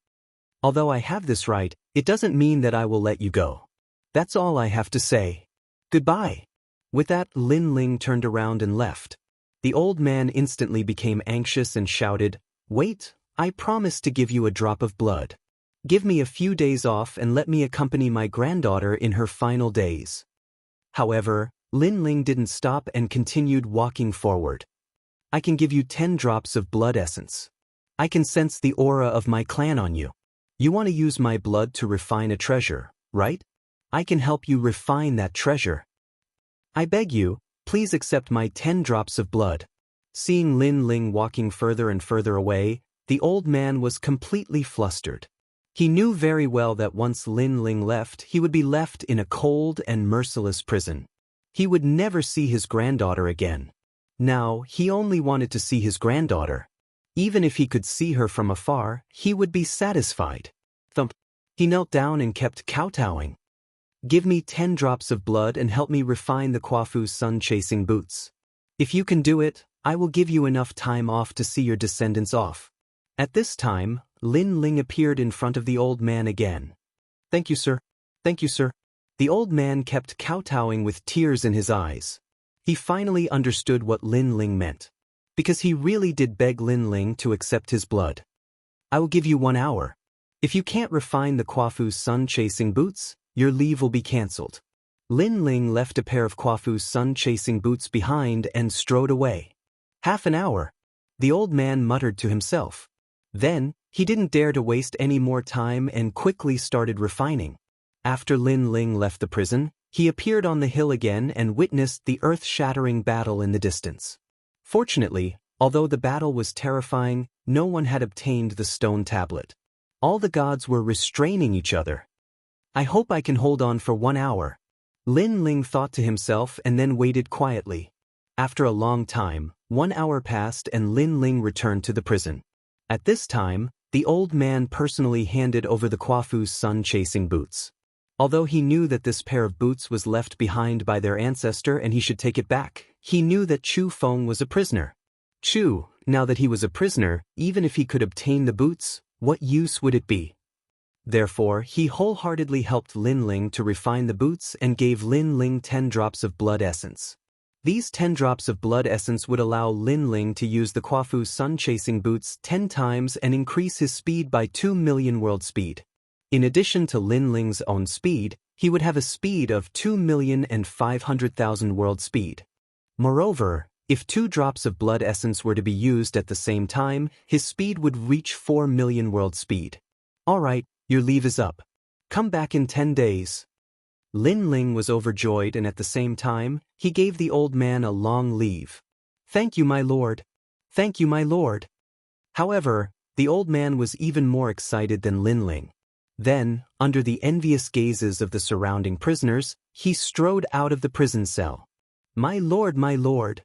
Although I have this right, it doesn't mean that I will let you go. That's all I have to say. Goodbye. With that, Lin Ling turned around and left. The old man instantly became anxious and shouted, Wait, I promise to give you a drop of blood. Give me a few days off and let me accompany my granddaughter in her final days. However, Lin Ling didn't stop and continued walking forward. I can give you 10 drops of blood essence. I can sense the aura of my clan on you. You want to use my blood to refine a treasure, right? I can help you refine that treasure. I beg you, please accept my 10 drops of blood. Seeing Lin Ling walking further and further away, the old man was completely flustered. He knew very well that once Lin Ling left, he would be left in a cold and merciless prison. He would never see his granddaughter again. Now, he only wanted to see his granddaughter. Even if he could see her from afar, he would be satisfied. Thump. He knelt down and kept kowtowing. Give me 10 drops of blood and help me refine the Kwafu's sun-chasing boots. If you can do it, I will give you enough time off to see your descendants off. At this time, Lin Ling appeared in front of the old man again. Thank you, sir. Thank you, sir. The old man kept kowtowing with tears in his eyes. He finally understood what Lin Ling meant. Because he really did beg Lin Ling to accept his blood. I will give you 1 hour. If you can't refine the Kwafu's sun-chasing boots, your leave will be cancelled. Lin Ling left a pair of Kwafu's sun-chasing boots behind and strode away. Half an hour. The old man muttered to himself. Then, he didn't dare to waste any more time and quickly started refining. After Lin Ling left the prison, he appeared on the hill again and witnessed the earth-shattering battle in the distance. Fortunately, although the battle was terrifying, no one had obtained the stone tablet. All the gods were restraining each other. I hope I can hold on for 1 hour. Lin Ling thought to himself and then waited quietly. After a long time, 1 hour passed and Lin Ling returned to the prison. At this time, the old man personally handed over the Kwafu's sun-chasing boots. Although he knew that this pair of boots was left behind by their ancestor and he should take it back, he knew that Chu Feng was a prisoner. Chu, now that he was a prisoner, even if he could obtain the boots, what use would it be? Therefore, he wholeheartedly helped Lin Ling to refine the boots and gave Lin Ling 10 drops of blood essence. These 10 drops of blood essence would allow Lin Ling to use the Kwafu sun-chasing boots 10 times and increase his speed by 2 million world speed. In addition to Lin Ling's own speed, he would have a speed of 2,500,000 world speed. Moreover, if 2 drops of blood essence were to be used at the same time, his speed would reach 4 million world speed. Alright, your leave is up. Come back in 10 days. Lin Ling was overjoyed and at the same time, he gave the old man a long leave. Thank you, my lord. Thank you, my lord. However, the old man was even more excited than Lin Ling. Then, under the envious gazes of the surrounding prisoners, he strode out of the prison cell. My lord, my lord.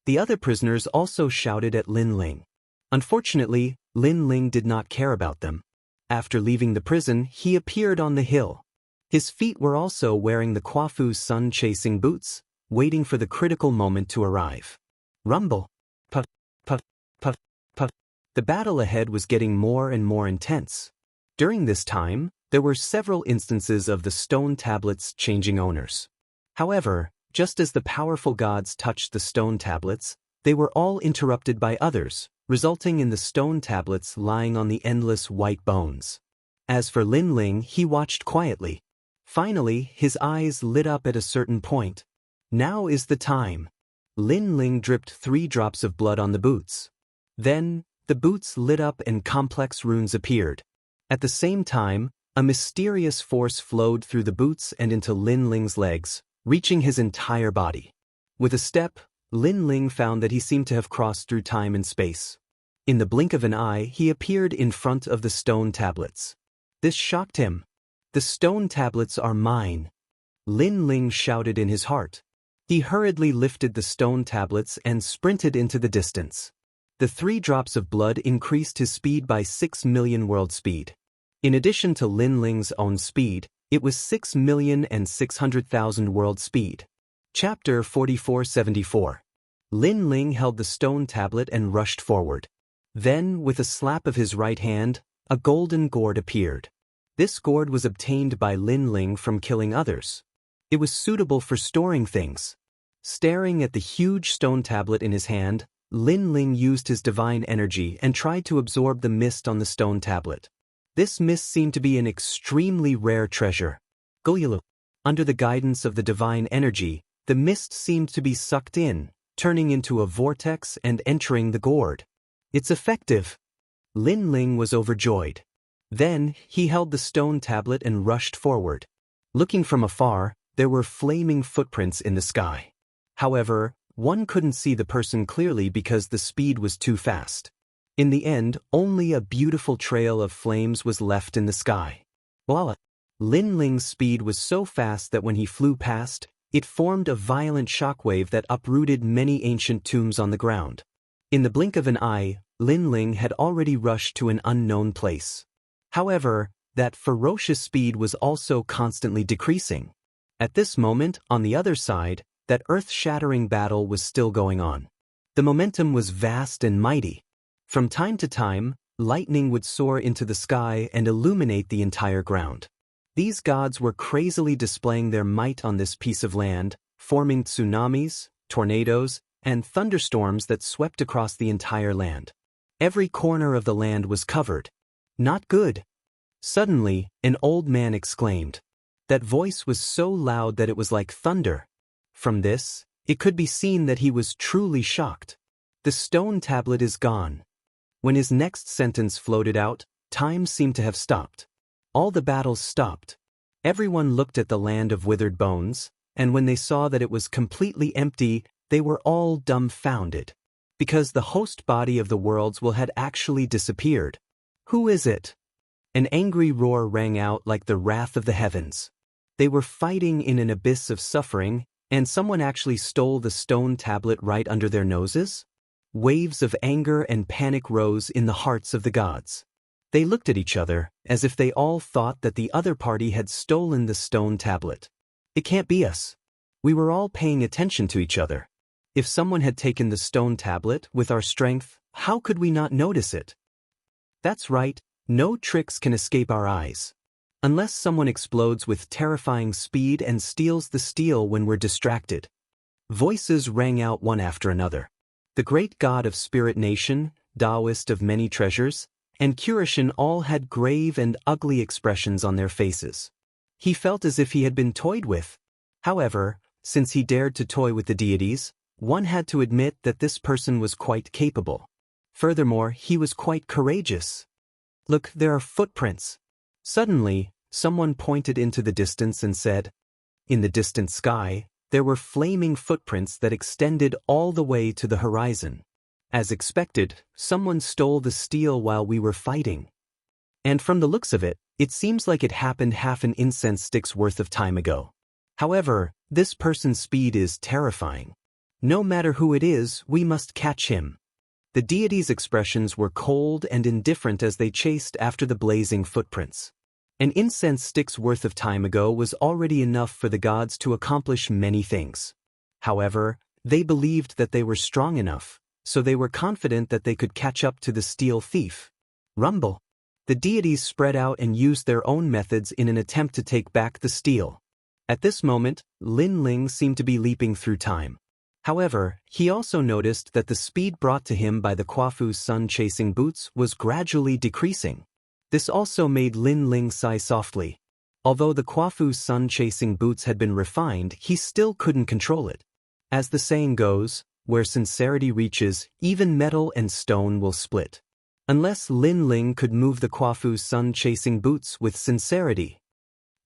The other prisoners also shouted at Lin Ling. Unfortunately, Lin Ling did not care about them. After leaving the prison, he appeared on the hill. His feet were also wearing the Kwafu sun-chasing boots, waiting for the critical moment to arrive. Rumble. Puff, puff, puff, puff. The battle ahead was getting more and more intense. During this time, there were several instances of the stone tablets changing owners. However, just as the powerful gods touched the stone tablets, they were all interrupted by others, resulting in the stone tablets lying on the endless white bones. As for Lin Ling, he watched quietly. Finally, his eyes lit up at a certain point. Now is the time. Lin Ling dripped 3 drops of blood on the boots. Then, the boots lit up and complex runes appeared. At the same time, a mysterious force flowed through the boots and into Lin Ling's legs, reaching his entire body. With a step, Lin Ling found that he seemed to have crossed through time and space. In the blink of an eye, he appeared in front of the stone tablets. This shocked him. The stone tablets are mine. Lin Ling shouted in his heart. He hurriedly lifted the stone tablets and sprinted into the distance. The 3 drops of blood increased his speed by 6 million world speed. In addition to Lin Ling's own speed, it was 6,600,000 world speed. Chapter 4474. Lin Ling held the stone tablet and rushed forward. Then, with a slap of his right hand, a golden gourd appeared. This gourd was obtained by Lin Ling from killing others. It was suitable for storing things. Staring at the huge stone tablet in his hand, Lin Ling used his divine energy and tried to absorb the mist on the stone tablet. This mist seemed to be an extremely rare treasure. Under the guidance of the divine energy, the mist seemed to be sucked in, turning into a vortex and entering the gourd. It's effective. Lin Ling was overjoyed. Then, he held the stone tablet and rushed forward. Looking from afar, there were flaming footprints in the sky. However, one couldn't see the person clearly because the speed was too fast. In the end, only a beautiful trail of flames was left in the sky. Voila! Lin Ling's speed was so fast that when he flew past, it formed a violent shockwave that uprooted many ancient tombs on the ground. In the blink of an eye, Lin Ling had already rushed to an unknown place. However, that ferocious speed was also constantly decreasing. At this moment, on the other side, that earth-shattering battle was still going on. The momentum was vast and mighty. From time to time, lightning would soar into the sky and illuminate the entire ground. These gods were crazily displaying their might on this piece of land, forming tsunamis, tornadoes, and thunderstorms that swept across the entire land. Every corner of the land was covered. Not good. Suddenly, an old man exclaimed. That voice was so loud that it was like thunder. From this, it could be seen that he was truly shocked. The stone tablet is gone. When his next sentence floated out, time seemed to have stopped. All the battles stopped. Everyone looked at the land of withered bones, and when they saw that it was completely empty, they were all dumbfounded. Because the host body of the worlds had actually disappeared. Who is it? An angry roar rang out like the wrath of the heavens. They were fighting in an abyss of suffering, and someone actually stole the stone tablet right under their noses? Waves of anger and panic rose in the hearts of the gods. They looked at each other, as if they all thought that the other party had stolen the stone tablet. It can't be us. We were all paying attention to each other. If someone had taken the stone tablet with our strength, how could we not notice it? That's right, no tricks can escape our eyes. Unless someone explodes with terrifying speed and steals the steel when we're distracted. Voices rang out one after another. The great god of Spirit Nation, Taoist of many treasures, and Kurishin all had grave and ugly expressions on their faces. He felt as if he had been toyed with. However, since he dared to toy with the deities, one had to admit that this person was quite capable. Furthermore, he was quite courageous. Look, there are footprints. Suddenly, someone pointed into the distance and said, in the distant sky, there were flaming footprints that extended all the way to the horizon. As expected, someone stole the steel while we were fighting. And from the looks of it, it seems like it happened half an incense stick's worth of time ago. However, this person's speed is terrifying. No matter who it is, we must catch him. The deities' expressions were cold and indifferent as they chased after the blazing footprints. An incense stick's worth of time ago was already enough for the gods to accomplish many things. However, they believed that they were strong enough, so they were confident that they could catch up to the steel thief. Rumble. The deities spread out and used their own methods in an attempt to take back the steel. At this moment, Lin Ling seemed to be leaping through time. However, he also noticed that the speed brought to him by the Kwafu's sun-chasing boots was gradually decreasing. This also made Lin Ling sigh softly. Although the Kwafu's sun-chasing boots had been refined, he still couldn't control it. As the saying goes, where sincerity reaches, even metal and stone will split. Unless Lin Ling could move the Kwafu's sun-chasing boots with sincerity.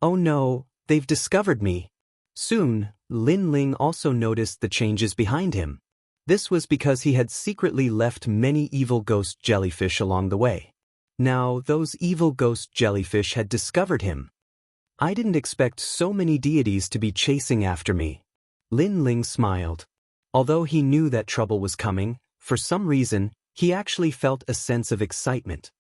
Oh no, they've discovered me. Soon, Lin Ling also noticed the changes behind him. This was because he had secretly left many evil ghost jellyfish along the way. Now, those evil ghost jellyfish had discovered him. I didn't expect so many deities to be chasing after me. Lin Ling smiled. Although he knew that trouble was coming, for some reason, he actually felt a sense of excitement.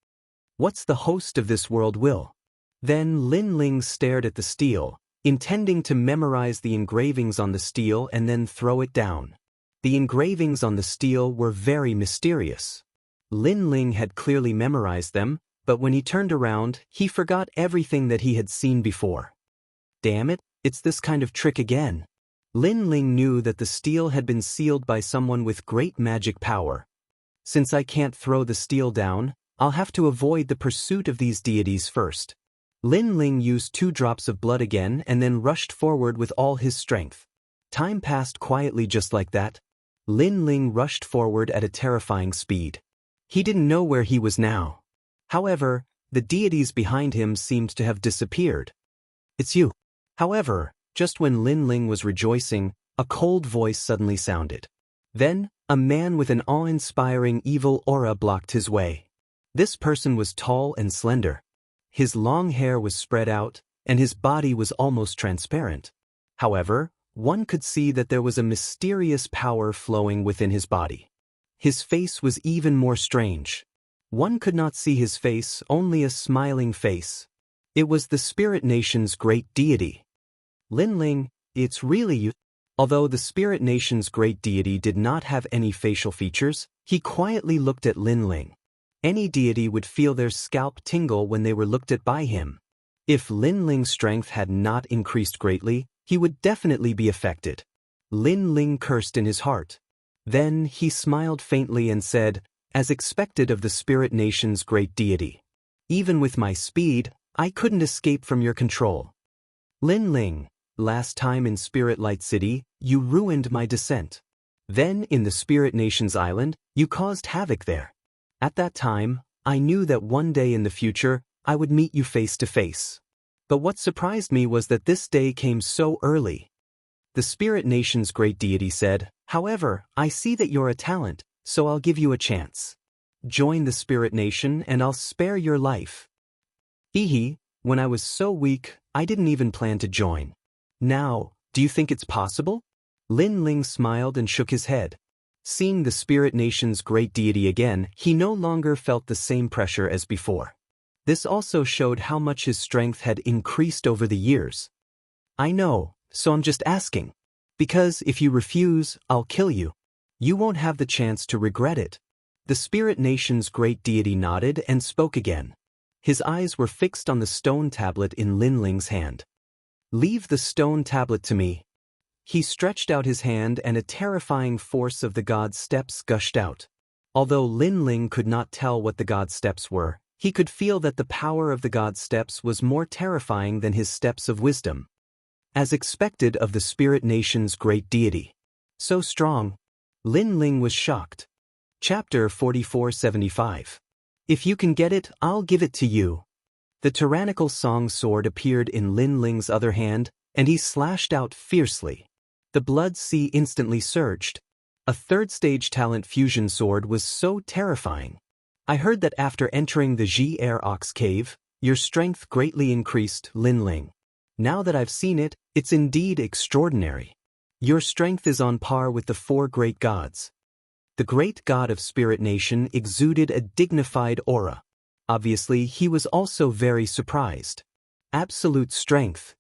What's the host of this world will? Then Lin Ling stared at the steel, intending to memorize the engravings on the steel and then throw it down. The engravings on the steel were very mysterious. Lin Ling had clearly memorized them, but when he turned around, he forgot everything that he had seen before. Damn it, it's this kind of trick again. Lin Ling knew that the steel had been sealed by someone with great magic power. Since I can't throw the steel down, I'll have to avoid the pursuit of these deities first. Lin Ling used 2 drops of blood again and then rushed forward with all his strength. Time passed quietly just like that. Lin Ling rushed forward at a terrifying speed. He didn't know where he was now. However, the deities behind him seemed to have disappeared. It's you. However, just when Lin Ling was rejoicing, a cold voice suddenly sounded. Then, a man with an awe-inspiring evil aura blocked his way. This person was tall and slender. His long hair was spread out, and his body was almost transparent. However, one could see that there was a mysterious power flowing within his body. His face was even more strange. One could not see his face, only a smiling face. It was the Spirit Nation's great deity. Lin Ling, it's really you. Although the Spirit Nation's great deity did not have any facial features, he quietly looked at Lin Ling. Any deity would feel their scalp tingle when they were looked at by him. If Lin Ling's strength had not increased greatly, he would definitely be affected. Lin Ling cursed in his heart. Then he smiled faintly and said, as expected of the Spirit Nation's great deity. Even with my speed, I couldn't escape from your control. Lin Ling, last time in Spirit Light City, you ruined my descent. Then in the Spirit Nation's island, you caused havoc there. At that time, I knew that one day in the future, I would meet you face to face. But what surprised me was that this day came so early. The Spirit Nation's great deity said, however, I see that you're a talent, so I'll give you a chance. Join the Spirit Nation and I'll spare your life. When I was so weak, I didn't even plan to join. Now, do you think it's possible? Lin Ling smiled and shook his head. Seeing the spirit nation's great deity again, he no longer felt the same pressure as before. This also showed how much his strength had increased over the years. I know, so I'm just asking. Because if you refuse, I'll kill you. You won't have the chance to regret it. The spirit nation's great deity nodded and spoke again. His eyes were fixed on the stone tablet in Lin Ling's hand. Leave the stone tablet to me. He stretched out his hand and a terrifying force of the god's steps gushed out. Although Lin Ling could not tell what the god's steps were, he could feel that the power of the god's steps was more terrifying than his steps of wisdom. As expected of the spirit nation's great deity. So strong. Lin Ling was shocked. Chapter 4475. If you can get it, I'll give it to you. The tyrannical song sword appeared in Lin Ling's other hand, and he slashed out fiercely. The blood sea instantly surged. A third-stage talent fusion sword was so terrifying. I heard that after entering the Ji Air Ox Cave, your strength greatly increased, Lin Ling. Now that I've seen it, it's indeed extraordinary. Your strength is on par with the four great gods. The great god of Spirit Nation exuded a dignified aura. Obviously, he was also very surprised. Absolute strength.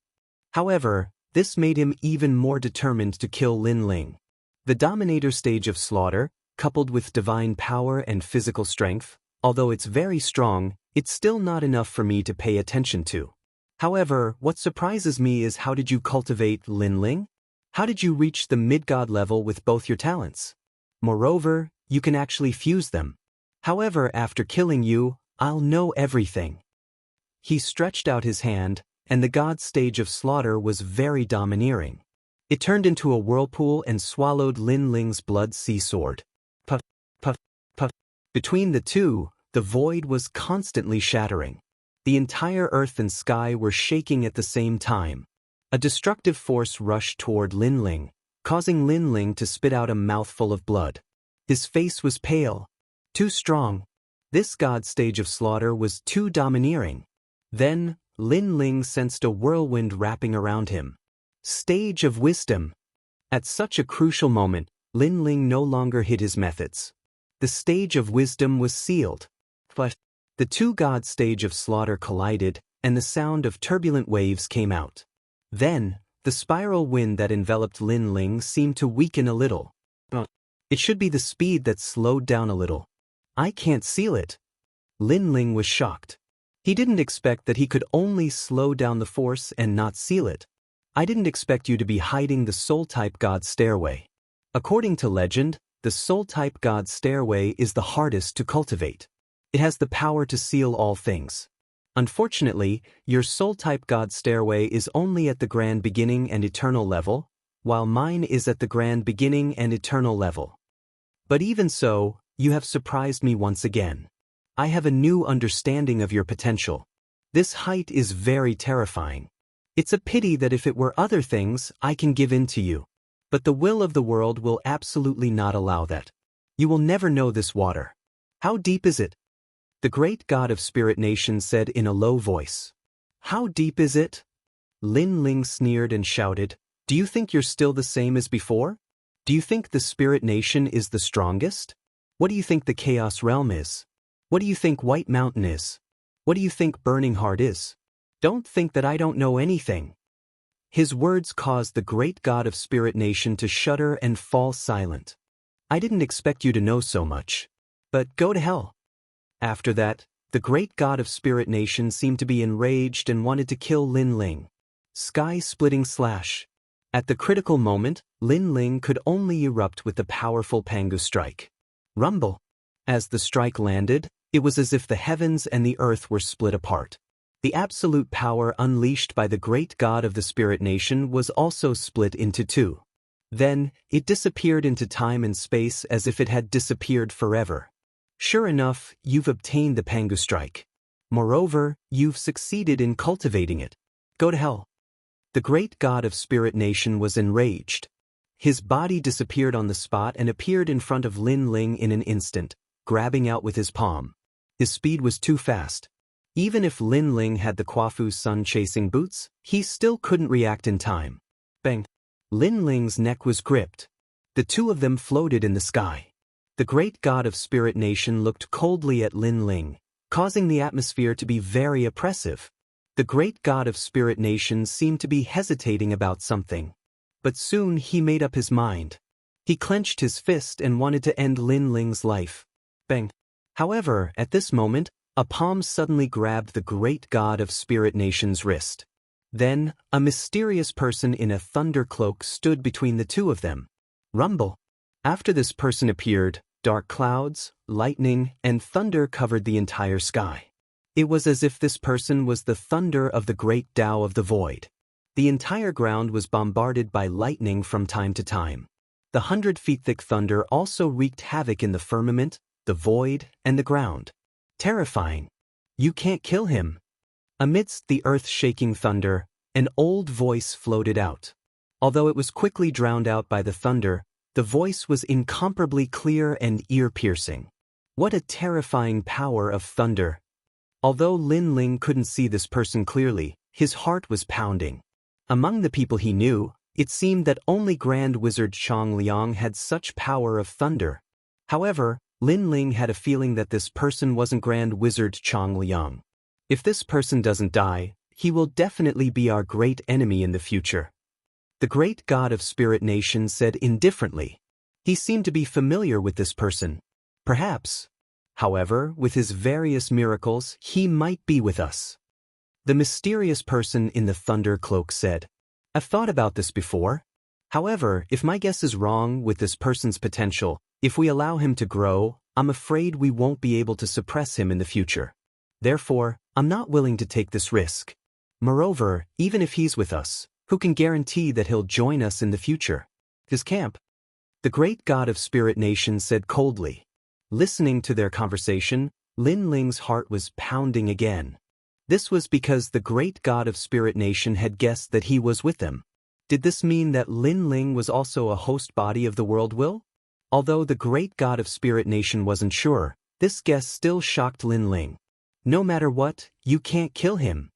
However, this made him even more determined to kill Lin Ling. The Dominator stage of slaughter, coupled with divine power and physical strength, although it's very strong, it's still not enough for me to pay attention to. However, what surprises me is how did you cultivate Lin Ling? How did you reach the mid-god level with both your talents? Moreover, you can actually fuse them. However, after killing you, I'll know everything. He stretched out his hand, and the god stage of slaughter was very domineering. It turned into a whirlpool and swallowed Lin Ling's blood sea sword. Puff, puff, puff. Between the two, the void was constantly shattering. The entire earth and sky were shaking at the same time. A destructive force rushed toward Lin Ling, causing Lin Ling to spit out a mouthful of blood. His face was pale. Too strong. This god stage of slaughter was too domineering. Then, Lin Ling sensed a whirlwind wrapping around him. Stage of wisdom. At such a crucial moment, Lin Ling no longer hid his methods. The stage of wisdom was sealed. But the two god stage of slaughter collided, and the sound of turbulent waves came out. Then, the spiral wind that enveloped Lin Ling seemed to weaken a little. It should be the speed that slowed down a little. I can't seal it. Lin Ling was shocked. He didn't expect that he could only slow down the force and not seal it. I didn't expect you to be hiding the Soul-type God Stairway. According to legend, the Soul-type God Stairway is the hardest to cultivate. It has the power to seal all things. Unfortunately, your Soul-type God Stairway is only at the Grand Beginning and Eternal level, while mine is at the Grand Beginning and Eternal level. But even so, you have surprised me once again. I have a new understanding of your potential. This height is very terrifying. It's a pity that if it were other things, I can give in to you. But the will of the world will absolutely not allow that. You will never know this water. How deep is it? The great god of Spirit Nation said in a low voice. How deep is it? Lin Ling sneered and shouted, Do you think you're still the same as before? Do you think the Spirit Nation is the strongest? What do you think the Chaos Realm is? What do you think White Mountain is? What do you think Burning Heart is? Don't think that I don't know anything. His words caused the great god of Spirit Nation to shudder and fall silent. I didn't expect you to know so much. But go to hell. After that, the great god of Spirit Nation seemed to be enraged and wanted to kill Lin Ling. Sky-splitting slash. At the critical moment, Lin Ling could only erupt with the powerful Pangu strike. Rumble. As the strike landed, it was as if the heavens and the earth were split apart. The absolute power unleashed by the great god of the Spirit Nation was also split into two. Then, it disappeared into time and space as if it had disappeared forever. Sure enough, you've obtained the Pangu strike. Moreover, you've succeeded in cultivating it. Go to hell. The great god of Spirit Nation was enraged. His body disappeared on the spot and appeared in front of Lin Ling in an instant, grabbing out with his palm. His speed was too fast. Even if Lin Ling had the Quafu sun-chasing boots, he still couldn't react in time. Bang! Lin Ling's neck was gripped. The two of them floated in the sky. The great god of Spirit Nation looked coldly at Lin Ling, causing the atmosphere to be very oppressive. The great god of Spirit Nation seemed to be hesitating about something. But soon he made up his mind. He clenched his fist and wanted to end Lin Ling's life. Bang! However, at this moment, a palm suddenly grabbed the great god of Spirit Nation's wrist. Then, a mysterious person in a thunder cloak stood between the two of them. Rumble! After this person appeared, dark clouds, lightning, and thunder covered the entire sky. It was as if this person was the thunder of the great Tao of the void. The entire ground was bombarded by lightning from time to time. The 100-feet-thick thunder also wreaked havoc in the firmament, the void, and the ground. Terrifying. You can't kill him. Amidst the earth-shaking thunder, an old voice floated out. Although it was quickly drowned out by the thunder, the voice was incomparably clear and ear-piercing. What a terrifying power of thunder! Although Lin Ling couldn't see this person clearly, his heart was pounding. Among the people he knew, it seemed that only Grand Wizard Chang Liang had such power of thunder. However, Lin Ling had a feeling that this person wasn't Grand Wizard Chang Liang. If this person doesn't die, he will definitely be our great enemy in the future. The great god of Spirit Nation said indifferently. He seemed to be familiar with this person. Perhaps. However, with his various miracles, he might be with us. The mysterious person in the thunder cloak said, I've thought about this before. However, if my guess is wrong with this person's potential, if we allow him to grow, I'm afraid we won't be able to suppress him in the future. Therefore, I'm not willing to take this risk. Moreover, even if he's with us, who can guarantee that he'll join us in the future? His camp. The great god of Spirit Nation said coldly. Listening to their conversation, Lin Ling's heart was pounding again. This was because the great god of Spirit Nation had guessed that he was with them. Did this mean that Lin Ling was also a host body of the world will? Although the great god of Spirit Nation wasn't sure, this guess still shocked Lin Ling. No matter what, you can't kill him.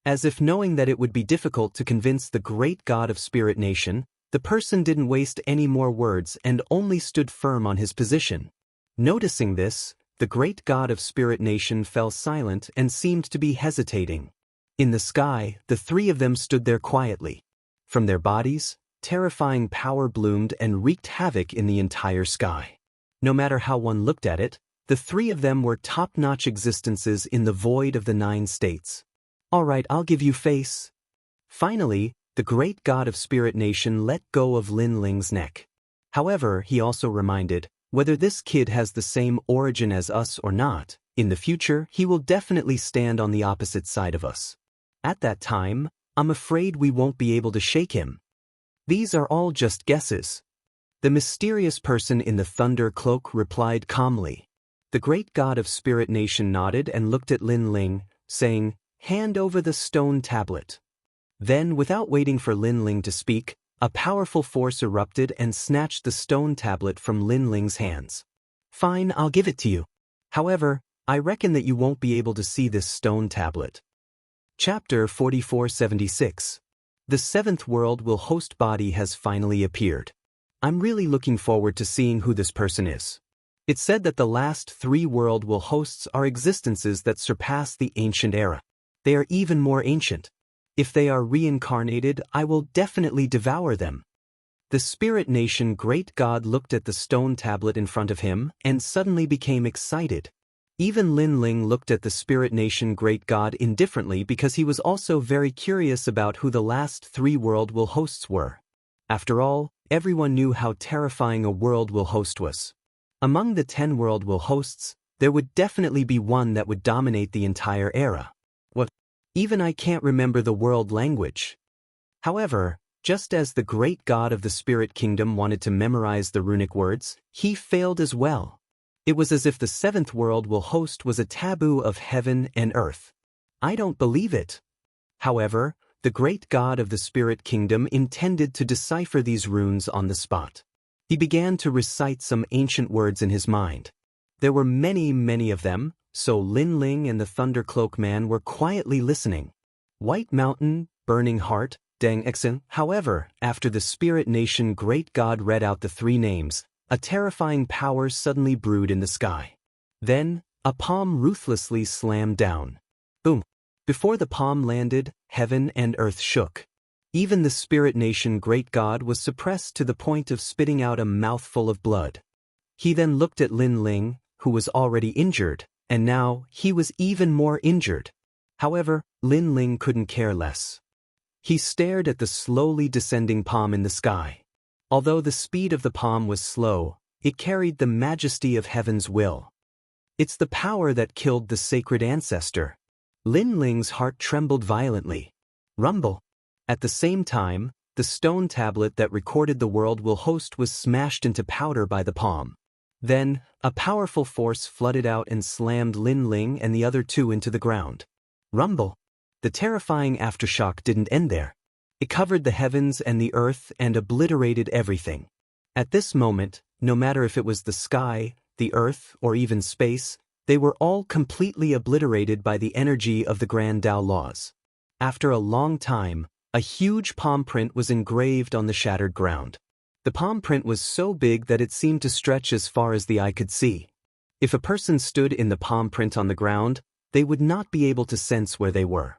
As if knowing that it would be difficult to convince the great god of Spirit Nation, the person didn't waste any more words and only stood firm on his position. Noticing this, the great god of Spirit Nation fell silent and seemed to be hesitating. In the sky, the three of them stood there quietly. From their bodies, terrifying power bloomed and wreaked havoc in the entire sky. No matter how one looked at it, the three of them were top-notch existences in the void of the 9 states. Alright, I'll give you face. Finally, the great god of Spirit Nation let go of Lin Ling's neck. However, he also reminded, whether this kid has the same origin as us or not, in the future he will definitely stand on the opposite side of us. At that time, I'm afraid we won't be able to shake him. These are all just guesses. The mysterious person in the thunder cloak replied calmly. The great god of Spirit Nation nodded and looked at Lin Ling, saying, Hand over the stone tablet. Then, without waiting for Lin Ling to speak, a powerful force erupted and snatched the stone tablet from Lin Ling's hands. Fine, I'll give it to you. However, I reckon that you won't be able to see this stone tablet. Chapter 4476. The 7th world will host body has finally appeared. I'm really looking forward to seeing who this person is. It's said that the last 3 world will hosts are existences that surpass the ancient era. They are even more ancient. If they are reincarnated, I will definitely devour them. The Spirit Nation great god looked at the stone tablet in front of him and suddenly became excited. Even Lin Ling looked at the Spirit Nation great god indifferently because he was also very curious about who the last 3 world will hosts were. After all, everyone knew how terrifying a world will host was. Among the 10 world will hosts, there would definitely be one that would dominate the entire era. What? Even I can't remember the world language. However, just as the great god of the Spirit Kingdom wanted to memorize the runic words, he failed as well. It was as if the 7th world will host was a taboo of heaven and earth. I don't believe it. However, the great god of the Spirit Kingdom intended to decipher these runes on the spot. He began to recite some ancient words in his mind. There were many of them, so Lin Ling and the Thundercloak Man were quietly listening. White Mountain, Burning Heart, Deng Exin. However, after the spirit nation great god read out the three names, a terrifying power suddenly brewed in the sky. Then, a palm ruthlessly slammed down. Boom! Before the palm landed, heaven and earth shook. Even the spirit nation great god was suppressed to the point of spitting out a mouthful of blood. He then looked at Lin Ling, who was already injured, and now he was even more injured. However, Lin Ling couldn't care less. He stared at the slowly descending palm in the sky. Although the speed of the palm was slow, it carried the majesty of heaven's will. It's the power that killed the sacred ancestor. Lin Ling's heart trembled violently. Rumble. At the same time, the stone tablet that recorded the world will host was smashed into powder by the palm. Then, a powerful force flooded out and slammed Lin Ling and the other two into the ground. Rumble. The terrifying aftershock didn't end there. It covered the heavens and the earth and obliterated everything. At this moment, no matter if it was the sky, the earth, or even space, they were all completely obliterated by the energy of the Grand Tao laws. After a long time, a huge palm print was engraved on the shattered ground. The palm print was so big that it seemed to stretch as far as the eye could see. If a person stood in the palm print on the ground, they would not be able to sense where they were.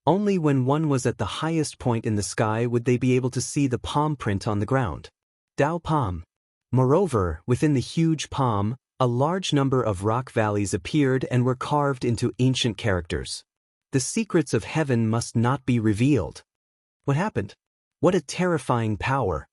Only when one was at the highest point in the sky would they be able to see the palm print on the ground. Tao palm. Moreover, within the huge palm, a large number of rock valleys appeared and were carved into ancient characters. The secrets of heaven must not be revealed. What happened? What a terrifying power!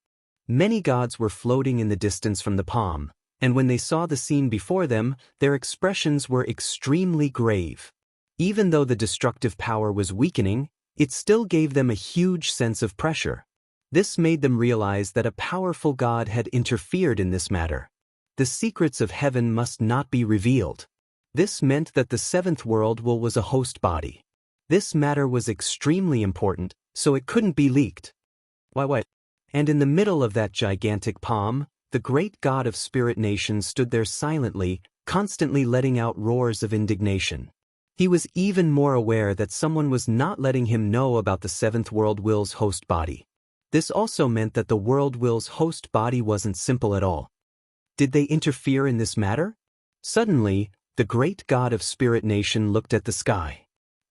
Many gods were floating in the distance from the palm, and when they saw the scene before them, their expressions were extremely grave. Even though the destructive power was weakening, it still gave them a huge sense of pressure. This made them realize that a powerful god had interfered in this matter. The secrets of heaven must not be revealed. This meant that the seventh world will was a host body. This matter was extremely important, so it couldn't be leaked. Why? And in the middle of that gigantic palm, the great god of spirit nation stood there silently, constantly letting out roars of indignation. He was even more aware that someone was not letting him know about the seventh world will's host body. This also meant that the world will's host body wasn't simple at all. Did they interfere in this matter? Suddenly, the great god of spirit nation looked at the sky.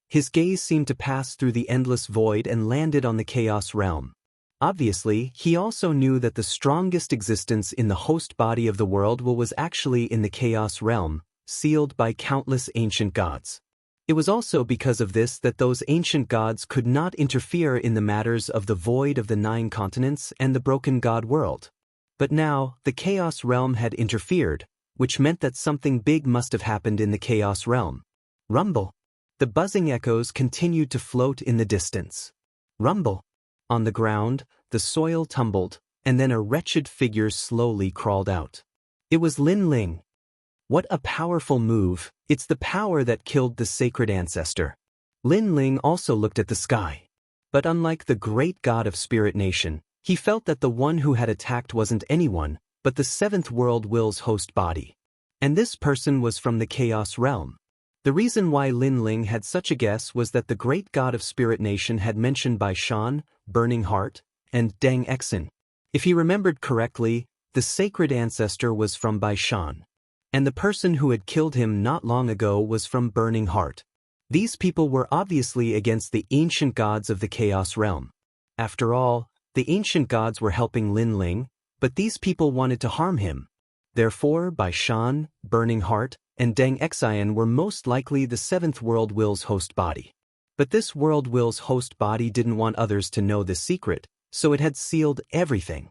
His gaze seemed to pass through the endless void and landed on the chaos realm. Obviously, he also knew that the strongest existence in the host body of the world was actually in the chaos realm, sealed by countless ancient gods. It was also because of this that those ancient gods could not interfere in the matters of the void of the 9 continents and the broken god world. But now, the chaos realm had interfered, which meant that something big must have happened in the chaos realm. Rumble. The buzzing echoes continued to float in the distance. Rumble. On the ground, the soil tumbled, and then a wretched figure slowly crawled out. It was Lin Ling. What a powerful move! It's the power that killed the sacred ancestor. Lin Ling also looked at the sky. But unlike the great god of spirit nation, he felt that the one who had attacked wasn't anyone, but the seventh world will's host body. And this person was from the chaos realm. The reason why Lin Ling had such a guess was that the great god of spirit nation had mentioned Bai Shan, Burning Heart, and Deng Exin. If he remembered correctly, the sacred ancestor was from Bai Shan. And the person who had killed him not long ago was from Burning Heart. These people were obviously against the ancient gods of the chaos realm. After all, the ancient gods were helping Lin Ling, but these people wanted to harm him. Therefore, Bai Shan, Burning Heart, and Deng Exin were most likely the seventh world will's host body. But this world will's host body didn't want others to know the secret, so it had sealed everything.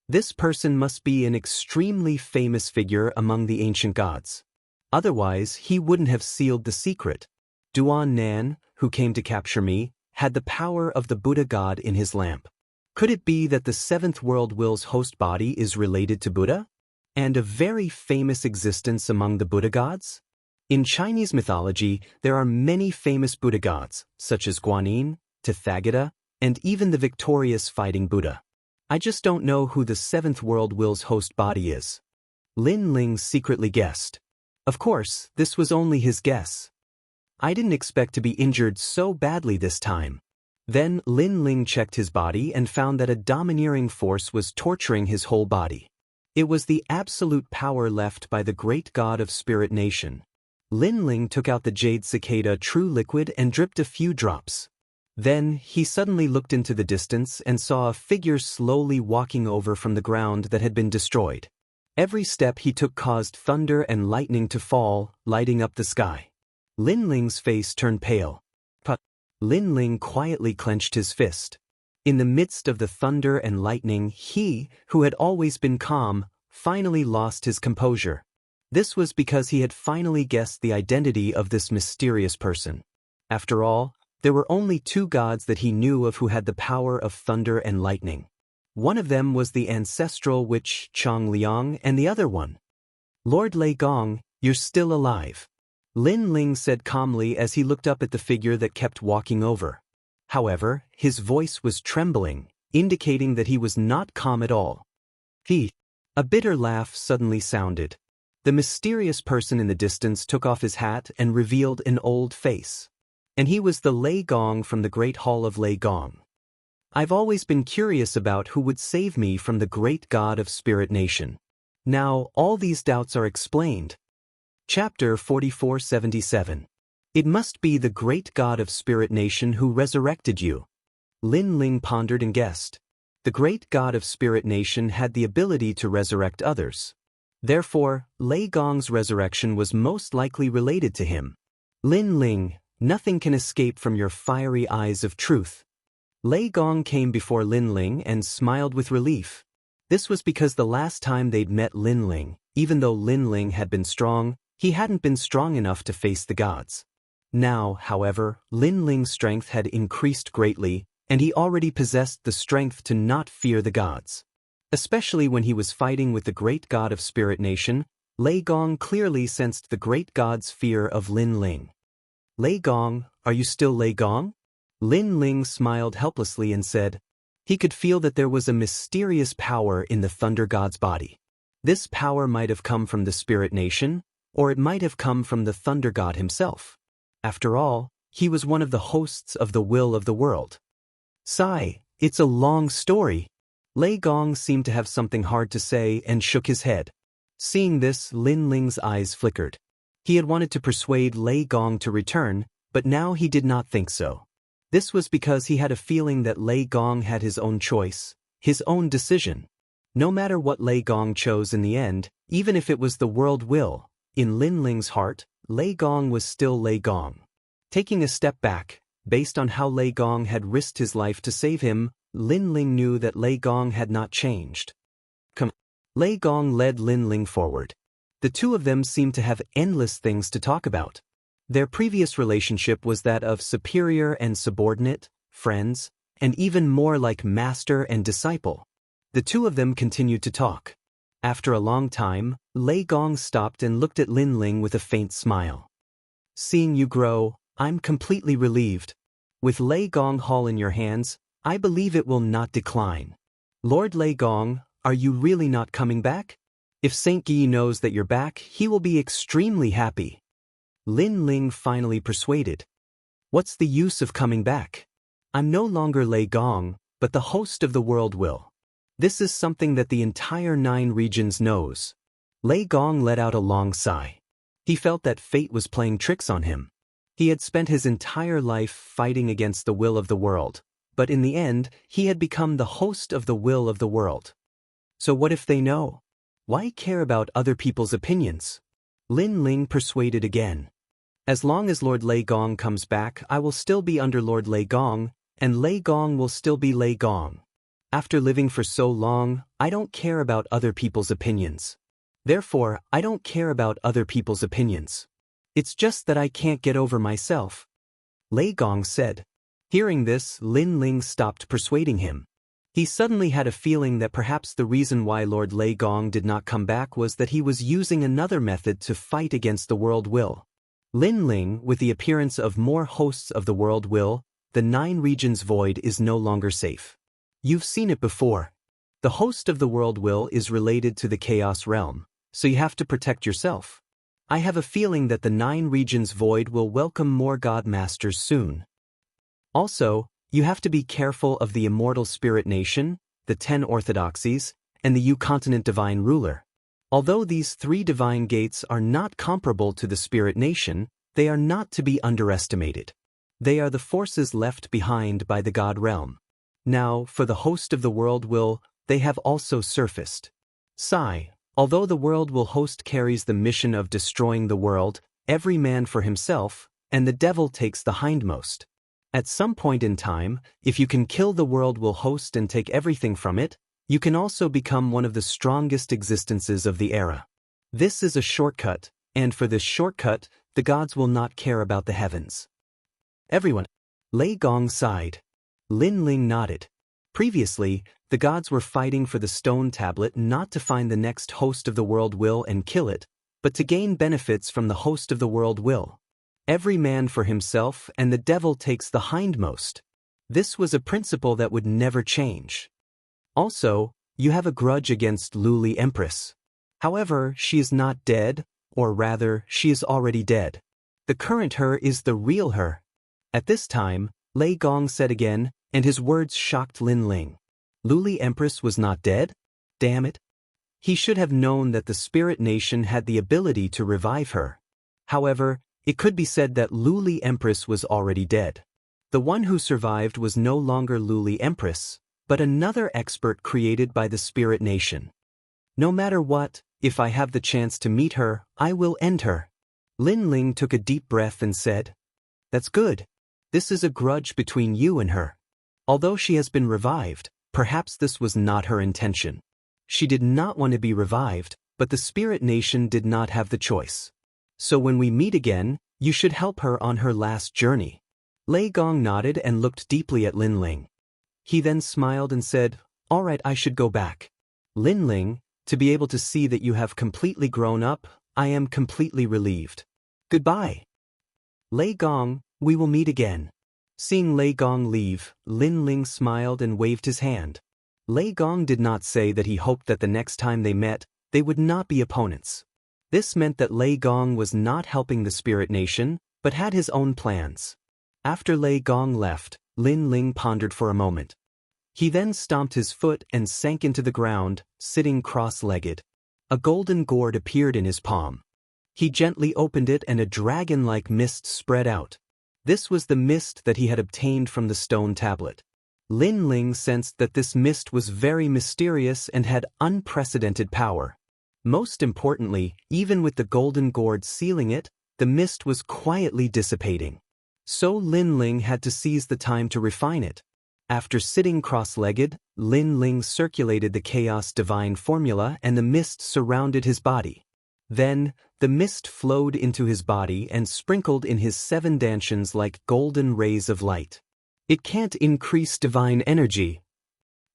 This person must be an extremely famous figure among the ancient gods. Otherwise, he wouldn't have sealed the secret. Duan Nan, who came to capture me, had the power of the Buddha god in his lamp. Could it be that the seventh world will's host body is related to Buddha? And a very famous existence among the Buddha gods? In Chinese mythology, there are many famous Buddha gods, such as Guanyin, Tathagata, and even the victorious fighting Buddha. I just don't know who the seventh world will's host body is. Lin Ling secretly guessed. Of course, this was only his guess. I didn't expect to be injured so badly this time. Then Lin Ling checked his body and found that a domineering force was torturing his whole body. It was the absolute power left by the great god of Spirit Nation. Lin Ling took out the jade cicada true liquid and dripped a few drops. Then, he suddenly looked into the distance and saw a figure slowly walking over from the ground that had been destroyed. Every step he took caused thunder and lightning to fall, lighting up the sky. Lin Ling's face turned pale. Lin Ling quietly clenched his fist. In the midst of the thunder and lightning, he, who had always been calm, finally lost his composure. This was because he had finally guessed the identity of this mysterious person. After all, there were only two gods that he knew of who had the power of thunder and lightning. One of them was the ancestral witch Chang Liang, and the other one. Lord Lei Gong, you're still alive. Lin Ling said calmly as he looked up at the figure that kept walking over. However, his voice was trembling, indicating that he was not calm at all. A bitter laugh suddenly sounded. The mysterious person in the distance took off his hat and revealed an old face. And he was the Lei Gong from the Great Hall of Lei Gong. I've always been curious about who would save me from the great god of Spirit Nation. Now, all these doubts are explained. Chapter 4477. It must be the great god of Spirit Nation who resurrected you. Lin Ling pondered and guessed. The great god of Spirit Nation had the ability to resurrect others. Therefore, Lei Gong's resurrection was most likely related to him. Lin Ling, nothing can escape from your fiery eyes of truth. Lei Gong came before Lin Ling and smiled with relief. This was because the last time they'd met Lin Ling, even though Lin Ling had been strong, he hadn't been strong enough to face the gods. Now, however, Lin Ling's strength had increased greatly, and he already possessed the strength to not fear the gods. Especially when he was fighting with the great god of Spirit Nation, Lei Gong clearly sensed the great god's fear of Lin Ling. Lei Gong, are you still Lei Gong? Lin Ling smiled helplessly and said. He could feel that there was a mysterious power in the thunder god's body. This power might have come from the Spirit Nation, or it might have come from the thunder god himself. After all, he was one of the hosts of the will of the world. Sigh, it's a long story. Lei Gong seemed to have something hard to say and shook his head. Seeing this, Lin Ling's eyes flickered. He had wanted to persuade Lei Gong to return, but now he did not think so. This was because he had a feeling that Lei Gong had his own choice, his own decision. No matter what Lei Gong chose in the end, even if it was the world will, in Lin Ling's heart, Lei Gong was still Lei Gong. Taking a step back, based on how Lei Gong had risked his life to save him, Lin Ling knew that Lei Gong had not changed. Lei Gong led Lin Ling forward. The two of them seemed to have endless things to talk about. Their previous relationship was that of superior and subordinate, friends, and even more like master and disciple. The two of them continued to talk. After a long time, Lei Gong stopped and looked at Lin Ling with a faint smile. Seeing you grow, I'm completely relieved. With Lei Gong Hall in your hands, I believe it will not decline. Lord Lei Gong, are you really not coming back? If Saint Guy knows that you're back, he will be extremely happy. Lin Ling finally persuaded. What's the use of coming back? I'm no longer Lei Gong, but the host of the world will. This is something that the entire 9 regions knows. Lei Gong let out a long sigh. He felt that fate was playing tricks on him. He had spent his entire life fighting against the will of the world, but in the end, he had become the host of the will of the world. So what if they know? Why care about other people's opinions? Lin Ling persuaded again. As long as Lord Lei Gong comes back, I will still be under Lord Lei Gong, and Lei Gong will still be Lei Gong. After living for so long, I don't care about other people's opinions. Therefore, I don't care about other people's opinions. It's just that I can't get over myself. Lei Gong said. Hearing this, Lin Ling stopped persuading him. He suddenly had a feeling that perhaps the reason why Lord Lei Gong did not come back was that he was using another method to fight against the world will. Lin Ling, with the appearance of more hosts of the world will, the 9 regions void is no longer safe. You've seen it before. The host of the world will is related to the chaos realm, so you have to protect yourself. I have a feeling that the 9 regions void will welcome more god masters soon. Also, You have to be careful of the immortal spirit nation, the 10 orthodoxies, and the U-continent divine ruler. Although these 3 divine gates are not comparable to the spirit nation, they are not to be underestimated. They are the forces left behind by the God realm. Now, for the host of the world will, they have also surfaced. Sigh. Although the world will host carries the mission of destroying the world, every man for himself, and the devil takes the hindmost. At some point in time, if you can kill the world will host and take everything from it, you can also become one of the strongest existences of the era. This is a shortcut, and for this shortcut, the gods will not care about the heavens. Everyone. Lei Gong sighed. Lin Ling nodded. Previously, the gods were fighting for the stone tablet not to find the next host of the world will and kill it, but to gain benefits from the host of the world will. Every man for himself and the devil takes the hindmost. This was a principle that would never change. Also, you have a grudge against Luli Empress. However, she is not dead, or rather, she is already dead. The current her is the real her. At this time, Lei Gong said again, and his words shocked Lin Ling. Luli Empress was not dead? Damn it. He should have known that the spirit nation had the ability to revive her. However, it could be said that Luli Empress was already dead. The one who survived was no longer Luli Empress, but another expert created by the spirit nation. No matter what, if I have the chance to meet her, I will end her. Lin Ling took a deep breath and said, "That's good. This is a grudge between you and her. Although she has been revived, perhaps this was not her intention. She did not want to be revived, but the spirit nation did not have the choice. So when we meet again, you should help her on her last journey." Lei Gong nodded and looked deeply at Lin Ling. He then smiled and said, "All right, I should go back. Lin Ling, to be able to see that you have completely grown up, I am completely relieved. Goodbye. Lei Gong, we will meet again." Seeing Lei Gong leave, Lin Ling smiled and waved his hand. Lei Gong did not say that he hoped that the next time they met, they would not be opponents. This meant that Lei Gong was not helping the spirit nation, but had his own plans. After Lei Gong left, Lin Ling pondered for a moment. He then stomped his foot and sank into the ground, sitting cross-legged. A golden gourd appeared in his palm. He gently opened it and a dragon-like mist spread out. This was the mist that he had obtained from the stone tablet. Lin Ling sensed that this mist was very mysterious and had unprecedented power. Most importantly, even with the golden gourd sealing it, the mist was quietly dissipating. So Lin Ling had to seize the time to refine it. After sitting cross-legged, Lin Ling circulated the chaos divine formula and the mist surrounded his body. Then, the mist flowed into his body and sprinkled in his 7 danshans like golden rays of light. It can't increase divine energy.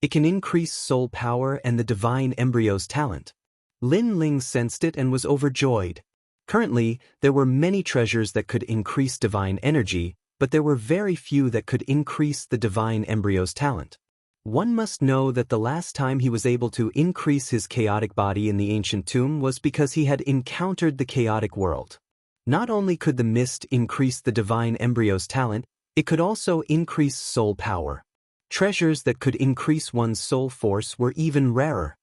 It can increase soul power and the divine embryo's talent. Lin Ling sensed it and was overjoyed. Currently, there were many treasures that could increase divine energy, but there were very few that could increase the divine embryo's talent. One must know that the last time he was able to increase his chaotic body in the ancient tomb was because he had encountered the chaotic world. Not only could the mist increase the divine embryo's talent, it could also increase soul power. Treasures that could increase one's soul force were even rarer.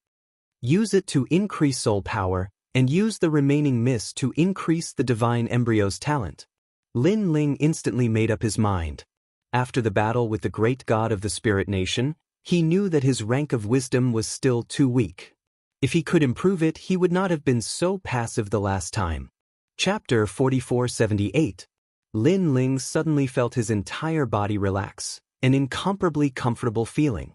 Use it to increase soul power, and use the remaining mist to increase the divine embryo's talent. Lin Ling instantly made up his mind. After the battle with the great god of the spirit nation, he knew that his rank of wisdom was still too weak. If he could improve it, he would not have been so passive the last time. Chapter 4478. Lin Ling suddenly felt his entire body relax, an incomparably comfortable feeling.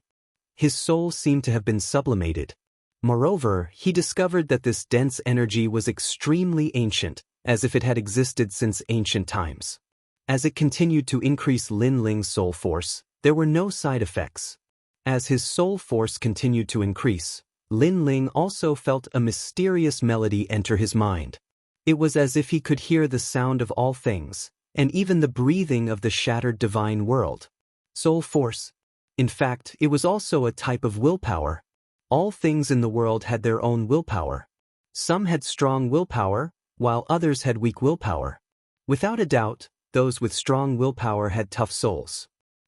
His soul seemed to have been sublimated. Moreover, he discovered that this dense energy was extremely ancient, as if it had existed since ancient times. As it continued to increase Lin Ling's soul force, there were no side effects. As his soul force continued to increase, Lin Ling also felt a mysterious melody enter his mind. It was as if he could hear the sound of all things, and even the breathing of the shattered divine world. Soul force. In fact, it was also a type of willpower. All things in the world had their own willpower. Some had strong willpower, while others had weak willpower. Without a doubt, those with strong willpower had tough souls.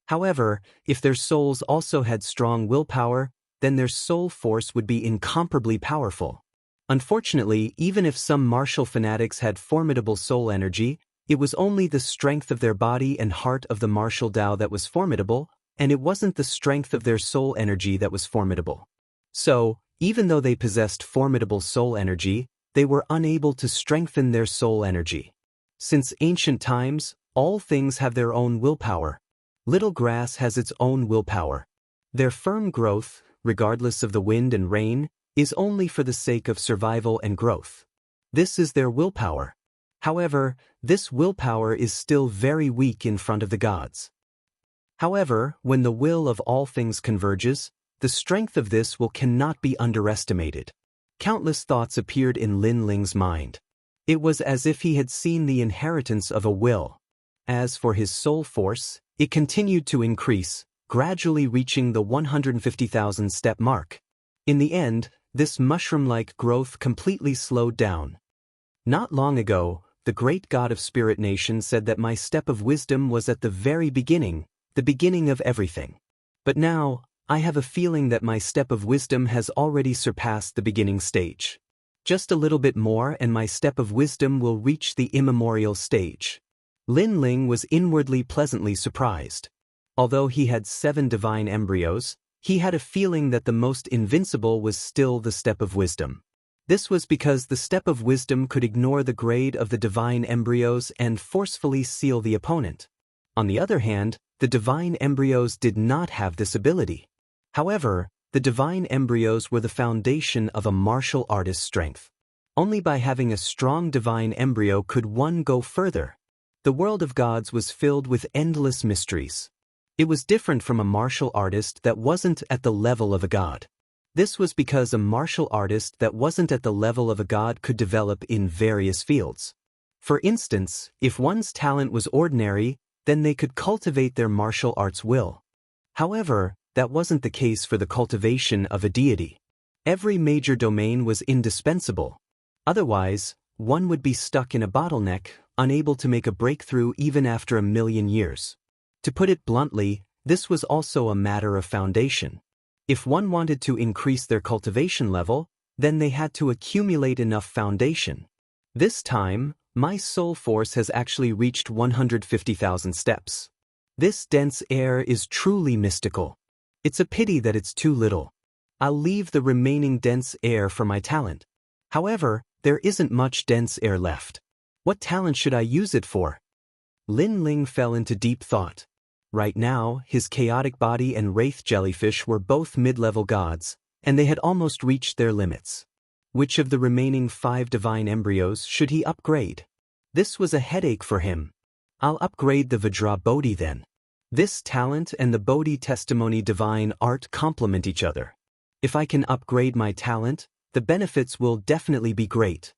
However, if their souls also had strong willpower, then their soul force would be incomparably powerful. Unfortunately, even if some martial fanatics had formidable soul energy, it was only the strength of their body and heart of the martial Tao that was formidable, and it wasn't the strength of their soul energy that was formidable. So, even though they possessed formidable soul energy, they were unable to strengthen their soul energy. Since ancient times, all things have their own willpower. Little grass has its own willpower. Their firm growth, regardless of the wind and rain, is only for the sake of survival and growth. This is their willpower. However, this willpower is still very weak in front of the gods. However, when the will of all things converges, the strength of this will cannot be underestimated. Countless thoughts appeared in Lin Ling's mind. It was as if he had seen the inheritance of a will. As for his soul force, it continued to increase, gradually reaching the 150,000 step mark. In the end, this mushroom-like growth completely slowed down. Not long ago, the great god of Spirit Nation said that my step of wisdom was at the very beginning, the beginning of everything. But now, I have a feeling that my step of wisdom has already surpassed the beginning stage. Just a little bit more and my step of wisdom will reach the immemorial stage. Lin Ling was inwardly pleasantly surprised. Although he had 7 divine embryos, he had a feeling that the most invincible was still the step of wisdom. This was because the step of wisdom could ignore the grade of the divine embryos and forcefully seal the opponent. On the other hand, the divine embryos did not have this ability. However, the divine embryos were the foundation of a martial artist's strength. Only by having a strong divine embryo could one go further. The world of gods was filled with endless mysteries. It was different from a martial artist that wasn't at the level of a god. This was because a martial artist that wasn't at the level of a god could develop in various fields. For instance, if one's talent was ordinary, then they could cultivate their martial arts will. However, that wasn't the case for the cultivation of a deity. Every major domain was indispensable. Otherwise, one would be stuck in a bottleneck, unable to make a breakthrough even after 1,000,000 years. To put it bluntly, this was also a matter of foundation. If one wanted to increase their cultivation level, then they had to accumulate enough foundation. This time, my soul force has actually reached 150,000 steps. This dense air is truly mystical. It's a pity that it's too little. I'll leave the remaining dense air for my talent. However, there isn't much dense air left. What talent should I use it for? Lin Ling fell into deep thought. Right now, his chaotic body and wraith jellyfish were both mid-level gods, and they had almost reached their limits. Which of the remaining 5 divine embryos should he upgrade? This was a headache for him. I'll upgrade the Vajra Bodhi then. This talent and the Bodhi testimony divine art complement each other. If I can upgrade my talent, the benefits will definitely be great.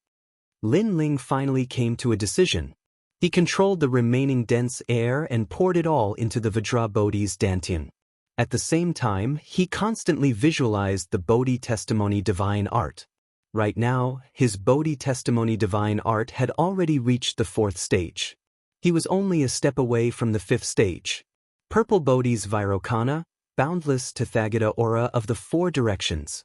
Lin Ling finally came to a decision. He controlled the remaining dense air and poured it all into the Vajra Bodhi's dantian. At the same time, he constantly visualized the Bodhi testimony divine art. Right now, his Bodhi testimony divine art had already reached the 4th stage. He was only a step away from the 5th stage. Purple Bodhi's Vairocana, boundless Tathagata aura of the 4 directions.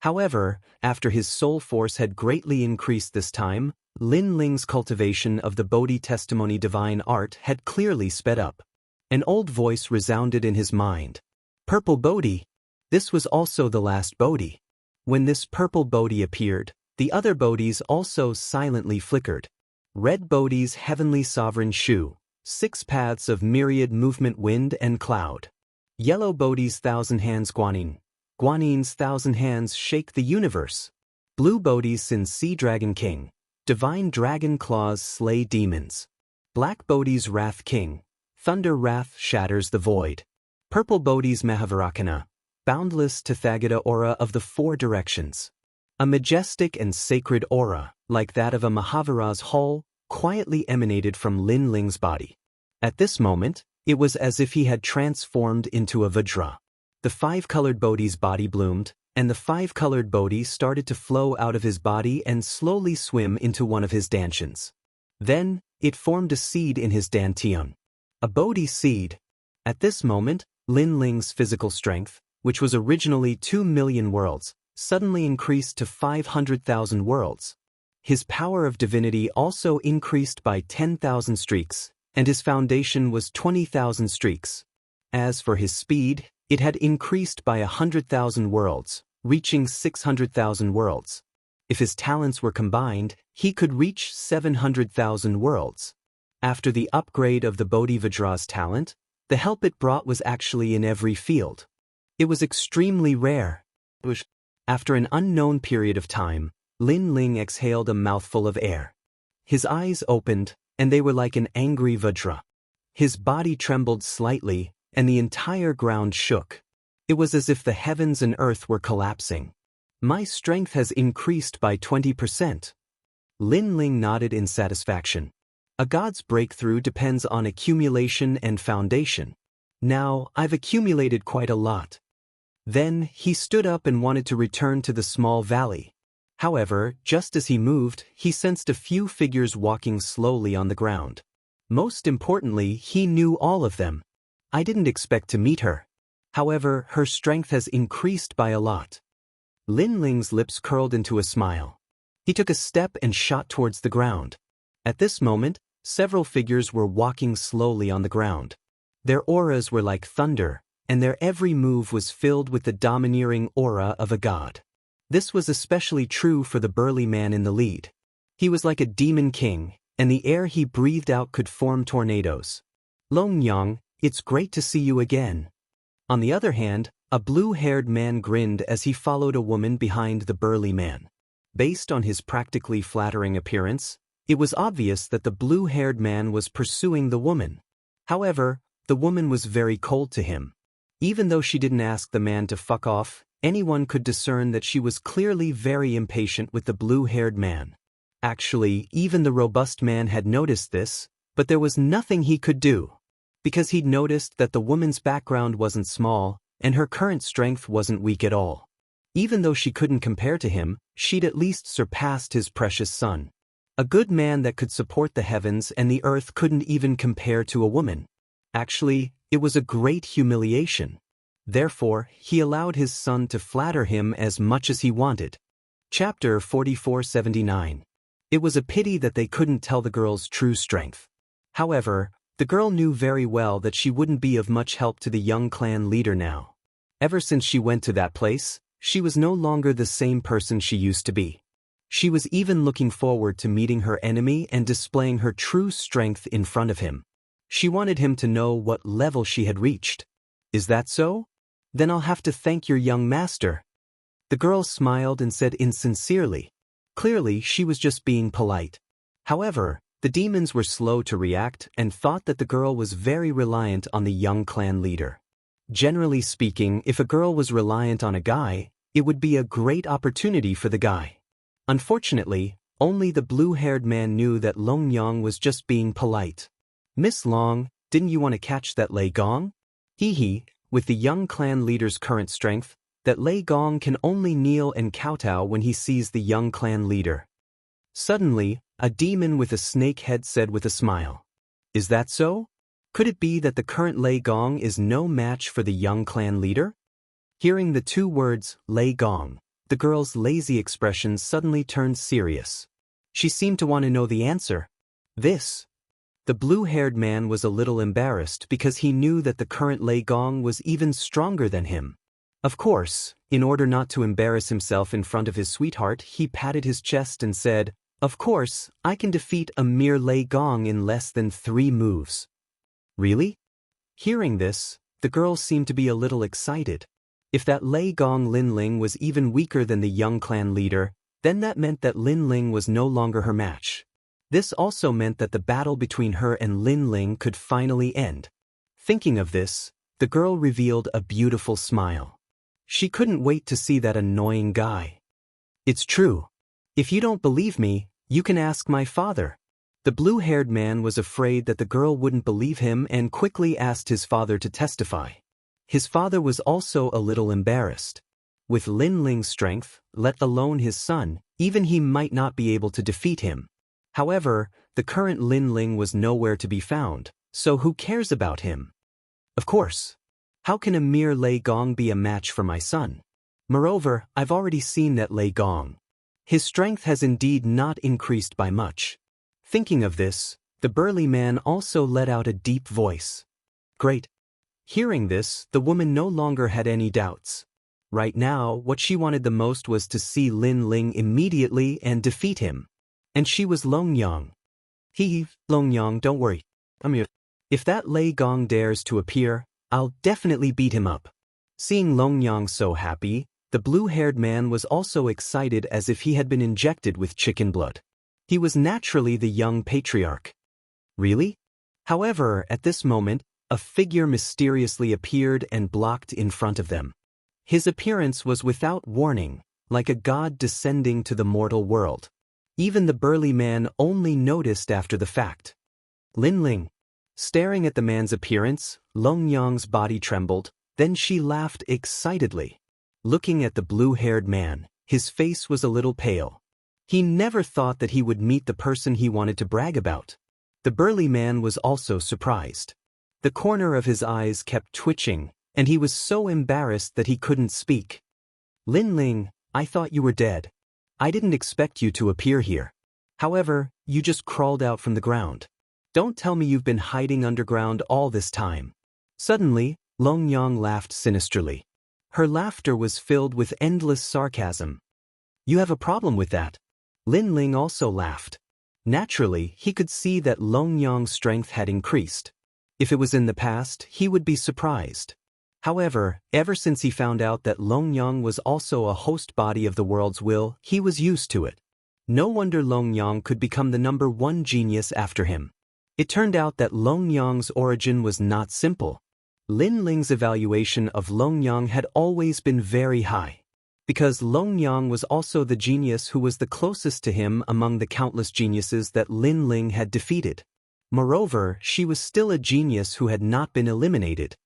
However, after his soul force had greatly increased this time, Lin Ling's cultivation of the Bodhi testimony divine art had clearly sped up. An old voice resounded in his mind. Purple Bodhi. This was also the last Bodhi. When this purple Bodhi appeared, the other Bodhis also silently flickered. Red Bodhi's heavenly sovereign Shu, 6 paths of myriad movement wind and cloud. Yellow Bodhi's 1,000 hands Guanyin. Guanyin 1,000 hands shake the universe. Blue Bodhi's Sin Sea Dragon King. Divine dragon claws slay demons. Black Bodhi's Wrath King. Thunder wrath shatters the void. Purple Bodhi's Mahavarakana. Boundless Tathagata aura of the 4 directions. A majestic and sacred aura, like that of a Mahavira's hall, quietly emanated from Lin Ling's body. At this moment, it was as if he had transformed into a Vajra. The 5-colored Bodhi's body bloomed, and the 5-colored Bodhi started to flow out of his body and slowly swim into one of his dantians. Then, it formed a seed in his dantian. A Bodhi seed. At this moment, Lin Ling's physical strength, which was originally 2 million worlds, suddenly increased to 500,000 worlds. His power of divinity also increased by 10,000 streaks, and his foundation was 20,000 streaks. As for his speed, it had increased by 100,000 worlds, reaching 600,000 worlds. If his talents were combined, he could reach 700,000 worlds. After the upgrade of the Bodhivadra's talent, the help it brought was actually in every field. It was extremely rare. After an unknown period of time, Lin Ling exhaled a mouthful of air. His eyes opened, and they were like an angry Vajra. His body trembled slightly, and the entire ground shook. It was as if the heavens and earth were collapsing. My strength has increased by 20%. Lin Ling nodded in satisfaction. A god's breakthrough depends on accumulation and foundation. Now, I've accumulated quite a lot. Then, he stood up and wanted to return to the small valley. However, just as he moved, he sensed a few figures walking slowly on the ground. Most importantly, he knew all of them. I didn't expect to meet her. However, her strength has increased by a lot. Lin Ling's lips curled into a smile. He took a step and shot towards the ground. At this moment, several figures were walking slowly on the ground. Their auras were like thunder, and their every move was filled with the domineering aura of a god. This was especially true for the burly man in the lead. He was like a demon king, and the air he breathed out could form tornadoes. Long Yang, it's great to see you again. On the other hand, a blue-haired man grinned as he followed a woman behind the burly man. Based on his practically flattering appearance, it was obvious that the blue-haired man was pursuing the woman. However, the woman was very cold to him. Even though she didn't ask the man to fuck off, anyone could discern that she was clearly very impatient with the blue-haired man. Actually, even the robust man had noticed this, but there was nothing he could do. Because he'd noticed that the woman's background wasn't small, and her current strength wasn't weak at all. Even though she couldn't compare to him, she'd at least surpassed his precious son. A good man that could support the heavens and the earth couldn't even compare to a woman. Actually, it was a great humiliation. Therefore, he allowed his son to flatter him as much as he wanted. Chapter 4479. It was a pity that they couldn't tell the girl's true strength. However, the girl knew very well that she wouldn't be of much help to the young clan leader now. Ever since she went to that place, she was no longer the same person she used to be. She was even looking forward to meeting her enemy and displaying her true strength in front of him. She wanted him to know what level she had reached. Is that so? Then I'll have to thank your young master. The girl smiled and said insincerely. Clearly, she was just being polite. However, the demons were slow to react and thought that the girl was very reliant on the young clan leader. Generally speaking, if a girl was reliant on a guy, it would be a great opportunity for the guy. Unfortunately, only the blue-haired man knew that Long Yang was just being polite. Miss Long, didn't you want to catch that Lei Gong? Hee, with the young clan leader's current strength, that Lei Gong can only kneel and kowtow when he sees the young clan leader. Suddenly, a demon with a snake head said with a smile. Is that so? Could it be that the current Lei Gong is no match for the young clan leader? Hearing the two words, Lei Gong, the girl's lazy expression suddenly turned serious. She seemed to want to know the answer. This. The blue-haired man was a little embarrassed because he knew that the current Lei Gong was even stronger than him. Of course, in order not to embarrass himself in front of his sweetheart, he patted his chest and said, "Of course, I can defeat a mere Lei Gong in less than 3 moves." Really? Hearing this, the girl seemed to be a little excited. If that Lei Gong Lin Ling was even weaker than the young clan leader, then that meant that Lin Ling was no longer her match. This also meant that the battle between her and Lin Ling could finally end. Thinking of this, the girl revealed a beautiful smile. She couldn't wait to see that annoying guy. It's true. If you don't believe me, you can ask my father. The blue-haired man was afraid that the girl wouldn't believe him and quickly asked his father to testify. His father was also a little embarrassed. With Lin Ling's strength, let alone his son, even he might not be able to defeat him. However, the current Lin Ling was nowhere to be found, so who cares about him? Of course. How can a mere Lei Gong be a match for my son? Moreover, I've already seen that Lei Gong. His strength has indeed not increased by much. Thinking of this, the burly man also let out a deep voice. Great. Hearing this, the woman no longer had any doubts. Right now, what she wanted the most was to see Lin Ling immediately and defeat him. And she was Long Yang. Long Yang, don't worry. I'm here. If that Lei Gong dares to appear, I'll definitely beat him up. Seeing Long Yang so happy, the blue-haired man was also excited as if he had been injected with chicken blood. He was naturally the young patriarch. Really? However, at this moment, a figure mysteriously appeared and blocked in front of them. His appearance was without warning, like a god descending to the mortal world. Even the burly man only noticed after the fact. Lin Ling. Staring at the man's appearance, Long Yang's body trembled, then she laughed excitedly. Looking at the blue-haired man, his face was a little pale. He never thought that he would meet the person he wanted to brag about. The burly man was also surprised. The corner of his eyes kept twitching, and he was so embarrassed that he couldn't speak. Lin Ling, I thought you were dead. I didn't expect you to appear here. However, you just crawled out from the ground. Don't tell me you've been hiding underground all this time. Suddenly, Long Yang laughed sinisterly. Her laughter was filled with endless sarcasm. You have a problem with that. Lin Ling also laughed. Naturally, he could see that Long Yang's strength had increased. If it was in the past, he would be surprised. However, ever since he found out that Long Yang was also a host body of the world's will, he was used to it. No wonder Long Yang could become the #1 genius after him. It turned out that Long Yang's origin was not simple. Lin Ling's evaluation of Long Yang had always been very high. Because Long Yang was also the genius who was the closest to him among the countless geniuses that Lin Ling had defeated. Moreover, she was still a genius who had not been eliminated.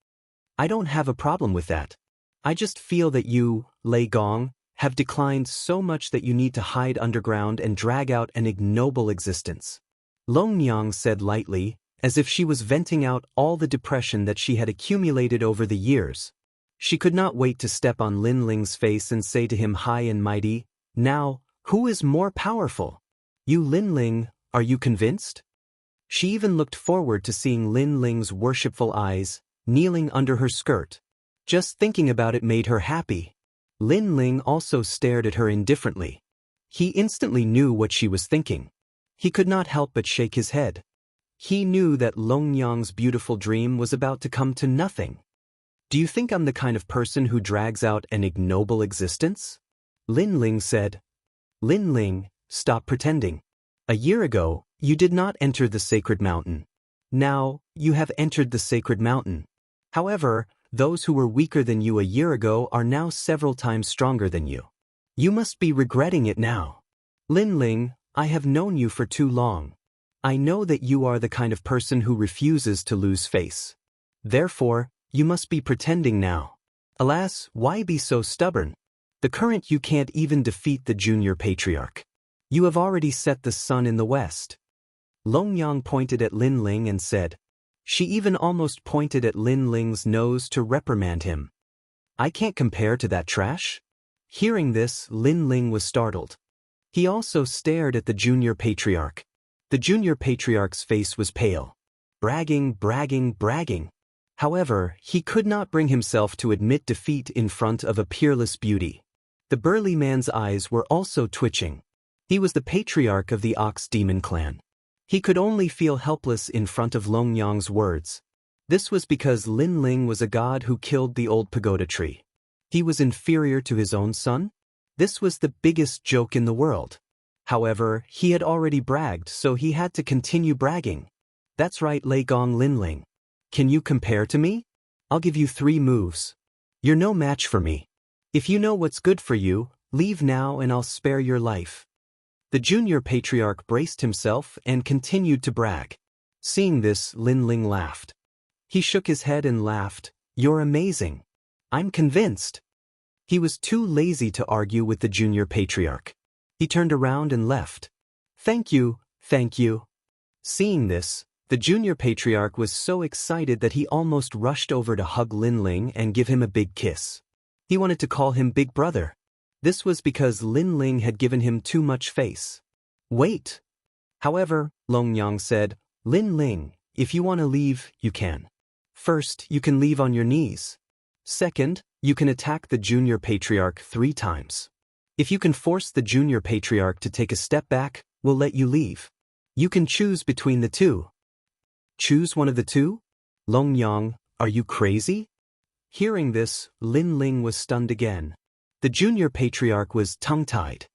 I don't have a problem with that. I just feel that you, Lei Gong, have declined so much that you need to hide underground and drag out an ignoble existence. Long Yang said lightly, as if she was venting out all the depression that she had accumulated over the years. She could not wait to step on Lin Ling's face and say to him high and mighty, Now, who is more powerful? You Lin Ling, are you convinced? She even looked forward to seeing Lin Ling's worshipful eyes, kneeling under her skirt. Just thinking about it made her happy. Lin Ling also stared at her indifferently. He instantly knew what she was thinking. He could not help but shake his head. He knew that Long Yang's beautiful dream was about to come to nothing. Do you think I'm the kind of person who drags out an ignoble existence? Lin Ling said. Lin Ling, stop pretending. A year ago, you did not enter the sacred mountain. Now, you have entered the sacred mountain. However, those who were weaker than you a year ago are now several times stronger than you. You must be regretting it now. Lin Ling, I have known you for too long. I know that you are the kind of person who refuses to lose face. Therefore, you must be pretending now. Alas, why be so stubborn? The current you can't even defeat the junior patriarch. You have already set the sun in the west. Long Yang pointed at Lin Ling and said. She even almost pointed at Lin Ling's nose to reprimand him. I can't compare to that trash? Hearing this, Lin Ling was startled. He also stared at the junior patriarch. The junior patriarch's face was pale. Bragging, bragging, bragging. However, he could not bring himself to admit defeat in front of a peerless beauty. The burly man's eyes were also twitching. He was the patriarch of the Ox Demon clan. He could only feel helpless in front of Long Yang's words. This was because Lin Ling was a god who killed the old pagoda tree. He was inferior to his own son? This was the biggest joke in the world. However, he had already bragged, so he had to continue bragging. That's right, Lei Gong Lin Ling. Can you compare to me? I'll give you 3 moves. You're no match for me. If you know what's good for you, leave now and I'll spare your life. The junior patriarch braced himself and continued to brag. Seeing this, Lin Ling laughed. He shook his head and laughed. You're amazing. I'm convinced. He was too lazy to argue with the junior patriarch. He turned around and left. Thank you, thank you. Seeing this, The junior patriarch was so excited that he almost rushed over to hug Lin Ling and give him a big kiss. He wanted to call him Big Brother. This was because Lin Ling had given him too much face. Wait. However, Long Yang said, Lin Ling, if you want to leave, you can. First, you can leave on your knees. Second, you can attack the junior patriarch 3 times. If you can force the junior patriarch to take a step back, we'll let you leave. You can choose between the 2. Choose one of the 2? Long Yang, are you crazy? Hearing this, Lin Ling was stunned again. The junior patriarch was tongue-tied.